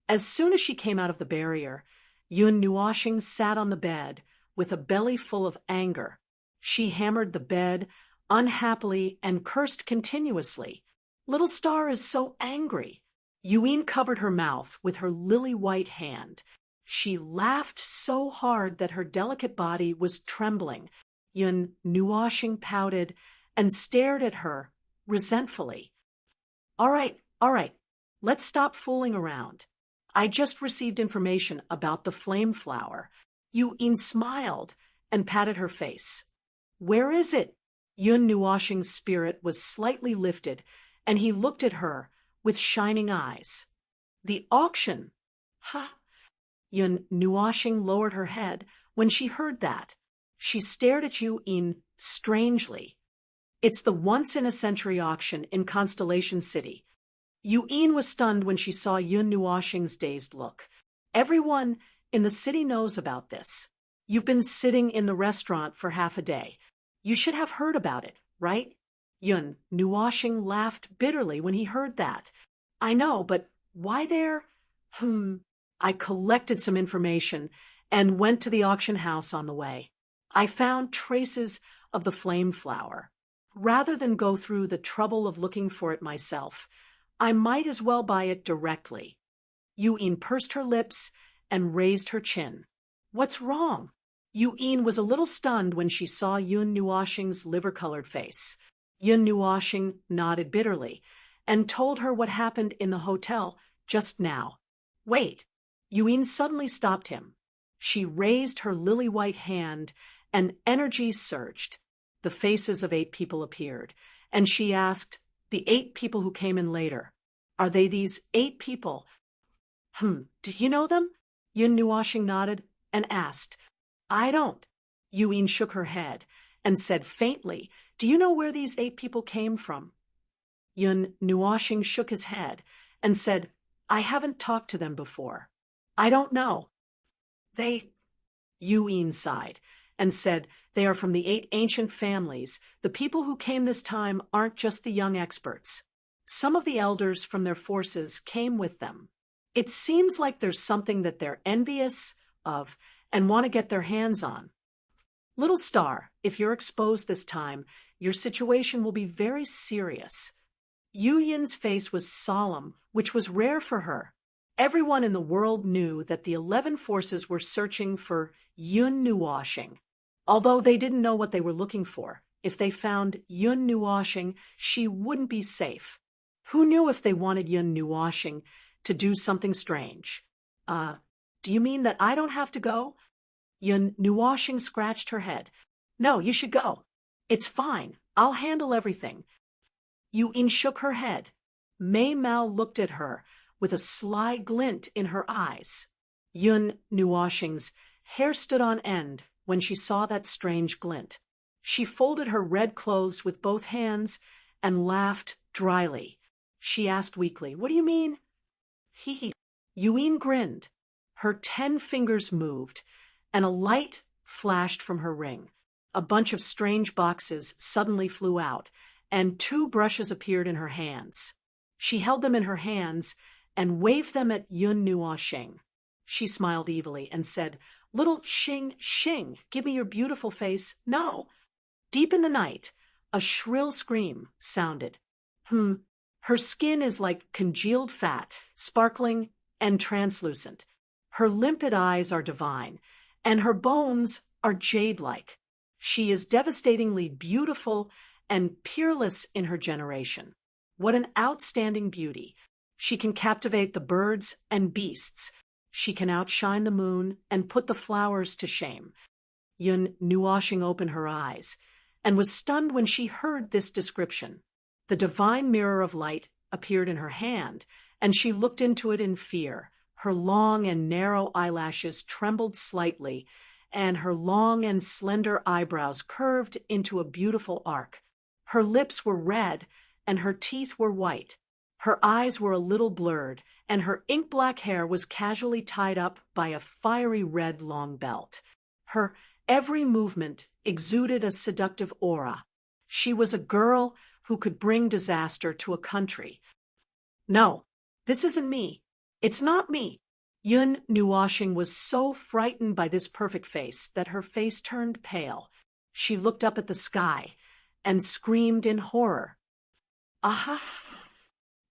As soon as she came out of the barrier, Yun Nuoshing sat on the bed with a belly full of anger. She hammered the bed unhappily and cursed continuously. Little Star is so angry. Yu'in covered her mouth with her lily-white hand. She laughed so hard that her delicate body was trembling. Yun Nuoshing pouted and stared at her resentfully. All right. Let's stop fooling around. I just received information about the flame flower. Yu'in smiled and patted her face. Where is it? Yun Nuoshing's spirit was slightly lifted, and he looked at her with shining eyes. The auction. Ha! Yun Nuoshing lowered her head when she heard that. She stared at Yu'in strangely. It's the once-in-a-century auction in Constellation City. Yu'in was stunned when she saw Yun Nuoshing's dazed look. Everyone in the city knows about this. You've been sitting in the restaurant for half a day. You should have heard about it, right? Yun Nuoshing laughed bitterly when he heard that. I know, but why there? I collected some information and went to the auction house on the way. I found traces of the flame flower. Rather than go through the trouble of looking for it myself, I might as well buy it directly. Yu'in pursed her lips and raised her chin. What's wrong? Yu'in was a little stunned when she saw Yun Nuoshing's liver-colored face. Yun Nuoshing nodded bitterly and told her what happened in the hotel just now. Wait. Yu'in suddenly stopped him. She raised her lily-white hand and energy surged. The faces of 8 people appeared, and she asked, the 8 people who came in later, are they these 8 people? Do you know them? Yun Nuoshing nodded and asked. I don't. Yu'in shook her head and said faintly, do you know where these 8 people came from? Yun Nuoshing shook his head and said, I haven't talked to them before. I don't know. Yuin sighed and said, they are from the 8 ancient families. The people who came this time aren't just the young experts. Some of the elders from their forces came with them. It seems like there's something that they're envious of and want to get their hands on. Little star, if you're exposed this time, your situation will be very serious. Yu Yin's face was solemn, which was rare for her. Everyone in the world knew that the 11 forces were searching for Yun Nuoshing. Although they didn't know what they were looking for, if they found Yun Nuoshing, she wouldn't be safe. Who knew if they wanted Yun Nuoshing to do something strange? Do you mean that I don't have to go? Yun Nuoshing scratched her head. No, you should go. It's fine. I'll handle everything. Yu Yin shook her head. Mei Mao looked at her with a sly glint in her eyes. Yun Nuoshing's hair stood on end when she saw that strange glint. She folded her red clothes with both hands and laughed dryly. She asked weakly, "What do you mean?" He. Yu Yin grinned. Her 10 fingers moved, and a light flashed from her ring. A bunch of strange boxes suddenly flew out, and 2 brushes appeared in her hands. She held them in her hands and waved them at Yun Nuoshing. She smiled evilly and said, "Little Xing, give me your beautiful face." "No." Deep in the night, a shrill scream sounded. Her skin is like congealed fat, sparkling and translucent. Her limpid eyes are divine, and her bones are jade-like. She is devastatingly beautiful and peerless in her generation. What an outstanding beauty. She can captivate the birds and beasts. She can outshine the moon and put the flowers to shame. Yun Nuoshing opened her eyes and was stunned when she heard this description. The divine mirror of light appeared in her hand, and she looked into it in fear. Her long and narrow eyelashes trembled slightly, and her long and slender eyebrows curved into a beautiful arc. Her lips were red, and her teeth were white. Her eyes were a little blurred, and her ink-black hair was casually tied up by a fiery red long belt. Her every movement exuded a seductive aura. She was a girl who could bring disaster to a country. "No, this isn't me. It's not me." Yun Nuoshing was so frightened by this perfect face that her face turned pale. She looked up at the sky and screamed in horror. "Aha!"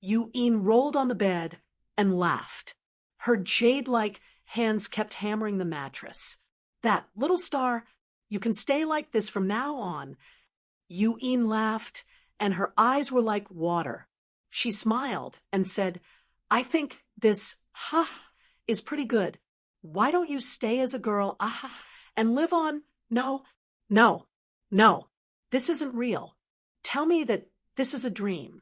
Yu Yin rolled on the bed and laughed. Her jade-like hands kept hammering the mattress. "That little star, you can stay like this from now on." Yu Yin laughed, and her eyes were like water. She smiled and said, "I think this, is pretty good. Why don't you stay as a girl, and live on?" No. This isn't real. Tell me that this is a dream."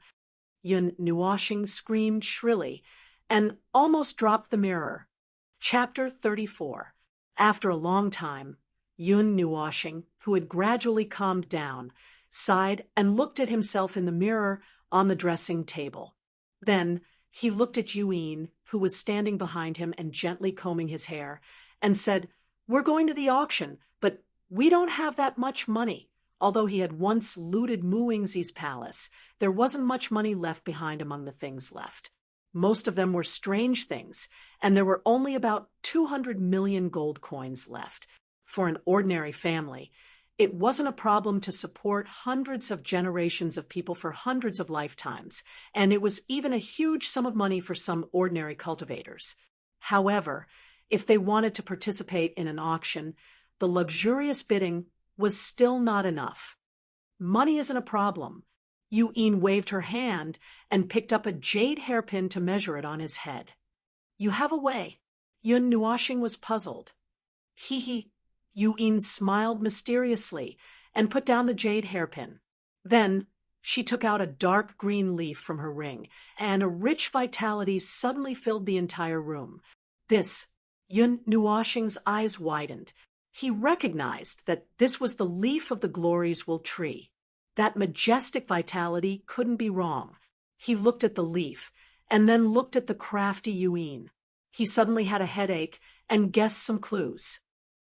Yun Nuoshing screamed shrilly and almost dropped the mirror. Chapter 34. After a long time, Yun Nuoshing, who had gradually calmed down, sighed and looked at himself in the mirror on the dressing table. Then he looked at Yu Yin, who was standing behind him and gently combing his hair, and said, "We're going to the auction, but we don't have that much money." Although he had once looted Muingzi's palace, there wasn't much money left behind among the things left. Most of them were strange things, and there were only about 200 million gold coins left. For an ordinary family, it wasn't a problem to support hundreds of generations of people for hundreds of lifetimes, and it was even a huge sum of money for some ordinary cultivators. However, if they wanted to participate in an auction, the luxurious bidding was still not enough. "Money isn't a problem." Yu Yin waved her hand and picked up a jade hairpin to measure it on his head. "You have a way." Yun Nuoshing was puzzled. Yu Yin smiled mysteriously and put down the jade hairpin. Then she took out a dark green leaf from her ring, and a rich vitality suddenly filled the entire room. Yun Nuoshing's eyes widened. He recognized that this was the leaf of the Glories Will tree. That majestic vitality couldn't be wrong. He looked at the leaf, and then looked at the crafty Yu Yin. He suddenly had a headache and guess some clues.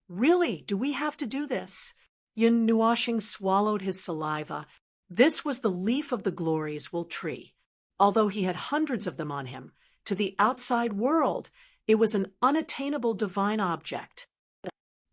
Really, do we have to do this? Yun Nuoshing swallowed his saliva. This was the leaf of the glories will tree. Although he had hundreds of them on him, to the outside world, it was an unattainable divine object.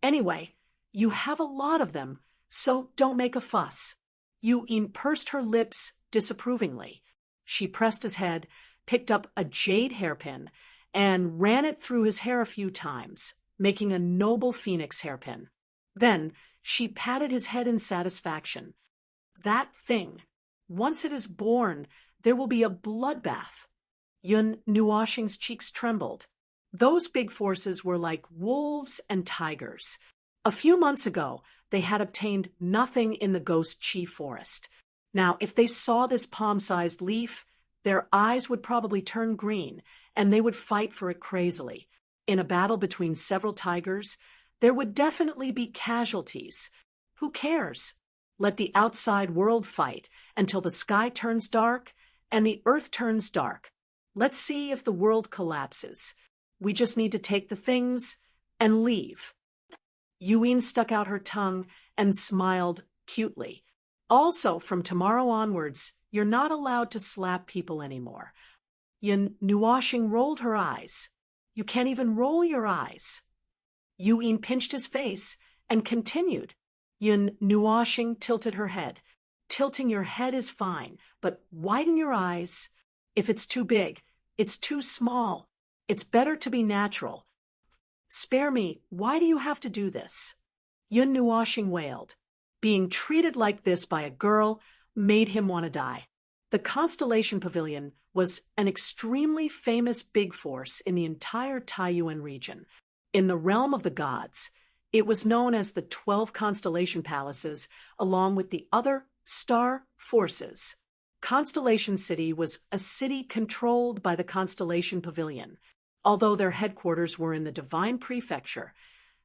Anyway, you have a lot of them, so don't make a fuss. Yu-in pursed her lips disapprovingly. She pressed his head, picked up a jade hairpin, and ran it through his hair a few times, making a noble phoenix hairpin. Then she patted his head in satisfaction. That thing, once it is born, there will be a bloodbath. Yun Nuoshing's cheeks trembled. Those big forces were like wolves and tigers. A few months ago, they had obtained nothing in the Ghost Chi forest. Now, if they saw this palm-sized leaf, their eyes would probably turn green, and they would fight for it crazily. In a battle between several tigers, there would definitely be casualties. Who cares? Let the outside world fight until the sky turns dark and the earth turns dark. Let's see if the world collapses. We just need to take the things and leave. Yu-in stuck out her tongue and smiled cutely. Also, from tomorrow onwards, you're not allowed to slap people anymore. Yun Nuoshing rolled her eyes. You can't even roll your eyes. Yu-in pinched his face and continued. Yun Nuoshing tilted her head. Tilting your head is fine, but widen your eyes. If it's too big, it's too small. It's better to be natural. Spare me, why do you have to do this? Yun Nuoshing wailed. Being treated like this by a girl made him want to die. The Constellation Pavilion was an extremely famous big force in the entire Taiyuan region. In the realm of the gods, it was known as the 12 Constellation Palaces, along with the other star forces. Constellation City was a city controlled by the Constellation Pavilion. Although their headquarters were in the Divine Prefecture,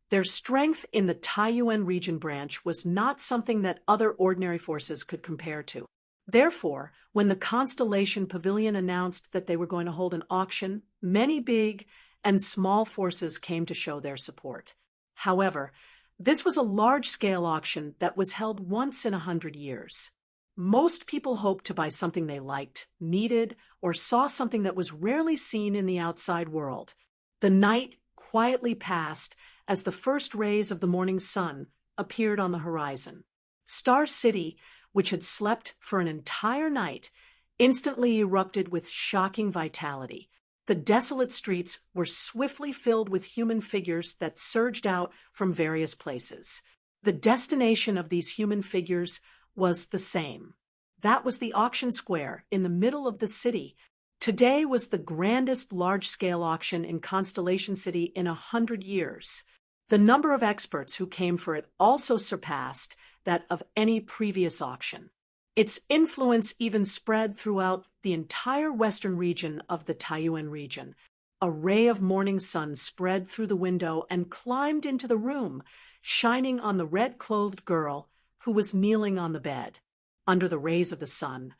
their strength in the Taiyuan region branch was not something that other ordinary forces could compare to. Therefore, when the Constellation Pavilion announced that they were going to hold an auction, many big and small forces came to show their support. However, this was a large-scale auction that was held once in 100 years. Most people hoped to buy something they liked, needed, or saw something that was rarely seen in the outside world. The night quietly passed as the first rays of the morning sun appeared on the horizon. Star City, which had slept for an entire night, instantly erupted with shocking vitality. The desolate streets were swiftly filled with human figures that surged out from various places. The destination of these human figures was the same. That was the auction square in the middle of the city. Today was the grandest large-scale auction in Constellation City in 100 years. The number of experts who came for it also surpassed that of any previous auction. Its influence even spread throughout the entire western region of the Taiyuan region. A ray of morning sun spread through the window and climbed into the room, shining on the red-clothed girl who was kneeling on the bed. Under the rays of the sun,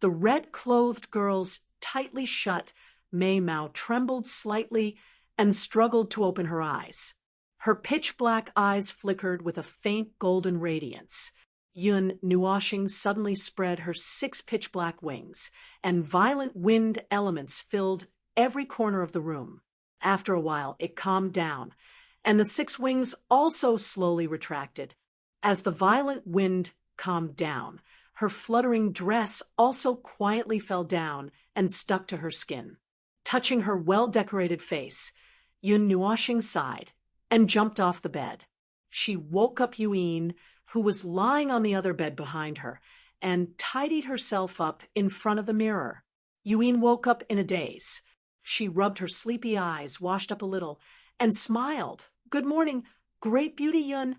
the red-clothed girl's tightly shut Mei-mao trembled slightly and struggled to open her eyes. Her pitch-black eyes flickered with a faint golden radiance. Yun Nuoshing suddenly spread her 6 pitch-black wings, and violent wind elements filled every corner of the room. After a while, it calmed down, and the 6 wings also slowly retracted. As the violent wind calmed down, her fluttering dress also quietly fell down and stuck to her skin. Touching her well-decorated face, Yun Nuoshing sighed and jumped off the bed. She woke up Yu-in, who was lying on the other bed behind her, and tidied herself up in front of the mirror. Yu-in woke up in a daze. She rubbed her sleepy eyes, washed up a little, and smiled. "Good morning, great beauty, Yun."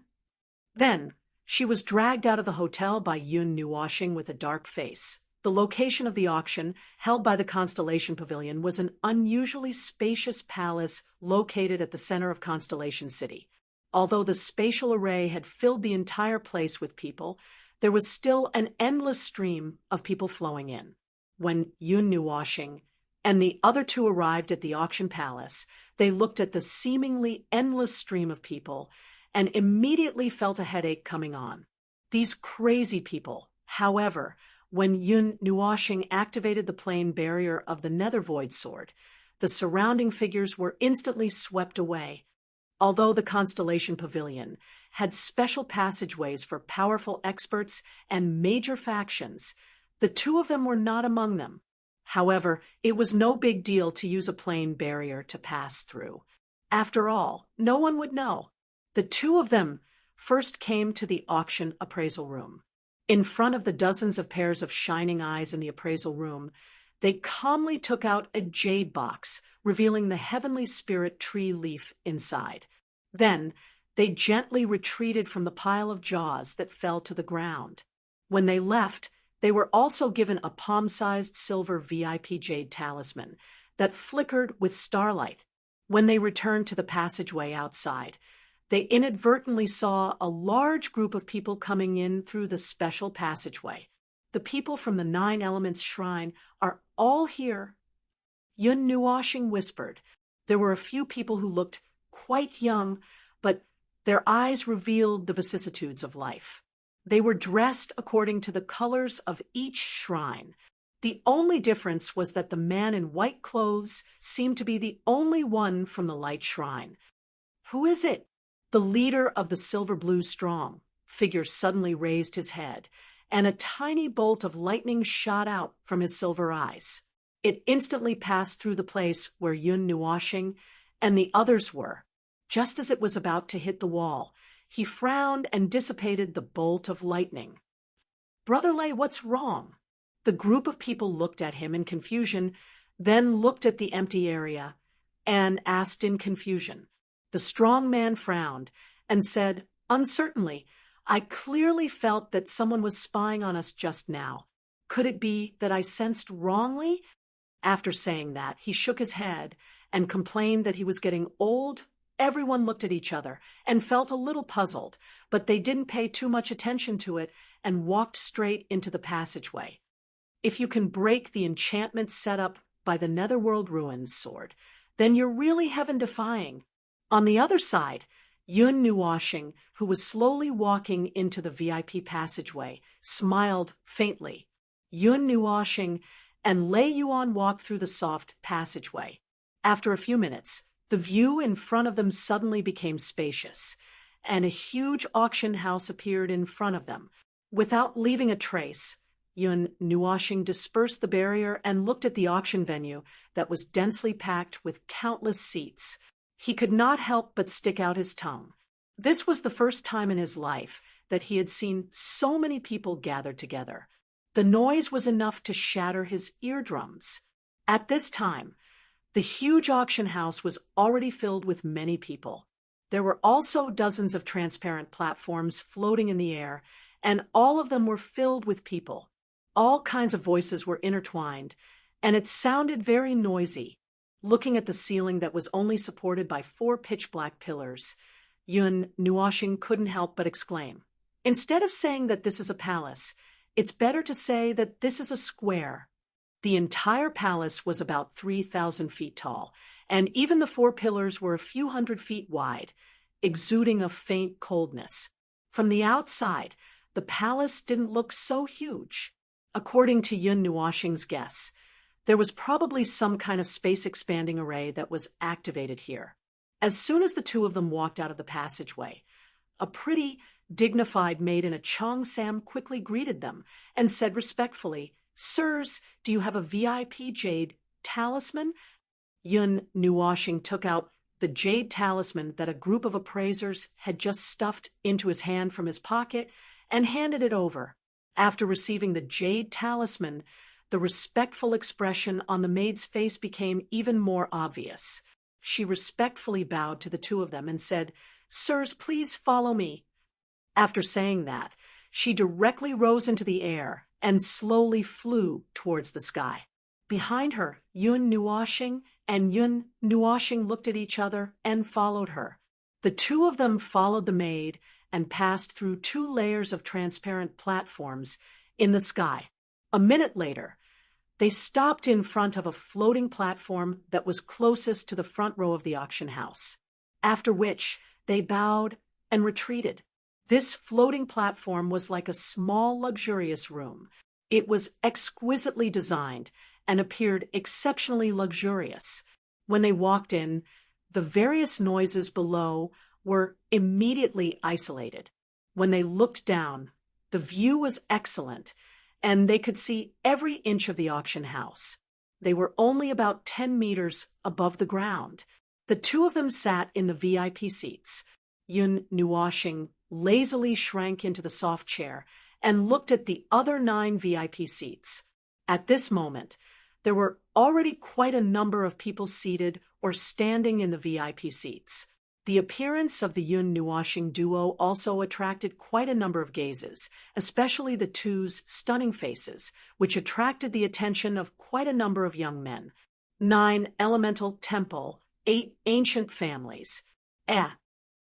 Then, she was dragged out of the hotel by Yun Nuoshing with a dark face. The location of the auction, held by the Constellation Pavilion, was an unusually spacious palace located at the center of Constellation City. Although the spatial array had filled the entire place with people, there was still an endless stream of people flowing in. When Yun Nuoshing and the other two arrived at the auction palace, they looked at the seemingly endless stream of people and immediately felt a headache coming on. These crazy people, however, when Yun Nuoshing activated the plane barrier of the Nether Void Sword, the surrounding figures were instantly swept away. Although the Constellation Pavilion had special passageways for powerful experts and major factions, the two of them were not among them. However, it was no big deal to use a plane barrier to pass through. After all, no one would know. The two of them first came to the auction appraisal room. In front of the dozens of pairs of shining eyes in the appraisal room, they calmly took out a jade box, revealing the heavenly spirit tree leaf inside. Then, they gently retreated from the pile of jaws that fell to the ground. When they left, they were also given a palm-sized silver VIP jade talisman that flickered with starlight. When they returned to the passageway outside, they inadvertently saw a large group of people coming in through the special passageway. The people from the Nine Elements Shrine are all here. Yun Nuoshing whispered. There were a few people who looked quite young, but their eyes revealed the vicissitudes of life. They were dressed according to the colors of each shrine. The only difference was that the man in white clothes seemed to be the only one from the light shrine. Who is it? The leader of the Silver Blue Strong figure suddenly raised his head, and a tiny bolt of lightning shot out from his silver eyes. It instantly passed through the place where Yun Nuoshing and the others were. Just as it was about to hit the wall, he frowned and dissipated the bolt of lightning. Brother Lei, what's wrong? The group of people looked at him in confusion, then looked at the empty area, and asked in confusion. The strong man frowned and said, uncertainly, I clearly felt that someone was spying on us just now. Could it be that I sensed wrongly? After saying that, he shook his head and complained that he was getting old. Everyone looked at each other and felt a little puzzled, but they didn't pay too much attention to it and walked straight into the passageway. If you can break the enchantment set up by the Netherworld Ruins sword, then you're really heaven-defying. On the other side, Yun Nuoshing, who was slowly walking into the VIP passageway, smiled faintly. Yun Nuoshing and Lei Yuan walked through the soft passageway. After a few minutes, the view in front of them suddenly became spacious, and a huge auction house appeared in front of them. Without leaving a trace, Yun Nuoshing dispersed the barrier and looked at the auction venue that was densely packed with countless seats. He could not help but stick out his tongue. This was the first time in his life that he had seen so many people gathered together. The noise was enough to shatter his eardrums. At this time, the huge auction house was already filled with many people. There were also dozens of transparent platforms floating in the air, and all of them were filled with people. All kinds of voices were intertwined, and it sounded very noisy. Looking at the ceiling that was only supported by 4 pitch-black pillars, Yun Nuoshing couldn't help but exclaim, instead of saying that this is a palace, it's better to say that this is a square. The entire palace was about 3,000 feet tall, and even the 4 pillars were a few hundred feet wide, exuding a faint coldness. From the outside, the palace didn't look so huge. According to Yun Nuoshing's guess, there was probably some kind of space-expanding array that was activated here. As soon as the two of them walked out of the passageway, a pretty, dignified maid in a cheongsam quickly greeted them and said respectfully, Sirs, do you have a VIP jade talisman? Yun Nuoshing took out the jade talisman that a group of appraisers had just stuffed into his hand from his pocket and handed it over. After receiving the jade talisman, the respectful expression on the maid's face became even more obvious. She respectfully bowed to the two of them and said, Sirs, please follow me. After saying that, she directly rose into the air and slowly flew towards the sky. Behind her, Yun Nuoshing and Yun Nuoshing looked at each other and followed her. The two of them followed the maid and passed through 2 layers of transparent platforms in the sky. A minute later, They stopped in front of a floating platform that was closest to the front row of the auction house, after which they bowed and retreated. This floating platform was like a small, luxurious room. It was exquisitely designed and appeared exceptionally luxurious. When they walked in, the various noises below were immediately isolated. When they looked down, the view was excellent, and they could see every inch of the auction house. They were only about 10 meters above the ground. The two of them sat in the VIP seats. Yun Nuoshing lazily shrank into the soft chair and looked at the other 9 VIP seats. At this moment, there were already quite a number of people seated or standing in the VIP seats. The appearance of the Yun Nuoshing duo also attracted quite a number of gazes, especially the two's stunning faces, which attracted the attention of quite a number of young men. 9 elemental temple, 8 ancient families.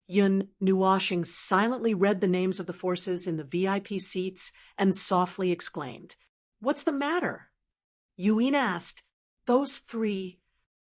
Yun Nuoshing silently read the names of the forces in the VIP seats and softly exclaimed, "What's the matter?" Yuin asked, "Those 3,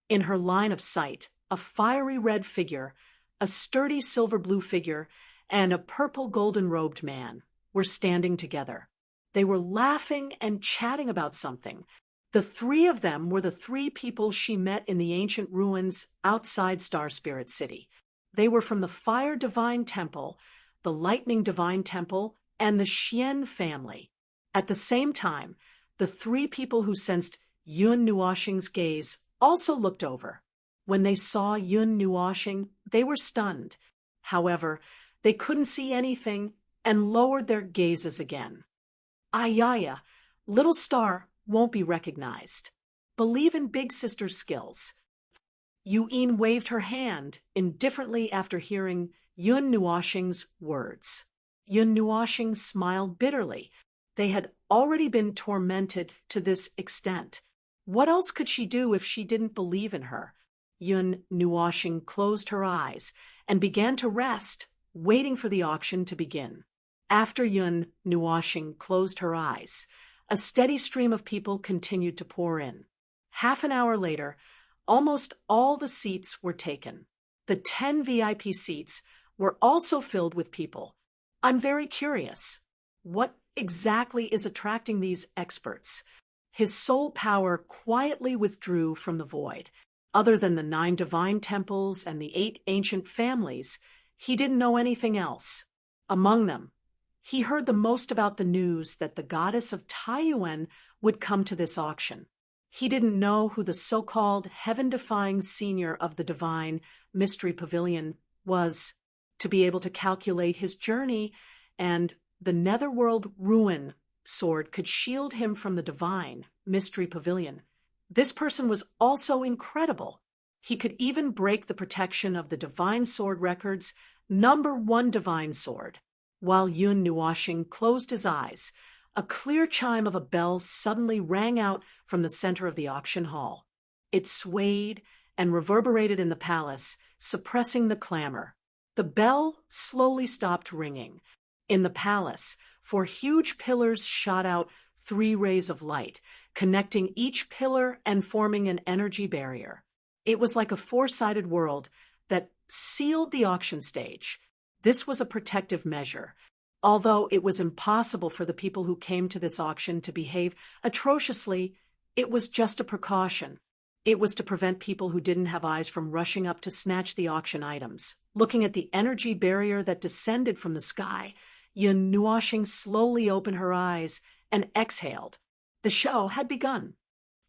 in her line of sight, a fiery red figure, a sturdy silver-blue figure, and a purple golden-robed man, were standing together. They were laughing and chatting about something. The 3 of them were the 3 people she met in the ancient ruins outside Star Spirit City. They were from the Fire Divine Temple, the Lightning Divine Temple, and the Xian family. At the same time, the 3 people who sensed Yun Nuoshing's gaze also looked over. When they saw Yun Nuoshing, they were stunned. However, they couldn't see anything and lowered their gazes again. Ayaya, little star won't be recognized. Believe in Big Sister's skills." Yuin waved her hand indifferently after hearing Yun Nuoshing's words. Yun Nuoshing smiled bitterly. They had already been tormented to this extent. What else could she do if she didn't believe in her? Yun Nuoshing closed her eyes and began to rest, waiting for the auction to begin. After Yun Nuoshing closed her eyes, a steady stream of people continued to pour in. Half an hour later, almost all the seats were taken. The 10 VIP seats were also filled with people. I'm very curious. What exactly is attracting these experts? His soul power quietly withdrew from the void. Other than the 9 divine temples and the 8 ancient families, he didn't know anything else. Among them, he heard the most about the news that the goddess of Taiyuan would come to this auction. He didn't know who the so-called heaven-defying senior of the divine mystery pavilion was. To be able to calculate his journey, and the netherworld ruin sword could shield him from the divine mystery pavilion. This person was also incredible. He could even break the protection of the divine sword records, #1 divine sword. While Yun Nuoshing closed his eyes, a clear chime of a bell suddenly rang out from the center of the auction hall. It swayed and reverberated in the palace, suppressing the clamor. The bell slowly stopped ringing. In the palace, 4 huge pillars shot out 3 rays of light, connecting each pillar and forming an energy barrier. It was like a 4-sided world that sealed the auction stage. This was a protective measure. Although it was impossible for the people who came to this auction to behave atrociously, it was just a precaution. It was to prevent people who didn't have eyes from rushing up to snatch the auction items. Looking at the energy barrier that descended from the sky, Yun Nuoshing slowly opened her eyes and exhaled. The show had begun.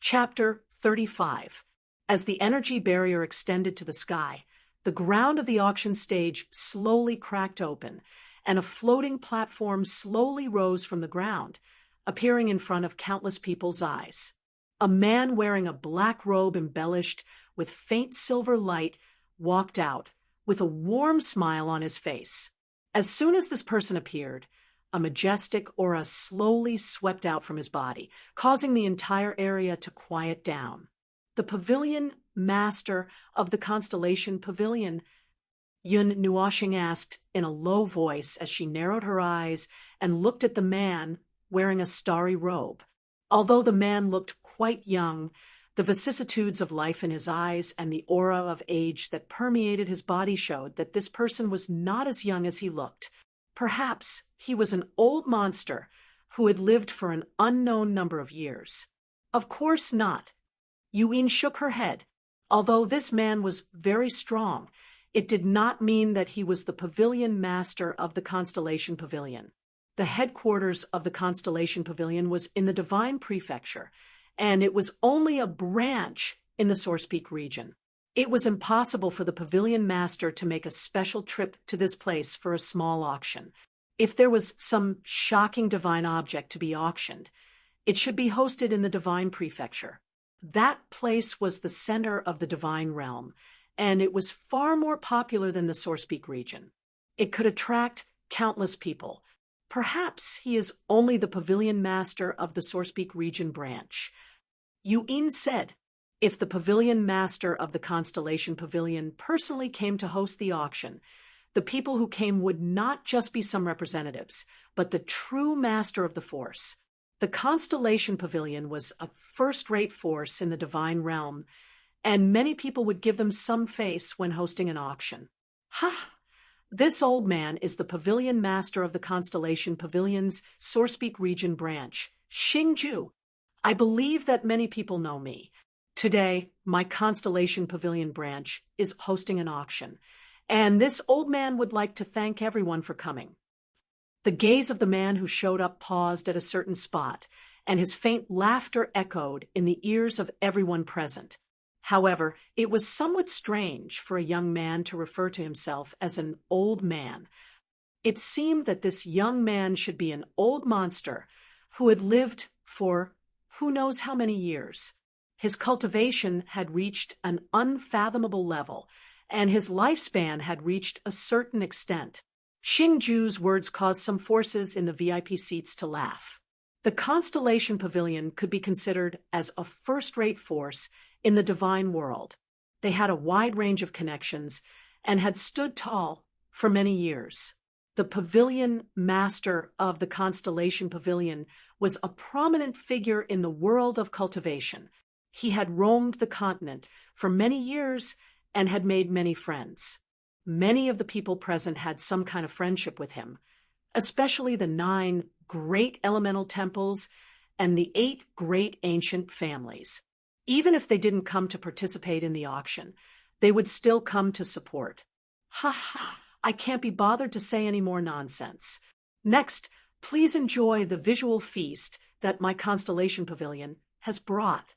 Chapter 35. As the energy barrier extended to the sky, the ground of the auction stage slowly cracked open, and a floating platform slowly rose from the ground, appearing in front of countless people's eyes. A man wearing a black robe embellished with faint silver light walked out, with a warm smile on his face. As soon as this person appeared, a majestic aura slowly swept out from his body, causing the entire area to quiet down. The pavilion master of the constellation pavilion, Yun Nuoshing asked in a low voice as she narrowed her eyes and looked at the man wearing a starry robe. Although the man looked quite young, the vicissitudes of life in his eyes and the aura of age that permeated his body showed that this person was not as young as he looked. Perhaps he was an old monster who had lived for an unknown number of years. Of course not. Yuin shook her head. Although this man was very strong, it did not mean that he was the pavilion master of the Constellation Pavilion. The headquarters of the Constellation Pavilion was in the Divine Prefecture, and it was only a branch in the Source Peak region. It was impossible for the pavilion master to make a special trip to this place for a small auction. If there was some shocking divine object to be auctioned, it should be hosted in the Divine Prefecture. That place was the center of the divine realm, and it was far more popular than the Source Peak region. It could attract countless people. Perhaps he is only the pavilion master of the Source Peak region branch. Yuin said, if the pavilion master of the Constellation Pavilion personally came to host the auction, the people who came would not just be some representatives, but the true master of the force. The Constellation Pavilion was a first-rate force in the divine realm, and many people would give them some face when hosting an auction. Ha! This old man is the pavilion master of the Constellation Pavilion's Source Peak region branch, Xingju. I believe that many people know me. Today, my Constellation Pavilion branch is hosting an auction, and this old man would like to thank everyone for coming. The gaze of the man who showed up paused at a certain spot, and his faint laughter echoed in the ears of everyone present. However, it was somewhat strange for a young man to refer to himself as an old man. It seemed that this young man should be an old monster who had lived for who knows how many years. His cultivation had reached an unfathomable level, and his lifespan had reached a certain extent. Xingju's words caused some forces in the VIP seats to laugh. The Constellation Pavilion could be considered as a first-rate force in the divine world. They had a wide range of connections and had stood tall for many years. The pavilion master of the Constellation Pavilion was a prominent figure in the world of cultivation. He had roamed the continent for many years and had made many friends. Many of the people present had some kind of friendship with him, especially the 9 great elemental temples and the 8 great ancient families. Even if they didn't come to participate in the auction, they would still come to support. Ha ha, I can't be bothered to say any more nonsense. Next, please enjoy the visual feast that my Constellation Pavilion has brought.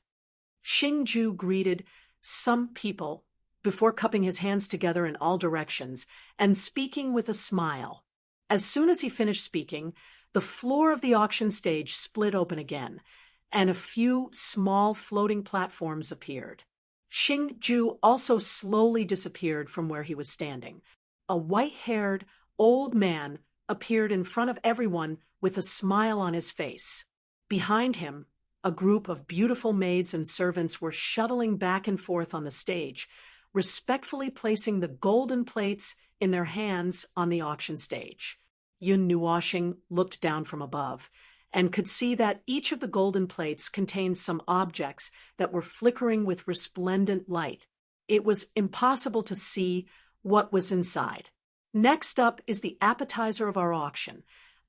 Xingju greeted some people before cupping his hands together in all directions and speaking with a smile. As soon as he finished speaking, the floor of the auction stage split open again, and a few small floating platforms appeared. Xingju also slowly disappeared from where he was standing. A white-haired, old man appeared in front of everyone with a smile on his face. Behind him, a group of beautiful maids and servants were shuttling back and forth on the stage, respectfully placing the golden plates in their hands on the auction stage. Yun Nuoxing looked down from above and could see that each of the golden plates contained some objects that were flickering with resplendent light. It was impossible to see what was inside. Next up is the appetizer of our auction,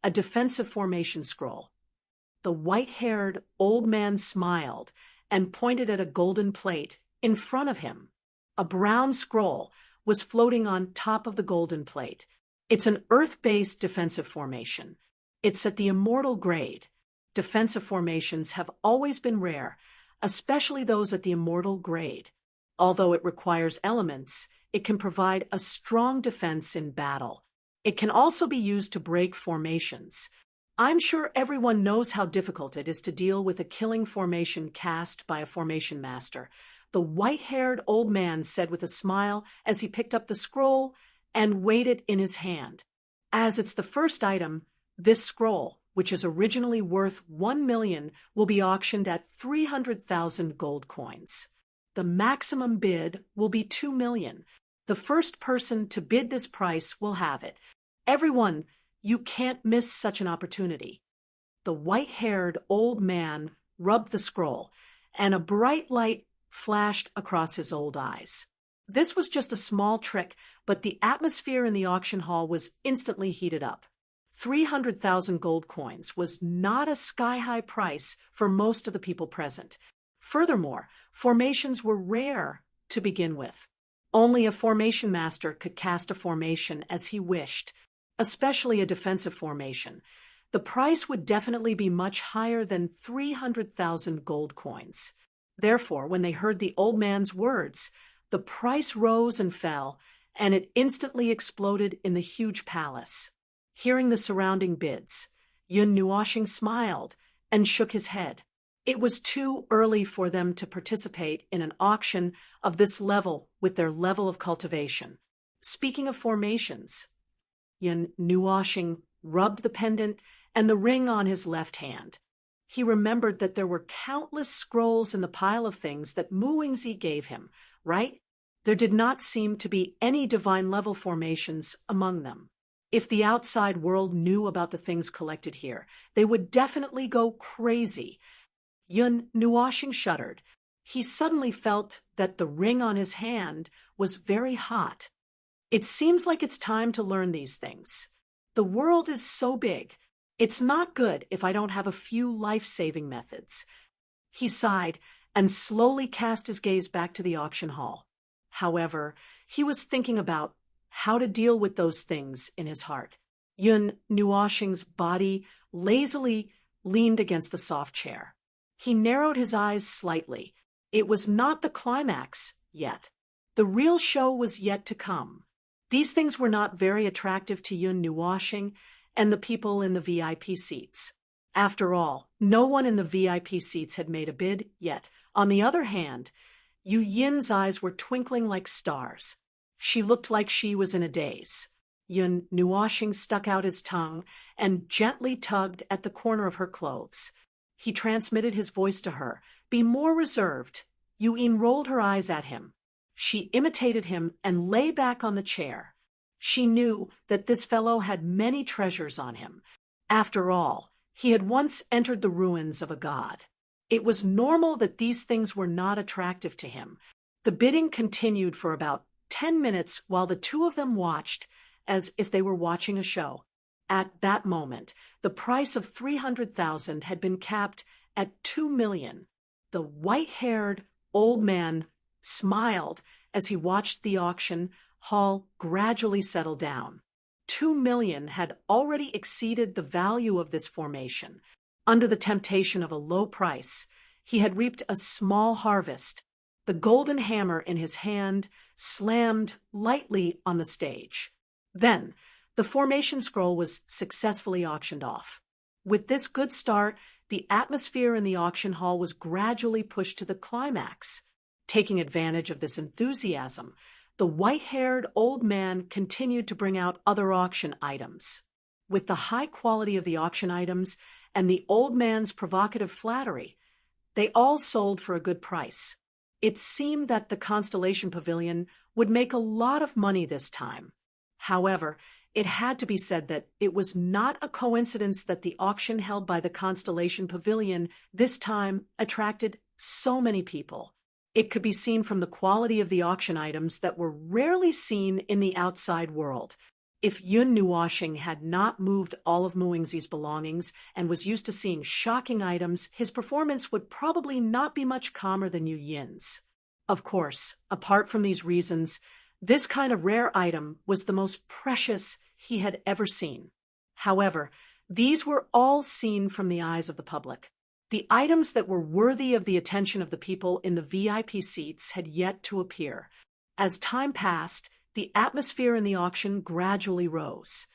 a defensive formation scroll. The white-haired old man smiled and pointed at a golden plate in front of him. A brown scroll was floating on top of the golden plate. It's an earth-based defensive formation. It's at the immortal grade. Defensive formations have always been rare, especially those at the immortal grade. Although it requires elements, it can provide a strong defense in battle. It can also be used to break formations. I'm sure everyone knows how difficult it is to deal with a killing formation cast by a formation master. The white-haired old man said with a smile as he picked up the scroll and weighed it in his hand. As it's the first item, this scroll, which is originally worth 1 million, will be auctioned at 300,000 gold coins. The maximum bid will be 2 million. The first person to bid this price will have it. Everyone, you can't miss such an opportunity. The white-haired old man rubbed the scroll, and a bright light flashed across his old eyes. This was just a small trick, but the atmosphere in the auction hall was instantly heated up. 300,000 gold coins was not a sky-high price for most of the people present. Furthermore, formations were rare to begin with. Only a formation master could cast a formation as he wished, especially a defensive formation. The price would definitely be much higher than 300,000 gold coins. Therefore, when they heard the old man's words, the price rose and fell, and it instantly exploded in the huge palace. Hearing the surrounding bids, Yun Nuoshing smiled and shook his head. It was too early for them to participate in an auction of this level with their level of cultivation. Speaking of formations, Yun Nuoshing rubbed the pendant and the ring on his left hand. He remembered that there were countless scrolls in the pile of things that Mu Wingzi gave him, right? There did not seem to be any divine level formations among them. If the outside world knew about the things collected here, they would definitely go crazy. Yun Nuoshing shuddered. He suddenly felt that the ring on his hand was very hot. It seems like it's time to learn these things. The world is so big. It's not good if I don't have a few life-saving methods. He sighed and slowly cast his gaze back to the auction hall. However, he was thinking about how to deal with those things in his heart. Yun Nuoshing's body lazily leaned against the soft chair. He narrowed his eyes slightly. It was not the climax yet. The real show was yet to come. These things were not very attractive to Yun Nuoshing and the people in the VIP seats. After all, no one in the VIP seats had made a bid yet. On the other hand, Yu Yin's eyes were twinkling like stars. She looked like she was in a daze. Yun Nuoshing stuck out his tongue and gently tugged at the corner of her clothes. He transmitted his voice to her. Be more reserved. Yu Yin rolled her eyes at him. She imitated him and lay back on the chair. She knew that this fellow had many treasures on him. After all, he had once entered the ruins of a god. It was normal that these things were not attractive to him. The bidding continued for about 10 minutes while the two of them watched as if they were watching a show. At that moment, the price of 300,000 had been capped at 2 million. The white-haired old man smiled as he watched the auction hall gradually settle down. 2 million had already exceeded the value of this formation. Under the temptation of a low price, he had reaped a small harvest. The golden hammer in his hand slammed lightly on the stage. Then, the formation scroll was successfully auctioned off. With this good start, the atmosphere in the auction hall was gradually pushed to the climax. Taking advantage of this enthusiasm, the white-haired old man continued to bring out other auction items. With the high quality of the auction items and the old man's provocative flattery, they all sold for a good price. It seemed that the Constellation Pavilion would make a lot of money this time. However, it had to be said that it was not a coincidence that the auction held by the Constellation Pavilion this time attracted so many people. It could be seen from the quality of the auction items that were rarely seen in the outside world. If Yun Nuoshing had not moved all of Mu Wingzi's belongings and was used to seeing shocking items, his performance would probably not be much calmer than Yu Yin's. Of course, apart from these reasons, this kind of rare item was the most precious he had ever seen. However, these were all seen from the eyes of the public. The items that were worthy of the attention of the people in the VIP seats had yet to appear. As time passed, the atmosphere in the auction gradually rose.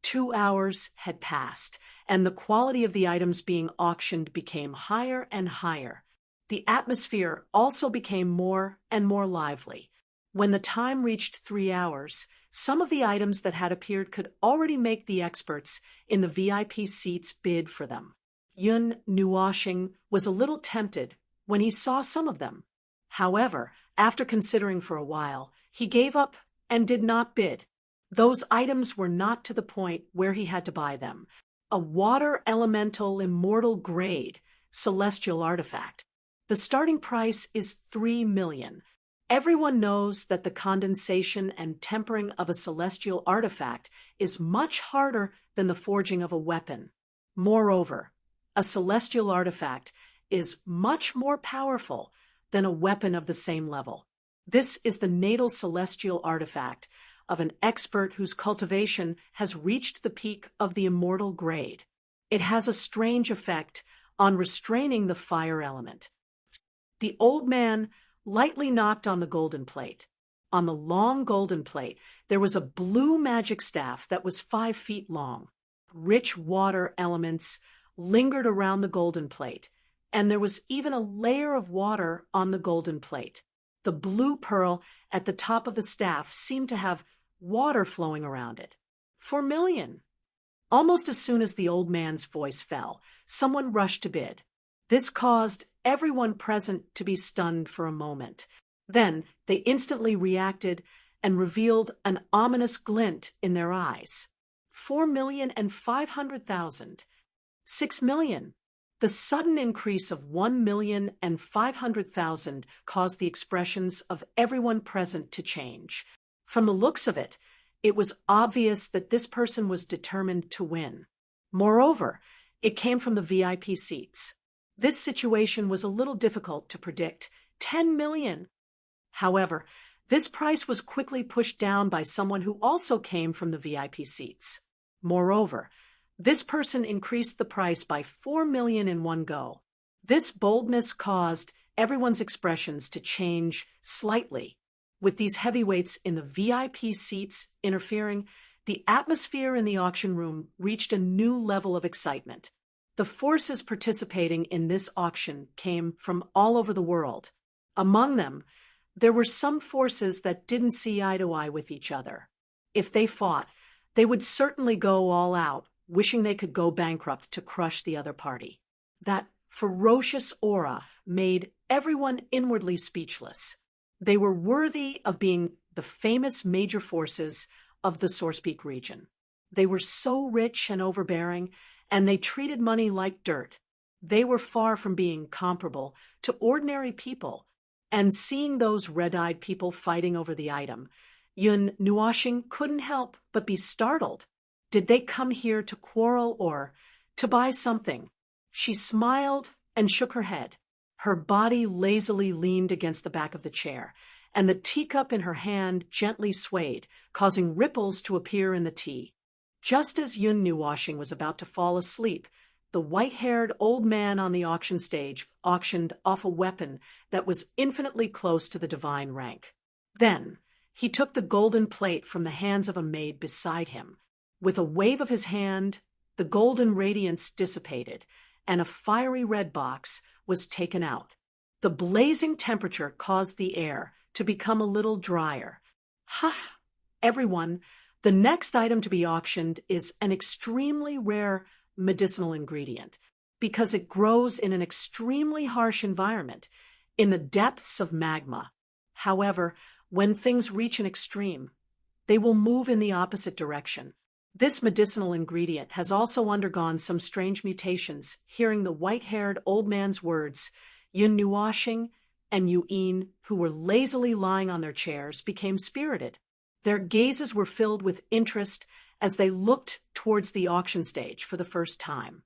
2 hours had passed, and the quality of the items being auctioned became higher and higher. The atmosphere also became more and more lively. When the time reached 3 hours, some of the items that had appeared could already make the experts in the VIP seats bid for them. Yun Nuoshing was a little tempted when he saw some of them. However, after considering for a while, he gave up and did not bid. Those items were not to the point where he had to buy them. A water elemental immortal grade, celestial artifact. The starting price is 3 million. Everyone knows that the condensation and tempering of a celestial artifact is much harder than the forging of a weapon. Moreover, a celestial artifact is much more powerful than a weapon of the same level. This is the natal celestial artifact of an expert whose cultivation has reached the peak of the immortal grade. It has a strange effect on restraining the fire element. The old man lightly knocked on the golden plate. On the long golden plate, there was a blue magic staff that was 5 feet long. Rich water elements lingered around the golden plate, and there was even a layer of water on the golden plate. The blue pearl at the top of the staff seemed to have water flowing around it. 4 million. Almost as soon as the old man's voice fell, someone rushed to bid. This caused everyone present to be stunned for a moment. Then they instantly reacted and revealed an ominous glint in their eyes. 4,500,000. 6 million. The sudden increase of 1,500,000 caused the expressions of everyone present to change. From the looks of it, it was obvious that this person was determined to win. Moreover, it came from the VIP seats. This situation was a little difficult to predict. 10 million. However, this price was quickly pushed down by someone who also came from the VIP seats. Moreover, this person increased the price by 4 million in one go. This boldness caused everyone's expressions to change slightly. With these heavyweights in the VIP seats interfering, the atmosphere in the auction room reached a new level of excitement. The forces participating in this auction came from all over the world. Among them, there were some forces that didn't see eye to eye with each other. If they fought, they would certainly go all out, wishing they could go bankrupt to crush the other party. That ferocious aura made everyone inwardly speechless. They were worthy of being the famous major forces of the Sourcepeak region. They were so rich and overbearing, and they treated money like dirt. They were far from being comparable to ordinary people, and seeing those red-eyed people fighting over the item, Yun Nuashing couldn't help but be startled. Did they come here to quarrel or to buy something? She smiled and shook her head. Her body lazily leaned against the back of the chair, and the teacup in her hand gently swayed, causing ripples to appear in the tea. Just as Yun Nuashing was about to fall asleep, the white-haired old man on the auction stage auctioned off a weapon that was infinitely close to the divine rank. Then he took the golden plate from the hands of a maid beside him. With a wave of his hand, the golden radiance dissipated, and a fiery red box was taken out. The blazing temperature caused the air to become a little drier. Ha! Everyone, the next item to be auctioned is an extremely rare medicinal ingredient because it grows in an extremely harsh environment, in the depths of magma. However, when things reach an extreme, they will move in the opposite direction. This medicinal ingredient has also undergone some strange mutations. Hearing the white-haired old man's words, Yun Nuashing and Yuin, who were lazily lying on their chairs, became spirited. Their gazes were filled with interest as they looked towards the auction stage for the first time.